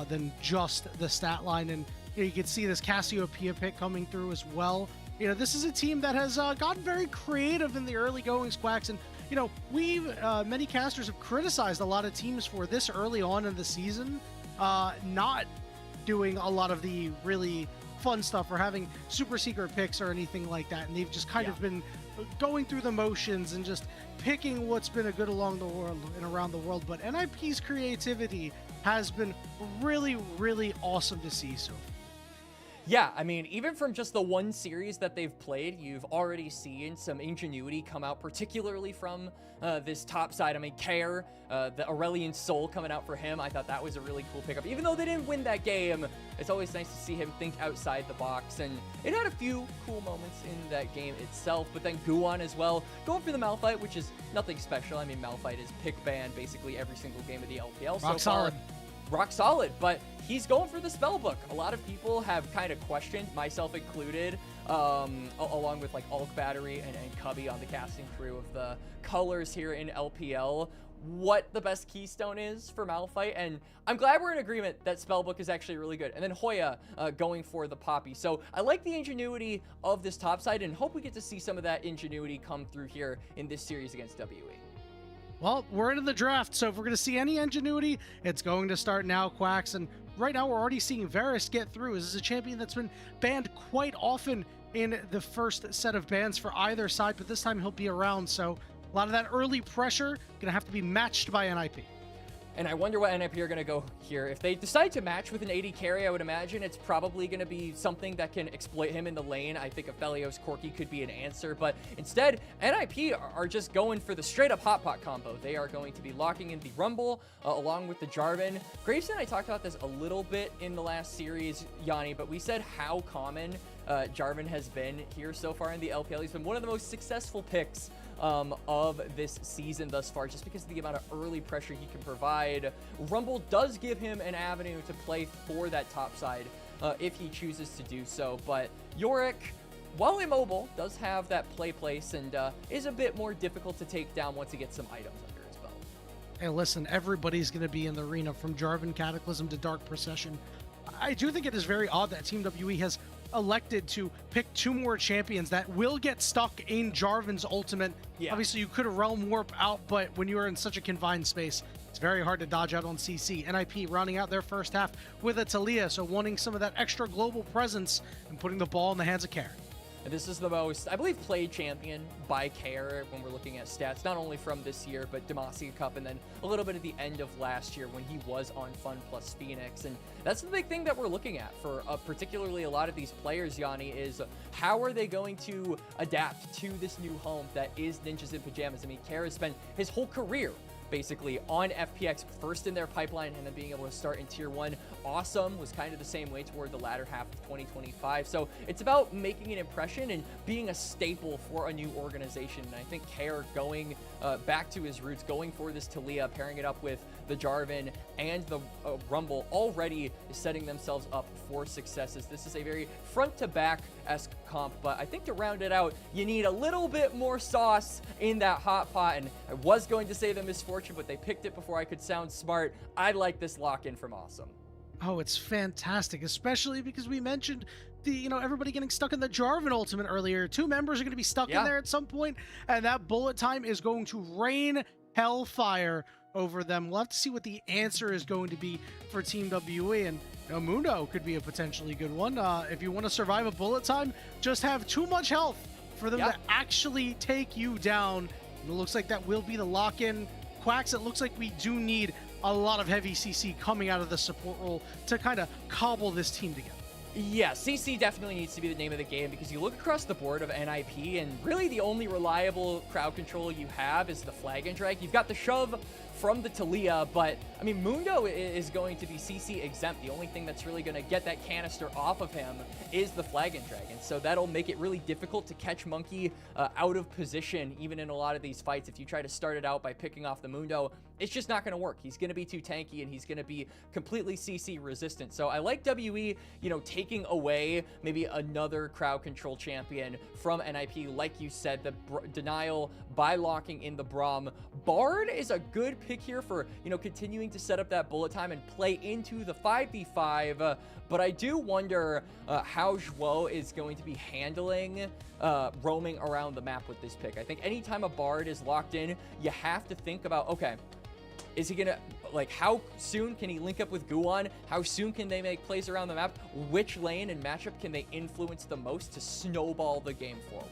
than just the stat line, and you can see this Cassiopeia pick coming through as well You know, this is a team that has gotten very creative in the early goings, Quacks, and you know, many casters have criticized a lot of teams for this early on in the season, not doing a lot of the really fun stuff or having super secret picks or anything like that, and they've just kind of been going through the motions and just picking what's been a good along the world and around the world. But NiP's creativity has been really, really awesome to see so far. Yeah, I mean, even from just the one series that they've played, you've already seen some ingenuity come out, particularly from this top side. I mean, Care, the Aurelian Soul coming out for him, I thought that was a really cool pickup. Even though they didn't win that game, it's always nice to see him think outside the box, and it had a few cool moments in that game itself. But then Guan as well, going for the Malphite, which is nothing special. I mean, Malphite is pick banned basically every single game of the LPL so far. Rock solid, but he's going for the spell book. A lot of people have kind of questioned, myself included, along with like Ulk Battery and Cubby on the casting crew of the colors here in LPL, what the best keystone is for Malphite. And I'm glad we're in agreement that spellbook is actually really good. And then Hoya going for the Poppy. So I like the ingenuity of this top side and hope we get to see some of that ingenuity come through here in this series against WE. Well, we're into the draft, so if we're going to see any ingenuity, it's going to start now, Quacks. And right now, we're already seeing Varus get through. This is a champion that's been banned quite often in the first set of bans for either side, but this time he'll be around. So a lot of that early pressure going to have to be matched by NiP. And I wonder what NiP are going to go here. If they decide to match with an AD carry, I would imagine it's probably going to be something that can exploit him in the lane. I think a Felios Corki could be an answer, but instead, NiP are just going for the straight-up hot pot combo. They are going to be locking in the Rumble along with the Jarvan. Graves and I talked about this a little bit in the last series, Yanni, but we said how common Jarvan has been here so far in the LPL. He's been one of the most successful picks of this season thus far, just because of the amount of early pressure he can provide. Rumble does give him an avenue to play for that top side if he chooses to do so, but Yorick, while immobile, does have that play place and is a bit more difficult to take down once he gets some items under his belt. Hey, listen, everybody's going to be in the arena from Jarvan Cataclysm to Dark Procession. I do think it is very odd that Team WE has elected to pick two more champions that will get stuck in Jarvan's ultimate. Yeah. Obviously, you could realm warp out, but when you are in such a confined space, it's very hard to dodge out on CC. NiP rounding out their first half with a Talia, so wanting some of that extra global presence and putting the ball in the hands of Care. And this is the most, I believe, played champion by Care when we're looking at stats, not only from this year, but Demacia Cup, and then a little bit at the end of last year when he was on Fun plus Phoenix. And that's the big thing that we're looking at for particularly a lot of these players, Yanni, is how are they going to adapt to this new home that is Ninjas in Pajamas? I mean, Care has spent his whole career basically on FPX, first in their pipeline, and then being able to start in Tier 1. Awesome was kind of the same way toward the latter half of 2025. So it's about making an impression and being a staple for a new organization. And I think Care going back to his roots, going for this Talia, pairing it up with the Jarvan and the Rumble, already is setting themselves up for successes. This is a very front-to-back-esque comp, but I think to round it out, you need a little bit more sauce in that hot pot. And I was going to say the Misfortune, but they picked it before I could sound smart. I like this lock-in from Awesome. Oh, it's fantastic, especially because we mentioned everybody getting stuck in the Jarvan ultimate earlier. Two members are going to be stuck in there at some point, and that bullet time is going to rain hellfire over them. We'll have to see what the answer is going to be for Team WE, and Mundo could be a potentially good one. If you want to survive a bullet time, just have too much health for them to actually take you down. And it looks like that will be the lock-in. Quacks, it looks like we do need a lot of heavy CC coming out of the support role to kind of cobble this team together. Yeah, CC definitely needs to be the name of the game, because you look across the board of NiP, and really the only reliable crowd control you have is the flag and drag. You've got the shove from the Talia, but I mean, Mundo is going to be CC exempt. The only thing that's really going to get that canister off of him is the flag and dragon. So that'll make it really difficult to catch Monkey out of position, even in a lot of these fights. If you try to start it out by picking off the Mundo, it's just not going to work. He's going to be too tanky, and he's going to be completely CC resistant. So I like WE, taking away maybe another crowd control champion from NiP. Like you said, the denial by locking in the Braum. Bard is a good pick here for, you know, continuing to set up that bullet time and play into the 5v5. But I do wonder how Zhuo is going to be handling roaming around the map with this pick. I think anytime a Bard is locked in, you have to think about, okay, is he gonna, like, how soon can he link up with Guwon? How soon can they make plays around the map? Which lane and matchup can they influence the most to snowball the game forward?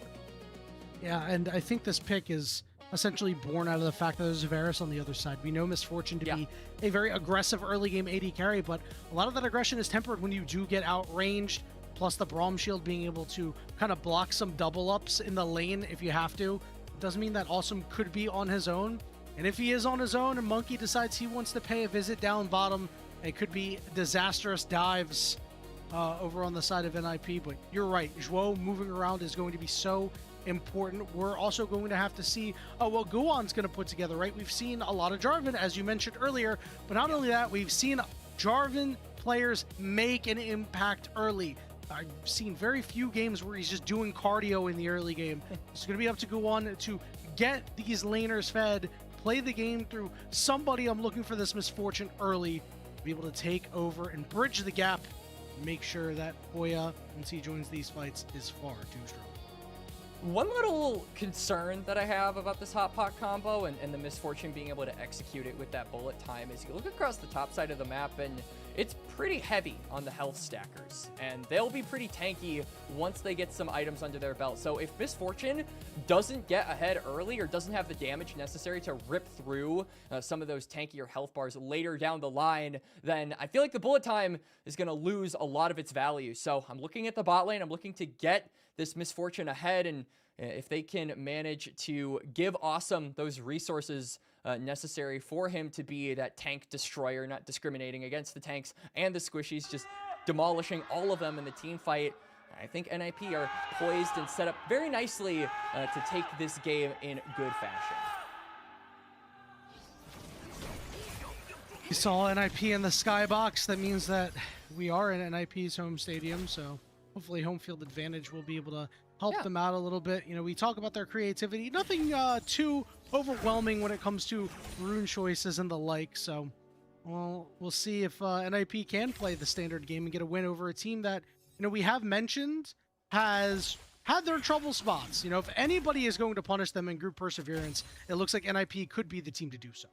Yeah, and I think this pick is essentially born out of the fact that there's Varus on the other side. We know Misfortune to be a very aggressive early game AD carry, but a lot of that aggression is tempered when you do get outranged, plus the Braum shield being able to kind of block some double ups in the lane if you have to. Doesn't mean that Awesome could be on his own. And if he is on his own and Monkey decides he wants to pay a visit down bottom, it could be disastrous dives over on the side of NiP. But you're right, Zhuo moving around is going to be so important. We're also going to have to see what Guwon's going to put together, right? We've seen a lot of Jarvan, as you mentioned earlier, but not only that, we've seen Jarvan players make an impact early. I've seen very few games where he's just doing cardio in the early game. It's going to be up to Guwon to get these laners fed, play the game through somebody. I'm looking for this Misfortune early, be able to take over and bridge the gap, make sure that Hoya, once he joins these fights, is far too strong. One little concern that I have about this Hot Pot combo and the Misfortune being able to execute it with that bullet time is you look across the top side of the map and it's pretty heavy on the health stackers, and they'll be pretty tanky once they get some items under their belt. So if Misfortune doesn't get ahead early or doesn't have the damage necessary to rip through some of those tankier health bars later down the line, then I feel like the bullet time is going to lose a lot of its value. So I'm looking at the bot lane. I'm looking to get this Misfortune ahead, and if they can manage to give Awesome those resources necessary for him to be that tank destroyer, not discriminating against the tanks and the squishies, just demolishing all of them in the team fight, I think NiP are poised and set up very nicely to take this game in good fashion. You saw NiP in the skybox. That means that we are in NiP's home stadium, so hopefully home field advantage will be able to help them out a little bit. You know, we talk about their creativity. Nothing too overwhelming when it comes to rune choices and the like. So, well, we'll see if NiP can play the standard game and get a win over a team that, you know, we have mentioned has had their trouble spots. You know, if anybody is going to punish them in group perseverance, it looks like NiP could be the team to do so.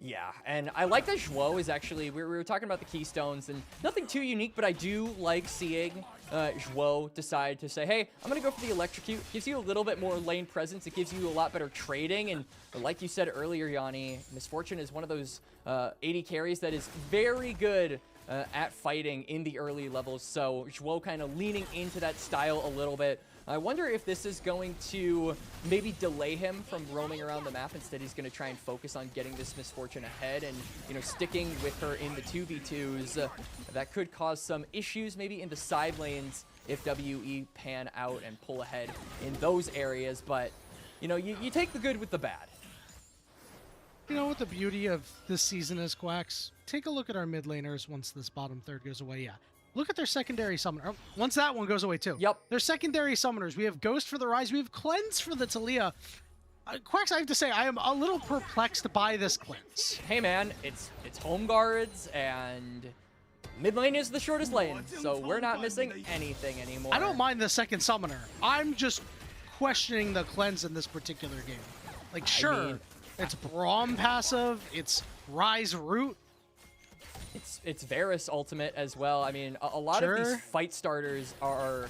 Yeah, and I like that Zhuo is actually, we were talking about the Keystones, and nothing too unique, but I do like seeing Zhuo decide to say, hey, I'm going to go for the Electrocute. Gives you a little bit more lane presence. It gives you a lot better trading, and like you said earlier, Yanni, Misfortune is one of those AD carries that is very good at fighting in the early levels, so Zhuo kind of leaning into that style a little bit. I wonder if this is going to maybe delay him from roaming around the map. Instead, he's going to try and focus on getting this Misfortune ahead and, you know, sticking with her in the 2v2s. That could cause some issues maybe in the side lanes if WE pan out and pull ahead in those areas. But, you know, you take the good with the bad. You know what the beauty of this season is, Quacks? Take a look at our mid laners once this bottom third goes away. Yeah. Look at their secondary summoner. Once that one goes away, too. Yep. Their secondary summoners. We have Ghost for the Rise. We have Cleanse for the Talia. Quacks, I have to say, I am a little perplexed by this Cleanse. Hey, man, it's home guards, and mid lane is the shortest lane, so we're not missing anything anymore. I don't mind the second summoner. I'm just questioning the Cleanse in this particular game. Like, sure, it's Braum passive, it's Rise Root. It's Varus ultimate as well. I mean, a lot of these fight starters are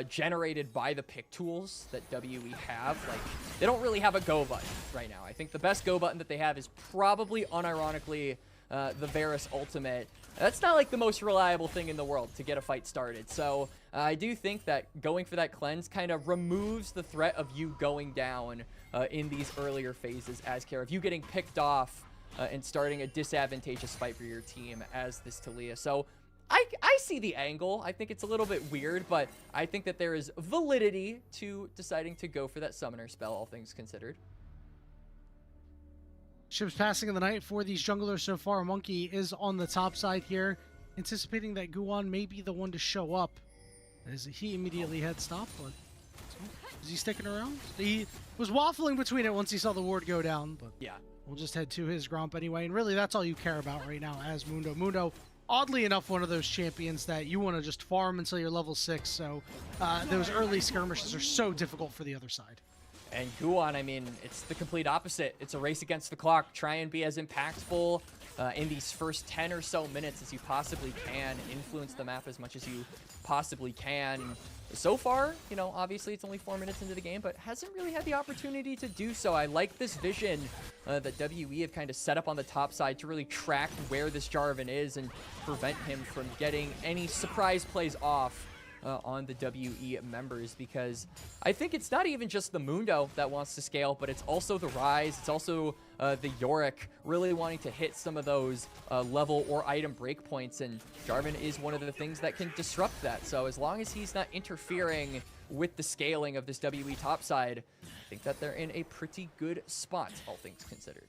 generated by the pick tools that WE have. Like, they don't really have a go button right now. I think the best go button that they have is probably, unironically, the Varus ultimate. That's not like the most reliable thing in the world to get a fight started. So I do think that going for that cleanse kind of removes the threat of you going down in these earlier phases as Kara. If you getting picked off and starting a disadvantageous fight for your team as this Talia. So I see the angle. I think it's a little bit weird, but I think that there is validity to deciding to go for that summoner spell, all things considered. Ships passing in the night for these junglers so far. Monkey is on the top side here, anticipating that Guwon may be the one to show up as he immediately had stopped. But is he sticking around? He was waffling between it once he saw the ward go down. But yeah, We'll just head to his Gromp anyway, and really that's all you care about right now as Mundo. Mundo, oddly enough, one of those champions that you want to just farm until you're level 6, so those early skirmishes are so difficult for the other side. And Guan, I mean, it's the complete opposite. It's a race against the clock. Try and be as impactful in these first 10 or so minutes as you possibly can. Influence the map as much as you possibly can. So far, you know, obviously it's only 4 minutes into the game, but hasn't really had the opportunity to do so. I like this vision that WE have kind of set up on the top side to really track where this Jarvan is and prevent him from getting any surprise plays off on the WE members, because I think it's not even just the Mundo that wants to scale, but it's also the Ryze, it's also the Yorick really wanting to hit some of those level or item breakpoints, and Jarvan is one of the things that can disrupt that. So as long as he's not interfering with the scaling of this WE topside, I think that they're in a pretty good spot, all things considered.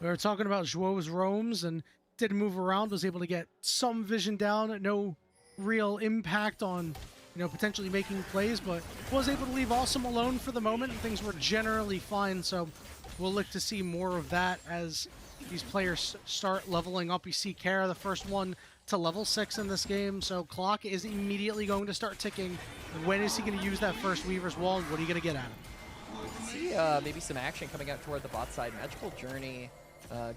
We were talking about Zhuo's roams and didn't move around, was able to get some vision down, no real impact on, you know, potentially making plays, but was able to leave Awesome alone for the moment, and things were generally fine. So we'll look to see more of that as these players start leveling up. You see Kara, the first one to level 6 in this game, so clock is immediately going to start ticking. When is he going to use that first Weaver's Wall, and what are you going to get at him? See maybe some action coming out toward the bot side. Magical Journey.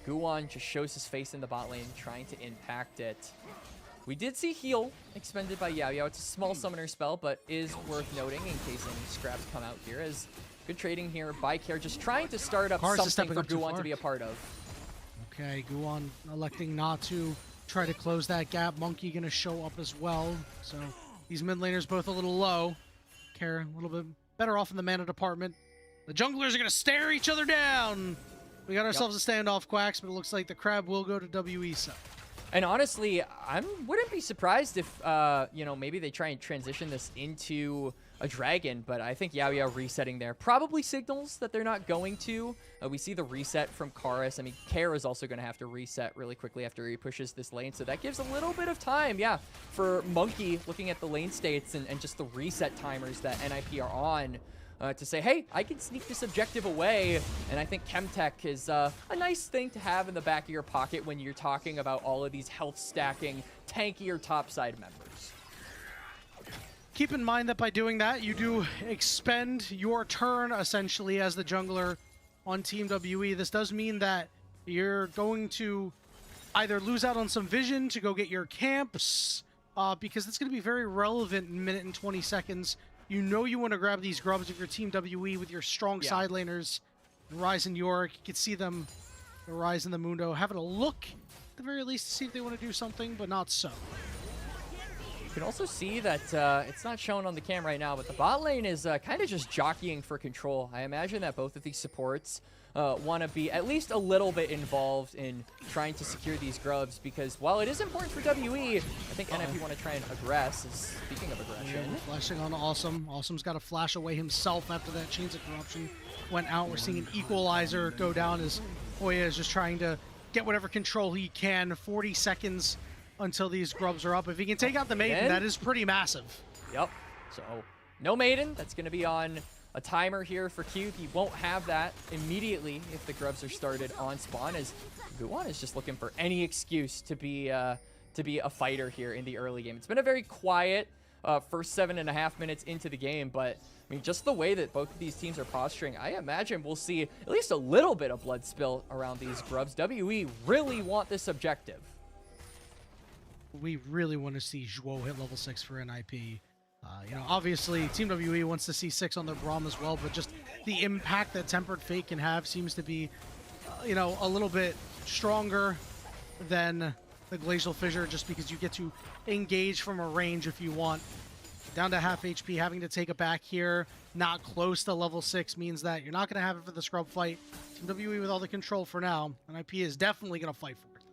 Guan just shows his face in the bot lane, trying to impact it. We did see heal expended by Yao Yao. It's a small summoner spell, but is worth noting in case any scraps come out here. As good trading here by Care, just trying to start up something for Guan to be a part of. Okay, Guan electing not to try to close that gap. Monkey gonna show up as well. So these mid laners both a little low. Care a little bit better off in the mana department. The junglers are gonna stare each other down. We got ourselves a standoff, Quacks, but it looks like the crab will go to WE side. And honestly, I wouldn't be surprised if, you know, maybe they try and transition this into a dragon, but I think Yao Yao resetting there probably signals that they're not going to. We see the reset from Karis. I mean, Kara is also going to have to reset really quickly after he pushes this lane, so that gives a little bit of time, yeah, for Monkey looking at the lane states and just the reset timers that NiP are on. To say, hey, I can sneak this objective away, and I think Chemtech is a nice thing to have in the back of your pocket when you're talking about all of these health stacking, tankier topside members. Keep in mind that by doing that, you do expend your turn, essentially, as the jungler on Team WE. This does mean that you're going to either lose out on some vision to go get your camps, because it's going to be very relevant in a minute and 20 seconds. You know you want to grab these grubs of your Team WE with your strong side laners, Ryze and Yorick. You can see them, the Ryze and the Mundo, having a look, at the very least, to see if they want to do something, but not so. You can also see that it's not shown on the cam right now, but the bot lane is kind of just jockeying for control. I imagine that both of these supports want to be at least a little bit involved in trying to secure these grubs, because while it is important for WE, I think NiP want to try and aggress. Speaking of aggression, flashing on Awesome. Awesome's got to flash away himself after that Chains of Corruption went out. We're seeing an equalizer go down as Hoya is just trying to get whatever control he can. 40 seconds until these grubs are up. If he can take out the Maiden, that is pretty massive. Yep. So no Maiden. That's going to be on a timer here for Cube. He won't have that immediately if the grubs are started on spawn, as Guan is just looking for any excuse to be a fighter here in the early game. It's been a very quiet first 7.5 minutes into the game, but I mean, just the way that both of these teams are posturing, I imagine we'll see at least a little bit of blood spill around these grubs. WE really want this objective. We really want to see Zhuo hit level 6 for NiP. You know, obviously, Team WE wants to see 6 on their Braum as well, but just the impact that Tempered Fate can have seems to be, you know, a little bit stronger than the Glacial Fissure, just because you get to engage from a range if you want. Down to half HP, having to take it back here, not close to level 6, means that you're not going to have it for the scrub fight. Team WE with all the control for now, and NiP is definitely going to fight for it.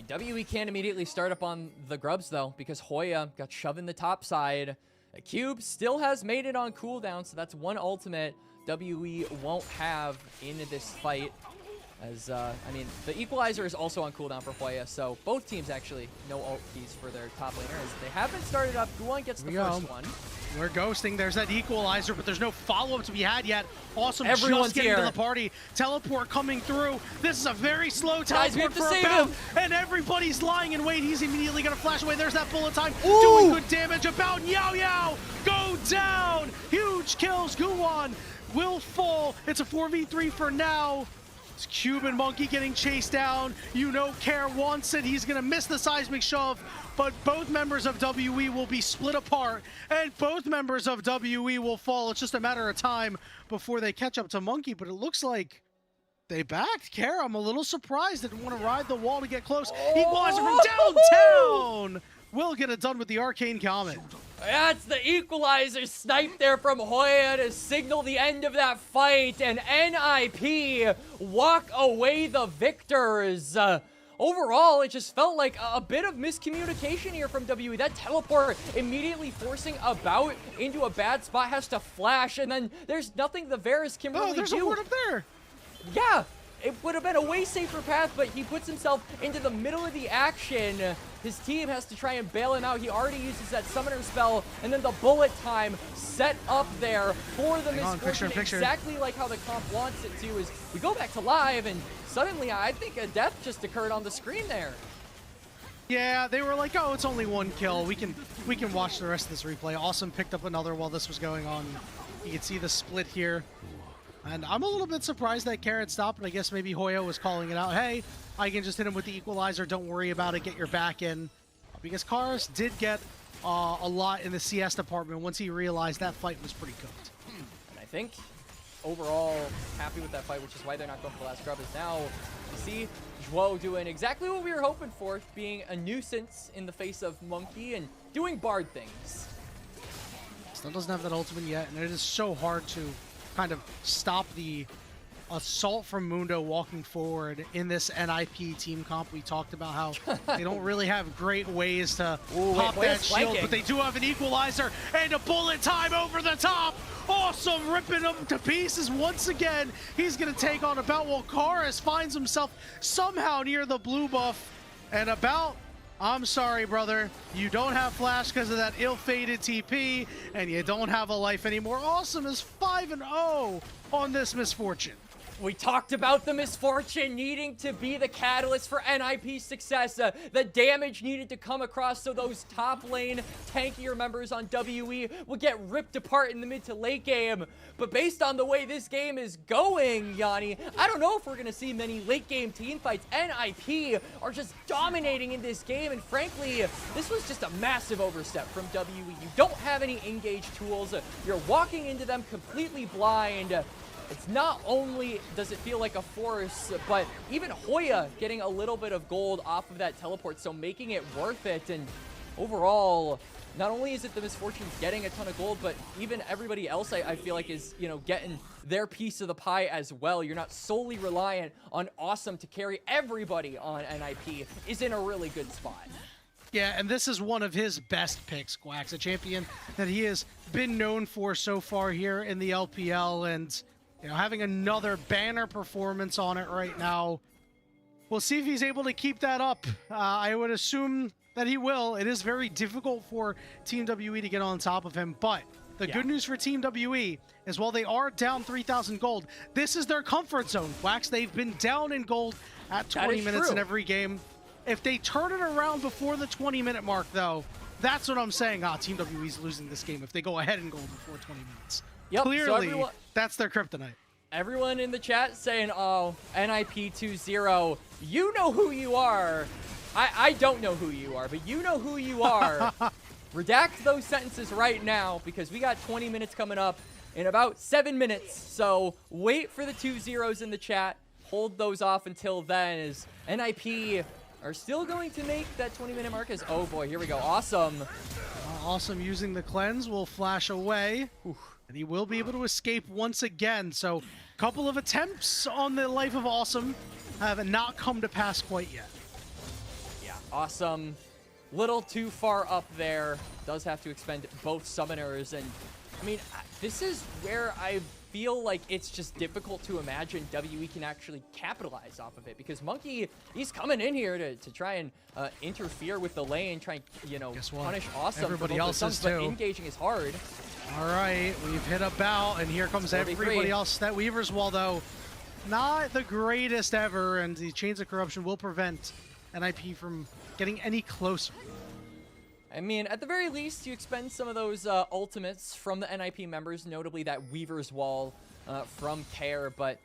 I mean, WE can't immediately start up on the grubs, though, because Hoya got shoved in the top side. Cube still has made it on cooldown, so that's one ultimate WE won't have in this fight. As, I mean, the equalizer is also on cooldown for Hoya, so both teams actually no ult keys for their top laners. They haven't started up. Guan gets the first one. We're ghosting. There's that equalizer, but there's no follow-up to be had yet. Awesome, Everyone's just getting here. to the party. Teleport coming through. This is a very slow Guys, we teleport have to for a save bout, him. and everybody's lying in wait. He's immediately going to flash away. There's that bullet time. Ooh. Doing good damage. About Yao Yao. Go down. Huge kills. Guan will fall. It's a 4v3 for now. It's Cuban Monkey getting chased down. You know Care wants it. He's going to miss the seismic shove, but both members of WE will be split apart, and both members of WE will fall. It's just a matter of time before they catch up to Monkey, but it looks like they backed Care. I'm a little surprised. They didn't want to ride the wall to get close. Equalizer from downtown. Will get it done with the Arcane Comet. That's the equalizer snipe there from Hoya to signal the end of that fight, and NiP walk away the victors. Overall, it just felt like a bit of miscommunication here from WE. That teleport immediately forcing About into a bad spot, has to flash, and then there's nothing the Varus can really do. Oh, there's a ward up there. Yeah, it would have been a way safer path, but he puts himself into the middle of the action. His team has to try and bail him out. He already uses that summoner spell, and then the bullet time set up there for the Misfortune, exactly like how the comp wants it to. Is we go back to live, and suddenly I think a death just occurred on the screen there. Yeah, they were like, oh, it's only one kill. We can watch the rest of this replay. Awesome picked up another while this was going on. You can see the split here. And I'm a little bit surprised that Carrot stopped, but I guess maybe Hoya was calling it out. Hey, I can just hit him with the equalizer. Don't worry about it. Get your back in. Because Karis did get a lot in the CS department once he realized that fight was pretty cooked. And I think overall happy with that fight, which is why they're not going for the last scrub. Is now you see Zhuo doing exactly what we were hoping for, being a nuisance in the face of Monkey and doing Bard things. Still doesn't have that ultimate yet, and it is so hard to kind of stop the assault from Mundo walking forward in this NiP team comp. We talked about how they don't really have great ways to pop that shield, but they do have an equalizer and a bullet time over the top. Awesome, ripping him to pieces once again. He's going to take on About, while Karis finds himself somehow near the blue buff. And About, I'm sorry, brother. You don't have flash because of that ill-fated TP, and you don't have a life anymore. Awesome is 5-0 on this Misfortune. We talked about the Misfortune needing to be the catalyst for NiP's success. The damage needed to come across so those top lane tankier members on WE will get ripped apart in the mid to late game. But based on the way this game is going, Yanni, I don't know if we're going to see many late game team fights. NiP are just dominating in this game, and frankly, this was just a massive overstep from WE. You don't have any engage tools. You're walking into them completely blind. It's not only does it feel like a force, but even Hoya getting a little bit of gold off of that teleport, so making it worth it. And overall, not only is it the Misfortune getting a ton of gold, but even everybody else I feel like is, you know, getting their piece of the pie as well. You're not solely reliant on Awesome to carry everybody on NiP is in a really good spot. Yeah, and this is one of his best picks, Quacks, a champion that he has been known for so far here in the LPL, and you know, having another banner performance on it right now. We'll see if he's able to keep that up. I would assume that he will. It is very difficult for Team WE to get on top of him, but the good news for Team WE is while they are down 3,000 gold, this is their comfort zone. Wax, they've been down in gold at 20 minutes in every game. If they turn it around before the 20-minute mark, though, that's what I'm saying. Team WE's losing this game if they go ahead in gold before 20 minutes. Yep, Clearly, so that's their kryptonite. Everyone in the chat saying, oh, NiP 2-0, you know who you are. I don't know who you are, but you know who you are. Redact those sentences right now because we got 20 minutes coming up in about 7 minutes. So wait for the 2-0s in the chat. Hold those off until then, as NiP are still going to make that 20-minute mark. As, oh boy, here we go. Awesome. Awesome using the cleanse will flash away. And he will be able to escape once again. So a couple of attempts on the life of Awesome have not come to pass quite yet. Yeah, Awesome. Little too far up there. Does have to expend both summoners. And I mean, this is where I've feel like it's just difficult to imagine WE can actually capitalize off of it, because Monkey, he's coming in here to try and interfere with the lane, try and, you know, punish Awesome. Everybody else is but too. engaging is hard. All right, we've hit a bout, and here comes 4v3. everybody else. That Weaver's Wall, though, not the greatest ever, and the Chains of Corruption will prevent NiP from getting any closer. I mean, at the very least, you expend some of those ultimates from the NiP members, notably that Weaver's Wall from Care, but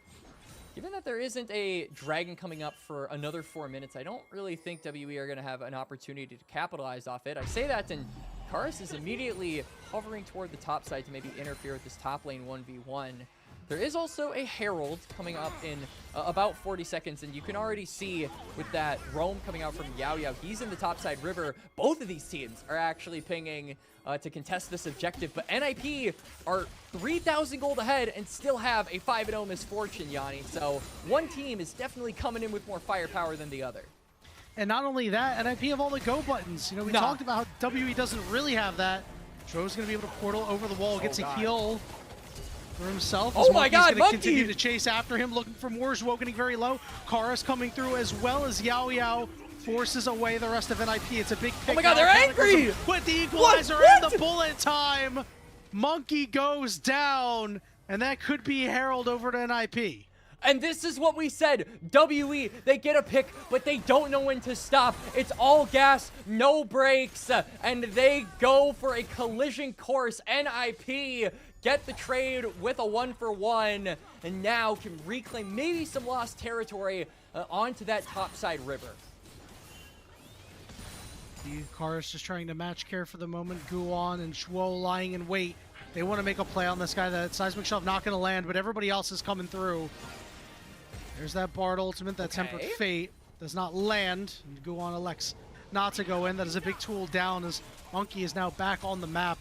given that there isn't a Dragon coming up for another 4 minutes, I don't really think WE are going to have an opportunity to capitalize off it. I say that, and Karis is immediately hovering toward the top side to maybe interfere with this top lane 1v1. There is also a Herald coming up in about 40 seconds, and you can already see with that roam coming out from Yao Yao, he's in the topside river. Both of these teams are actually pinging to contest this objective, but NiP are 3,000 gold ahead and still have a 5-0 misfortune, Yanni. So one team is definitely coming in with more firepower than the other. And not only that, NiP have all the go buttons. You know, we talked about how WE doesn't really have that. Dro's going to be able to portal over the wall, gets a heal for himself. Oh my God, Monkey! Continue to chase after him, looking for more. Zhuo getting very low. Karis coming through, as well as Yao Yao forces away the rest of NiP. It's a big pick. Oh my God, they're angry! With the equalizer and the bullet time, Monkey goes down, and that could be Herald over to NiP. And this is what we said. WE, they get a pick, but they don't know when to stop. It's all gas, no brakes, and they go for a collision course. NiP get the trade with a 1-for-1, and now can reclaim maybe some lost territory onto that topside river. Karis just trying to match Care for the moment. Guan and Zhuo lying in wait. They want to make a play on this guy. That seismic shove not going to land, but everybody else is coming through. There's that Bard ultimate, that Tempered Fate does not land. And Guan elects not to go in. That is a big tool down, as Monkey is now back on the map.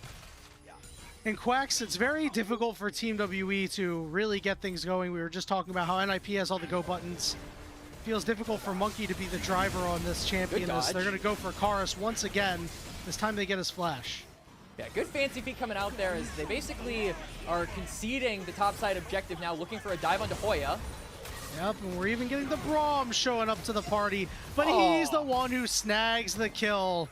In Quacks, it's very difficult for Team WE to really get things going. We were just talking about how NiP has all the go buttons. Feels difficult for Monkey to be the driver on this champion, as they're going to go for Karis once again. This time they get his flash. Yeah, good fancy feet coming out there, as they basically are conceding the topside objective now, looking for a dive onto Hoya. Yep, and we're even getting the Braum showing up to the party, but he's the one who snags the kill.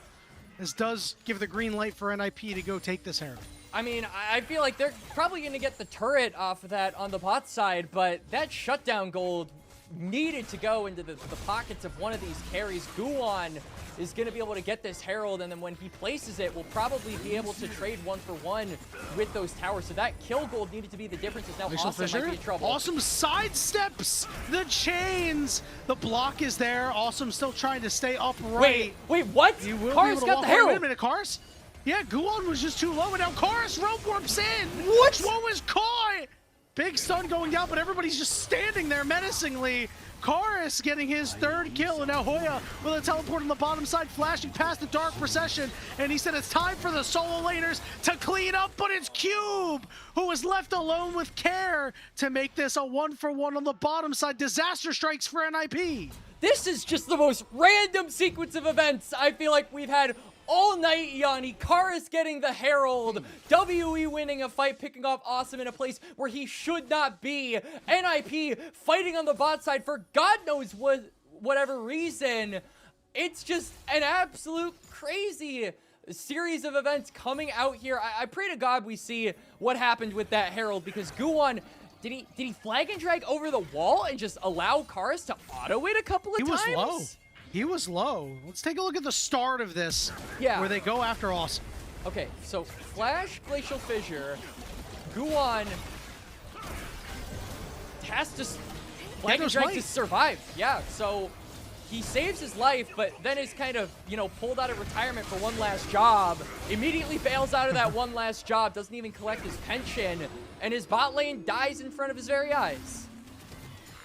This does give the green light for NiP to go take this Herald. I mean, I feel like they're probably going to get the turret off of that on the bot side, but that shutdown gold needed to go into the pockets of one of these carries. Guan is going to be able to get this Herald, and then when he places it, we'll probably be able to trade 1-for-1 with those towers. So that kill gold needed to be the difference, as now Awesome might be in trouble. Awesome sidesteps the chains. The block is there. Awesome still trying to stay upright. Wait, what? Karis got the Herald. Wait a minute, Karis? Yeah, Guan was just too low, and now Karis rope warps in. What? Zhuo is caught. Big stun going down, but everybody's just standing there menacingly. Karis getting his third kill, and now Hoya with a teleport on the bottom side, flashing past the Dark Procession, and he said it's time for the solo laners to clean up, but it's Cube who is left alone with Care to make this a 1-for-1 on the bottom side. Disaster strikes for NiP. This is just the most random sequence of events I feel like we've had all night, Yanni. Karis getting the Herald, WE winning a fight, picking off Awesome in a place where he should not be, NiP fighting on the bot side for God knows whatever reason. It's just an absolute crazy series of events coming out here. I pray to God we see what happened with that Herald, because Guan, did he flag and drag over the wall and just allow Karis to auto it a couple of times? He was low. He was low. Let's take a look at the start of this, where they go after Awesome. Okay, so Flash, Glacial Fissure, Guan has to flag and drag to survive. Yeah, so he saves his life, but then is kind of, you know, pulled out of retirement for one last job, immediately bails out of that one last job, doesn't even collect his pension, and his bot lane dies in front of his very eyes.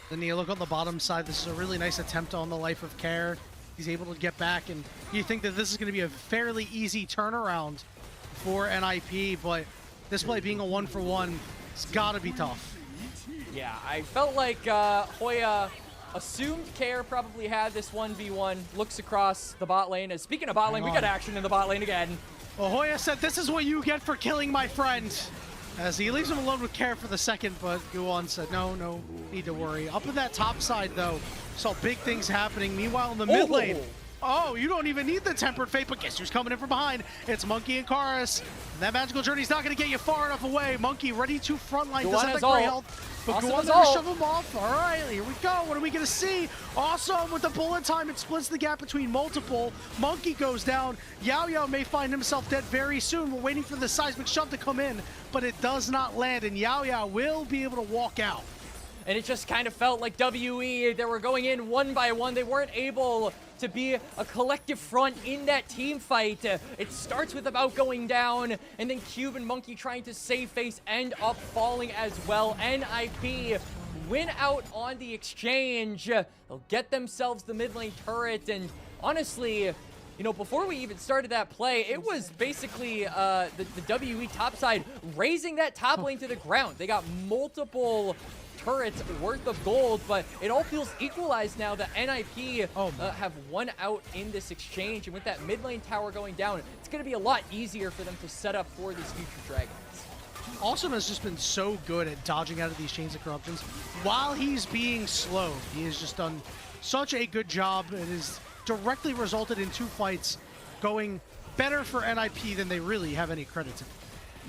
Then you look on the bottom side, this is a really nice attempt on the life of Care. He's able to get back, and you think that this is going to be a fairly easy turnaround for NiP, but this play being a 1-for-1, it's got to be tough. Yeah, I felt like Hoya assumed Care probably had this 1v1, looks across the bot lane. Speaking of bot lane, we got action in the bot lane again. Well, Hoya said, this is what you get for killing my friend. As he leaves him alone with Care for the second, but Guwon said, no need to worry. Up in that top side, though, saw big things happening. Meanwhile, in the mid lane, oh, you don't even need the Tempered Fate, but guess who's coming in from behind? It's Monkey and Karis. And that magical journey's not going to get you far enough away. Monkey ready to frontline, doesn't have great health. But Guwon's going to shove him off. All right, here we go. What are we going to see? Awesome with the bullet time. It splits the gap between multiple. Monkey goes down. Yao Yao may find himself dead very soon. We're waiting for the seismic shove to come in, but it does not land, and Yao Yao will be able to walk out. And it just kind of felt like WE, they were going in one by one. They weren't able to be a collective front in that team fight. It starts with about going down, and then Cube and Monkey trying to save face end up falling as well. NiP win out on the exchange. They'll get themselves the mid lane turret, and honestly, you know, before we even started that play, it was basically the WE top side raising that top lane to the ground. They got multiple turrets worth of gold, but it all feels equalized now that NiP have won out in this exchange, and with that mid lane tower going down, it's going to be a lot easier for them to set up for these future dragons. Awesome has just been so good at dodging out of these chains of corruptions. While he's being slow, he has just done such a good job. It has directly resulted in 2 fights going better for NiP than they really have any credit to.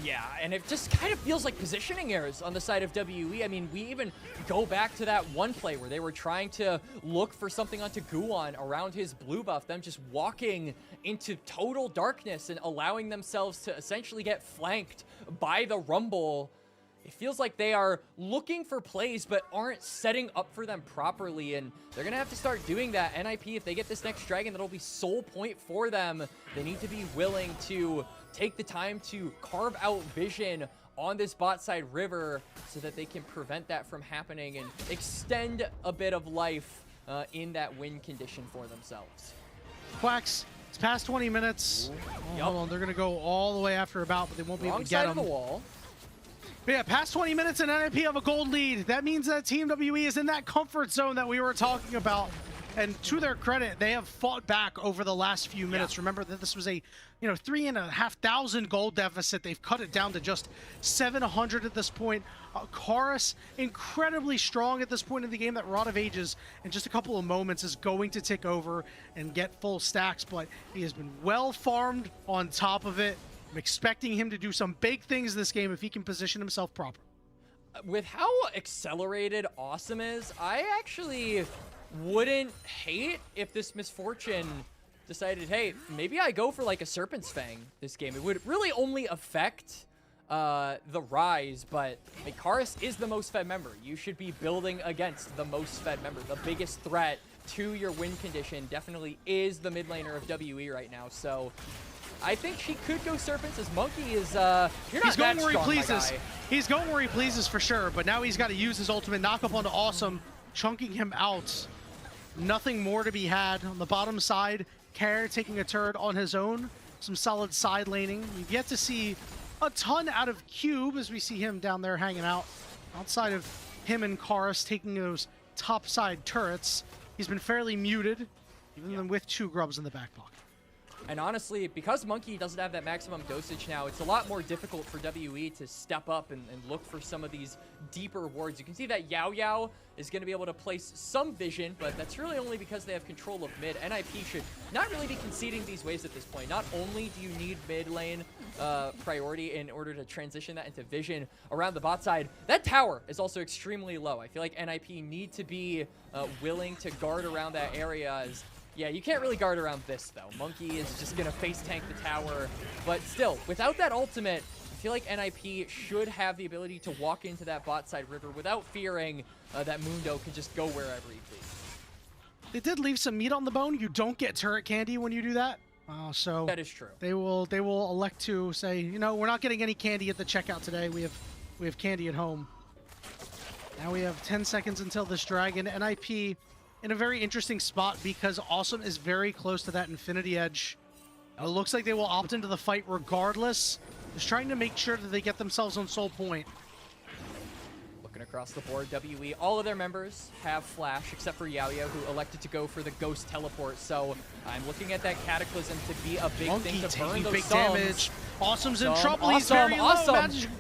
Yeah, and it just kind of feels like positioning errors on the side of WE. I mean, we even go back to that one play where they were trying to look for something onto Guwon around his blue buff, them just walking into total darkness and allowing themselves to essentially get flanked by the Rumble. It feels like they are looking for plays but aren't setting up for them properly, and they're going to have to start doing that. NiP, if they get this next dragon, that'll be soul point for them. They need to be willing to take the time to carve out vision on this bot side river so that they can prevent that from happening and extend a bit of life in that win condition for themselves. Quacks, it's past 20 minutes. Hold on, they're going to go all the way after about, but they won't be able to get them. Wrong side of the wall. But yeah, past 20 minutes and NiP have a gold lead. That means that Team WE is in that comfort zone that we were talking about. And to their credit, they have fought back over the last few minutes. Remember that this was a 3,500 gold deficit. They've cut it down to just 700 at this point. Karis, incredibly strong at this point in the game. That Rod of Ages in just a couple of moments is going to tick over and get full stacks, but he has been well farmed on top of it. I'm expecting him to do some big things this game if he can position himself properly. With how accelerated Awesome is, I actually wouldn't hate if this Misfortune decided, hey, maybe I go for like a Serpent's Fang this game. It would really only affect the Rise, but Karis is the most fed member. You should be building against the most fed member. The biggest threat to your win condition definitely is the mid laner of WE right now, so I think she could go Serpents, as Monkey is, he's going where he pleases. He's going where he pleases for sure, but now he's got to use his ultimate knock up onto Awesome, chunking him out. Nothing more to be had on the bottom side. Care taking a turret on his own. Some solid side laning. We've yet to see a ton out of Cube as we see him down there hanging out. Outside of him and Karis taking those top side turrets, he's been fairly muted, even with 2 grubs in the back pocket. And honestly, because Monkey doesn't have that maximum dosage now, it's a lot more difficult for WE to step up and look for some of these deeper wards. You can see that Yao Yao is going to be able to place some vision, but that's really only because they have control of mid. NiP should not really be conceding these waves at this point. Not only do you need mid lane priority in order to transition that into vision around the bot side, that tower is also extremely low. I feel like NiP need to be willing to guard around that area. Yeah, you can't really guard around this, though. Monkey is just going to face tank the tower. But still, without that ultimate, I feel like NiP should have the ability to walk into that bot side river without fearing that Mundo can just go wherever he pleases. They did leave some meat on the bone. You don't get turret candy when you do that. So that is true. They will elect to say, you know, we're not getting any candy at the checkout today. We have candy at home. Now we have 10 seconds until this dragon. NiP in a very interesting spot because Awesome is very close to that Infinity Edge. It looks like they will opt into the fight regardless. Just trying to make sure that they get themselves on soul point. Looking across the board, WE, all of their members have Flash, except for Yao Yao, who elected to go for the Ghost Teleport. So I'm looking at that Cataclysm to be a big thing to burn those big suns. damage. Awesome's in trouble. He's very low. Awesome.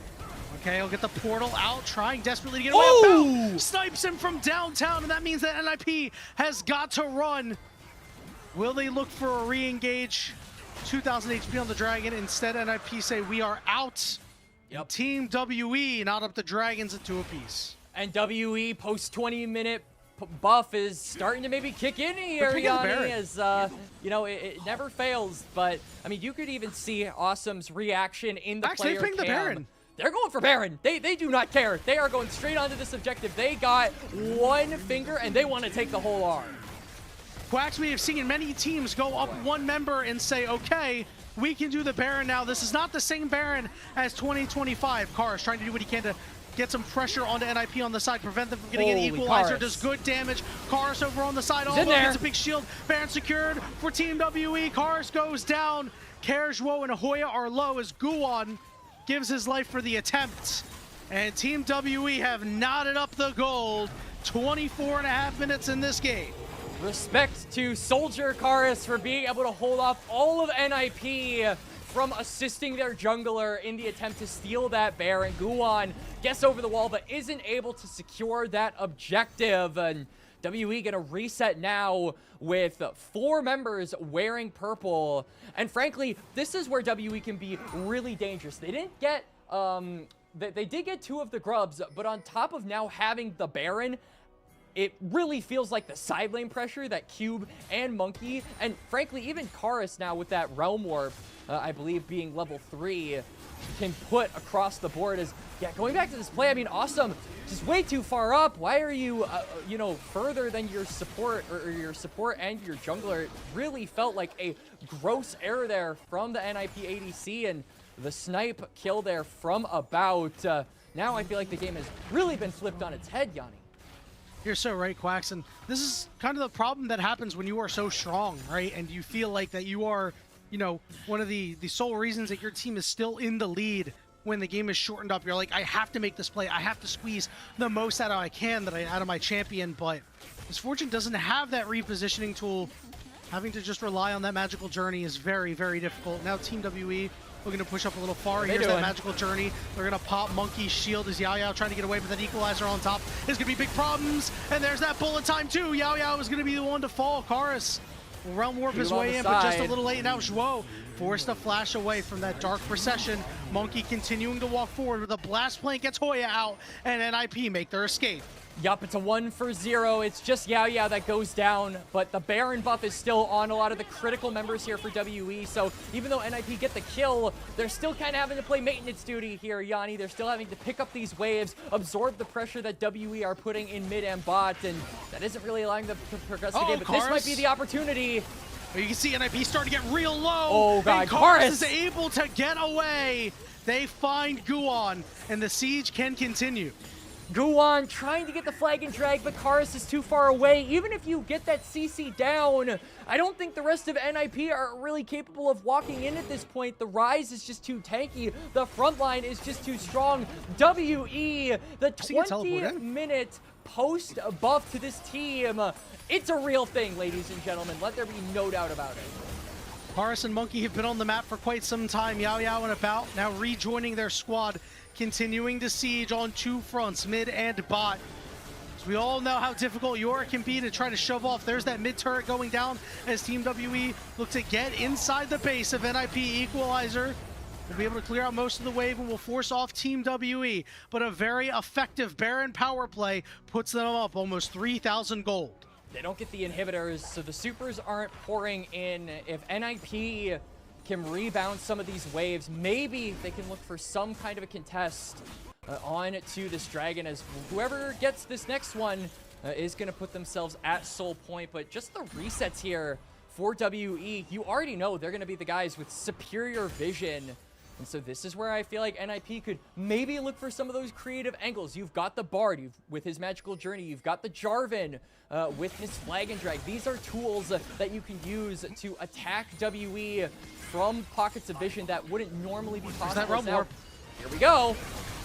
Okay, he'll get the portal out, trying desperately to get away. Oh! Bow snipes him from downtown, and that means that NiP has got to run. Will they look for a re-engage? 2,000 HP on the Dragon. Instead, NiP say, we are out. Yep. Team WE not up the Dragons at 2 apiece. And WE post 20-minute buff is starting to maybe kick in here, Yanni, as, you know, it never fails. But, I mean, you could even see Awesome's reaction in the player cam. The Baron. They're going for Baron. They do not care. They are going straight onto this objective. They got one finger, and they want to take the whole arm. Quacks, we have seen many teams go up one member and say, okay, we can do the Baron now. This is not the same Baron as 2025. Kara's trying to do what he can to get some pressure onto NiP on the side, prevent them from getting an equalizer. Does good damage. Karis over on the side, although gets a big shield. Baron secured for Team WE. Karis goes down. Kerjuo and Hoya are low as Guwon gives his life for the attempt. And Team WE have knotted up the gold. 24.5 minutes in this game. Respect to Soldier Karis for being able to hold off all of NiP from assisting their jungler in the attempt to steal that Baron. Guwon gets over the wall, but isn't able to secure that objective. And WE gonna reset now with 4 members wearing purple. And frankly, this is where WE can be really dangerous. They didn't get, they did get 2 of the grubs, but on top of now having the Baron, it really feels like the side lane pressure that Cube and Monkey, and frankly, even Karis now with that Realm Warp, I believe being level 3, can put across the board. As, yeah, going back to this play, I mean, Awesome, just way too far up. Why are you, you know, further than your support, or your support and your jungler? It really felt like a gross error there from the NiP ADC, and the snipe kill there from about. Now I feel like the game has really been flipped on its head, Yanni. You're so right, Quacks, and this is kind of the problem that happens when you are so strong, right? And you feel like that you are, you know, one of the sole reasons that your team is still in the lead when the game is shortened up. You're like, I have to make this play. I have to squeeze the most out of my champion, but Misfortune doesn't have that repositioning tool. Having to just rely on that magical journey is very, very difficult. Now Team WE looking to push up a little far. Here's that magical journey. They're going to pop Monkey's shield as Yao Yao trying to get away, but that equalizer on top is going to be big problems. And there's that bullet time too. Yao Yao is going to be the one to fall. Karis will Realm Warp his way in, but just a little late. Now Zhuo forced to flash away from that dark procession. Monkey continuing to walk forward with a blast plant, gets Hoya out, and NiP make their escape. Yup, it's a 1-for-0. It's just Yao Yao that goes down, but the Baron buff is still on a lot of the critical members here for WE. So even though NiP get the kill, they're still kind of having to play maintenance duty here, Yanni. They're still having to pick up these waves, absorb the pressure that WE are putting in mid and bot, and that isn't really allowing them to progress the game. But this might be the opportunity. You can see NiP starting to get real low. Oh god, and Karis is able to get away. They find Guwon, and the siege can continue. Guwon trying to get the flag and drag, but Karis is too far away. Even if you get that CC down, I don't think the rest of NiP are really capable of walking in at this point. The Rise is just too tanky. The front line is just too strong. WE, the 20-minute post buff to this team. It's a real thing, ladies and gentlemen. Let there be no doubt about it. Karis and Monkey have been on the map for quite some time. Yao Yao and About now rejoining their squad, continuing to siege on 2 fronts, mid and bot. So we all know how difficult Yorick can be to try to shove off. There's that mid turret going down as Team WE look to get inside the base of NiP. Equalizer will be able to clear out most of the wave and will force off Team WE. But a very effective Baron power play puts them up almost 3,000 gold. They don't get the inhibitors, so the supers aren't pouring in. If NiP can rebound some of these waves, maybe they can look for some kind of a contest on to this dragon, as whoever gets this next one is going to put themselves at soul point. But just the resets here for WE, you already know they're going to be the guys with superior vision. And so this is where I feel like NiP could maybe look for some of those creative angles. You've got the Bard with his magical journey. You've got the Jarvan with his flag and drag. These are tools that you can use to attack WE from pockets of vision that wouldn't normally be possible. That Realm Warp. Here we go.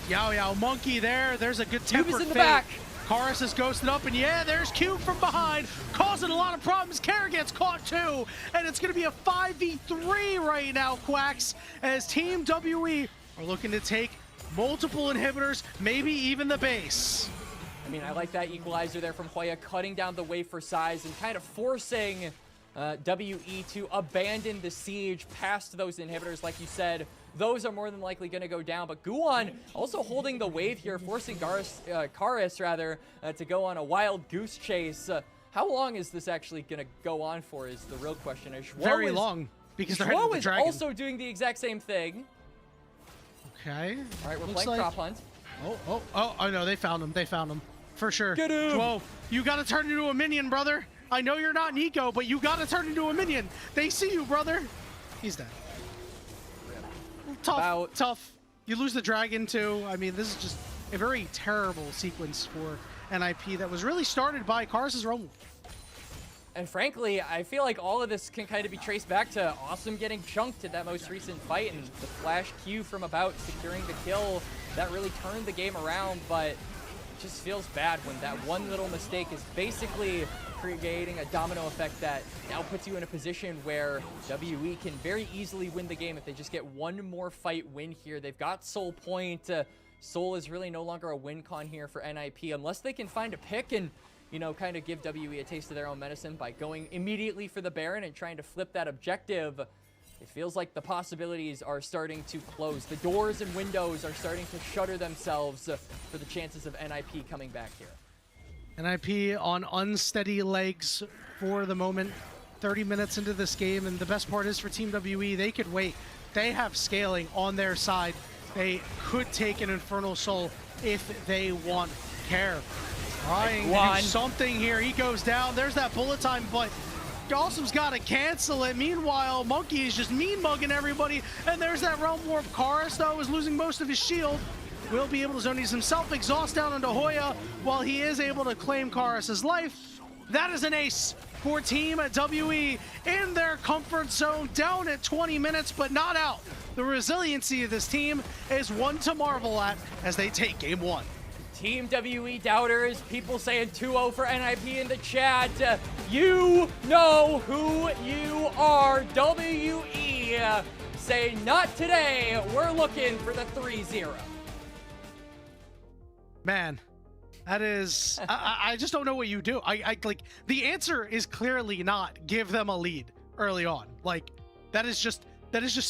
Yao Yao, Monkey there. There's a good tempered Cube is in the fate. back. Karis is ghosted up, and yeah, there's Cube from behind, causing a lot of problems. Kara gets caught too, and it's going to be a 5v3 right now, Quacks, as Team WE are looking to take multiple inhibitors, maybe even the base. I mean, I like that equalizer there from Hoya, cutting down the wafer size and kind of forcing WE to abandon the siege past those inhibitors. Like you said, those are more than likely going to go down. But Guwon also holding the wave here, forcing Karis rather, to go on a wild goose chase. How long is this actually going to go on for is the real question. Very long, because they're heading to the dragon. also doing the exact same thing. Okay. All right, we're Looks playing like... Crop Hunt. Oh, no, they found him. They found him. For sure. Get him! Whoa, you got to turn into a minion, brother. I know you're not Nico, but you got to turn into a minion. They see you, brother. He's dead. Tough. You lose the dragon, too. I mean, this is just a very terrible sequence for NiP that was really started by Karis' Rumble. And frankly, I feel like all of this can kind of be traced back to Awesome getting chunked at that most recent fight and the flash Q from about securing the kill that really turned the game around, but it just feels bad when that one little mistake is basically creating a domino effect that now puts you in a position where WE can very easily win the game if they just get one more fight win here. They've got Soul Point. Soul is really no longer a win con here for NiP unless they can find a pick and, you know, kind of give WE a taste of their own medicine by going immediately for the Baron and trying to flip that objective. It feels like the possibilities are starting to close. The doors and windows are starting to shutter themselves for the chances of NiP coming back here. NiP on unsteady legs for the moment. 30 minutes into this game, and the best part is for Team WE, they could wait. They have scaling on their side. They could take an Infernal Soul if they want. Care trying to do something here. He goes down. There's that bullet time, but Awesome's got to cancel it. Meanwhile, Monkey is just mean mugging everybody, and there's that Realm Warp. Karis, though, is losing most of his shield. Will be able to zone himself exhaust down onto Hoya while he is able to claim Karis' life. That is an ace for Team WE in their comfort zone, down at 20 minutes, but not out. The resiliency of this team is one to marvel at as they take game one. Team WE doubters, people saying 2-0 for NiP in the chat. You know who you are. WE say not today. We're looking for the 3-0. Man, that is, I just don't know what you do. I like, the answer is clearly not give them a lead early on. Like, that is just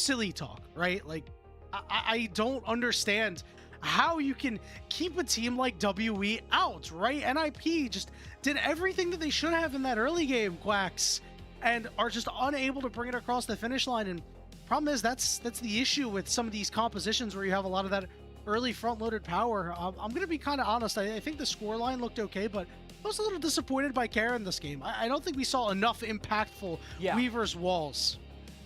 silly talk, right? Like, I don't understand how you can keep a team like WE out, right? NiP just did everything that they should have in that early game, Quacks, and are just unable to bring it across the finish line. And problem is, that's the issue with some of these compositions where you have a lot of that early front-loaded power. I'm going to be kind of honest. I think the scoreline looked okay, but I was a little disappointed by Kara in this game. I don't think we saw enough impactful Weaver's Walls.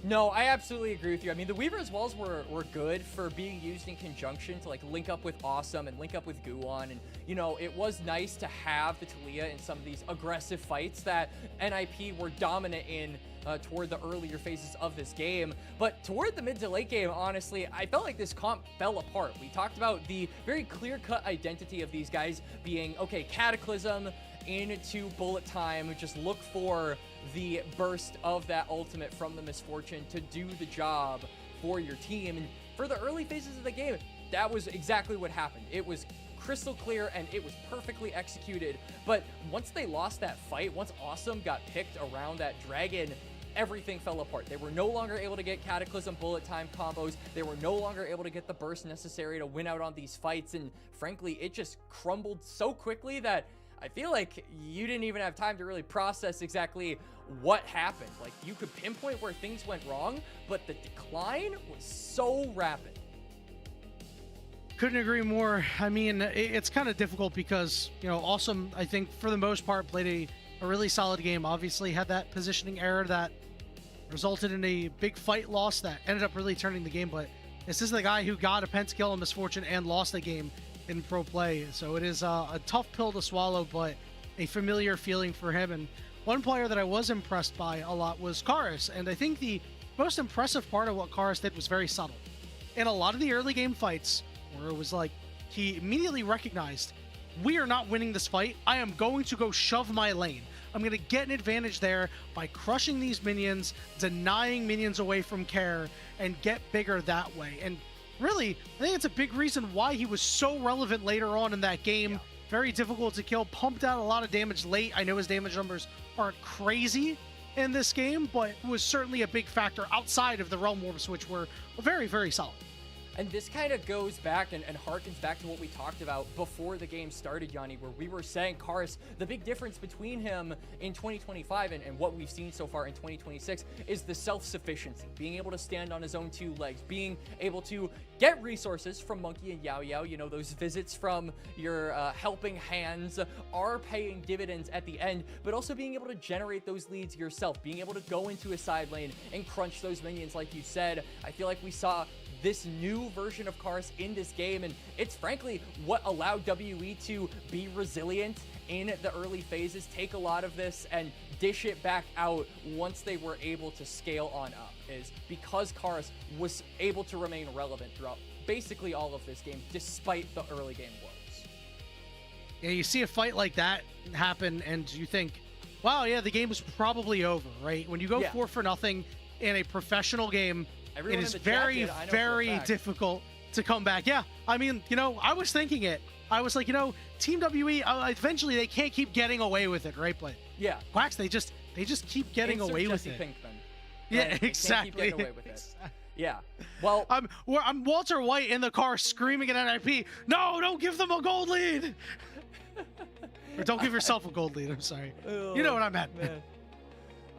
No, I absolutely agree with you. I mean, the Weaver's Walls were good for being used in conjunction to, like, link up with Awesome and link up with Guwon. And, you know, it was nice to have the Talia in some of these aggressive fights that NiP were dominant in toward the earlier phases of this game. But toward the mid to late game, honestly, I felt like this comp fell apart. We talked about the very clear-cut identity of these guys being, okay, Cataclysm into bullet time, just look for the burst of that ultimate from the Misfortune to do the job for your team. And for the early phases of the game, that was exactly what happened. It was crystal clear and it was perfectly executed. But once they lost that fight, once Awesome got picked around that dragon, everything fell apart. They were no longer able to get Cataclysm bullet time combos. They were no longer able to get the burst necessary to win out on these fights. And frankly, it just crumbled so quickly that I feel like you didn't even have time to really process exactly what happened. Like, you could pinpoint where things went wrong, but the decline was so rapid. Couldn't agree more. I mean, it's kind of difficult because, you know, Awesome, I think, for the most part, played a really solid game. Obviously had that positioning error that resulted in a big fight loss that ended up really turning the game, but this is the guy who got a pentakill in Misfortune and lost the game in pro play. So it is a tough pill to swallow, but a familiar feeling for him. And one player that I was impressed by a lot was Karis. And I think the most impressive part of what Karis did was very subtle. In a lot of the early game fights, where it was like, he immediately recognized, we are not winning this fight. I am going to go shove my lane. I'm going to get an advantage there by crushing these minions, denying minions away from care, and get bigger that way. And really, I think it's a big reason why he was so relevant later on in that game. Yeah. Very difficult to kill, pumped out a lot of damage late. I know his damage numbers aren't crazy in this game, but was certainly a big factor outside of the Realm Orbs, which were very, very solid. And this kind of goes back and harkens back to what we talked about before the game started, Yanni, where we were saying Karis, the big difference between him in 2025 and what we've seen so far in 2026 is the self-sufficiency, being able to stand on his own two legs, being able to get resources from Monkey and Yao Yao. You know, those visits from your helping hands are paying dividends at the end, but also being able to generate those leads yourself, being able to go into a side lane and crunch those minions like you said. I feel like we saw this new version of Karis in this game, and it's frankly what allowed WE to be resilient in the early phases, take a lot of this and dish it back out once they were able to scale on up, is because Karis was able to remain relevant throughout basically all of this game despite the early game woes. Yeah, you see a fight like that happen and you think, wow, yeah, the game was probably over, right? When you go 4-0 in a professional game, Everyone it is in the chat very, did, I know for a very fact. difficult to come back. Yeah, I mean, you know, I was thinking it. I was like, you know, Team WE, eventually they can't keep getting away with it, right? But Yeah. Quacks, they just keep getting Insert away with Jesse it. Pinkman. Yeah, Right? They can't exactly. keep getting away with it. Yeah. Well, I'm Walter White in the car screaming at NiP, no, don't give them a gold lead. Or don't give yourself a gold lead, I'm sorry. You know what I meant. Man.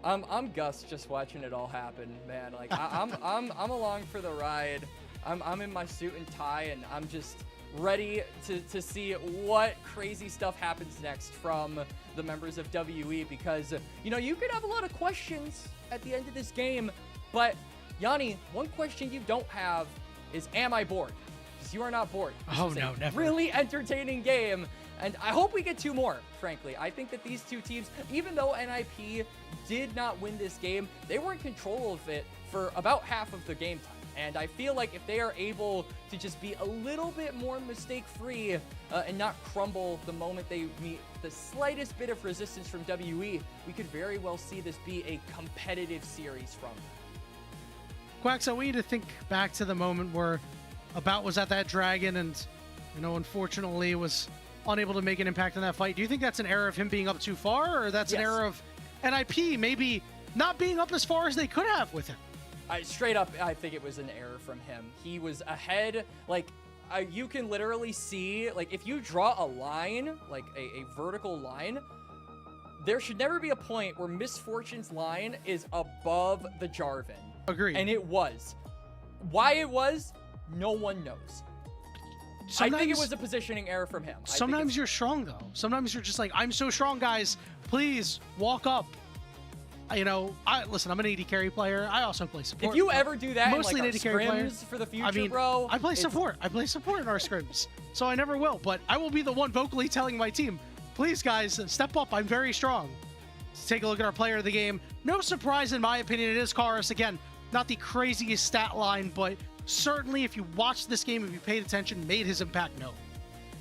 I'm Gus just watching it all happen, man. Like I'm along for the ride. I'm in my suit and tie and I'm just ready to see what crazy stuff happens next from the members of WE, because you know, you could have a lot of questions at the end of this game, but Yanni, one question you don't have is, am I bored? Because you are not bored. This Oh is no, a never. really entertaining game. And I hope we get two more, frankly. I think that these two teams, even though NiP did not win this game, they were in control of it for about half of the game time. And I feel like if they are able to just be a little bit more mistake-free and not crumble the moment they meet the slightest bit of resistance from WE, we could very well see this be a competitive series from them. Quacks, I want you to think back to the moment where About was at that dragon and, you know, unfortunately was unable to make an impact in that fight. Do you think that's an error of him being up too far, or that's an error of NiP maybe not being up as far as they could have with him? Straight up, I think it was an error from him. He was ahead, like, you can literally see, like, if you draw a line, like a vertical line, there should never be a point where Misfortune's line is above the Jarvan. Agreed. And it was. Why it was, no one knows. Sometimes, I think it was a positioning error from him. Sometimes you're strong, though. Sometimes you're just like, I'm so strong, guys. Please, walk up. You know, listen, I'm an AD carry player. I also play support. If you ever do that mostly in, like, an AD our carry player. scrims for the future, I mean, bro. I play support. I play support in our scrims. So I never will. But I will be the one vocally telling my team, please, guys, step up. I'm very strong. Let's take a look at our player of the game. No surprise, in my opinion, it is Karis. Again, not the craziest stat line, but certainly if you watched this game, if you paid attention, made his impact known.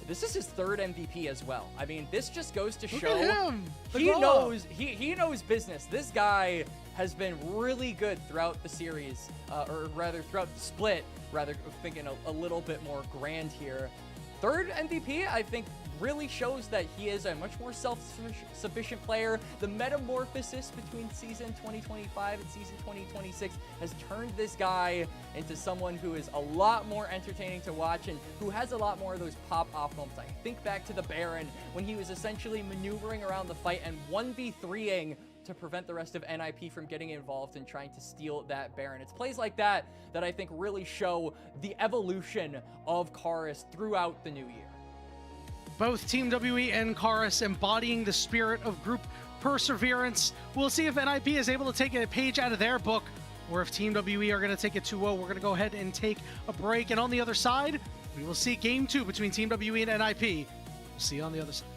This is his third MVP as well. I mean, this just goes to Look show at him. The he glow. knows he knows business. This guy has been really good throughout the series, or rather throughout the split. Rather, thinking a little bit more grand here. Third MVP, I think, really shows that he is a much more self-sufficient player. The metamorphosis between season 2025 and season 2026 has turned this guy into someone who is a lot more entertaining to watch and who has a lot more of those pop-off moments. I think back to the Baron when he was essentially maneuvering around the fight and 1v3ing to prevent the rest of NiP from getting involved and trying to steal that Baron. It's plays like that that I think really show the evolution of Karis throughout the new year. Both Team WE and Karis embodying the spirit of group perseverance. We'll see if NiP is able to take a page out of their book, or if Team WE are going to take it 2-0. We're going to go ahead and take a break. And on the other side, we will see Game 2 between Team WE and NiP. We'll see you on the other side.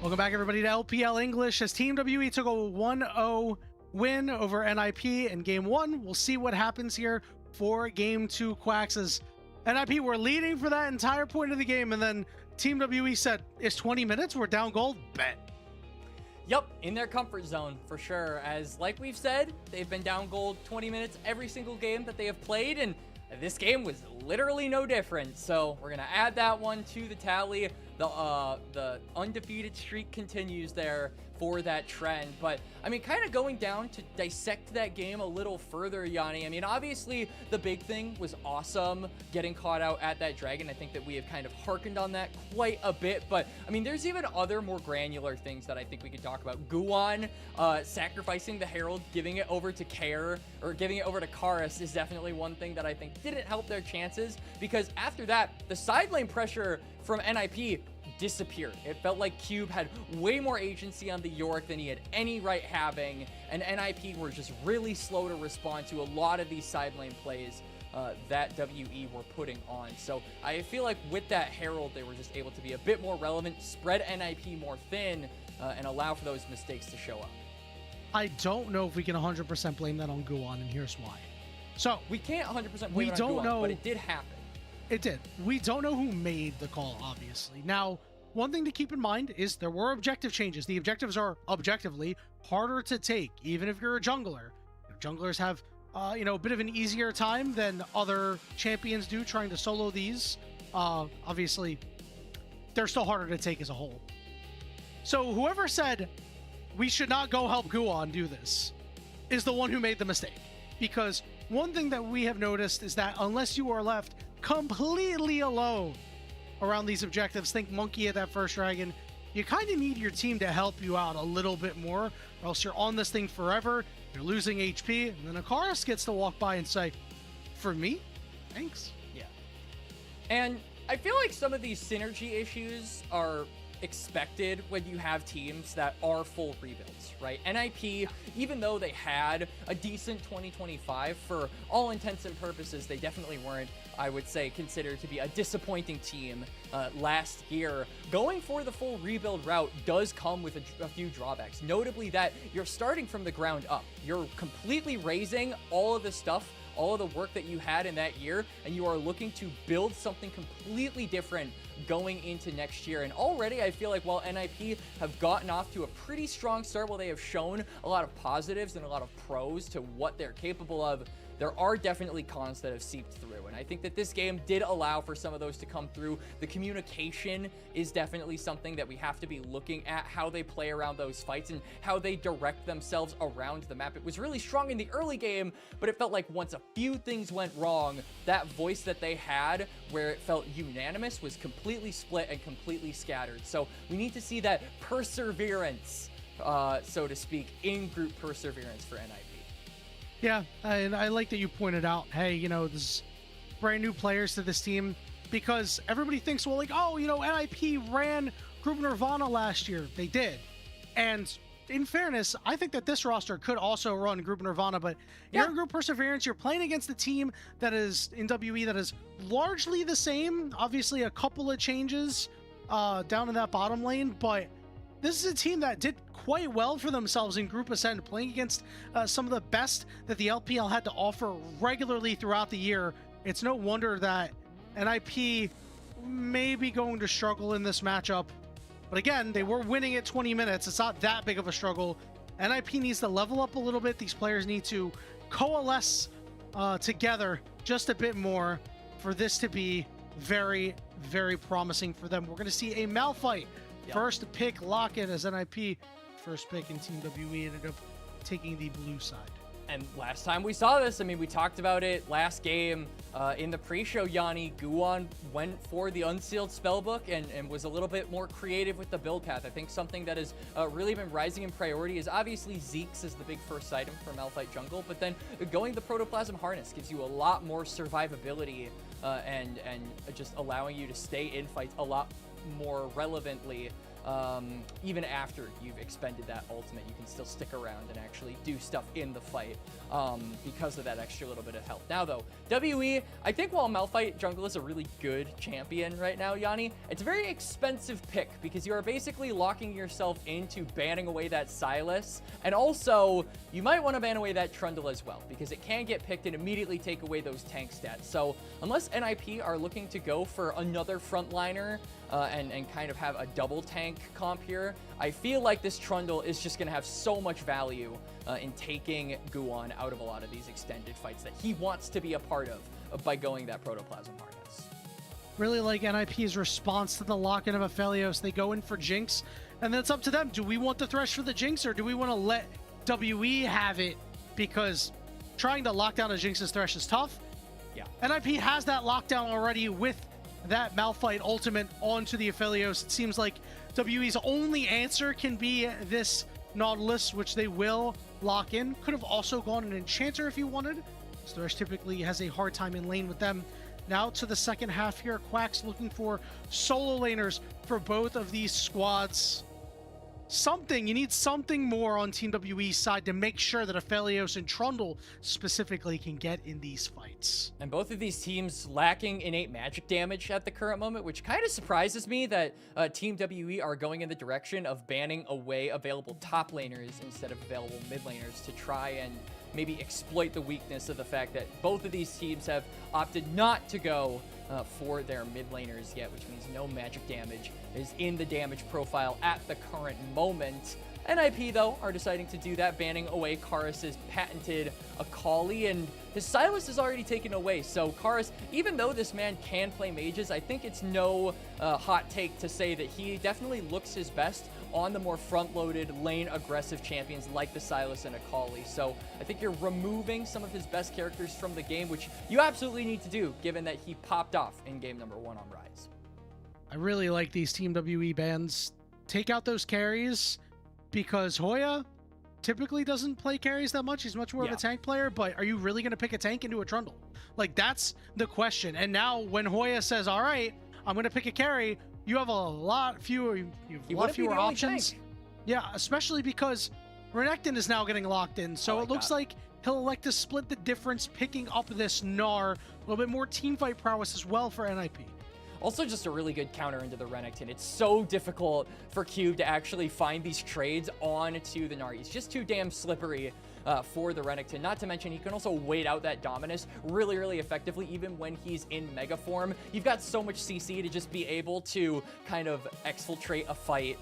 Welcome back, everybody, to LPL English as Team WE took a 1-0 win over NiP in Game 1. We'll see what happens here for Game 2, Quacks, as NiP were leading for that entire point of the game, and then Team WE said, it's 20 minutes, we're down gold, bet. Yep, in their comfort zone, for sure. As like we've said, they've been down gold 20 minutes every single game that they have played, and this game was literally no different. So we're going to add that one to the tally. The undefeated streak continues there for that trend. But, I mean, kind of going down to dissect that game a little further, Yanni. I mean, obviously, the big thing was awesome getting caught out at that dragon. I think that we have kind of hearkened on that quite a bit. But, I mean, there's even other more granular things that I think we could talk about. Guan sacrificing the Herald, giving it over to Care, or giving it over to Karis is definitely one thing that I think didn't help their chances. Because after that, the side lane pressure from NiP disappeared. It felt like Cube had way more agency on the York than he had any right having, and NiP were just really slow to respond to a lot of these side lane plays that WE were putting on. So I feel like with that Herald, they were just able to be a bit more relevant, spread NiP more thin, and allow for those mistakes to show up. I don't know if we can 100% blame that on Guan, and here's why. So we can't 100% blame it on Guan, but it did happen. It did. We don't know who made the call, obviously. Now, one thing to keep in mind is there were objective changes. The objectives are objectively harder to take, even if you're a jungler. Junglers have, a bit of an easier time than other champions do trying to solo these. Obviously, they're still harder to take as a whole. So whoever said we should not go help Guan do this is the one who made the mistake. Because one thing that we have noticed is that unless you are left completely alone around these objectives, think Monkey at that first dragon, you kind of need your team to help you out a little bit more, or else you're on this thing forever, you're losing HP, and then Akaris gets to walk by and say, for me, thanks. Yeah. And I feel like some of these synergy issues are expected when you have teams that are full rebuilds, right? NiP, even though they had a decent 2025, for all intents and purposes, they definitely weren't, I would say, considered to be a disappointing team last year. Going for the full rebuild route does come with a few drawbacks, notably that you're starting from the ground up. You're completely raising all of the stuff, all of the work that you had in that year, and you are looking to build something completely different going into next year. And already I feel like while NiP have gotten off to a pretty strong start, while they have shown a lot of positives and a lot of pros to what they're capable of, there are definitely cons that have seeped through. And I think that this game did allow for some of those to come through. The communication is definitely something that we have to be looking at, how they play around those fights and how they direct themselves around the map. It was really strong in the early game, but it felt like once a few things went wrong, that voice that they had where it felt unanimous was completely split and completely scattered. So we need to see that perseverance, so to speak, in-group perseverance for NiP. Yeah, and I like that you pointed out, hey, this brand new players to this team, because everybody thinks, well, like, oh, NiP ran Group Nirvana last year. They did. And in fairness, I think that this roster could also run Group Nirvana, but you're in Group Perseverance, you're playing against a team that is in WE that is largely the same. Obviously, a couple of changes down in that bottom lane, but this is a team that did quite well for themselves in Group Ascent, playing against some of the best that the LPL had to offer regularly throughout the year. It's no wonder that NiP may be going to struggle in this matchup. But again, they were winning at 20 minutes. It's not that big of a struggle. NiP needs to level up a little bit. These players need to coalesce together just a bit more for this to be very, very promising for them. We're going to see a Malphite. First pick lock-in as NiP. First pick in Team WE ended up taking the blue side. And last time we saw this, I mean, we talked about it last game in the pre-show, Yanni. Guan went for the unsealed spellbook and was a little bit more creative with the build path. I think something that has really been rising in priority is obviously Zeke's is the big first item for Malphite jungle, but then going the Protoplasm Harness gives you a lot more survivability and just allowing you to stay in fights a lot more relevantly even after you've expended that ultimate, you can still stick around and actually do stuff in the fight because of that extra little bit of health. Now though, WE, I think while Malphite jungle is a really good champion right now, Yanni, it's a very expensive pick because you are basically locking yourself into banning away that Sylas, and also you might want to ban away that Trundle as well because it can get picked and immediately take away those tank stats. So unless NiP are looking to go for another frontliner and kind of have a double tank comp here, I feel like this Trundle is just going to have so much value in taking Guwon out of a lot of these extended fights that he wants to be a part of by going that Protoplasm Harness. Really like NiP's response to the lock-in of Aphelios. They go in for Jinx, and then it's up to them. Do we want the Thresh for the Jinx, or do we want to let WE have it? Because trying to lock down a Jinx's Thresh is tough. Yeah. NiP has that lockdown already with that Malphite ultimate onto the Aphelios. It seems like WE's only answer can be this Nautilus, which they will lock in. Could have also gone an Enchanter if you wanted. Thresh typically has a hard time in lane with them. Now to the second half here, Quack's looking for solo laners for both of these squads. You need something more on Team WE's side to make sure that Aphelios and Trundle specifically can get in these fights. And both of these teams lacking innate magic damage at the current moment, which kind of surprises me that Team WE are going in the direction of banning away available top laners instead of available mid laners to try and maybe exploit the weakness of the fact that both of these teams have opted not to go for their mid laners yet, which means no magic damage is in the damage profile at the current moment. NiP, though, are deciding to do that, banning away Karus's patented Akali, and his Sylas is already taken away. So Karus, even though this man can play mages, I think it's no hot take to say that he definitely looks his best on the more front-loaded, lane-aggressive champions like the Sylas and Akali. So I think you're removing some of his best characters from the game, which you absolutely need to do, given that he popped off in game number 1 on Rise. I really like these Team WE bans. Take out those carries, because Hoya typically doesn't play carries that much. He's much more of a tank player, but are you really going to pick a tank into a Trundle? Like, that's the question. And now when Hoya says, all right, I'm going to pick a carry, you have a lot fewer, options. Yeah, especially because Renekton is now getting locked in. So it looks like he'll elect to split the difference, picking up this Gnar. A little bit more teamfight prowess as well for NiP. Also just a really good counter into the Renekton. It's so difficult for Cube to actually find these trades onto the Gnar. He's just too damn slippery for the Renekton. Not to mention, he can also wait out that Dominus really, really effectively, even when he's in Mega form. You've got so much CC to just be able to kind of exfiltrate a fight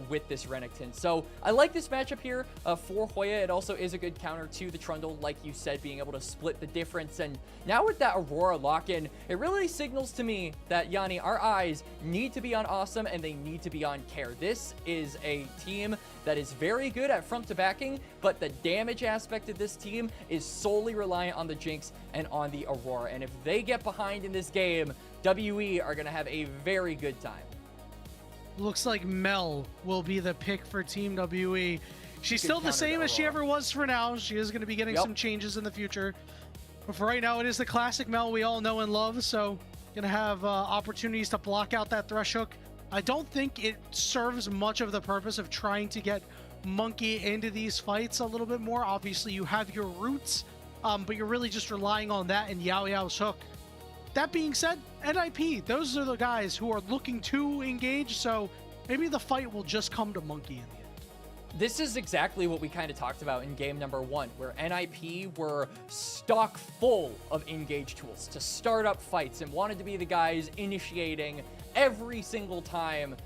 with this Renekton. So I like this matchup here for Hoya. It also is a good counter to the Trundle, like you said, being able to split the difference. And now with that Aurora lock-in, it really signals to me that, Yanni, our eyes need to be on Awesome and they need to be on Care. This is a team that is very good at front to backing, but the damage aspect of this team is solely reliant on the Jinx and on the Aurora. And if they get behind in this game, WE are going to have a very good time. Looks like Mel will be the pick for Team WE. She's still the same as she ever was for now. She is going to be getting some changes in the future. But for right now, it is the classic Mel we all know and love. So going to have opportunities to block out that Thresh hook. I don't think it serves much of the purpose of trying to get Monkey into these fights a little bit more. Obviously, you have your roots, but you're really just relying on that and Yao Yao's hook. That being said, NiP, those are the guys who are looking to engage, so maybe the fight will just come to Monkey in the end. This is exactly what we kind of talked about in game number 1, where NiP were stock full of engage tools to start up fights and wanted to be the guys initiating every single time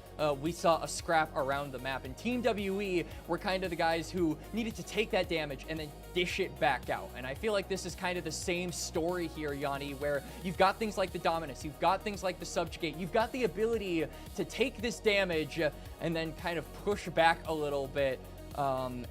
we saw a scrap around the map. And Team WE were kind of the guys who needed to take that damage and then dish it back out. And I feel like this is kind of the same story here, Yanni, where you've got things like the Dominus, you've got things like the Subjugate, you've got the ability to take this damage and then kind of push back a little bit.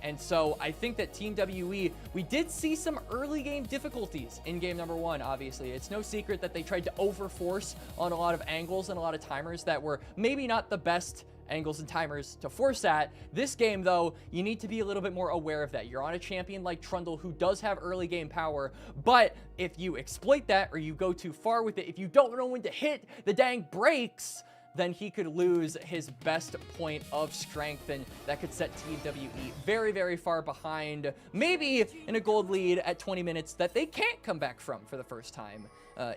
And so I think that Team WE, we did see some early game difficulties in game number 1, obviously. It's no secret that they tried to overforce on a lot of angles and a lot of timers that were maybe not the best angles and timers to force at. This game, though, you need to be a little bit more aware of that. You're on a champion like Trundle who does have early game power, but if you exploit that or you go too far with it, if you don't know when to hit the dang brakes, then he could lose his best point of strength, and that could set Team WE very, very far behind, maybe in a gold lead at 20 minutes that they can't come back from for the first time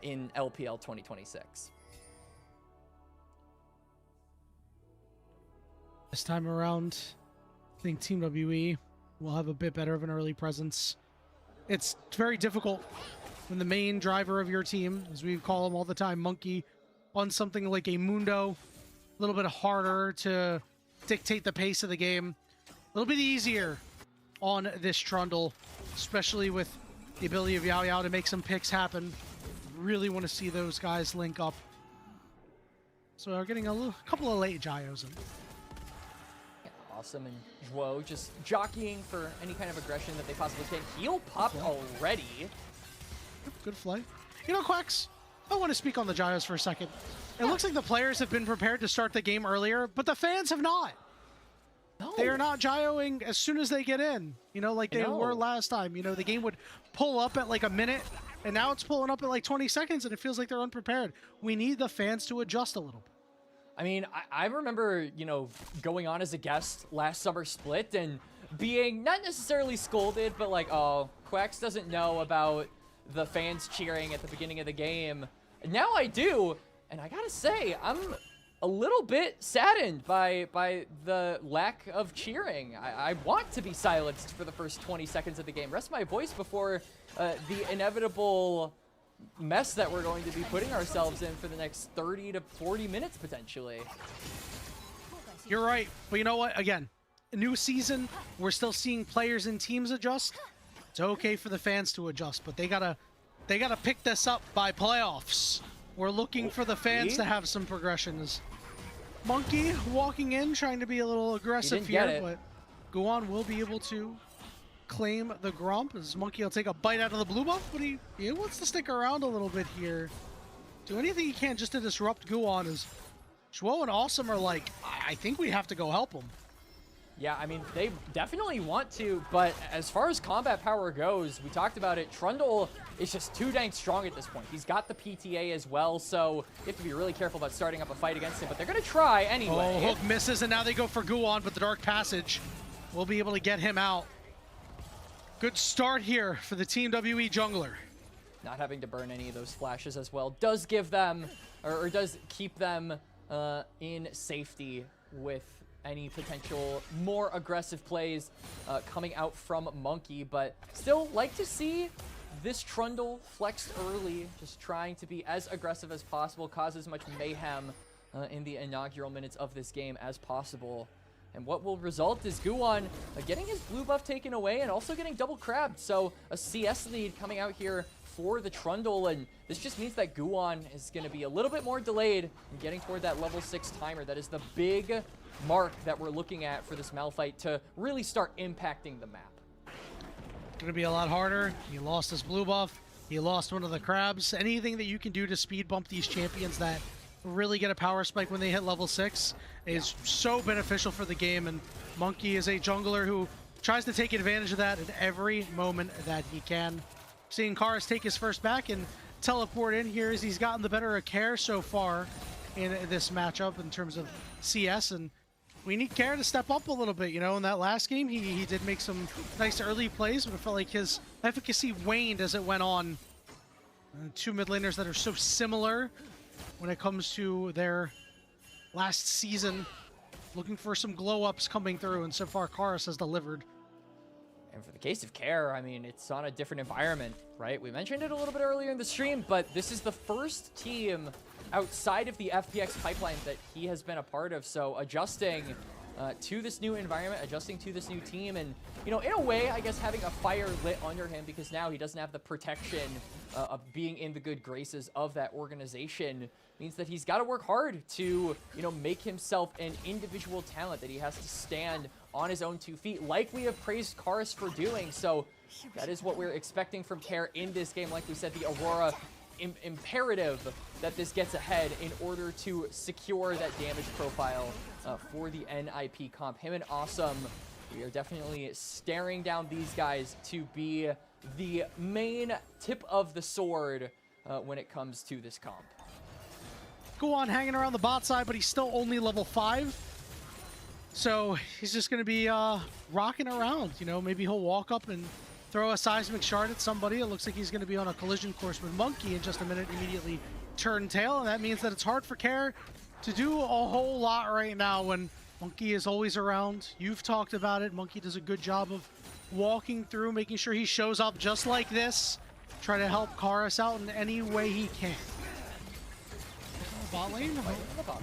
in LPL 2026. This time around, I think Team WE will have a bit better of an early presence. It's very difficult when the main driver of your team, as we call him all the time, Monkey, on something like a Mundo, a little bit harder to dictate the pace of the game. A little bit easier on this Trundle, especially with the ability of Yao Yao to make some picks happen. Really want to see those guys link up. So we're getting a couple of late Gyos in. Awesome, and Zhuo just jockeying for any kind of aggression that they possibly can. Heal popped already. Good flight. You know, Quacks, I want to speak on the Gyos for a second. It looks like the players have been prepared to start the game earlier, but the fans have not. No. They are not gyroing as soon as they get in, you know, like they were last time. You know, the game would pull up at like a minute, and now it's pulling up at like 20 seconds, and it feels like they're unprepared. We need the fans to adjust a little bit. I mean, I remember, you know, going on as a guest last summer Split and being not necessarily scolded, but like, oh, Quacks doesn't know about the fans cheering at the beginning of the game. Now I do, and I gotta say, I'm a little bit saddened by the lack of cheering. I want to be silenced for the first 20 seconds of the game. Rest my voice before the inevitable mess that we're going to be putting ourselves in for the next 30 to 40 minutes potentially. You're right, but you know what? Again, a new season, we're still seeing players and teams adjust. It's okay for the fans to adjust, but they gotta pick this up by playoffs. We're looking for the fans to have some progressions. Monkey walking in, trying to be a little aggressive here, but Guan will be able to claim the Grump, as Monkey will take a bite out of the blue buff, but he wants to stick around a little bit here. Do anything he can just to disrupt Guan, as Zhuo and Awesome are like, I think we have to go help him. Yeah, I mean, they definitely want to, but as far as combat power goes, we talked about it, Trundle is just too dang strong at this point. He's got the PTA as well, so you have to be really careful about starting up a fight against him, but they're going to try anyway. Oh, hook misses, and now they go for Guan, but the Dark Passage will be able to get him out. Good start here for the Team WE jungler. Not having to burn any of those flashes as well does give them, or does keep them in safety with any potential more aggressive plays coming out from Monkey, but still like to see this Trundle flexed early, just trying to be as aggressive as possible, cause as much mayhem in the inaugural minutes of this game as possible. And what will result is Guan getting his blue buff taken away and also getting double crabbed. So a CS lead coming out here for the Trundle, and this just means that Guan is going to be a little bit more delayed in getting toward that level 6 timer. That is the big mark that we're looking at for this Malphite to really start impacting the map. Going to be a lot harder. He lost his blue buff. He lost one of the crabs. Anything that you can do to speed bump these champions that really get a power spike when they hit level 6 is so beneficial for the game, and Monkey is a jungler who tries to take advantage of that at every moment that he can. Seeing Karis take his first back and teleport in here as he's gotten the better of Care so far in this matchup in terms of CS, and we need Care to step up a little bit. You know, in that last game he did make some nice early plays, but it felt like his efficacy waned as it went on. Two mid laners that are so similar when it comes to their last season, looking for some glow-ups coming through, and so far Karis has delivered. And for the case of Care, I mean, it's on a different environment, right? We mentioned it a little bit earlier in the stream, but this is the first team outside of the FPX pipeline that he has been a part of, so adjusting to this new environment, adjusting to this new team, and, you know, in a way, I guess having a fire lit under him, because now he doesn't have the protection of being in the good graces of that organization, means that he's got to work hard to, you know, make himself an individual talent, that he has to stand on his own 2 feet, like we have praised Karis for doing. So that is what we're expecting from Care in this game. Like we said, the Aurora, imperative that this gets ahead in order to secure that damage profile for the NiP comp. Him and Awesome, we are definitely staring down these guys to be the main tip of the sword when it comes to this comp. Guan hanging around the bot side, but he's still only level 5. So he's just going to be rocking around. You know, maybe he'll walk up and throw a seismic shard at somebody. It looks like he's going to be on a collision course with Monkey in just a minute, immediately turn tail. And that means that it's hard for Care to do a whole lot right now when Monkey is always around. You've talked about it. Monkey does a good job of walking through, making sure he shows up just like this. Try to help Karis out in any way he can. Bot lane,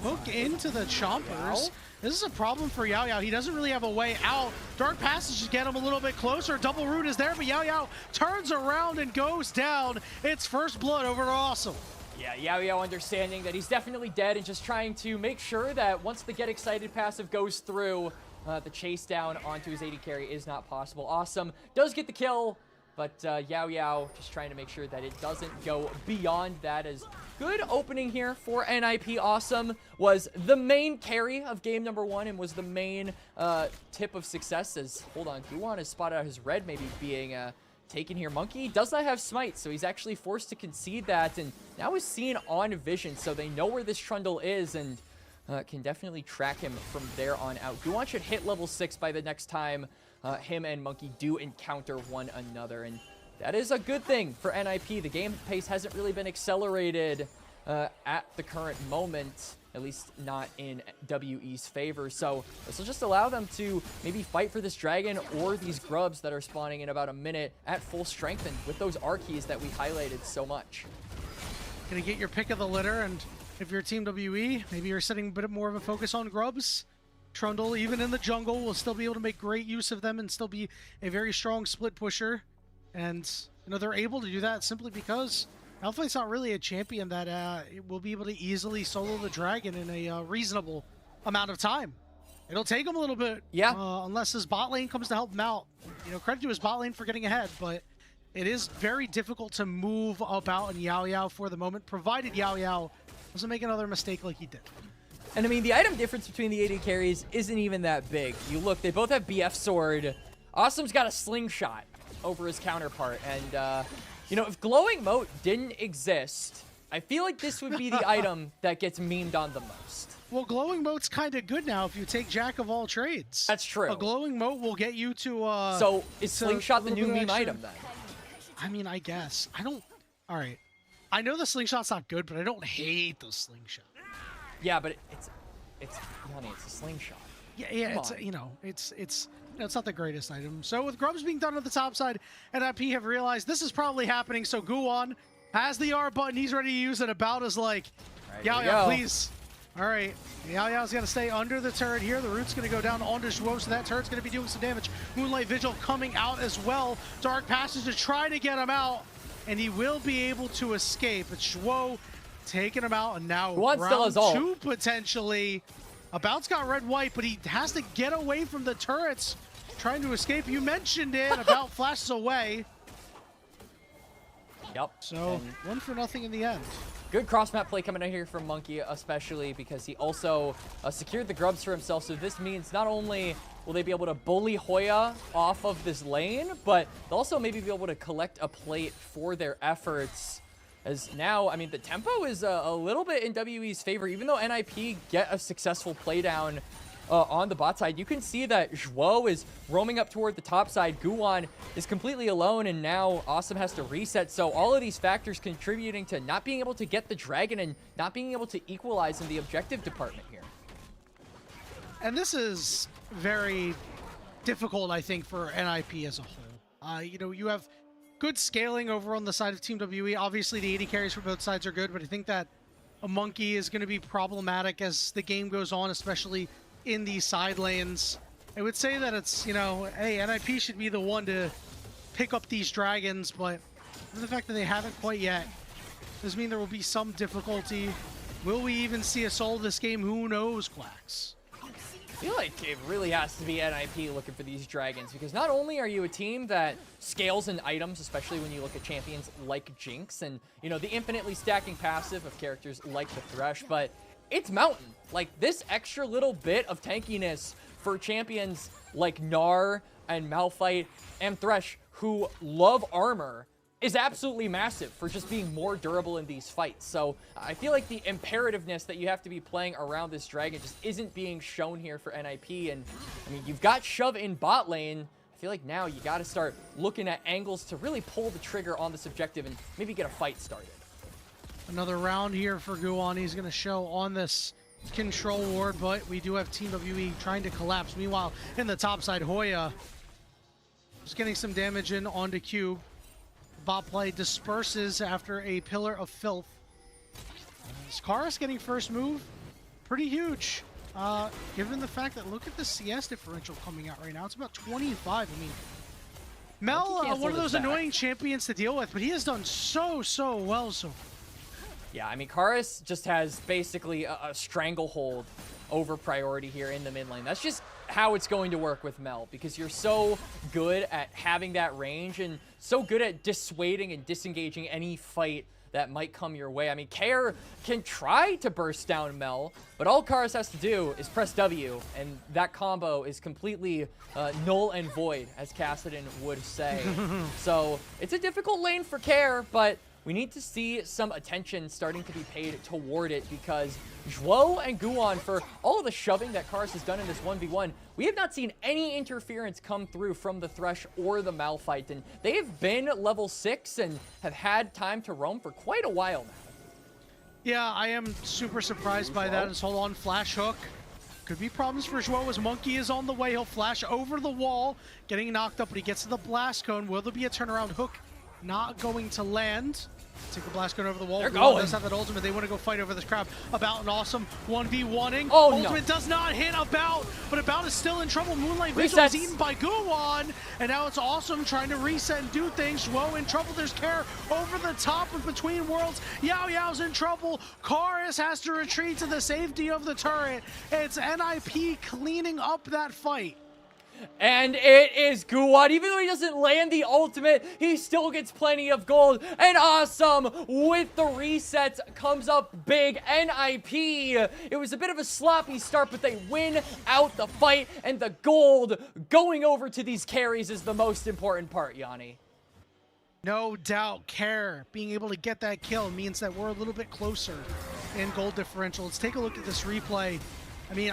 hook into the chompers. This is a problem for Yao Yao. He doesn't really have a way out. Dark Passages get him a little bit closer. Double root is there, but Yao Yao turns around and goes down. It's first blood over to Awesome. Yeah, Yao Yao understanding that he's definitely dead and just trying to make sure that once the Get Excited passive goes through, the chase down onto his AD carry is not possible. Awesome does get the kill, but Yao Yao just trying to make sure that it doesn't go beyond that. As good opening here for NiP. Awesome was the main carry of game number 1 and was the main tip of success. As, hold on, Guan has spotted out his red maybe being taken here. Monkey does not have smite, so he's actually forced to concede that, and now is seen on vision, so they know where this Trundle is and can definitely track him from there on out. Guan should hit level 6 by the next time him and Monkey do encounter one another, and that is a good thing for NiP. The game pace hasn't really been accelerated at the current moment, at least not in WE's favor. So this will just allow them to maybe fight for this dragon or these grubs that are spawning in about a minute at full strength and with those R keys that we highlighted so much. Gonna get your pick of the litter, and if you're Team WE, maybe you're setting a bit more of a focus on grubs. Trundle, even in the jungle, will still be able to make great use of them and still be a very strong split pusher. And, you know, they're able to do that simply because Malphite's not really a champion that will be able to easily solo the dragon in a reasonable amount of time. It'll take him a little bit, yeah, unless his bot lane comes to help him out. You know, credit to his bot lane for getting ahead, but it is very difficult to move about in Yao Yao for the moment, provided Yao Yao doesn't make another mistake like he did. And I mean, the item difference between the AD carries isn't even that big. You look, they both have BF Sword. Awesome's got a slingshot over his counterpart, and you know, if Glowing Moat didn't exist, I feel like this would be the item that gets memed on the most. Well, Glowing Moat's kind of good now if you take Jack of all trades. That's true. A Glowing Moat will get you to so is Slingshot the new meme item then? I mean, I guess. I don't... Alright. I know the Slingshot's not good, but I don't hate the Slingshot. Yeah, but it's honey, it's a slingshot. Yeah, it's you know, it's not the greatest item. So with grubs being done on the top side, NiP have realized this is probably happening. So Guan has the R button. He's ready to use it. About as like, Yao Yao, please. All right, Yao Yao's gonna stay under the turret here. The root's gonna go down onto Zhuo, so that turret's gonna be doing some damage. Moonlight Vigil coming out as well. Dark Passage to try to get him out, and he will be able to escape. It's Zhuo taking him out, and now round 2 potentially. About's got red-white, but he has to get away from the turrets, trying to escape. You mentioned it. About flashes away. Yep. So 1-0 in the end. Good cross-map play coming out here from Monkey, especially because he also secured the grubs for himself. So this means not only will they be able to bully Hoya off of this lane, but they'll also maybe be able to collect a plate for their efforts. As now, I mean, the tempo is a little bit in WE's favor. Even though NiP get a successful playdown on the bot side, you can see that Zhuo is roaming up toward the top side. Guan is completely alone, and now Awesome has to reset. So all of these factors contributing to not being able to get the dragon and not being able to equalize in the objective department here. And this is very difficult, I think, for NiP as a whole. You know, you have good scaling over on the side of Team WE. Obviously, the AD carries for both sides are good, but I think that a Monkey is going to be problematic as the game goes on, especially in these side lanes. I would say that it's, you know, hey, NiP should be the one to pick up these dragons, but the fact that they haven't quite yet does mean there will be some difficulty. Will we even see a soul this game? Who knows, Quacks? I feel like it really has to be NiP looking for these dragons, because not only are you a team that scales in items, especially when you look at champions like Jinx and, you know, the infinitely stacking passive of characters like the Thresh, but it's Mountain. Like, this extra little bit of tankiness for champions like Gnar and Malphite and Thresh, who love armor, is absolutely massive for just being more durable in these fights. So I feel like the imperativeness that you have to be playing around this dragon just isn't being shown here for NiP. And I mean, you've got Shove in bot lane. I feel like now you got to start looking at angles to really pull the trigger on this objective and maybe get a fight started. Another round here for Guan. He's going to show on this control ward, but we do have Team WE trying to collapse. Meanwhile, in the top side, Hoya just getting some damage in onto Cube. Bot play disperses after a Pillar of Filth. Skaris getting first move, pretty huge. Given the fact that look at the CS differential coming out right now, it's about 25. I mean, Mel, one of those annoying champions to deal with, but he has done so well so far. Yeah, I mean, Karis just has basically a stranglehold over priority here in the mid lane. That's just how it's going to work with Mel, because you're so good at having that range and so good at dissuading and disengaging any fight that might come your way. I mean, Kair can try to burst down Mel, but all Karis has to do is press W, and that combo is completely null and void, as Kassadin would say. So it's a difficult lane for Kair, but we need to see some attention starting to be paid toward it, because Zhuo and Guan, for all of the shoving that Karis has done in this 1v1, we have not seen any interference come through from the Thresh or the Malphite, and they've been level 6 and have had time to roam for quite a while now. Yeah, I am super surprised by that. His hold on flash hook. Could be problems for Zhuo as Monkey is on the way. He'll flash over the wall, getting knocked up, but he gets to the blast cone. Will there be a turnaround hook? Not going to land. Take the blast gun over the wall. They're going. Does have that ultimate. They want to go fight over this crowd. About an awesome 1v1ing. Oh, ultimate no. does not hit About, but About is still in trouble. Moonlight Vigil is eaten by Guwan, and now it's Awesome trying to reset and do things. Zhuo in trouble. There's Care over the top of Between Worlds. Yao Yao's in trouble. Karis has to retreat to the safety of the turret. It's NiP cleaning up that fight. And it is Guwan. Even though he doesn't land the ultimate, he still gets plenty of gold. And Awesome with the resets comes up big. NiP, it was a bit of a sloppy start, but they win out the fight. And the gold going over to these carries is the most important part, Yanni. No doubt, Care being able to get that kill means that we're a little bit closer in gold differential. Let's take a look at this replay. I mean,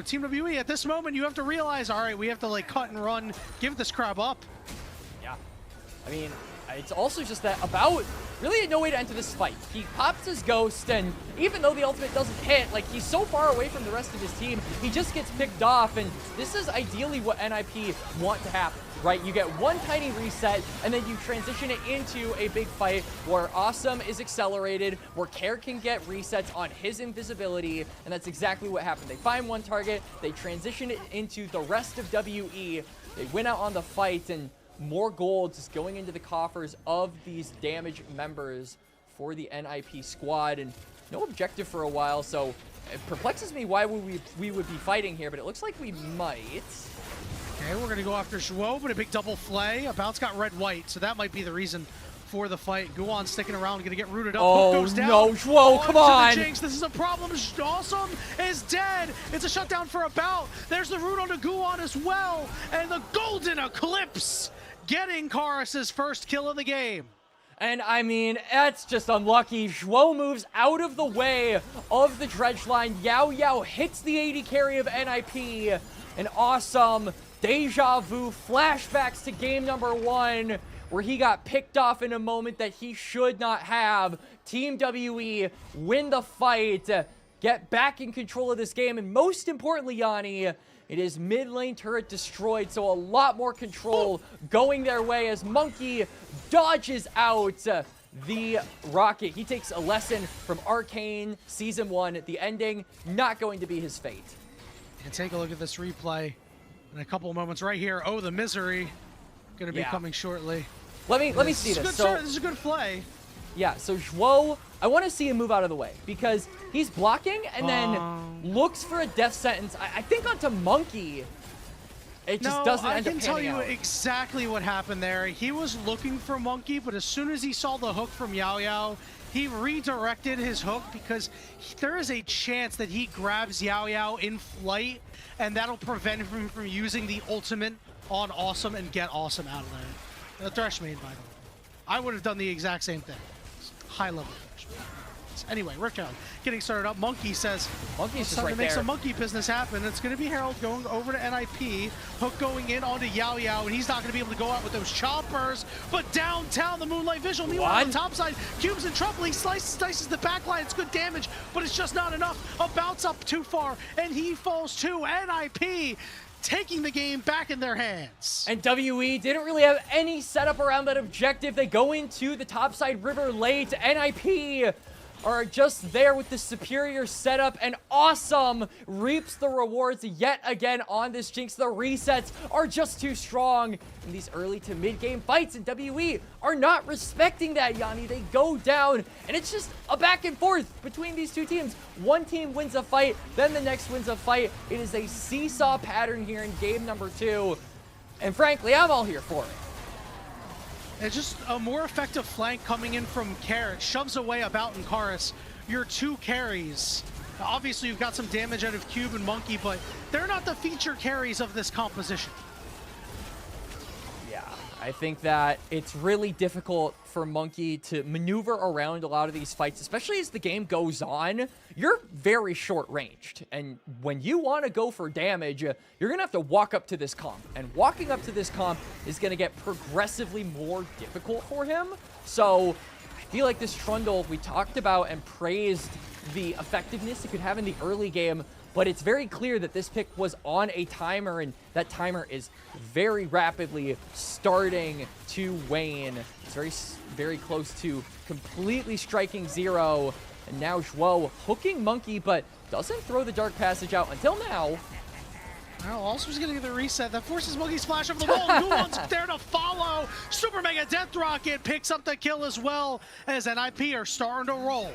Team WE, at this moment, you have to realize, all right, we have to, like, cut and run, give this crab up. Yeah. I mean, it's also just that About really had no way to enter this fight. He pops his Ghost, and even though the ultimate doesn't hit, like, he's so far away from the rest of his team, he just gets picked off, and this is ideally what NiP want to happen, right? You get one tiny reset, and then you transition it into a big fight where Awesome is accelerated, where Care can get resets on his invisibility, and that's exactly what happened. They find one target, they transition it into the rest of WE, they win out on the fight, and more gold just going into the coffers of these damage members for the NiP squad, and no objective for a while, so it perplexes me why we would be fighting here, but it looks like we might. Okay, we're gonna go after Zhuo, but a big double flay. About's got red-white, so that might be the reason for the fight. Guan sticking around, gonna get rooted up. Oh, goes down. no, Zhuo, come on! Jinx. This is a problem. Awesome is dead. It's a shutdown for About. There's the root onto Guan as well, and the Golden Eclipse getting Karis' first kill of the game. And I mean, that's just unlucky. Zhuo moves out of the way of the dredge line. Yao Yao hits the AD carry of NiP. And Awesome deja vu flashbacks to game number 1, where he got picked off in a moment that he should not have. Team WE win the fight, get back in control of this game, and most importantly, Yanni, it is mid lane turret destroyed, so a lot more control going their way as Monkey dodges out the rocket. He takes a lesson from Arcane Season 1. The ending not going to be his fate. And take a look at this replay in a couple of moments right here. Oh, the misery going to be coming shortly. Let me see this. This is a good play. Yeah, so Zhuo, I want to see him move out of the way because he's blocking and then looks for a death sentence. I think onto Monkey. It just doesn't end up panning out. I can tell you exactly what happened there. He was looking for Monkey, but as soon as he saw the hook from Yao Yao, he redirected his hook because there is a chance that he grabs Yao Yao in flight, and that'll prevent him from using the ultimate on Awesome and get Awesome out of there. The Thresh main, by the way. I would have done the exact same thing. High level. Anyway, Rifttown getting started up. Monkey says, Monkey's just time right to make there. some monkey business happen. It's going to be Harold going over to NiP. Hook going in onto Yao Yao, and he's not going to be able to go out with those choppers. But downtown, the Moonlight Visual. Meanwhile, on the top side, Cube's in trouble. He slices the backline. It's good damage, but it's just not enough. A bounce up too far, and he falls too. NiP taking the game back in their hands. And WE didn't really have any setup around that objective. They go into the topside river late. NiP are just there with the superior setup, and Awesome reaps the rewards yet again on this Jinx. The resets are just too strong in these early to mid-game fights, and WE are not respecting that, Yanni. They go down, and it's just a back and forth between these two teams. One team wins a fight, then the next wins a fight. It is a seesaw pattern here in game number 2, and frankly, I'm all here for it. It's just a more effective flank coming in from Carrot. Shoves away About and Karis, your 2 carries. Obviously, you've got some damage out of Cube and Monkey, but they're not the feature carries of this composition. Yeah, I think that it's really difficult for Monkey to maneuver around a lot of these fights, especially as the game goes on. You're very short-ranged, and when you want to go for damage, you're going to have to walk up to this comp, and walking up to this comp is going to get progressively more difficult for him. So I feel like this Trundle, we talked about and praised the effectiveness it could have in the early game, but it's very clear that this pick was on a timer, and that timer is very rapidly starting to wane. It's very close to completely striking 0. And now Zhuo hooking Monkey, but doesn't throw the Dark Passage out until now. Well, Alsom's gonna get the reset. That forces Monkey's flash over the wall. Guwon's there to follow. Super Mega Death Rocket picks up the kill as well, as NiP are starting to roll.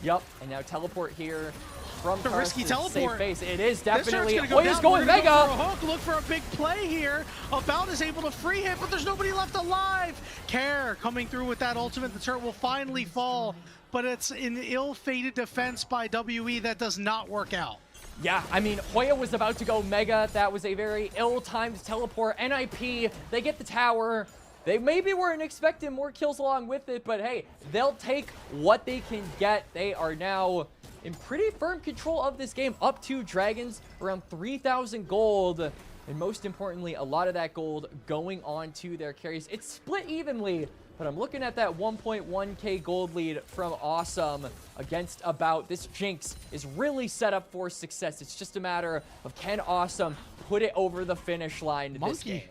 Yup, and now teleport here from The risky Karthus' teleport. safe base. It is This definitely. turn's Hoya's down. going We're gonna Mega. Go for a hook. Look for a big play here. About is able to free hit, but there's nobody left alive. Care coming through with that ultimate. The turret will finally fall, but it's an ill-fated defense by WE that does not work out. Yeah, I mean, Hoya was about to go Mega. That was a very ill-timed teleport. NiP, they get the tower. They maybe weren't expecting more kills along with it, but hey, they'll take what they can get. They are now in pretty firm control of this game. Up 2 dragons, around 3,000 gold. And most importantly, a lot of that gold going on to their carries. It's split evenly, but I'm looking at that 1.1k gold lead from Awesome against About. This Jinx is really set up for success. It's just a matter of can Awesome put it over the finish line this game.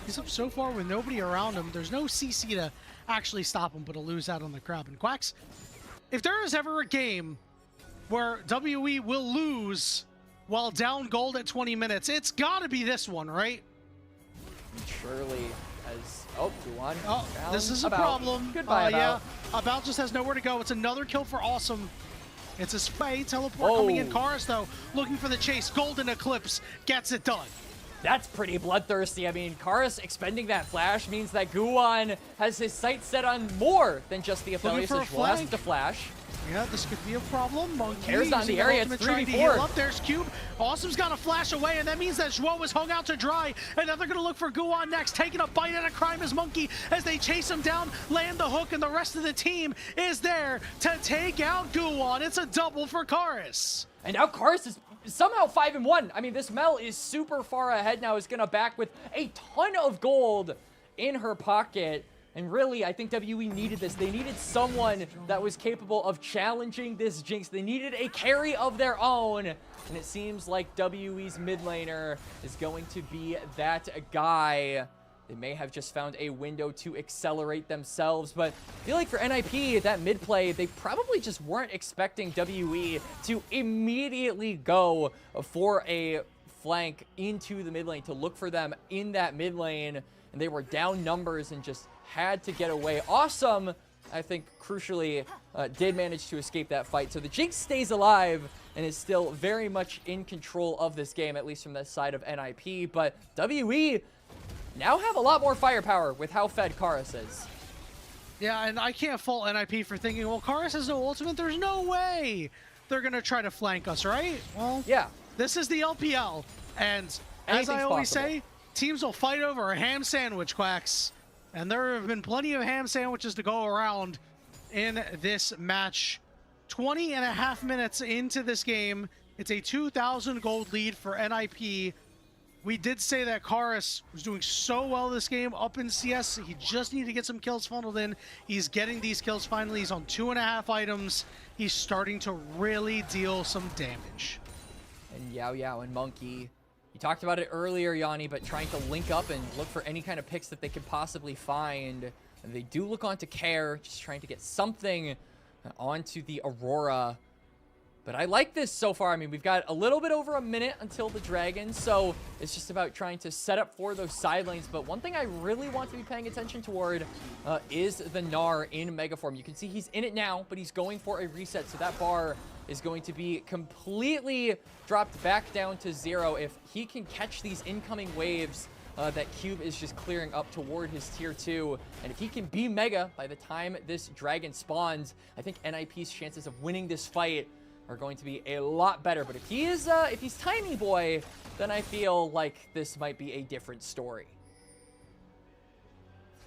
He's up so far with nobody around him. There's no CC to actually stop him, but to lose out on the crab. And Quacks, if there is ever a game where WE will lose while down gold at 20 minutes, it's got to be this one, right? Surely as... Oh, Guwon. Oh, this is a About. problem. Goodbye, About. Yeah, About just has nowhere to go. It's another kill for Awesome. It's a spray teleport coming in. Karis, though, looking for the chase. Golden Eclipse gets it done. That's pretty bloodthirsty. I mean, Karis expending that flash means that Guwon has his sights set on more than just the Aphelios. for a As well as flank. the flash. Yeah, this could be a problem. Monkey Cares on using the area. It's ultimate, trying to 3v4. heal up. There's Cube. Awesome's got to flash away, and that means that Zhuo is hung out to dry. And now they're going to look for Guwon next, taking a bite out of Crime as Monkey as they chase him down, land the hook, and the rest of the team is there to take out Guwon. It's a double for Karis. And now Karis is somehow 5-1. I mean, this Mel is super far ahead now. Is going to back with a ton of gold in her pocket. And really, I think WE needed this. They needed someone that was capable of challenging this Jinx. They needed a carry of their own. And it seems like WE's mid laner is going to be that guy. They may have just found a window to accelerate themselves, but I feel like for NiP, that mid play, they probably just weren't expecting WE to immediately go for a flank into the mid lane, to look for them in that mid lane, and they were down numbers and just had to get away. Awesome, I think, crucially, did manage to escape that fight, so the Jinx stays alive and is still very much in control of this game, at least from the side of NiP, but WE now have a lot more firepower with how fed Karis is. Yeah, and I can't fault NiP for thinking, well, Karis has no ultimate. There's no way they're going to try to flank us, right? Well, Yeah. this is the LPL, and as Anything's I always possible. say, teams will fight over a ham sandwich, Quacks. And there have been plenty of ham sandwiches to go around in this match. 20.5 minutes into this game. It's a 2,000 gold lead for NiP. We did say that Karis was doing so well this game up in CS. He just needed to get some kills funneled in. He's getting these kills finally. He's on 2.5 items. He's starting to really deal some damage. And Yao Yao and Monkey, you talked about it earlier, Yanni, but trying to link up and look for any kind of picks that they could possibly find. And they do look onto Care, just trying to get something onto the Aurora. But I like this so far. I mean, we've got a little bit over a minute until the Dragon, so it's just about trying to set up for those side lanes. But one thing I really want to be paying attention toward is the Gnar in Mega Form. You can see he's in it now, but he's going for a reset, so that bar is going to be completely dropped back down to 0 if he can catch these incoming waves that Cube is just clearing up toward his tier 2. And if he can be Mega by the time this Dragon spawns, I think NiP's chances of winning this fight are going to be a lot better. But if he is, if he's Tiny Boy, then I feel like this might be a different story.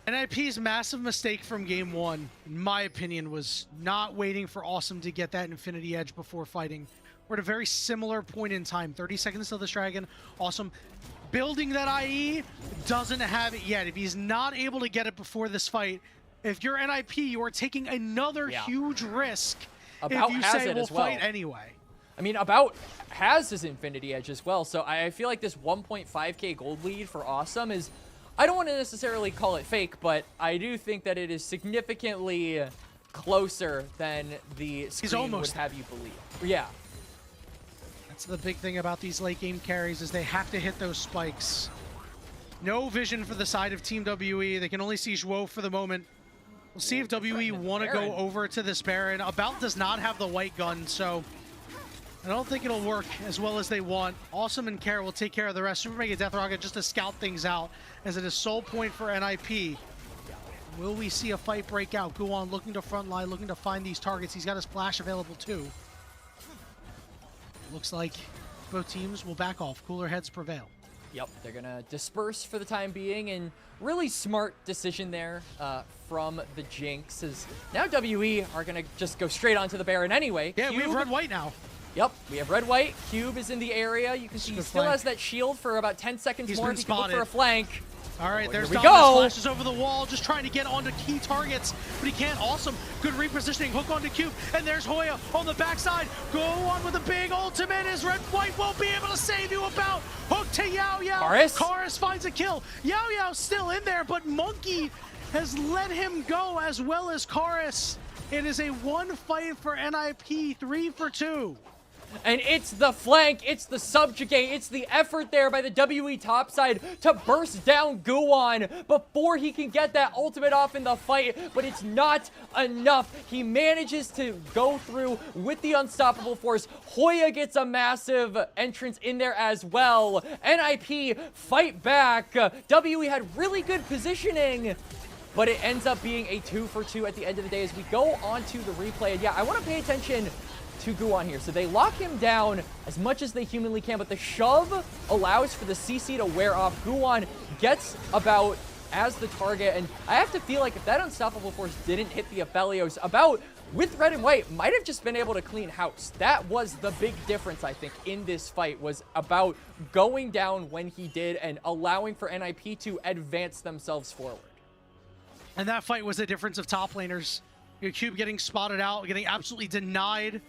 NiP's massive mistake from game 1, in my opinion, was not waiting for Awesome to get that Infinity Edge before fighting. We're at a very similar point in time. 30 seconds till this Dragon. Awesome building that IE, doesn't have it yet. If he's not able to get it before this fight, if you're NiP, you are taking another huge risk. About if you has say it we'll as well. fight anyway. I mean, About has his Infinity Edge as well, so I feel like this 1.5k gold lead for Awesome is, I don't want to necessarily call it fake, but I do think that it is significantly closer than the screen would have you believe. Yeah. That's the big thing about these late game carries, is they have to hit those spikes. No vision for the side of Team WE. They can only see Zhuo for the moment. We'll see if WE want to go over to this Baron. About does not have the white gun, so I don't think it'll work as well as they want. Awesome and Care will take care of the rest. Super Mega Death Rocket just to scout things out, as it is sole point for NiP. Will we see a fight break out? Guan looking to front line, looking to find these targets. He's got his flash available too. Looks like both teams will back off. Cooler heads prevail. Yep, they're gonna disperse for the time being, and really smart decision there from the Jinx, as now WE are gonna just go straight onto the Baron anyway. Yeah, Cube, we have red-white now. Yep, we have red-white. Cube is in the area. You can see he still has that shield for about 10 seconds more. He can look for a flank. All right, there's Dominus, flashes over the wall, just trying to get onto key targets, but he can't. Awesome, good repositioning, hook onto Cube, and there's Hoya on the backside. Go on with a big ultimate, as red-white won't be able to save you. About hook to Yao Yao. Karis finds a kill. Yao Yao's still in there, but Monkey has let him go, as well as Karis. It is a one fight for NiP, 3 for 2. And it's the flank, it's the subjugate, it's the effort there by the WE top side to burst down Guan before he can get that ultimate off in the fight, but it's not enough. He manages to go through with the unstoppable force. Hoya gets a massive entrance in there as well. NiP fight back. WE had really good positioning, but it ends up being a 2 for 2 at the end of the day as we go on to the replay. And yeah, I want to pay attention to Guan here. So they lock him down as much as they humanly can, but the shove allows for the CC to wear off. Guan gets About as the target, and I have to feel like if that unstoppable force didn't hit the Aphelios, About with red and white might have just been able to clean house. That was the big difference, I think, in this fight, was About going down when he did and allowing for NiP to advance themselves forward. And that fight was the difference of top laners. Cube getting spotted out, getting absolutely denied.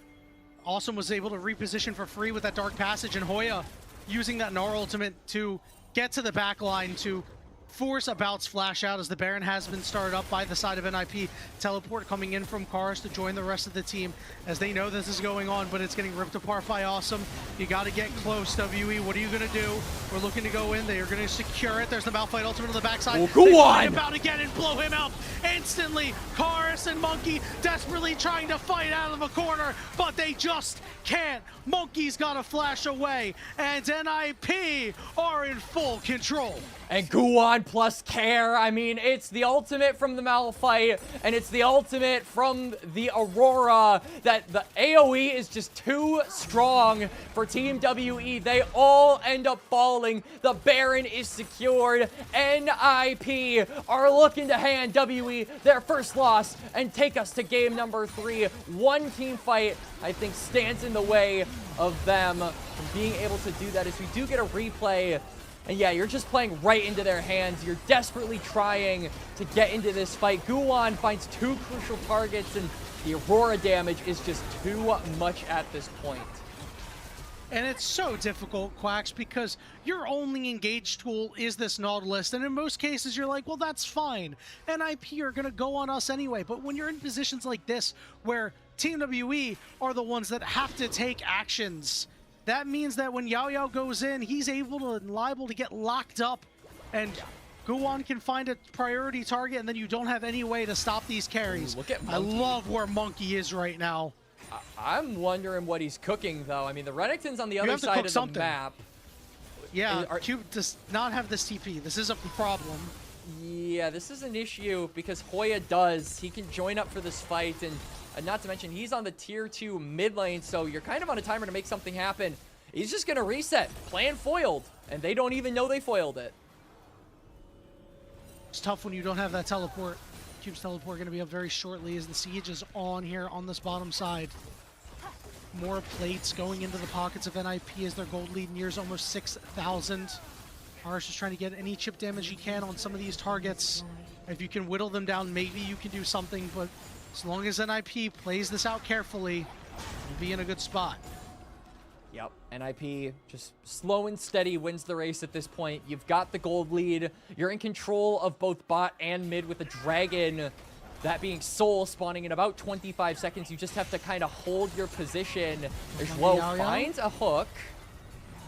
Awesome was able to reposition for free with that Dark Passage, and Hoya using that Gnar ultimate to get to the back line to force About's flash out, as the Baron has been started up by the side of NiP. Teleport coming in from Karis to join the rest of the team, as they know this is going on, but it's getting ripped apart by Awesome. You got to get close, WE. What are you going to do? We're looking to go in. They are going to secure it. There's the Malphite ultimate on the backside. Oh, go on! About again and blow him out instantly. Karis and Monkey desperately trying to fight out of a corner, but they just can't. Monkey's got to flash away, and NiP are in full control. And Guan Guan plus care. I mean, it's the ultimate from the Malphite, and it's the ultimate from the Aurora. That the AoE is just too strong for Team WE. They all end up falling. The Baron is secured. NiP are looking to hand WE their first loss and take us to game number 3. One team fight, I think, stands in the way of them from being able to do that, as we do get a replay. And yeah, you're just playing right into their hands. You're desperately trying to get into this fight. Guan finds 2 crucial targets, and the Aurora damage is just too much at this point. And it's so difficult, Quacks, because your only engaged tool is this Nautilus, and in most cases you're like, well, that's fine. NiP are going to go on us anyway, but when you're in positions like this, where Team WE are the ones that have to take actions, that means that when Yao Yao goes in, he's liable to get locked up, and Guan can find a priority target, and then you don't have any way to stop these carries. Look at I love where Monkey is right now. I'm wondering what he's cooking, though. I mean, the Renekton's on the other side of the map. Yeah, Cube does not have this TP. This is a problem. Yeah, this is an issue because Hoya does. He can join up for this fight, and not to mention, he's on the tier 2 mid lane, so you're kind of on a timer to make something happen. He's just going to reset. Plan foiled, and they don't even know they foiled it. It's tough when you don't have that teleport. Cube's teleport going to be up very shortly as the siege is on here on this bottom side. More plates going into the pockets of NiP as their gold lead nears almost 6,000. Harsh is trying to get any chip damage he can on some of these targets. If you can whittle them down, maybe you can do something, but as long as NiP plays this out carefully, we'll be in a good spot. Yep, NiP just slow and steady wins the race at this point. You've got the gold lead. You're in control of both bot and mid with a dragon. That being Soul spawning in about 25 seconds. You just have to kind of hold your position. There's Low finds a hook.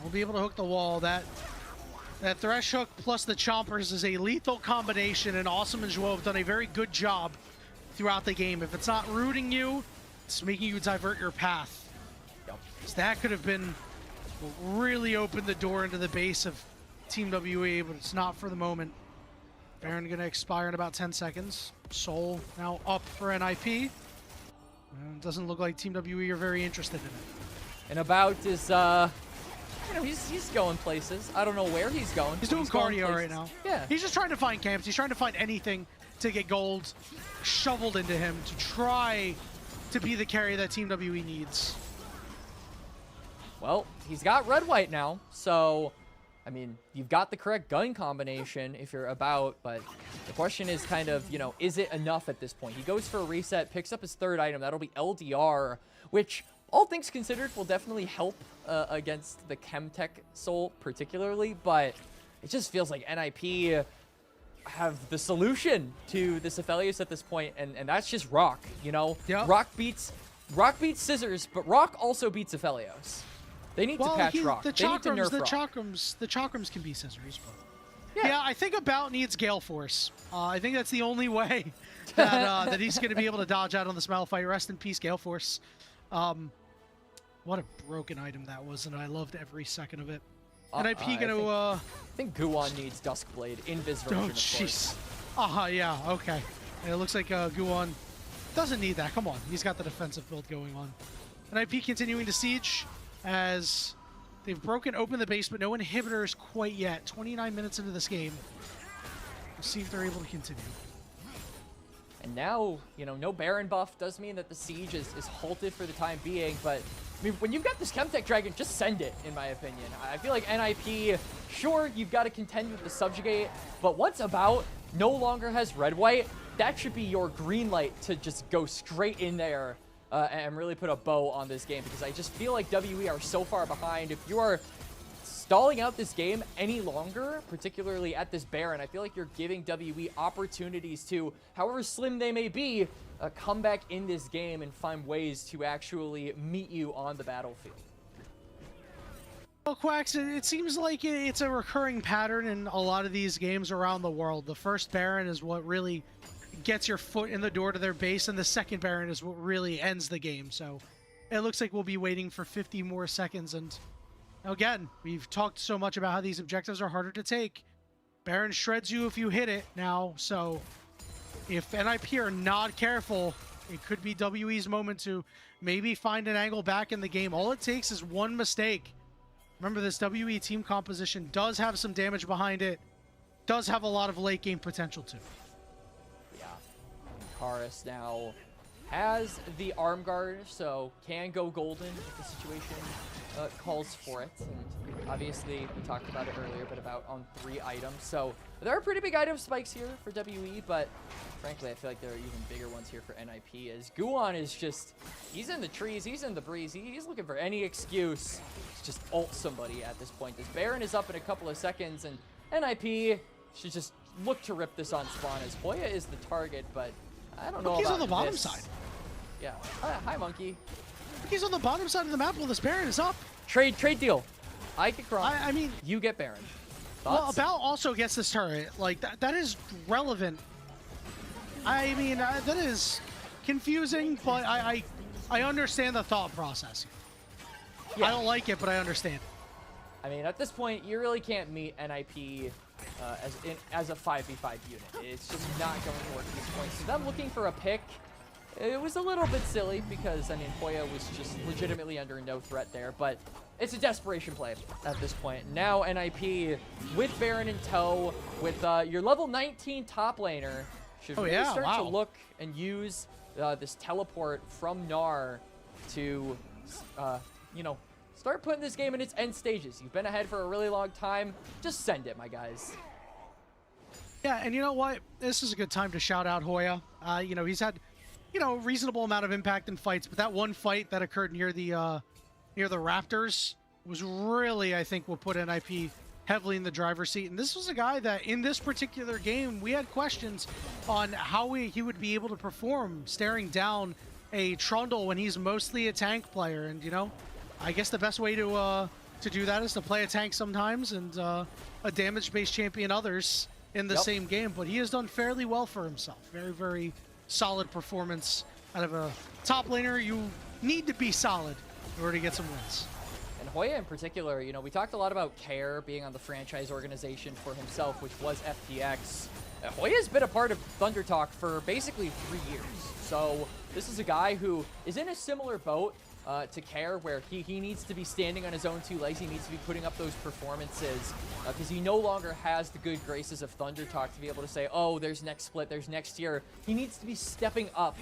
We'll be able to hook the wall. That Thresh hook plus the Chompers is a lethal combination, and Awesome and Joe have done a very good job throughout the game. If it's not rooting you, it's making you divert your path. Yep. So that could have been what really opened the door into the base of Team WE, but it's not for the moment. Baron gonna expire in about 10 seconds. Soul now up for NiP. And it doesn't look like Team WE are very interested in it. And about is, you know, he's going places. I don't know where he's going. He's doing cardio right now. Yeah. He's just trying to find camps. He's trying to find anything to get gold shoveled into him to try to be the carry that Team WE needs. Well, he's got red-white now, so, I mean, you've got the correct gun combination if you're about, but the question is kind of, you know, is it enough at this point? He goes for a reset, picks up his third item. That'll be LDR, which, all things considered, will definitely help against the Chemtech Soul particularly, but it just feels like NiP have the solution to this Aphelios at this point, and that's just Rock, you know? Yep. Rock beats Scissors, but Rock also beats Aphelios. They need to patch Rock. They need to nerf Rock. The Chakrams can be Scissors, but yeah, I think About needs Gale Force. I think that's the only way that that he's going to be able to dodge out on this Malphite. Rest in peace, Gale Force. What a broken item that was, and I loved every second of it. NiP gonna I think Guan needs Duskblade, Invis version, oh, of course. jeez. Yeah, okay. And it looks like Guan doesn't need that. Come on, he's got the defensive build going on. NiP continuing to siege as they've broken open the base, but no inhibitors quite yet. 29 minutes into this game. We'll see if they're able to continue. And now, you know, no Baron buff does mean that the siege is halted for the time being, but I mean, when you've got this Chemtech Dragon, just send it, in my opinion. I feel like NiP, sure, you've got to contend with the Subjugate, but once About no longer has red-white, that should be your green light to just go straight in there and really put a bow on this game, because I just feel like WE are so far behind. If you are stalling out this game any longer, particularly at this Baron, I feel like you're giving WE opportunities to, however slim they may be, come back in this game and find ways to actually meet you on the battlefield. Well, Quacks, it seems like it's a recurring pattern in a lot of these games around the world. The first Baron is what really gets your foot in the door to their base, and the second Baron is what really ends the game. So it looks like we'll be waiting for 50 more seconds. And again, we've talked so much about how these objectives are harder to take. Baron shreds you if you hit it now, so if NiP are not careful, it could be WE's moment to maybe find an angle back in the game. All it takes is one mistake. Remember, this WE team composition does have some damage behind it, does have a lot of late game potential too. Yeah. Karis now has the arm guard, so can go golden if the situation calls for it. And obviously, we talked about it earlier, but about on 3 items. So there are pretty big item spikes here for WE, but frankly, I feel like there are even bigger ones here for NiP, as Guwon is just, he's in the trees, he's in the breeze, he's looking for any excuse to just ult somebody at this point. This Baron is up in a couple of seconds, and NiP should just look to rip this on spawn, as Hoya is the target, but I don't know He's about on the bottom this. side. Yeah. Hi, Monkey. He's on the bottom side of the map while this Baron is up. Trade deal. I get Kron. I mean, You get Baron. well, Thoughts? About also gets this turret. Like, that is relevant. I mean, that is confusing, but I understand the thought process. Yeah. I don't like it, but I understand. I mean, at this point, you really can't meet NiP as a 5v5 unit. It's just not going to work at this point. So them looking for a pick, it was a little bit silly because, I mean, Hoya was just legitimately under no threat there, but it's a desperation play at this point. Now NiP with Baron in tow, with your level 19 top laner, should really start to look and use this teleport from Gnar to, you know, start putting this game in its end stages. You've been ahead for a really long time. Just send it, my guys. Yeah, and you know what? This is a good time to shout out Hoya. You know, he's had, you know, a reasonable amount of impact in fights, but that one fight that occurred near the Raptors was really, I think, what put NiP heavily in the driver's seat. And this was a guy that, in this particular game, we had questions on how he would be able to perform staring down a Trundle when he's mostly a tank player. And, you know, I guess the best way to do that is to play a tank sometimes and a damage-based champion others in the same game. But he has done fairly well for himself. Very, very solid performance out of a top laner. You need to be solid in order to get some wins. And Hoya in particular, you know, we talked a lot about Care being on the franchise organization for himself, which was FTX. Hoya's been a part of Thunder Talk for basically 3 years. So this is a guy who is in a similar boat to Care, where he needs to be standing on his own 2 legs. He needs to be putting up those performances because he no longer has the good graces of Thunder Talk to be able to say, oh, there's next split, there's next year. He needs to be stepping up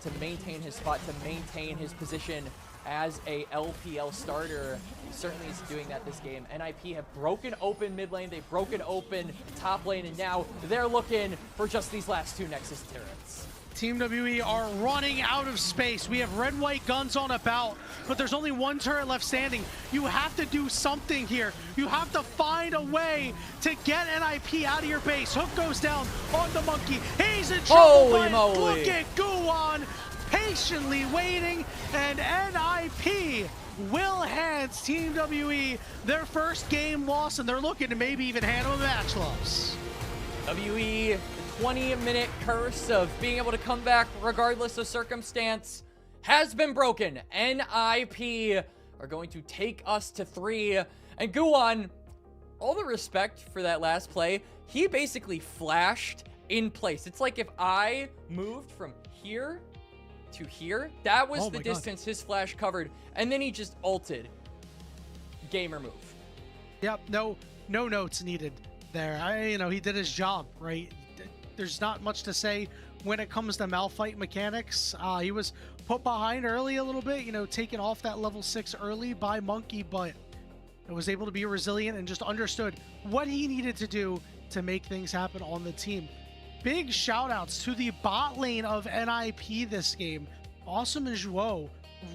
to maintain his spot, to maintain his position as a LPL starter. He certainly is doing that this game. NiP have broken open mid lane, they've broken open top lane, and now they're looking for just these last 2 Nexus turrets. Team WE are running out of space. We have red-white guns on about, but there's only 1 turret left standing. You have to do something here. You have to find a way to get NiP out of your base. Hook goes down on the Monkey. He's in trouble. Holy moly. Look at Guwon patiently waiting, and NiP will hand Team WE their first game loss, and they're looking to maybe even hand them a match loss. WE, the 20-minute curse of being able to come back regardless of circumstance has been broken. NiP are going to take us to 3. And Guwon, all the respect for that last play, he basically flashed in place. It's like if I moved from here to here, that was the distance his flash covered, and then he just ulted. Gamer move. Yep, no notes needed there. You know, he did his job, right? There's not much to say when it comes to Malphite mechanics. He was put behind early a little bit, you know, taken off that level 6 early by Monkey, but it was able to be resilient and just understood what he needed to do to make things happen on the team. Big shout outs to the bot lane of NiP this game. Awesome and Zhuo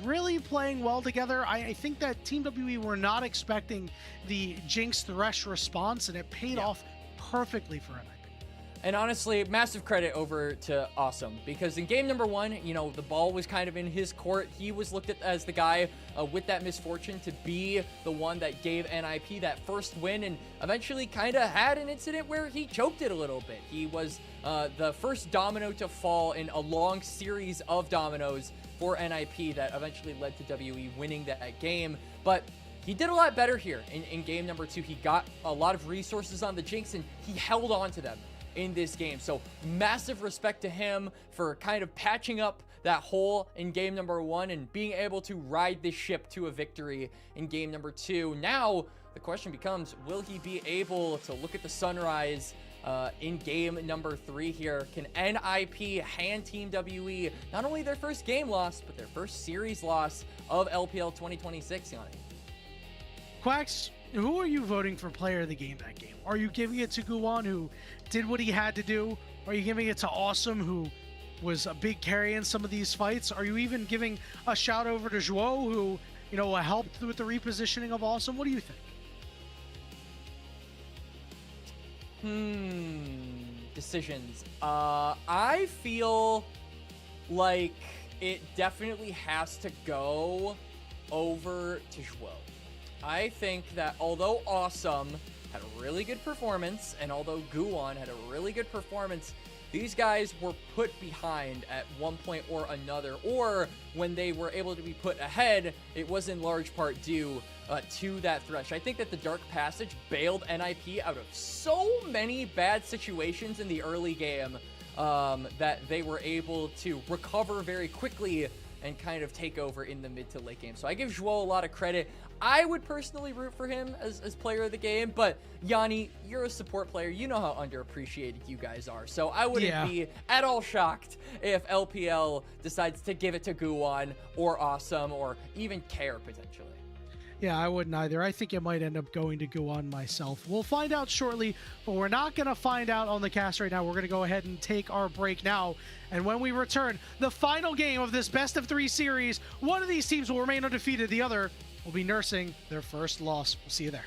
really playing well together. I think that Team WE were not expecting the Jinx Thresh response, and it paid off perfectly for NiP. And honestly, massive credit over to Awesome, because in game number 1, you know, the ball was kind of in his court. He was looked at as the guy with that misfortune to be the one that gave NiP that first win, and eventually kind of had an incident where he choked it a little bit. He was the first domino to fall in a long series of dominoes for NiP that eventually led to WE winning that game. But he did a lot better here in game number 2. He got a lot of resources on the Jinx, and he held on to them in this game. So massive respect to him for kind of patching up that hole in game number 1 and being able to ride this ship to a victory in game number 2. Now, the question becomes, will he be able to look at the sunrise in game number 3 here? Can NiP hand Team WE not only their first game loss, but their first series loss of LPL 2026, Yanni? Quacks, who are you voting for player of the game that game? Are you giving it to Guwon, who did what he had to do? Are you giving it to Awesome, who was a big carry in some of these fights? Are you even giving a shout over to Zhuo, who, you know, helped with the repositioning of Awesome? What do you think? Decisions. I feel like it definitely has to go over to Zhuo. I think that although Awesome had a really good performance, and although Guwon had a really good performance, these guys were put behind at one point or another, or when they were able to be put ahead, it was in large part due to that thresh. I think that the Dark Passage bailed NiP out of so many bad situations in the early game that they were able to recover very quickly and kind of take over in the mid to late game. So I give Zhuo a lot of credit. I would personally root for him as player of the game, but Yanni, you're a support player. You know how underappreciated you guys are. So I wouldn't be at all shocked if LPL decides to give it to Guwon or Awesome or even Care potentially. Yeah, I wouldn't either. I think it might end up going to Guwon myself. We'll find out shortly, but we're not going to find out on the cast right now. We're going to go ahead and take our break now. And when we return, the final game of this best of 3 series, one of these teams will remain undefeated. The other will be nursing their first loss. We'll see you there.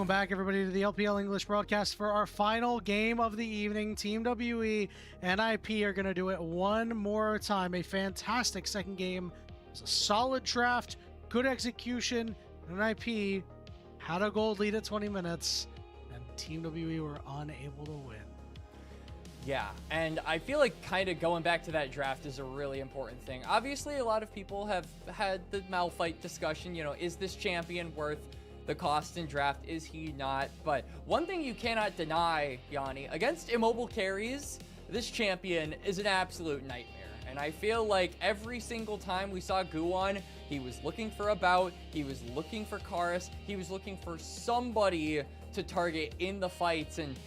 Welcome back, everybody, to the LPL English broadcast for our final game of the evening. Team WE and NiP are going to do it one more time. A fantastic second game. It was a solid draft, good execution, and NiP had a gold lead at 20 minutes, and Team WE were unable to win. Yeah, and I feel like kind of going back to that draft is a really important thing. Obviously, a lot of people have had the Malphite discussion, you know, is this champion worth the cost in draft? Is he not? But one thing you cannot deny, Yanni, against immobile carries, this champion is an absolute nightmare. And I feel like every single time we saw Guwon, he was looking for a bout, he was looking for Karis, he was looking for somebody to target in the fights, and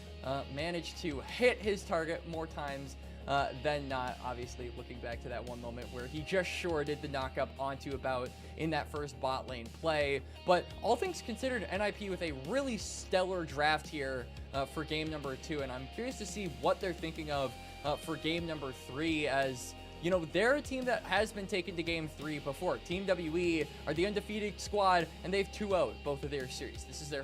managed to hit his target more times than not. Obviously, looking back to that one moment where he just shorted the knockup onto a bout in that first bot lane play. But all things considered, NiP with a really stellar draft here for game number 2, and I'm curious to see what they're thinking of for game number 3, as you know, they're a team that has been taken to game 3 before. Team WE are the undefeated squad, and they've 2-0'd both of their series. This is their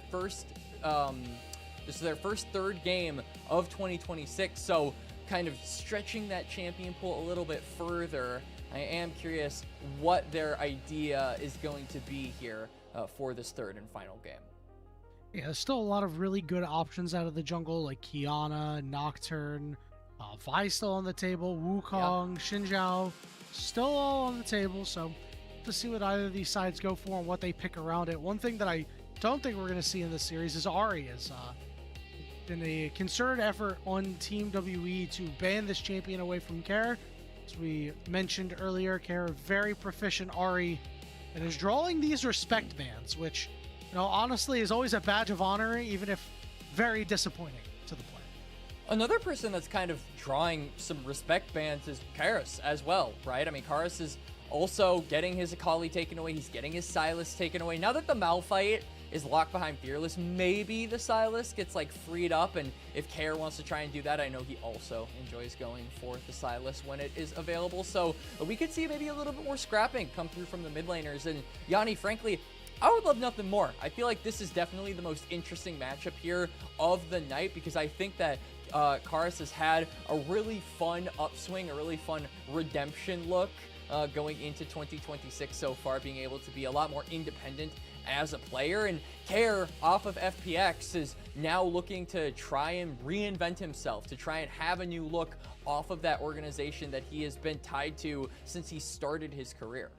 first third game of 2026, so kind of stretching that champion pool a little bit further. I am curious what their idea is going to be here for this third and final game. Yeah, there's still a lot of really good options out of the jungle, like Kiana, Nocturne, Vi still on the table, Wukong, yep. Xinjiao, still all on the table, so to see what either of these sides go for and what they pick around it. One thing that I don't think we're going to see in this series is Ahri is in a concerted effort on Team WE to ban this champion away from Care. As we mentioned earlier, Care, very proficient Ahri, and is drawing these respect bans, which, you know, honestly is always a badge of honor, even if very disappointing to the player. Another person that's kind of drawing some respect bans is Karis as well, right? I mean, Karis is also getting his Akali taken away. He's getting his Sylas taken away. Now that the Malphite is locked behind Fearless, maybe the Sylas gets like freed up, and if Care wants to try and do that, I know he also enjoys going for the Sylas when it is available, so we could see maybe a little bit more scrapping come through from the mid laners. And Yanni, frankly, I would love nothing more. I feel like this is definitely the most interesting matchup here of the night, because I think that Karis has had a really fun upswing, a really fun redemption look going into 2026 so far, being able to be a lot more independent as a player. And Care, off of FPX, is now looking to try and reinvent himself, to try and have a new look off of that organization that he has been tied to since he started his career.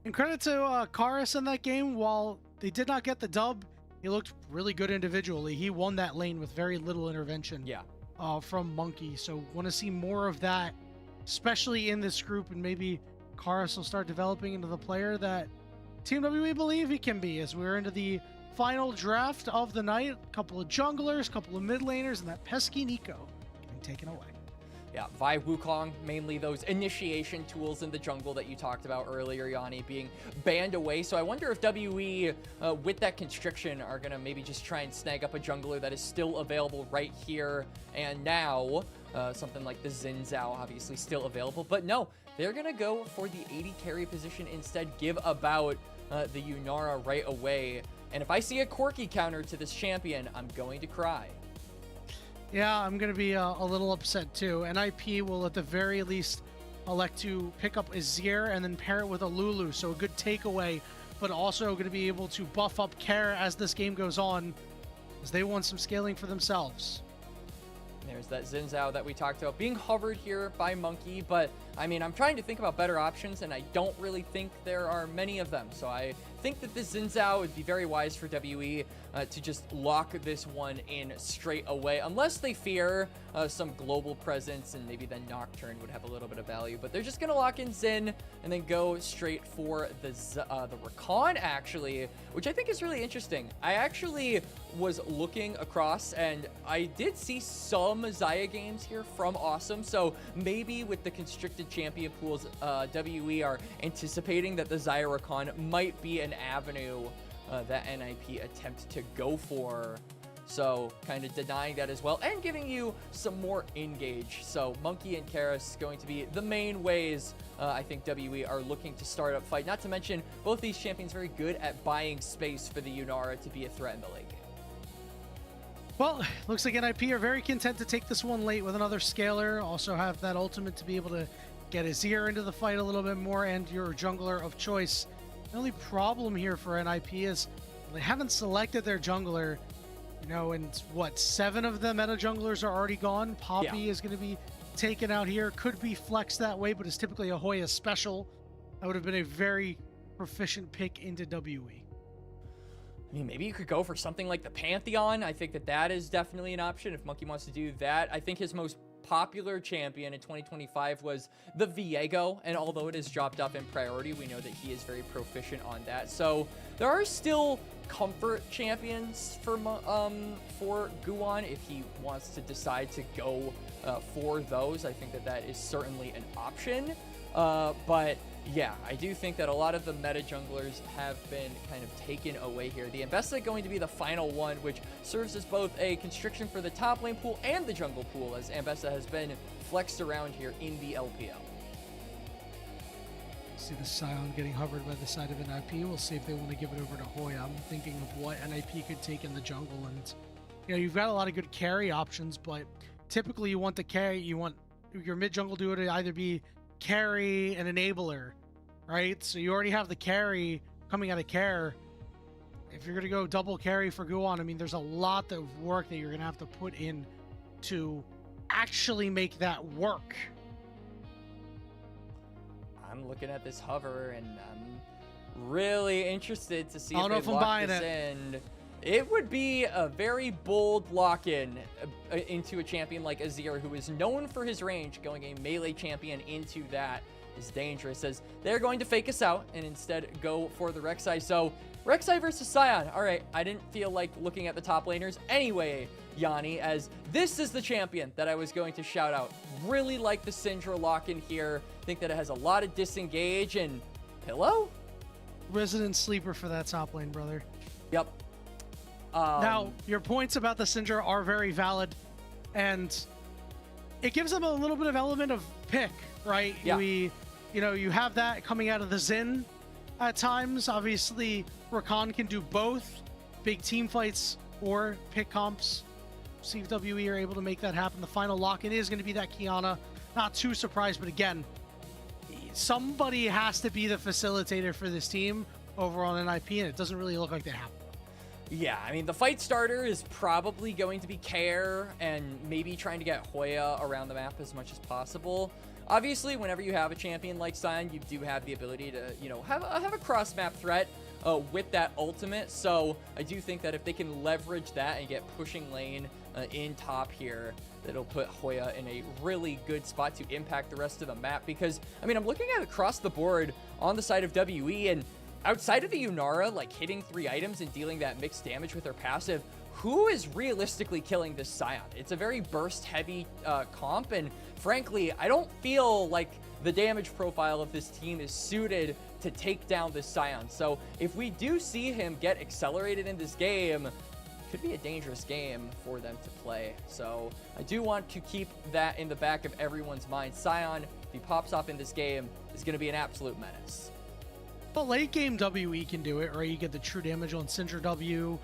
And credit to Karis in that game. While they did not get the dub, he looked really good individually. He won that lane with very little intervention from Monkey. So want to see more of that, especially in this group, and maybe Karis will start developing into the player that Team WE believe he can be, as we're into the final draft of the night. A couple of junglers, a couple of mid laners, and that pesky Nico getting taken away. Yeah, Vi, Wukong, mainly those initiation tools in the jungle that you talked about earlier, Yanni, being banned away. So I wonder if WE, with that constriction, are going to maybe just try and snag up a jungler that is still available right here and now. Something like the Xin Zhao, obviously still available. But no, they're going to go for the AD carry position instead, give about the Yunara right away. And if I see a quirky counter to this champion, I'm going to cry. Yeah, I'm going to be a little upset too. NiP will at the very least elect to pick up Azir and then pair it with a Lulu. So a good takeaway, but also going to be able to buff up Care as this game goes on, as they want some scaling for themselves. There's that Xin Zhao that we talked about being hovered here by Monkey, but I mean, I'm trying to think about better options, and I don't really think there are many of them. So I think that this Xin Zhao would be very wise for WE to just lock this one in straight away, unless they fear some global presence, and maybe then Nocturne would have a little bit of value. But they're just going to lock in Xin and then go straight for the Rakan, actually, which I think is really interesting. I actually was looking across, and I did see some Xayah games here from Awesome, so maybe with the constricted champion pools, WE are anticipating that the Xayah Rakan might be an avenue that NiP attempt to go for. So kind of denying that as well and giving you some more engage. So Monkey and Karis going to be the main ways I think WE are looking to start up fight. Not to mention both these champions very good at buying space for the Yunara to be a threat in the late game. Well, looks like NiP are very content to take this one late with another scaler. Also have that ultimate to be able to get his ear into the fight a little bit more and your jungler of choice. The only problem here for NiP is they haven't selected their jungler, you know, and what, 7 of the meta junglers are already gone. Poppy is going to be taken out here. Could be flexed that way, but is typically a Hoya special. That would have been a very proficient pick into WE. I mean, maybe you could go for something like the Pantheon. I think that that is definitely an option if Monkey wants to do that. I think his most popular champion in 2025 was the Viego, and although it is dropped off in priority, we know that he is very proficient on that. So there are still comfort champions for Guwon if he wants to decide to go for those. I think that that is certainly an option. But yeah, I do think that a lot of the meta junglers have been kind of taken away here. The Ambessa going to be the final one, which serves as both a constriction for the top lane pool and the jungle pool, as Ambessa has been flexed around here in the LPL. See the Scion getting hovered by the side of NiP. We'll see if they want to give it over to Hoya. I'm thinking of what NiP could take in the jungle, and you know, you've got a lot of good carry options, but typically you want the carry, you want your mid jungle duo to either be carry and enabler, right? So you already have the carry coming out of care. If you're going to go double carry for Guwon, I mean, there's a lot of work that you're going to have to put in to actually make that work. I'm looking at this hover and I'm really interested to see I don't know if if they I'm lock buying this it. in. It would be a very bold lock-in into a champion like Azir, who is known for his range. Going a melee champion into that is dangerous, as they're going to fake us out and instead go for the Rek'Sai. So Rek'Sai versus Scion. All right, I didn't feel like looking at the top laners anyway, Yanni, as this is the champion that I was going to shout out. Really like the Syndra lock-in here. Think that it has a lot of disengage and Pillow? Resident sleeper for that top lane, brother. Yep. Now, your points about the Syndra are very valid, and it gives them a little bit of element of pick, right? Yeah. You have that coming out of the Xin at times. Obviously, Rakan can do both big team fights or pick comps. See if WE are able to make that happen. The final lock-in is going to be that Kiana. Not too surprised, but again, somebody has to be the facilitator for this team over on NiP, and it doesn't really look like they have. Yeah, I mean, the fight starter is probably going to be Care and maybe trying to get Hoya around the map as much as possible. Obviously, whenever you have a champion like Scion, you do have the ability to, you know, have a cross-map threat with that ultimate. So I do think that if they can leverage that and get pushing lane in top here, that'll put Hoya in a really good spot to impact the rest of the map. Because, I mean, I'm looking at across the board on the side of WE, and outside of the Yunara, like hitting 3 items and dealing that mixed damage with her passive, who is realistically killing this Scion? It's a very burst-heavy comp, and frankly, I don't feel like the damage profile of this team is suited to take down this Scion. So if we do see him get accelerated in this game, it could be a dangerous game for them to play. So I do want to keep that in the back of everyone's mind. Scion, if he pops off in this game, is going to be an absolute menace. But late game WE can do it, right? You get the true damage on Syndra W.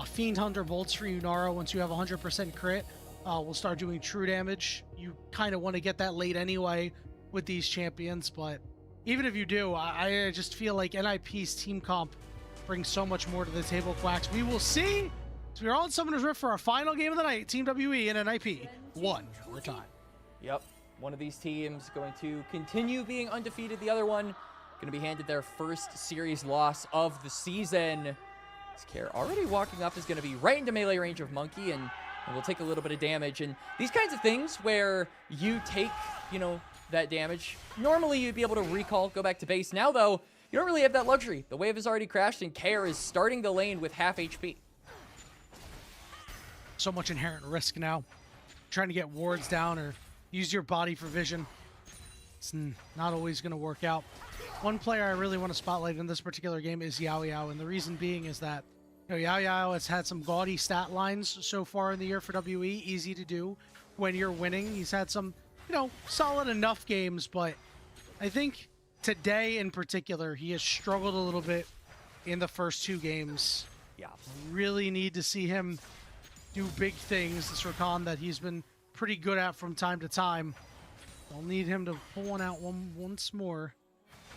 Fiend Hunter bolts for Yunara. Once you have 100% crit, we'll start doing true damage. You kind of want to get that late anyway with these champions, but even if you do, I just feel like NiP's team comp brings so much more to the table, Quacks. We will see. So we're on Summoner's Rift for our final game of the night. Team WE and NiP, one more time. Yep, one of these teams going to continue being undefeated. The other one going to be handed their first series loss of the season. This Care already walking up is going to be right into melee range of Monkey, and will take a little bit of damage. And these kinds of things where you take, you know, that damage, normally you'd be able to recall, go back to base. Now, though, you don't really have that luxury. The wave has already crashed, and Care is starting the lane with half HP. So much inherent risk now. Trying to get wards down or use your body for vision. It's not always going to work out. One player I really want to spotlight in this particular game is Yao Yao, and the reason being is that Yao Yao has had some gaudy stat lines so far in the year for WE. Easy to do when you're winning. He's had some, solid enough games, but I think today in particular, he has struggled a little bit in the first 2 games. Yeah. Really need to see him do big things, this Rakan that he's been pretty good at from time to time. They'll need him to pull one out once more.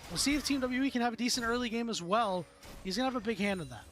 We'll see if Team WE can have a decent early game as well. He's going to have a big hand in that.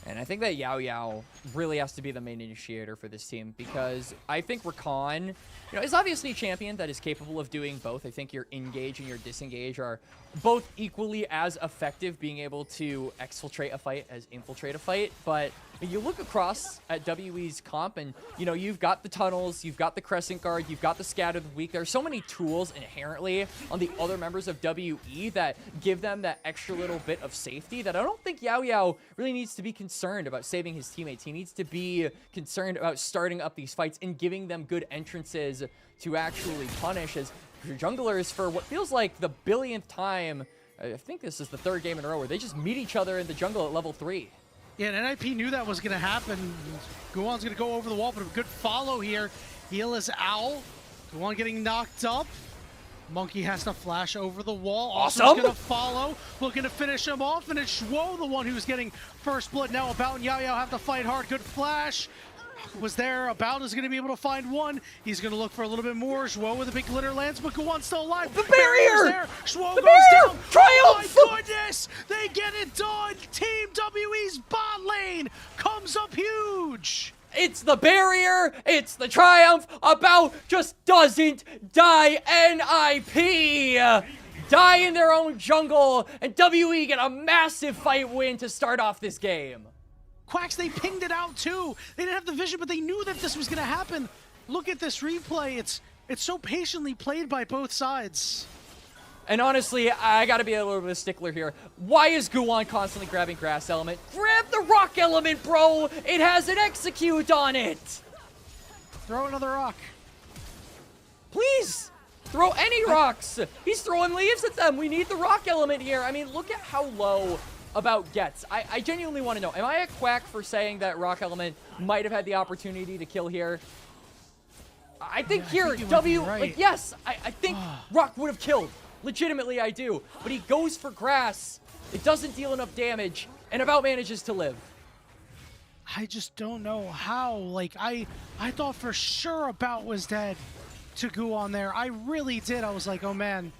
And I think that Yao Yao really has to be the main initiator for this team, because I think Rakan, is obviously a champion that is capable of doing both. I think your engage and your disengage are both equally as effective, being able to exfiltrate a fight as infiltrate a fight. But you look across at WE's comp and, you've got the tunnels, you've got the crescent guard, you've got the scatter the weak. There are so many tools inherently on the other members of WE that give them that extra little bit of safety that I don't think Yao Yao really needs to be concerned about saving his teammates. He needs to be concerned about starting up these fights and giving them good entrances to actually punish as junglers for what feels like the billionth time. I think this is the 3rd game in a row where they just meet each other in the jungle at level 3. Yeah, and NiP knew that was going to happen. Guwan's going to go over the wall, but a good follow here. Heal is Owl. Guwan getting knocked up. Monkey has to flash over the wall. Awesome. Also going to follow, looking to finish him off, and it's Shuo, the one who's getting first blood. Now About and Yao Yao have to fight hard. Good flash. Was there. About is going to be able to find one. He's going to look for a little bit more. Shuo with a big glitter lance, but Guwan's still alive. The barrier! There. Shuo The goes barrier! down. Triumph! Oh my goodness! They get it done. Team WE's bot lane comes up huge. It's the barrier, it's the triumph. About just doesn't die. NiP die in their own jungle, and WE get a massive fight win to start off this game. Quacks, they pinged it out too. They didn't have the vision, but they knew that this was going to happen. Look at this replay. It's so patiently played by both sides. And honestly, I gotta be a little bit of a stickler here. Why is Guwan constantly grabbing grass element? Grab the rock element, bro! It has an execute on it! Throw another rock. Please! Throw any rocks! He's throwing leaves at them! We need the rock element here! I mean, look at how low About gets. I genuinely want to know, am I a quack for saying that rock element might have had the opportunity to kill here? I think here, yes, I think rock would have killed. Legitimately, I do. But he goes for grass. It doesn't deal enough damage, and About manages to live. I just don't know how. Like, I thought for sure About was dead to Guwan there. I really did. I was like, oh man,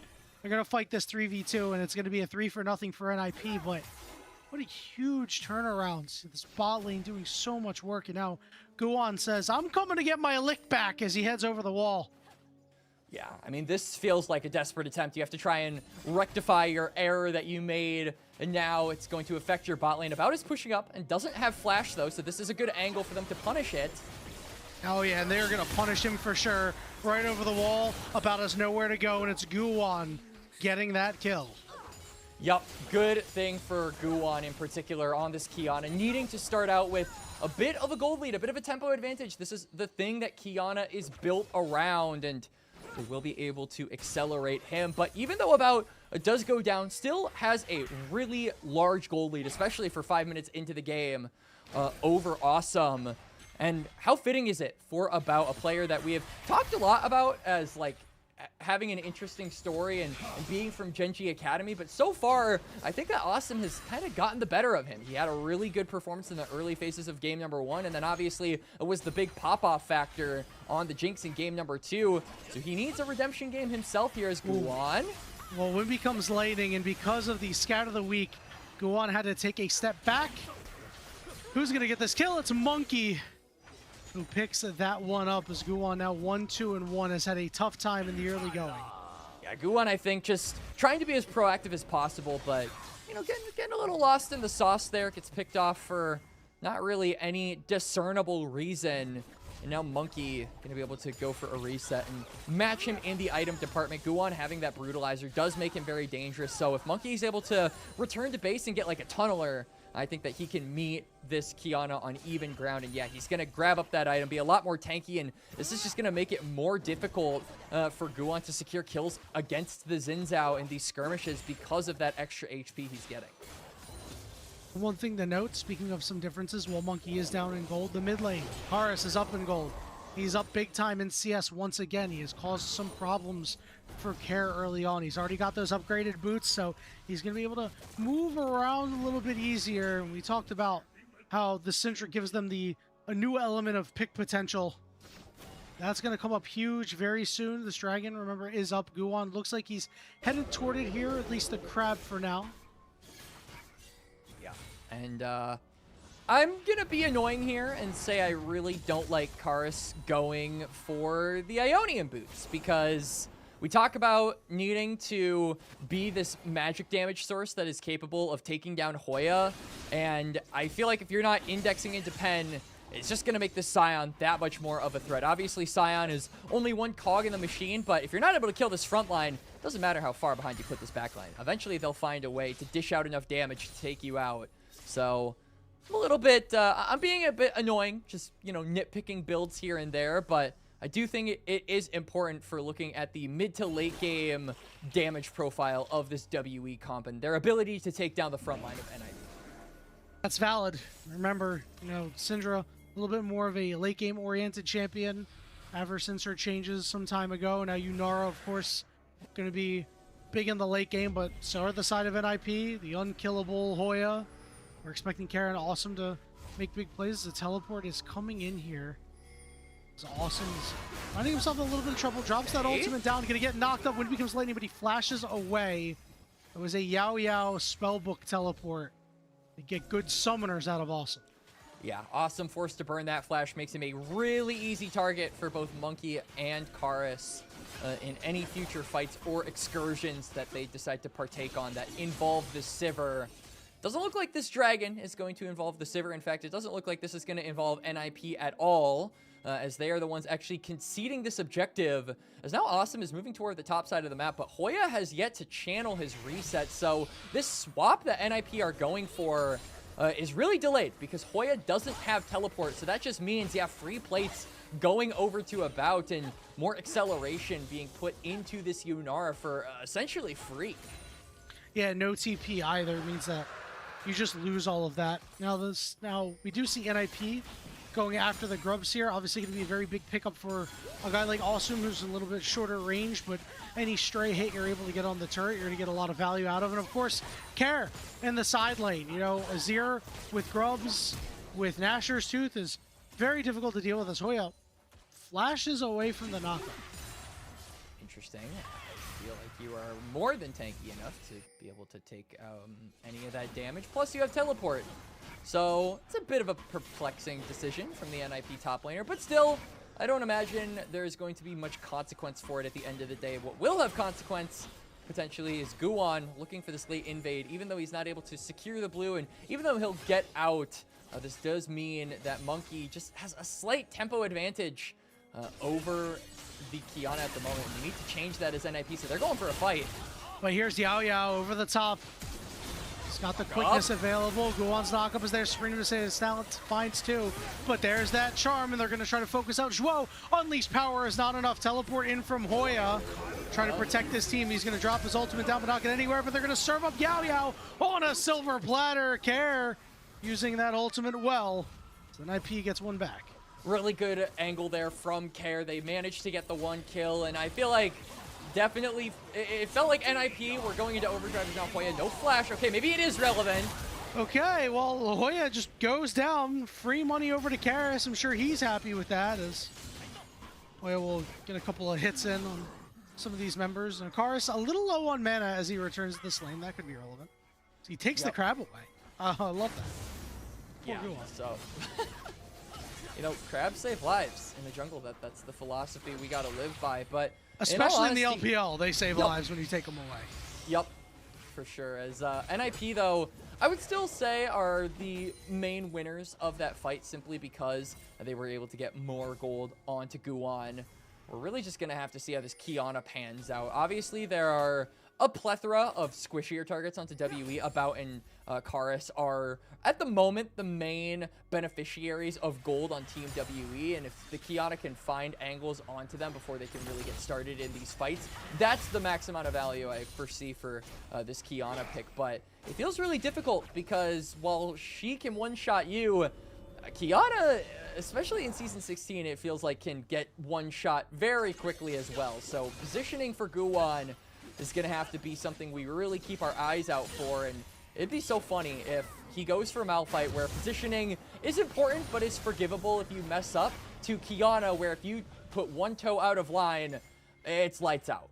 they're going to fight this 3v2, and it's going to be a 3-0 for NiP, but what a huge turnaround. This bot lane doing so much work, and now Guwan says, I'm coming to get my lick back as he heads over the wall. Yeah, I mean, this feels like a desperate attempt. You have to try and rectify your error that you made, and now it's going to affect your bot lane. About is pushing up and doesn't have flash, though, so this is a good angle for them to punish it. Oh, yeah, and they're going to punish him for sure. Right over the wall. About has nowhere to go, and it's Guwan getting that kill. Yup, good thing for Guwan in particular on this Qiyana, needing to start out with a bit of a gold lead, a bit of a tempo advantage. This is the thing that Qiyana is built around, and they will be able to accelerate him. But even though About does go down, still has a really large gold lead, especially for 5 minutes into the game, over Awesome. And how fitting is it for About, a player that we have talked a lot about as like having an interesting story and being from Genji Academy, but so far I think that Awesome has kind of gotten the better of him. He had a really good performance in the early phases of game number 1, and then obviously it was the big pop-off factor on the Jinx in game number 2, so he needs a redemption game himself here as Guwan. Well, when it becomes lightning, and because of the scout of the week, Guwan had to take a step back. Who's gonna get this kill? It's Monkey who picks that one up, as Guwan now 1-2-1 has had a tough time in the early going. Yeah, Guwan, I think, just trying to be as proactive as possible, but, you know, getting a little lost in the sauce there. Gets picked off for not really any discernible reason. And now Monkey gonna be able to go for a reset and match him in the item department. Guwan having that brutalizer does make him very dangerous. So if Monkey's able to return to base and get like a tunneler, I think that he can meet this Qiyana on even ground. And yeah, he's going to grab up that item, be a lot more tanky, and this is just going to make it more difficult for Guwan to secure kills against the Xin Zhao in these skirmishes because of that extra HP he's getting. One thing to note, speaking of some differences, while Monkey is down in gold, the mid lane, Karis is up in gold. He's up big time in CS once again. He has caused some problems for Care early on. He's already got those upgraded boots, so he's going to be able to move around a little bit easier. And we talked about how the Syndra gives them a new element of pick potential. That's going to come up huge very soon. This dragon, remember, is up. Guwon looks like he's headed toward it here, at least the crab for now. Yeah, and I'm going to be annoying here and say I really don't like Karis going for the Ionian boots, because we talk about needing to be this magic damage source that is capable of taking down Hoya, and I feel like if you're not indexing into Pen, it's just going to make this Sion that much more of a threat. Obviously, Sion is only one cog in the machine, but if you're not able to kill this front line, it doesn't matter how far behind you put this back line. Eventually, they'll find a way to dish out enough damage to take you out. So, I'm a little bit, I'm being a bit annoying, just, you know, nitpicking builds here and there, but I do think it is important for looking at the mid to late game damage profile of this WE comp and their ability to take down the front line of NiP. That's valid. Remember, you know, Syndra, a little bit more of a late game oriented champion ever since her changes some time ago. Now Yunara, of course, going to be big in the late game, but so are the side of NiP, the unkillable Hoya. We're expecting Karen Awesome to make big plays. The teleport is coming in here. It's Awesome. He's finding himself in a little bit of trouble. Drops that ultimate down. Going to get knocked up when it becomes lightning, but he flashes away. It was a Yao Yao spellbook teleport to get good summoners out of Awesome. Yeah, Awesome forced to burn that flash makes him a really easy target for both Monkey and Karis in any future fights or excursions that they decide to partake on that involve the Sivir. Doesn't look like this dragon is going to involve the Sivir. In fact, it doesn't look like this is going to involve NiP at all, as they are the ones actually conceding this objective. As now Awesome is moving toward the top side of the map, but Hoya has yet to channel his reset. So this swap that NiP are going for is really delayed because Hoya doesn't have teleport. So that just means, yeah, free plates going over to a bout and more acceleration being put into this Yunara for essentially free. Yeah, no TP either means that you just lose all of that. Now we do see NiP going after the grubs here. Obviously going to be a very big pickup for a guy like Awesome, who's a little bit shorter range, but any stray hit you're able to get on the turret, you're going to get a lot of value out of. And of course, Care in the side lane. You know, Azir with grubs, with Nashor's Tooth is very difficult to deal with as Hoya flashes away from the knockup. Interesting. I feel like you are more than tanky enough to be able to take any of that damage. Plus, you have teleport. So, it's a bit of a perplexing decision from the NiP top laner. But still, I don't imagine there's going to be much consequence for it at the end of the day. What will have consequence, potentially, is Guwon looking for this late invade. Even though he's not able to secure the blue, and even though he'll get out, this does mean that Monkey just has a slight tempo advantage over the Kiana at the moment. You need to change that as NiP, so they're going for a fight. But here's Yao Yao over the top. He's got the quickness available. Guwon's knockup is there. Spring to say his talent finds two. But there's that charm, and they're going to try to focus out. Zhuo, unleashed power is not enough. Teleport in from Hoya. Trying to protect this team. He's going to drop his ultimate down, but not get anywhere. But they're going to serve up Yao Yao on a silver platter. Care using that ultimate well. So NiP gets one back. Really good angle there from Care. They managed to get the one kill, and I feel like definitely, it felt like NiP were going into overdrive now. Hoya, no flash. Okay, maybe it is relevant. Okay, well, Hoya just goes down. Free money over to Karis. I'm sure he's happy with that, as Hoya will get a couple of hits in on some of these members. And Karis a little low on mana as he returns to this lane. That could be relevant. So he takes the crab away. I love that. Yeah, so... You know, crabs save lives in the jungle. That's the philosophy we gotta live by. But especially in the LPL, they save lives when you take them away. Yep, for sure. As NiP, though, I would still say are the main winners of that fight simply because they were able to get more gold onto Guwon. We're really just gonna have to see how this Kiana pans out. Obviously, there are a plethora of squishier targets onto WE. About and Karis are, at the moment, the main beneficiaries of gold on Team WE, and if the Kiana can find angles onto them before they can really get started in these fights, that's the max amount of value I foresee for this Kiana pick. But it feels really difficult because while she can one-shot you, Kiana, especially in Season 16, it feels like can get one shot very quickly as well. So positioning for Guwon is going to have to be something we really keep our eyes out for, and it'd be so funny if he goes for Malphite where positioning is important but is forgivable if you mess up, to Kiana where if you put one toe out of line, it's lights out.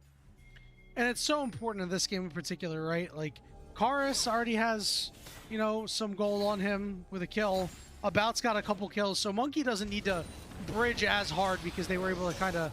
And it's so important in this game in particular, right? Like, Karis already has, you know, some gold on him with a kill. About's got a couple kills, so Monkey doesn't need to bridge as hard because they were able to kind of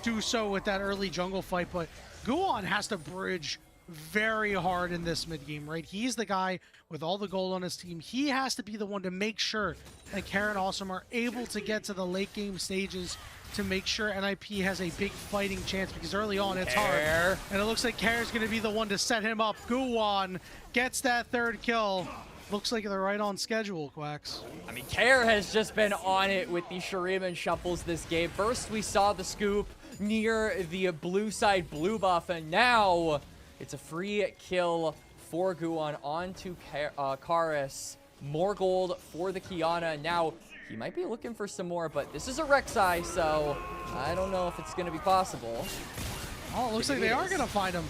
do so with that early jungle fight, but Guwon has to bridge very hard in this mid game, right? He's the guy with all the gold on his team. He has to be the one to make sure that Karen Awesome are able to get to the late game stages to make sure NiP has a big fighting chance, because early on it's hard. And it looks like Kare's going to be the one to set him up. Guwon gets that third kill. Looks like they're right on schedule, Quacks. I mean, Kare has just been on it with the Shuriman shuffles this game. First, we saw the scoop near the blue side blue buff, and now it's a free kill for Guwon onto Karis. More gold for the Kiana. Now, he might be looking for some more, but this is a Rek'Sai, so I don't know if it's going to be possible. Oh, it looks like they are going to find him.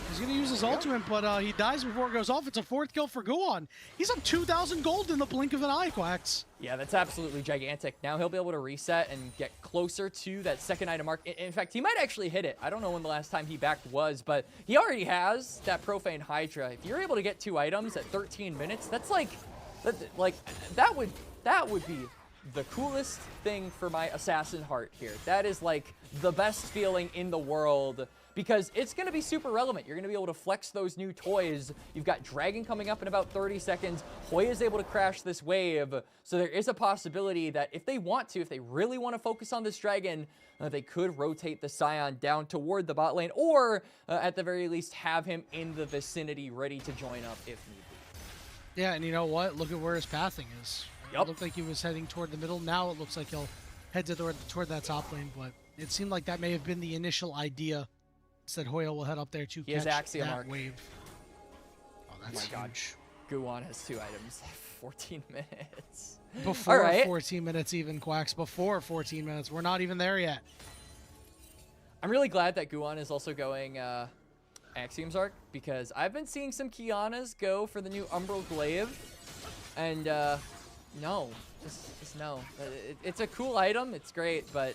He's going to use his ultimate, but he dies before it goes off. It's a fourth kill for Guwon. He's up 2,000 gold in the blink of an eye, Quacks. Yeah, that's absolutely gigantic. Now he'll be able to reset and get closer to that second item mark. In fact, he might actually hit it. I don't know when the last time he backed was, but he already has that Profane Hydra. If you're able to get 2 items at 13 minutes, that's like that would be the coolest thing for my assassin heart here. That is like the best feeling in the world, because it's going to be super relevant. You're going to be able to flex those new toys. You've got Dragon coming up in about 30 seconds. Hoya is able to crash this wave. So there is a possibility that if they want to, if they really want to focus on this Dragon, they could rotate the Scion down toward the bot lane, or at the very least have him in the vicinity ready to join up if need be. Yeah, and you know what? Look at where his pathing is. Yep. It looked like he was heading toward the middle. Now it looks like he'll head toward that top lane, but it seemed like that may have been the initial idea. Said Hoya will head up there to catch that wave. Oh, that's huge. Guwon has 2 items. 14 minutes. Before 14 minutes even, Quacks. Before 14 minutes. We're not even there yet. I'm really glad that Guwon is also going Axiom's Arc, because I've been seeing some Kianas go for the new Umbral Glaive. And no. Just no. It's a cool item. It's great, but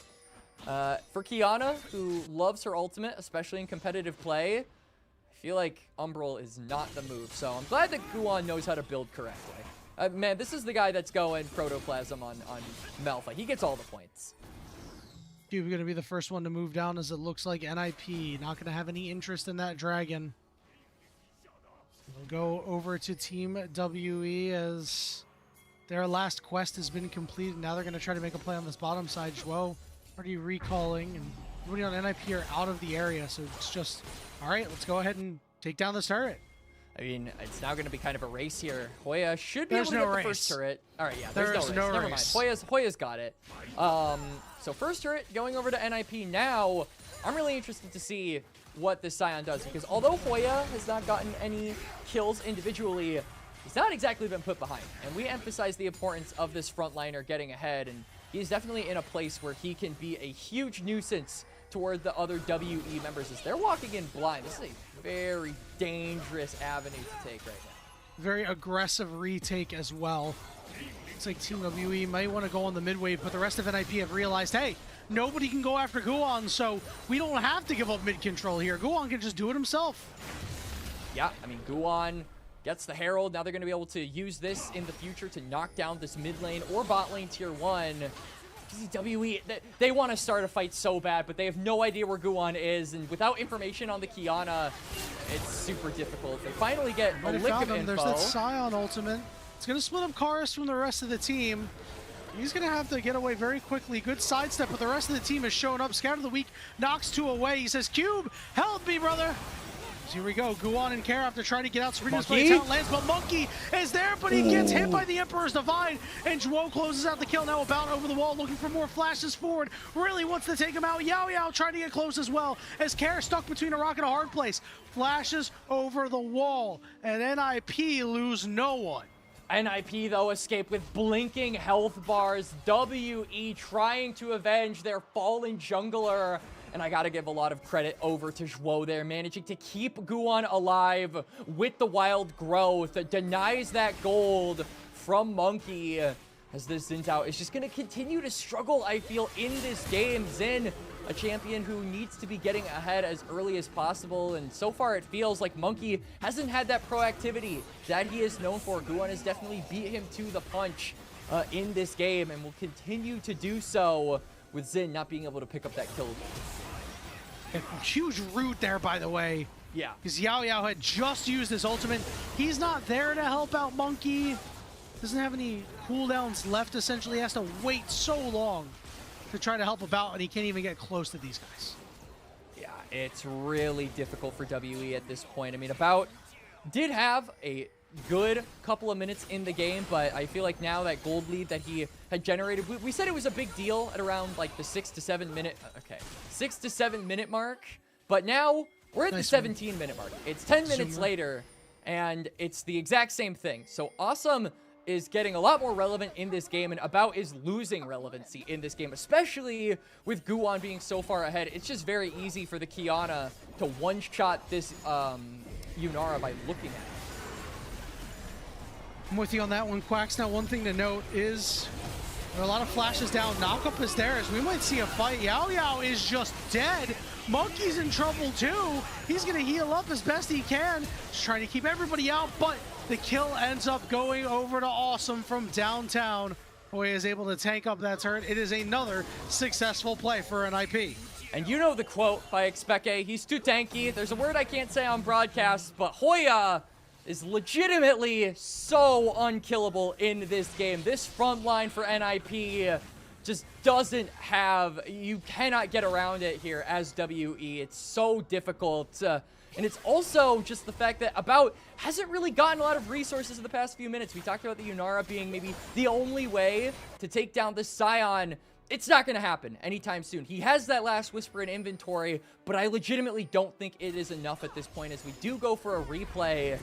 for Kiana, who loves her ultimate, especially in competitive play, I feel like Umbral is not the move. So I'm glad that Guwon knows how to build correctly. Man, this is the guy that's going Protoplasm on Malphite. He gets all the points. Cube going to be the first one to move down, as it looks like NiP not going to have any interest in that Dragon. We'll go over to Team WE as their last quest has been completed. Now they're going to try to make a play on this bottom side. Zhuo already recalling, and everybody on NiP are out of the area, so it's just, all right, let's go ahead and take down this turret. I mean, it's now going to be kind of a race here. Hoya should be able to get the first turret. All right, yeah, there's no race. Never mind. Hoya's got it. So first turret going over to NiP now. I'm really interested to see what this Scion does, because although Hoya has not gotten any kills individually, he's not exactly been put behind. And we emphasize the importance of this frontliner getting ahead, and he's definitely in a place where he can be a huge nuisance toward the other WE members as they're walking in blind. This is a very dangerous avenue to take right now. Very aggressive retake as well. It's like Team WE might want to go on the mid wave, but the rest of NiP have realized, hey, nobody can go after Guwon, so we don't have to give up mid control here. Guwon can just do it himself. Yeah, I mean, Guwon gets the Herald. Now they're going to be able to use this in the future to knock down this mid lane or bot lane tier 1. WE, they want to start a fight so bad, but they have no idea where Guwon is, and without information on the Kiana, it's super difficult. They finally get a lick of info. There's that Scion ultimate. It's going to split up Karis from the rest of the team. He's going to have to get away very quickly. Good sidestep, but the rest of the team has shown up. Scout of the Week knocks 2 away. He says, Cube, help me, brother. Here we go. Guan and Kara have to try to get out. Sabrina's Monkey? talent lands, but Monkey is there, but he gets hit by the Emperor's Divine, and Zhuo closes out the kill. Now about over the wall, looking for more flashes forward. Really wants to take him out. Yao Yao trying to get close as well, as Kara stuck between a rock and a hard place. Flashes over the wall, and NiP lose no one. NiP, though, escape with blinking health bars. WE trying to avenge their fallen jungler. And I gotta give a lot of credit over to Zhuo there, managing to keep Guan alive with the wild growth. Denies that gold from Monkey. As this Xin Zhao is just gonna continue to struggle, I feel, in this game. Xin, a champion who needs to be getting ahead as early as possible. And so far it feels like Monkey hasn't had that proactivity that he is known for. Guan has definitely beat him to the punch in this game and will continue to do so, with Xin not being able to pick up that kill. A huge root there, by the way. Yeah. Because Yao Yao had just used his ultimate. He's not there to help out Monkey. Doesn't have any cooldowns left, essentially. He has to wait so long to try to help about, and he can't even get close to these guys. Yeah, it's really difficult for WE at this point. I mean, About did have a good couple of minutes in the game, but I feel like now that gold lead that he had generated, we said it was a big deal at around like the 6 to 7 minute, 6 to 7 minute mark, but now we're at the 17 minute mark. It's 10 minutes later, and it's the exact same thing. So Awesome is getting a lot more relevant in this game, and About is losing relevancy in this game, especially with Guan being so far ahead. It's just very easy for the Qiyana to one-shot this Yunara by looking at it. I'm with you on that one, Quacks. Now, one thing to note is there are a lot of flashes down. Knockup is there, as we might see a fight. Yao Yao is just dead. Monkey's in trouble too. He's gonna heal up as best he can. Just trying to keep everybody out, but the kill ends up going over to Awesome from downtown. Hoya is able to tank up that turret. It is another successful play for NiP. And you know the quote by Expeke, he's too tanky. There's a word I can't say on broadcast, but Hoya is legitimately so unkillable in this game. This front line for NiP just doesn't have, you cannot get around it here as WE. It's so difficult. And it's also just the fact that About hasn't really gotten a lot of resources in the past few minutes. We talked about the Yunara being maybe the only way to take down the Scion. It's not going to happen anytime soon. He has that last Whisper in inventory, but I legitimately don't think it is enough at this point, as we do go for a replay.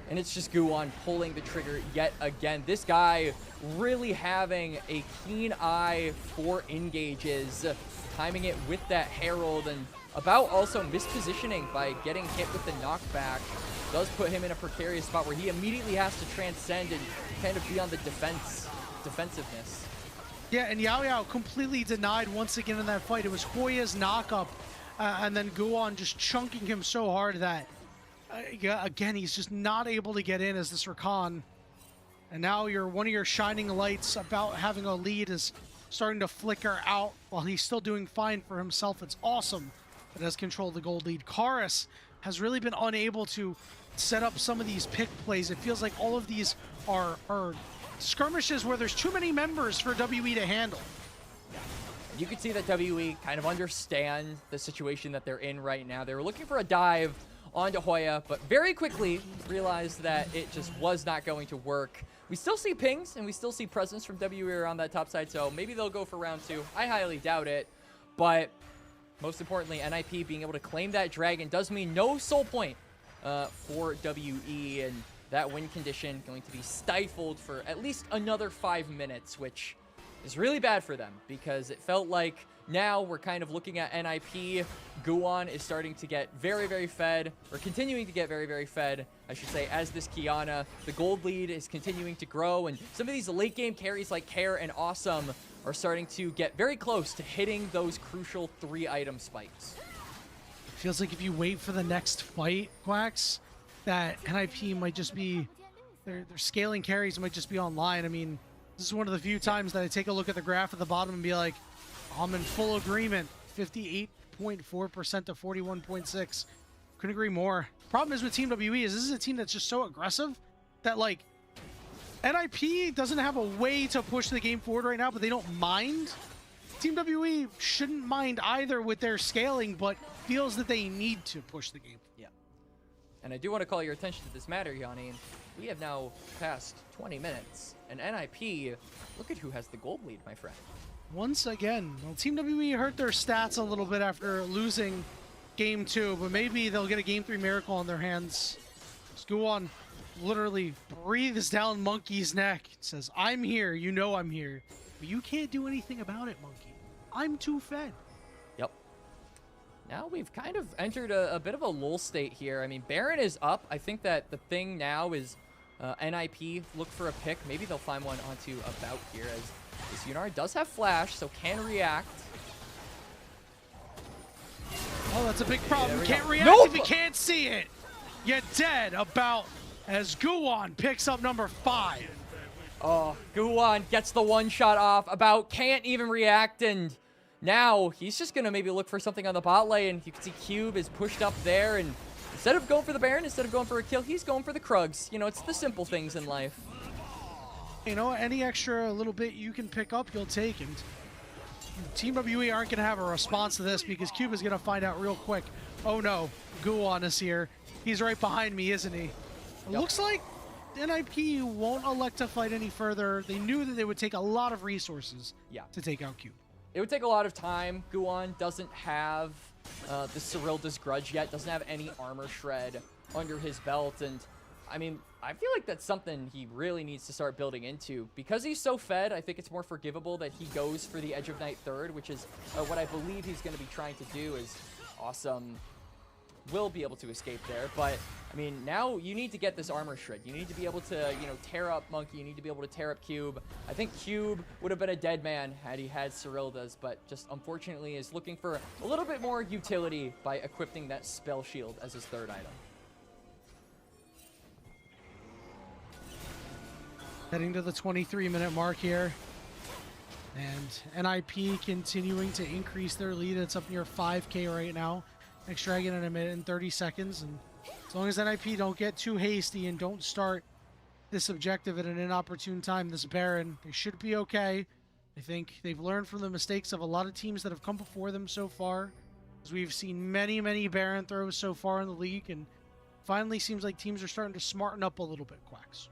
And it's just Guan pulling the trigger yet again. This guy really having a keen eye for engages, timing it with that Herald, and About also mispositioning by getting hit with the knockback. Does put him in a precarious spot where he immediately has to transcend and kind of be on the defensiveness. Yeah, and Yao Yao completely denied once again in that fight. It was Hoya's knockup, and then Guan just chunking him so hard that, again, he's just not able to get in as this Rakan. And now one of your shining lights about having a lead is starting to flicker out while he's still doing fine for himself. It's Awesome that has controlled the gold lead. Karis has really been unable to set up some of these pick plays. It feels like all of these are skirmishes where there's too many members for WE to handle. You can see that WE kind of understand the situation that they're in right now. They were looking for a dive onto Hoya, but very quickly realized that it just was not going to work. We still see pings, and we still see presence from WE around that top side, so maybe they'll go for round 2. I highly doubt it, but most importantly, NiP being able to claim that dragon does mean no soul point for WE, and that win condition going to be stifled for at least another 5 minutes, which is really bad for them, because it felt like now we're kind of looking at NiP. Guan is starting to get very, very fed, or continuing to get very, very fed, I should say, as this Qiyana. The gold lead is continuing to grow, and some of these late game carries like Care and Awesome are starting to get very close to hitting those crucial 3-item spikes. Feels like if you wait for the next fight, Quacks, that NiP might just be, their scaling carries might just be online. I mean, this is one of the few times that I take a look at the graph at the bottom and be like, I'm in full agreement. 58.4% to 41.6. Couldn't agree more. Problem is with Team WE is this is a team that's just so aggressive that, like, NiP doesn't have a way to push the game forward right now, but they don't mind. Team WE shouldn't mind either with their scaling, but feels that they need to push the game. Yeah. And I do want to call your attention to this matter, Yanni. We have now passed 20 minutes. And NiP, look at who has the gold lead, my friend. Once again, well, Team WE hurt their stats a little bit after losing Game 2, but maybe they'll get a Game 3 miracle on their hands. Skuon literally breathes down Monkey's neck. Says, I'm here, you know I'm here. But you can't do anything about it, Monkey. I'm too fed. Yep. Now we've kind of entered a bit of a lull state here. I mean, Baron is up. I think that the thing now is NiP look for a pick. Maybe they'll find one onto About here, as this Yunar does have flash, so can react. Oh, that's a big problem. Yeah, Can't go. react Nope! if you can't see it. You're dead. About as Guwon picks up number 5. Oh, Guwon gets the one shot off. About can't even react, and now he's just gonna maybe look for something on the bot lane. You can see Cube is pushed up there, and instead of going for the Baron, instead of going for a kill, he's going for the Krugs. You know, it's the simple things in life. You know, any extra little bit you can pick up, you'll take. And Team WE aren't going to have a response to this because Cube is going to find out real quick. Oh no, Guwon is here. He's right behind me, isn't he? It looks like NiP won't elect to fight any further. They knew that they would take a lot of resources to take out Cube. It would take a lot of time. Guwon doesn't have the Cyrilda's Grudge yet, doesn't have any armor shred under his belt, and I mean, I feel like that's something he really needs to start building into. Because he's so fed, I think it's more forgivable that he goes for the Edge of Night third, which is what I believe he's going to be trying to do. Is Awesome will be able to escape there, but I mean, now you need to get this armor shred. You need to be able to, you know, tear up Monkey. You need to be able to tear up Cube. I think Cube would have been a dead man had he had Cyrilda's, but just unfortunately is looking for a little bit more utility by equipping that spell shield as his third item. Heading to the 23-minute mark here. And NiP continuing to increase their lead. It's up near 5K right now. Next Dragon in a minute and 30 seconds. And as long as NiP don't get too hasty and don't start this objective at an inopportune time, this Baron, they should be okay. I think they've learned from the mistakes of a lot of teams that have come before them so far. As we've seen many, many Baron throws so far in the league. And finally seems like teams are starting to smarten up a little bit, Quacks.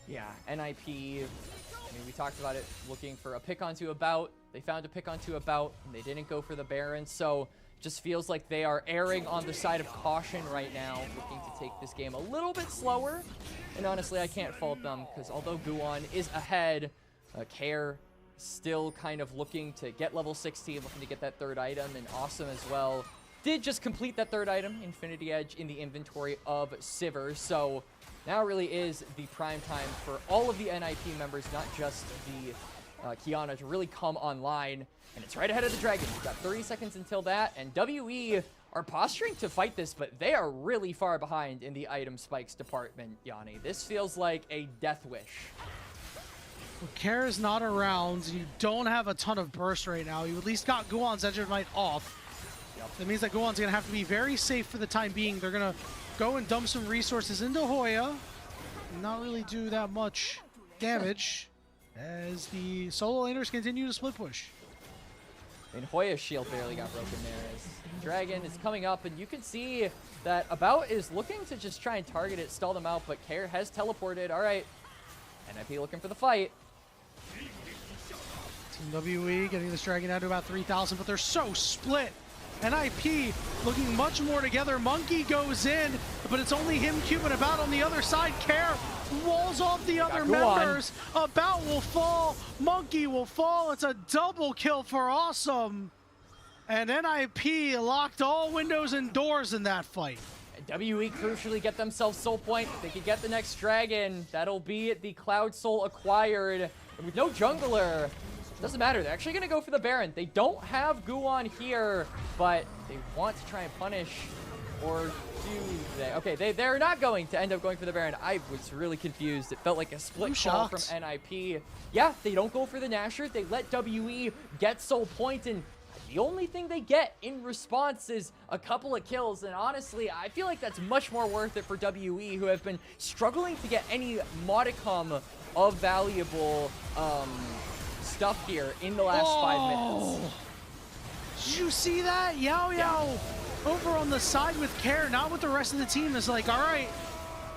Yeah, NiP, I mean, we talked about it, looking for a pick onto About. They found a pick onto About, and they didn't go for the Baron, so it just feels like they are erring on the side of caution right now, looking to take this game a little bit slower. And honestly, I can't fault them, because although Guwon is ahead, Care still kind of looking to get level 16, looking to get that third item, and Awesome as well. Did just complete that third item, Infinity Edge, in the inventory of Sivir, so now really is the prime time for all of the NiP members, not just the Kiana, to really come online. And it's right ahead of the Dragon. We've got 30 seconds until that, and WE are posturing to fight this, but they are really far behind in the item spikes department, Yanni. This feels like a death wish. Well, Care is not around. You don't have a ton of burst right now. You at least got Guwon's Edge of Night off. That means that Guwon's going to have to be very safe for the time being. They're going to go and dump some resources into Hoya. Not really do that much damage as the solo laners continue to split push. I mean, Hoya's shield barely got broken there as Dragon is coming up, and you can see that About is looking to just try and target it, stall them out, but Care has teleported. All right, NiP looking for the fight. Team WE getting this Dragon down to about 3,000, but they're so split. NiP looking much more together. Monkey goes in, but it's only him, Cube, and About on the other side. Care walls off the other members. About will fall. Monkey will fall. It's a double kill for Awesome. And NiP locked all windows and doors in that fight. And WE crucially get themselves soul point. If they could get the next Dragon, that'll be the Cloud Soul acquired. And with no jungler, doesn't matter. They're actually going to go for the Baron. They don't have Guwon here, but they want to try and punish, or do they? Okay, they're not going to end up going for the Baron. I was really confused. It felt like a split call from NiP. Yeah, they don't go for the Nasher. They let WE get soul point, and the only thing they get in response is a couple of kills. And honestly, I feel like that's much more worth it for WE, who have been struggling to get any modicum of valuable stuff here in the last 5 minutes. Did you see that? Yao Yao over on the side with Care, not with the rest of the team, is like, all right,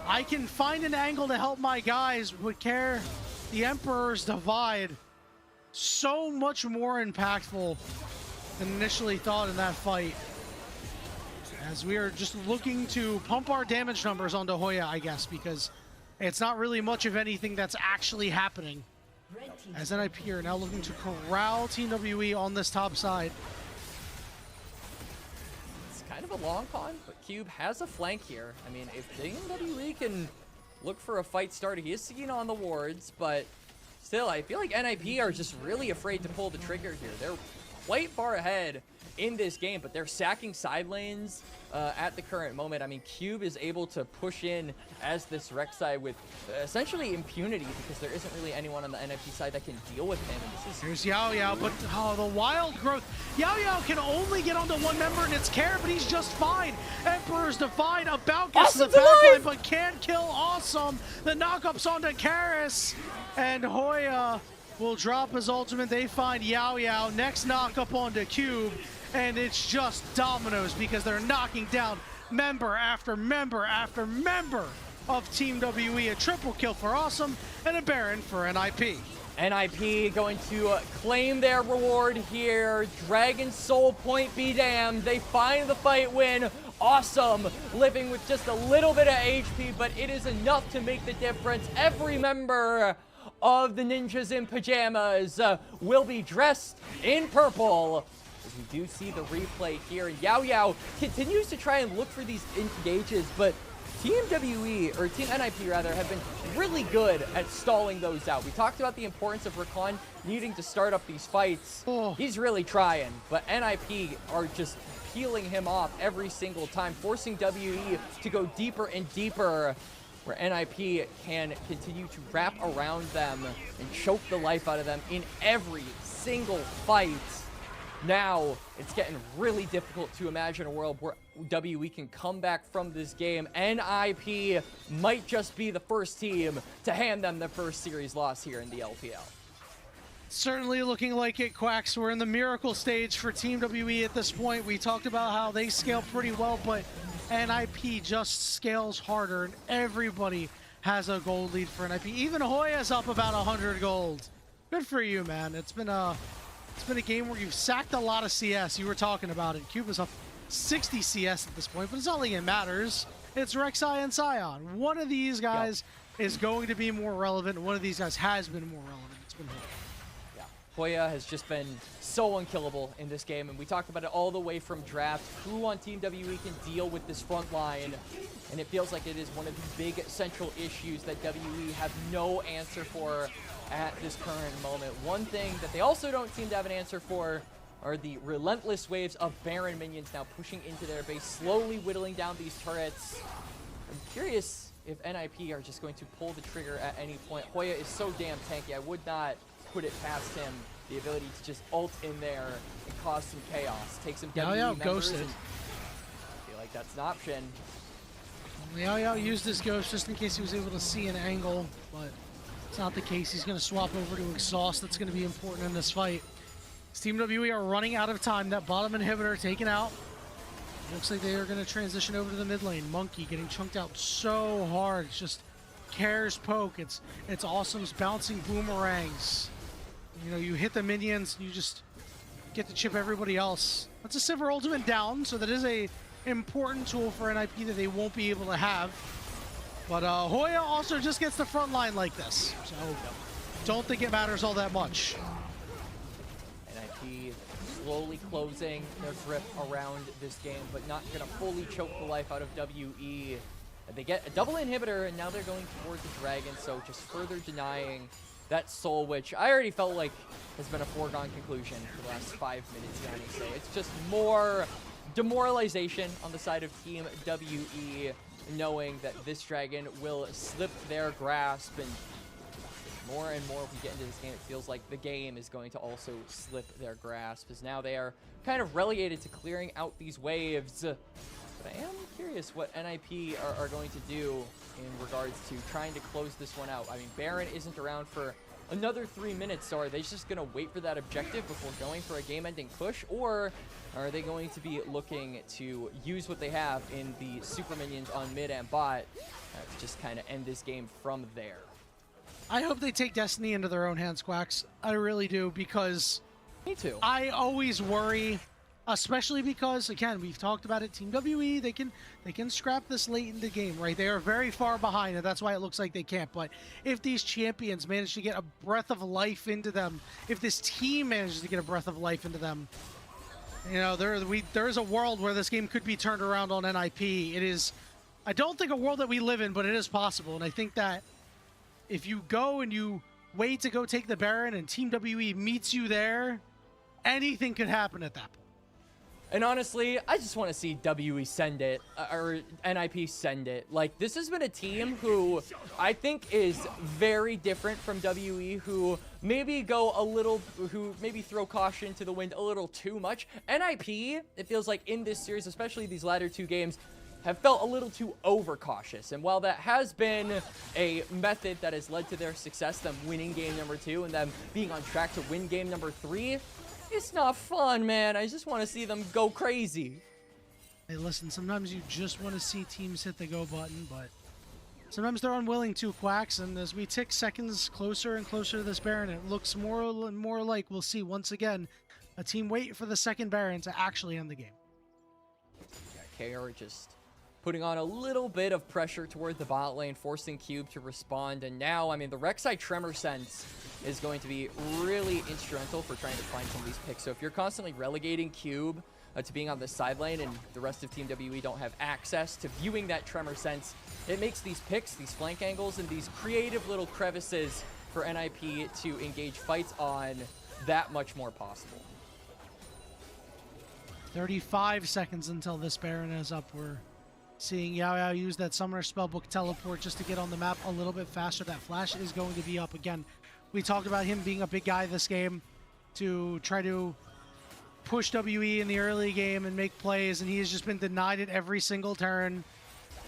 I can find an angle to help my guys. With Care, the Emperor's Divide, so much more impactful than initially thought in that fight. As we are just looking to pump our damage numbers onto Hoya, I guess, because it's not really much of anything that's actually happening. As NiP are now looking to corral Team WE on this top side. It's kind of a long con, but Cube has a flank here. I mean, if Team WE can look for a fight starter, he is seen on the wards, but still, I feel like NiP are just really afraid to pull the trigger here. They're quite far ahead in this game, but they're sacking side lanes at the current moment. I mean, Cube is able to push in as this Rek'Sai with essentially impunity because there isn't really anyone on the NiP side that can deal with him. And this is Here's Yao Yao, but the wild growth. Yao Yao can only get onto one member and it's Care, but he's just fine. Emperor's Divide about gets to the backline, but can't kill Awesome. The knockup's onto Karis, and Hoya will drop his ultimate. They find Yao Yao. Next knockup onto Cube, and it's just dominoes because they're knocking down member after member after member of Team WE. A triple kill for Awesome and a Baron for NiP. NiP going to claim their reward here. Dragon Soul point be damned. They find the fight win. Awesome, living with just a little bit of HP, but it is enough to make the difference. Every member of the Ninjas in Pajamas will be dressed in purple. As we do see the replay here, and Yao Yao continues to try and look for these engages, but Team WE, or Team NiP rather, have been really good at stalling those out. We talked about the importance of Rakan needing to start up these fights. He's really trying, but NiP are just peeling him off every single time, forcing WE to go deeper and deeper, where NiP can continue to wrap around them and choke the life out of them in every single fight. Now, it's getting really difficult to imagine a world where WE can come back from this game. NiP might just be the first team to hand them the first series loss here in the LPL. Certainly looking like it, Quacks. We're in the miracle stage for Team WE at this point. We talked about how they scale pretty well, but NiP just scales harder, and everybody has a gold lead for NiP. Even Hoya's up about 100 gold. Good for you, man. It's been a game where you've sacked a lot of CS. You were talking about it. Cuba's up 60 CS at this point, but it's not like it matters. It's Rek'Sai and Sion. One of these guys is going to be more relevant. One of these guys has been more relevant. It's been Hoya. Yeah, Hoya has just been so unkillable in this game, and we talked about it all the way from draft. Who on Team WE can deal with this front line? And it feels like it is one of the big central issues that WE have no answer for at this current moment. One thing that they also don't seem to have an answer for are the relentless waves of Baron minions now pushing into their base, slowly whittling down these turrets. I'm curious if NiP are just going to pull the trigger at any point. Hoya is so damn tanky. I would not put it past him, the ability to just ult in there and cause some chaos. Take some WE members. Ghosted. I feel like that's an option. Yao Yao used his ghost just in case he was able to see an angle, but it's not the case. He's going to swap over to Exhaust. That's going to be important in this fight. Team WE are running out of time. That bottom inhibitor taken out. Looks like they are going to transition over to the mid lane. Monkey getting chunked out so hard. It's just Care's poke. It's Awesome's bouncing boomerangs. You know, you hit the minions, you just get to chip everybody else. That's a Sivir ultimate down, so that is a important tool for NiP that they won't be able to have. But Hoya also just gets the front line like this, so don't think it matters all that much. NiP slowly closing their grip around this game, but not going to fully choke the life out of WE. They get a double inhibitor, and now they're going toward the dragon, so just further denying that soul, which I already felt like has been a foregone conclusion for the last 5 minutes, honestly. It's just more demoralization on the side of Team WE, knowing that this dragon will slip their grasp, and more and more we get into this game, it feels like the game is going to also slip their grasp, as now they are kind of relegated to clearing out these waves. But I am curious what NiP are going to do in regards to trying to close this one out. I mean, Baron isn't around for another 3 minutes. So are they just going to wait for that objective before going for a game-ending push? Or are they going to be looking to use what they have in the super minions on mid and bot to just kind of end this game from there? I hope they take Destiny into their own hands, Quacks. I really do, because Me too. I always worry, especially because, again, we've talked about it, Team WE, they can scrap this late in the game, right? They are very far behind, and that's why it looks like they can't. But if these champions manage to get a breath of life into them, if this team manages to get a breath of life into them, you know, there's a world where this game could be turned around on NiP. It is, I don't think a world that we live in, but it is possible. And I think that if you go and you wait to go take the Baron and Team WE meets you there, anything could happen at that point. And honestly, I just want to see WE send it, or NiP send it. Like, this has been a team who I think is very different from WE, who maybe maybe throw caution to the wind a little too much. NiP, it feels like in this series, especially these latter 2 games, have felt a little too overcautious. And while that has been a method that has led to their success, them winning game number 2 and them being on track to win game number 3, it's not fun, man. I just want to see them go crazy. Hey, listen, sometimes you just want to see teams hit the go button, but sometimes they're unwilling to, Quacks. And as we tick seconds closer and closer to this Baron, it looks more and more like we'll see once again a team wait for the second Baron to actually end the game. Yeah, KR just putting on a little bit of pressure toward the bot lane, forcing Cube to respond. And now, I mean, the Rek'Sai Tremor Sense is going to be really instrumental for trying to find some of these picks. So if you're constantly relegating Cube to being on the side lane and the rest of Team WE don't have access to viewing that Tremor Sense, it makes these picks, these flank angles, and these creative little crevices for NiP to engage fights on that much more possible. 35 seconds until this Baron is up. We're seeing Yao Yao use that Summoner Spellbook teleport just to get on the map a little bit faster. That flash is going to be up again. We talked about him being a big guy this game to try to push WE in the early game and make plays, and he has just been denied it every single turn.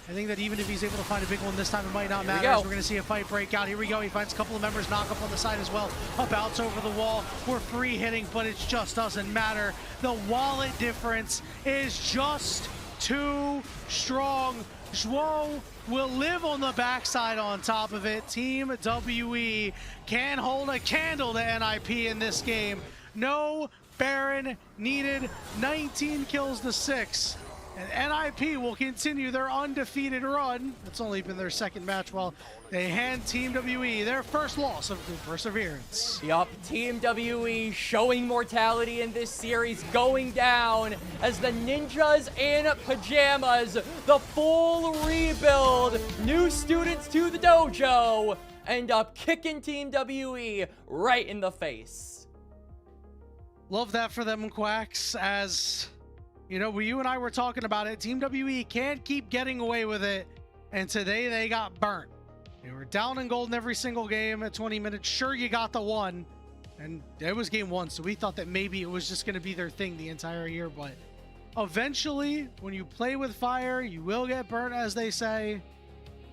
I think that even if he's able to find a big one this time, it might not matter. We're going to see a fight break out. Here we go. He finds a couple of members, knock up on the side as well. A bounce over the wall. We're free hitting, but it just doesn't matter. The wallet difference is just too strong. Zhuo will live on the backside on top of it. Team WE can hold a candle to NiP in this game. No Baron needed, 19 kills to 6. And NiP will continue their undefeated run. It's only been their second match while they hand Team WE their first loss of the Perseverance. Yup, Team WE showing mortality in this series, going down as the Ninjas in Pajamas, the full rebuild, new students to the dojo, end up kicking Team WE right in the face. Love that for them, Quacks, as you know, you and I were talking about it. Team WE can't keep getting away with it, and today they got burnt. They were down in gold in every single game at 20 minutes. Sure, you got the one, and it was game 1, so we thought that maybe it was just going to be their thing the entire year, but eventually, when you play with fire, you will get burnt, as they say.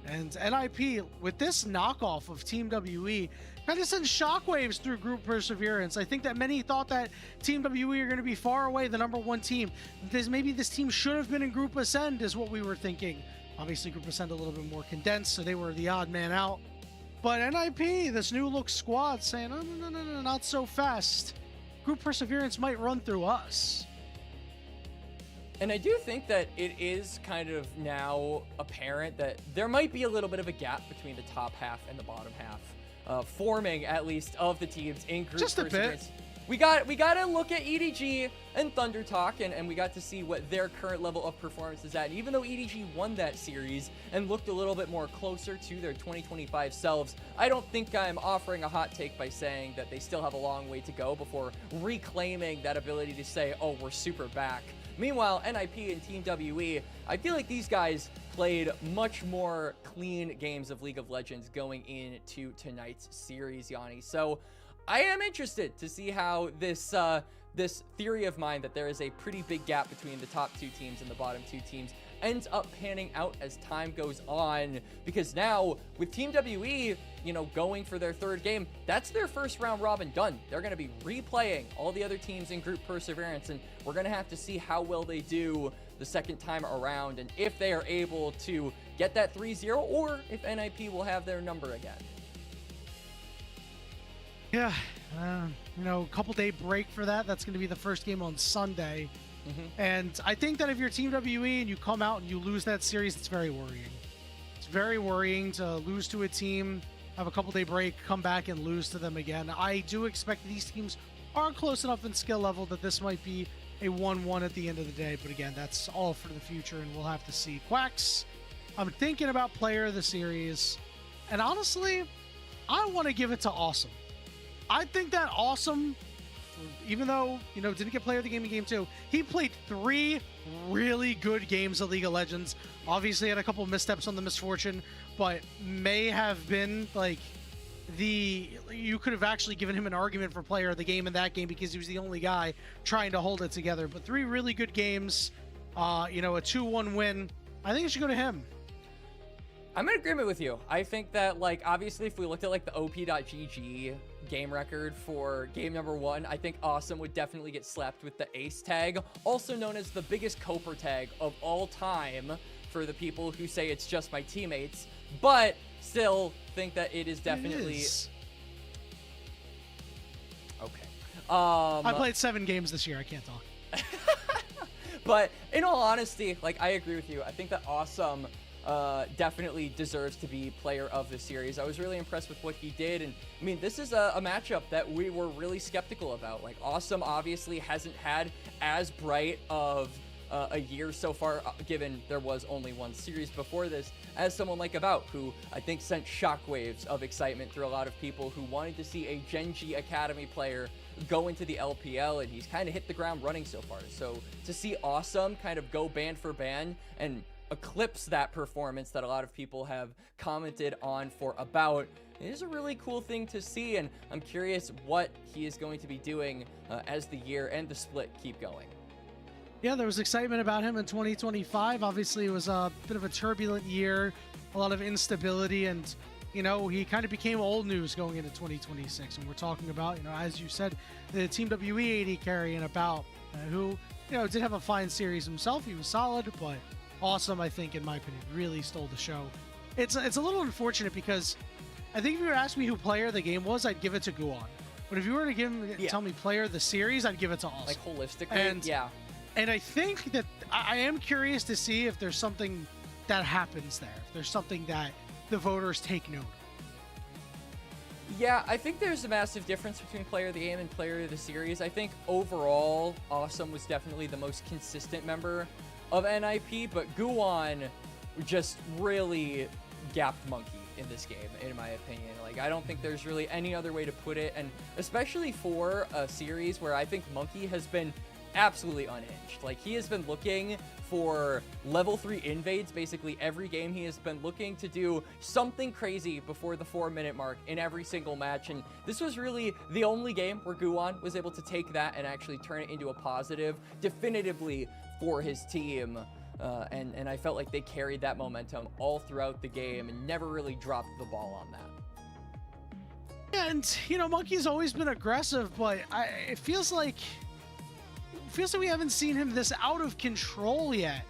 And NiP, with this knockoff of Team WE, kind of sends shockwaves through Group Perseverance. I think that many thought that Team WE are going to be far away the #1 team. Maybe this team should have been in Group Ascend, is what we were thinking. Obviously, Group Ascend a little bit more condensed, so they were the odd man out. But NiP, this new look squad, saying, oh, no, not so fast. Group Perseverance might run through us. And I do think that it is kind of now apparent that there might be a little bit of a gap between the top half and the bottom half, forming at least of the teams in Group Just a Perseverance. We got to look at EDG and Thunder Talk, and we got to see what their current level of performance is at. And even though EDG won that series and looked a little bit more closer to their 2025 selves, I don't think I'm offering a hot take by saying that they still have a long way to go before reclaiming that ability to say, oh, we're super back. Meanwhile, NiP and Team WE, I feel like these guys played much more clean games of League of Legends going into tonight's series, Yanni. So I am interested to see how this theory of mine that there is a pretty big gap between the top 2 teams and the bottom 2 teams ends up panning out as time goes on, because now with Team WE, you know, going for their third game, that's their first round robin done. They're going to be replaying all the other teams in Group Perseverance, and we're going to have to see how well they do the second time around, and if they are able to get that 3-0, or if NiP will have their number again. Yeah, you know, a couple day break for that. That's going to be the first game on Sunday. And I think that if you're Team WE and you come out and you lose that series, it's very worrying. It's very worrying to lose to a team, have a couple day break, come back and lose to them again. I do expect these teams are close enough in skill level that this might be a 1-1 at the end of the day. But again, that's all for the future, and we'll have to see. Quacks, I'm thinking about player of the series, and honestly, I want to give it to Awesome. I think that Awesome, even though, you know, didn't get player of the game in game 2, he played 3 really good games of League of Legends. Obviously had a couple missteps on the Misfortune, but may have been like you could have actually given him an argument for player of the game in that game because he was the only guy trying to hold it together. But 3 really good games, you know, a 2-1 win. I think it should go to him. I'm in agreement with you. I think that, like, obviously if we looked at like the op.gg game record for game number 1, I think Awesome would definitely get slapped with the ace tag, also known as the biggest Coper tag of all time for the people who say it's just my teammates, but still think that it is definitely... Okay. I played 7 games this year. I can't talk. But in all honesty, like, I agree with you. I think that Awesome definitely deserves to be player of the series. I was really impressed with what he did, and I mean, this is a matchup that we were really skeptical about. Like, Awesome obviously hasn't had as bright of a year so far, given there was only one series before this, as someone like About, who I think sent shockwaves of excitement through a lot of people who wanted to see a Gen G Academy player go into the LPL, and he's kind of hit the ground running so far. So to see Awesome kind of go band for band and eclipse that performance that a lot of people have commented on for About, it is a really cool thing to see, and I'm curious what he is going to be doing as the year and the split keep going. Yeah, there was excitement about him in 2025. Obviously, it was a bit of a turbulent year, a lot of instability, and, you know, he kind of became old news going into 2026. And we're talking about, you know, as you said, the Team WE AD carry and About, who, you know, did have a fine series himself. He was solid, but Awesome, I think, in my opinion, really stole the show. It's a little unfortunate because I think if you were asking me who player of the game was, I'd give it to Guan. But if you were to tell me player of the series, I'd give it to Awesome. Like, holistically, and, yeah. And I think that I am curious to see if there's something that happens there. If there's something that the voters take note of. Yeah, I think there's a massive difference between player of the game and player of the series. I think overall, Awesome was definitely the most consistent member of NiP, but Guan just really gapped Monkey in this game, in my opinion. Like, I don't think there's really any other way to put it, and especially for a series where I think Monkey has been absolutely unhinged. Like, he has been looking for level 3 invades basically every game. He has been looking to do something crazy before the 4-minute mark in every single match, and this was really the only game where Guan was able to take that and actually turn it into a positive definitively for his team. And I felt like they carried that momentum all throughout the game and never really dropped the ball on that. And, you know, Monkey's always been aggressive, but it feels like we haven't seen him this out of control yet.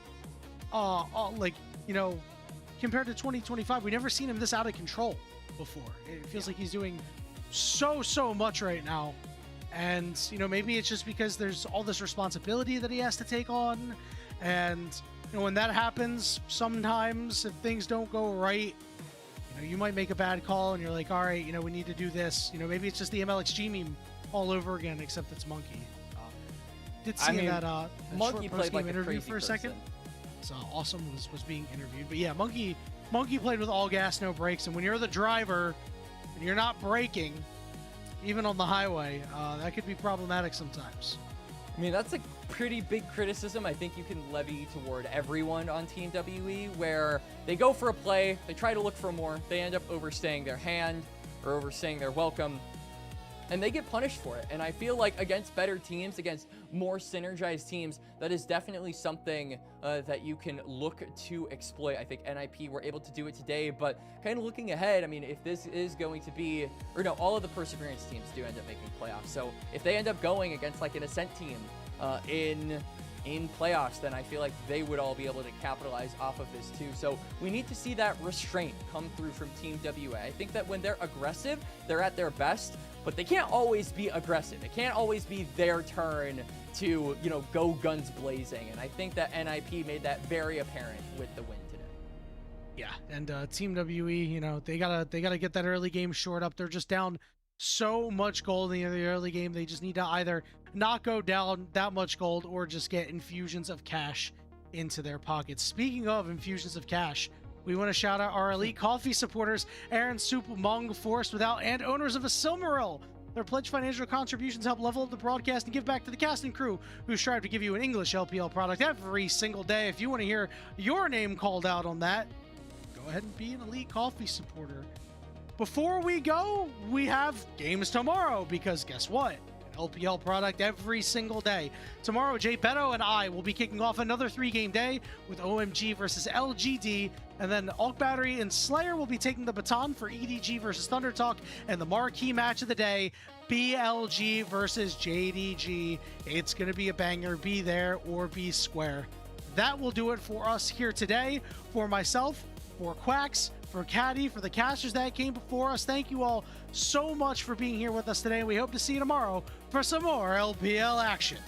Like, you know, compared to 2025, we've never seen him this out of control before. It feels like he's doing so much right now. And, you know, maybe it's just because there's all this responsibility that he has to take on. And, you know, when that happens, sometimes if things don't go right, you know, you might make a bad call and you're like, all right, you know, we need to do this. You know, maybe it's just the MLXG meme all over again, except it's Monkey. Did see that Monkey played like interview a for a person. second. So Awesome was being interviewed. But yeah, Monkey played with all gas, no brakes. And when you're the driver and you're not braking, even on the highway, that could be problematic sometimes. I mean, that's a pretty big criticism I think you can levy toward everyone on Team WE, where they go for a play, they try to look for more, they end up overstaying their hand or overstaying their welcome. and they get punished for it. And I feel like against better teams, against more synergized teams, that is definitely something that you can look to exploit. I think NiP were able to do it today, but kind of looking ahead, I mean, if this is going to be, or no, all of the Perseverance teams do end up making playoffs. So if they end up going against like an Ascent team in playoffs, then I feel like they would all be able to capitalize off of this too. So we need to see that restraint come through from Team WA. I think that when they're aggressive, they're at their best, but they can't always be aggressive. It can't always be their turn to, you know, go guns blazing. And I think that NiP made that very apparent with the win today. Yeah, and Team WE, you know, they gotta get that early game short up. They're just down so much gold in the early game. They just need to either not go down that much gold or just get infusions of cash into their pockets. Speaking of infusions of cash, we want to shout out our Elite Coffee supporters, Aaron Soup, Mong, Forest Without, and owners of a Silmaril. Their pledged financial contributions help level up the broadcast and give back to the cast and crew who strive to give you an English LPL product every single day. If you want to hear your name called out on that, go ahead and be an Elite Coffee supporter. Before we go, we have games tomorrow, because guess what? An LPL product every single day. Tomorrow, Jay Beto and I will be kicking off another 3-game day with OMG versus LGD, and then Alk Battery and Slayer will be taking the baton for EDG versus Thunder Talk, and the marquee match of the day, BLG versus JDG. It's going to be a banger. Be there or be square. That will do it for us here today. For myself, for Quacks, for Caddy, for the casters that came before us, thank you all so much for being here with us today. We hope to see you tomorrow for some more LPL action.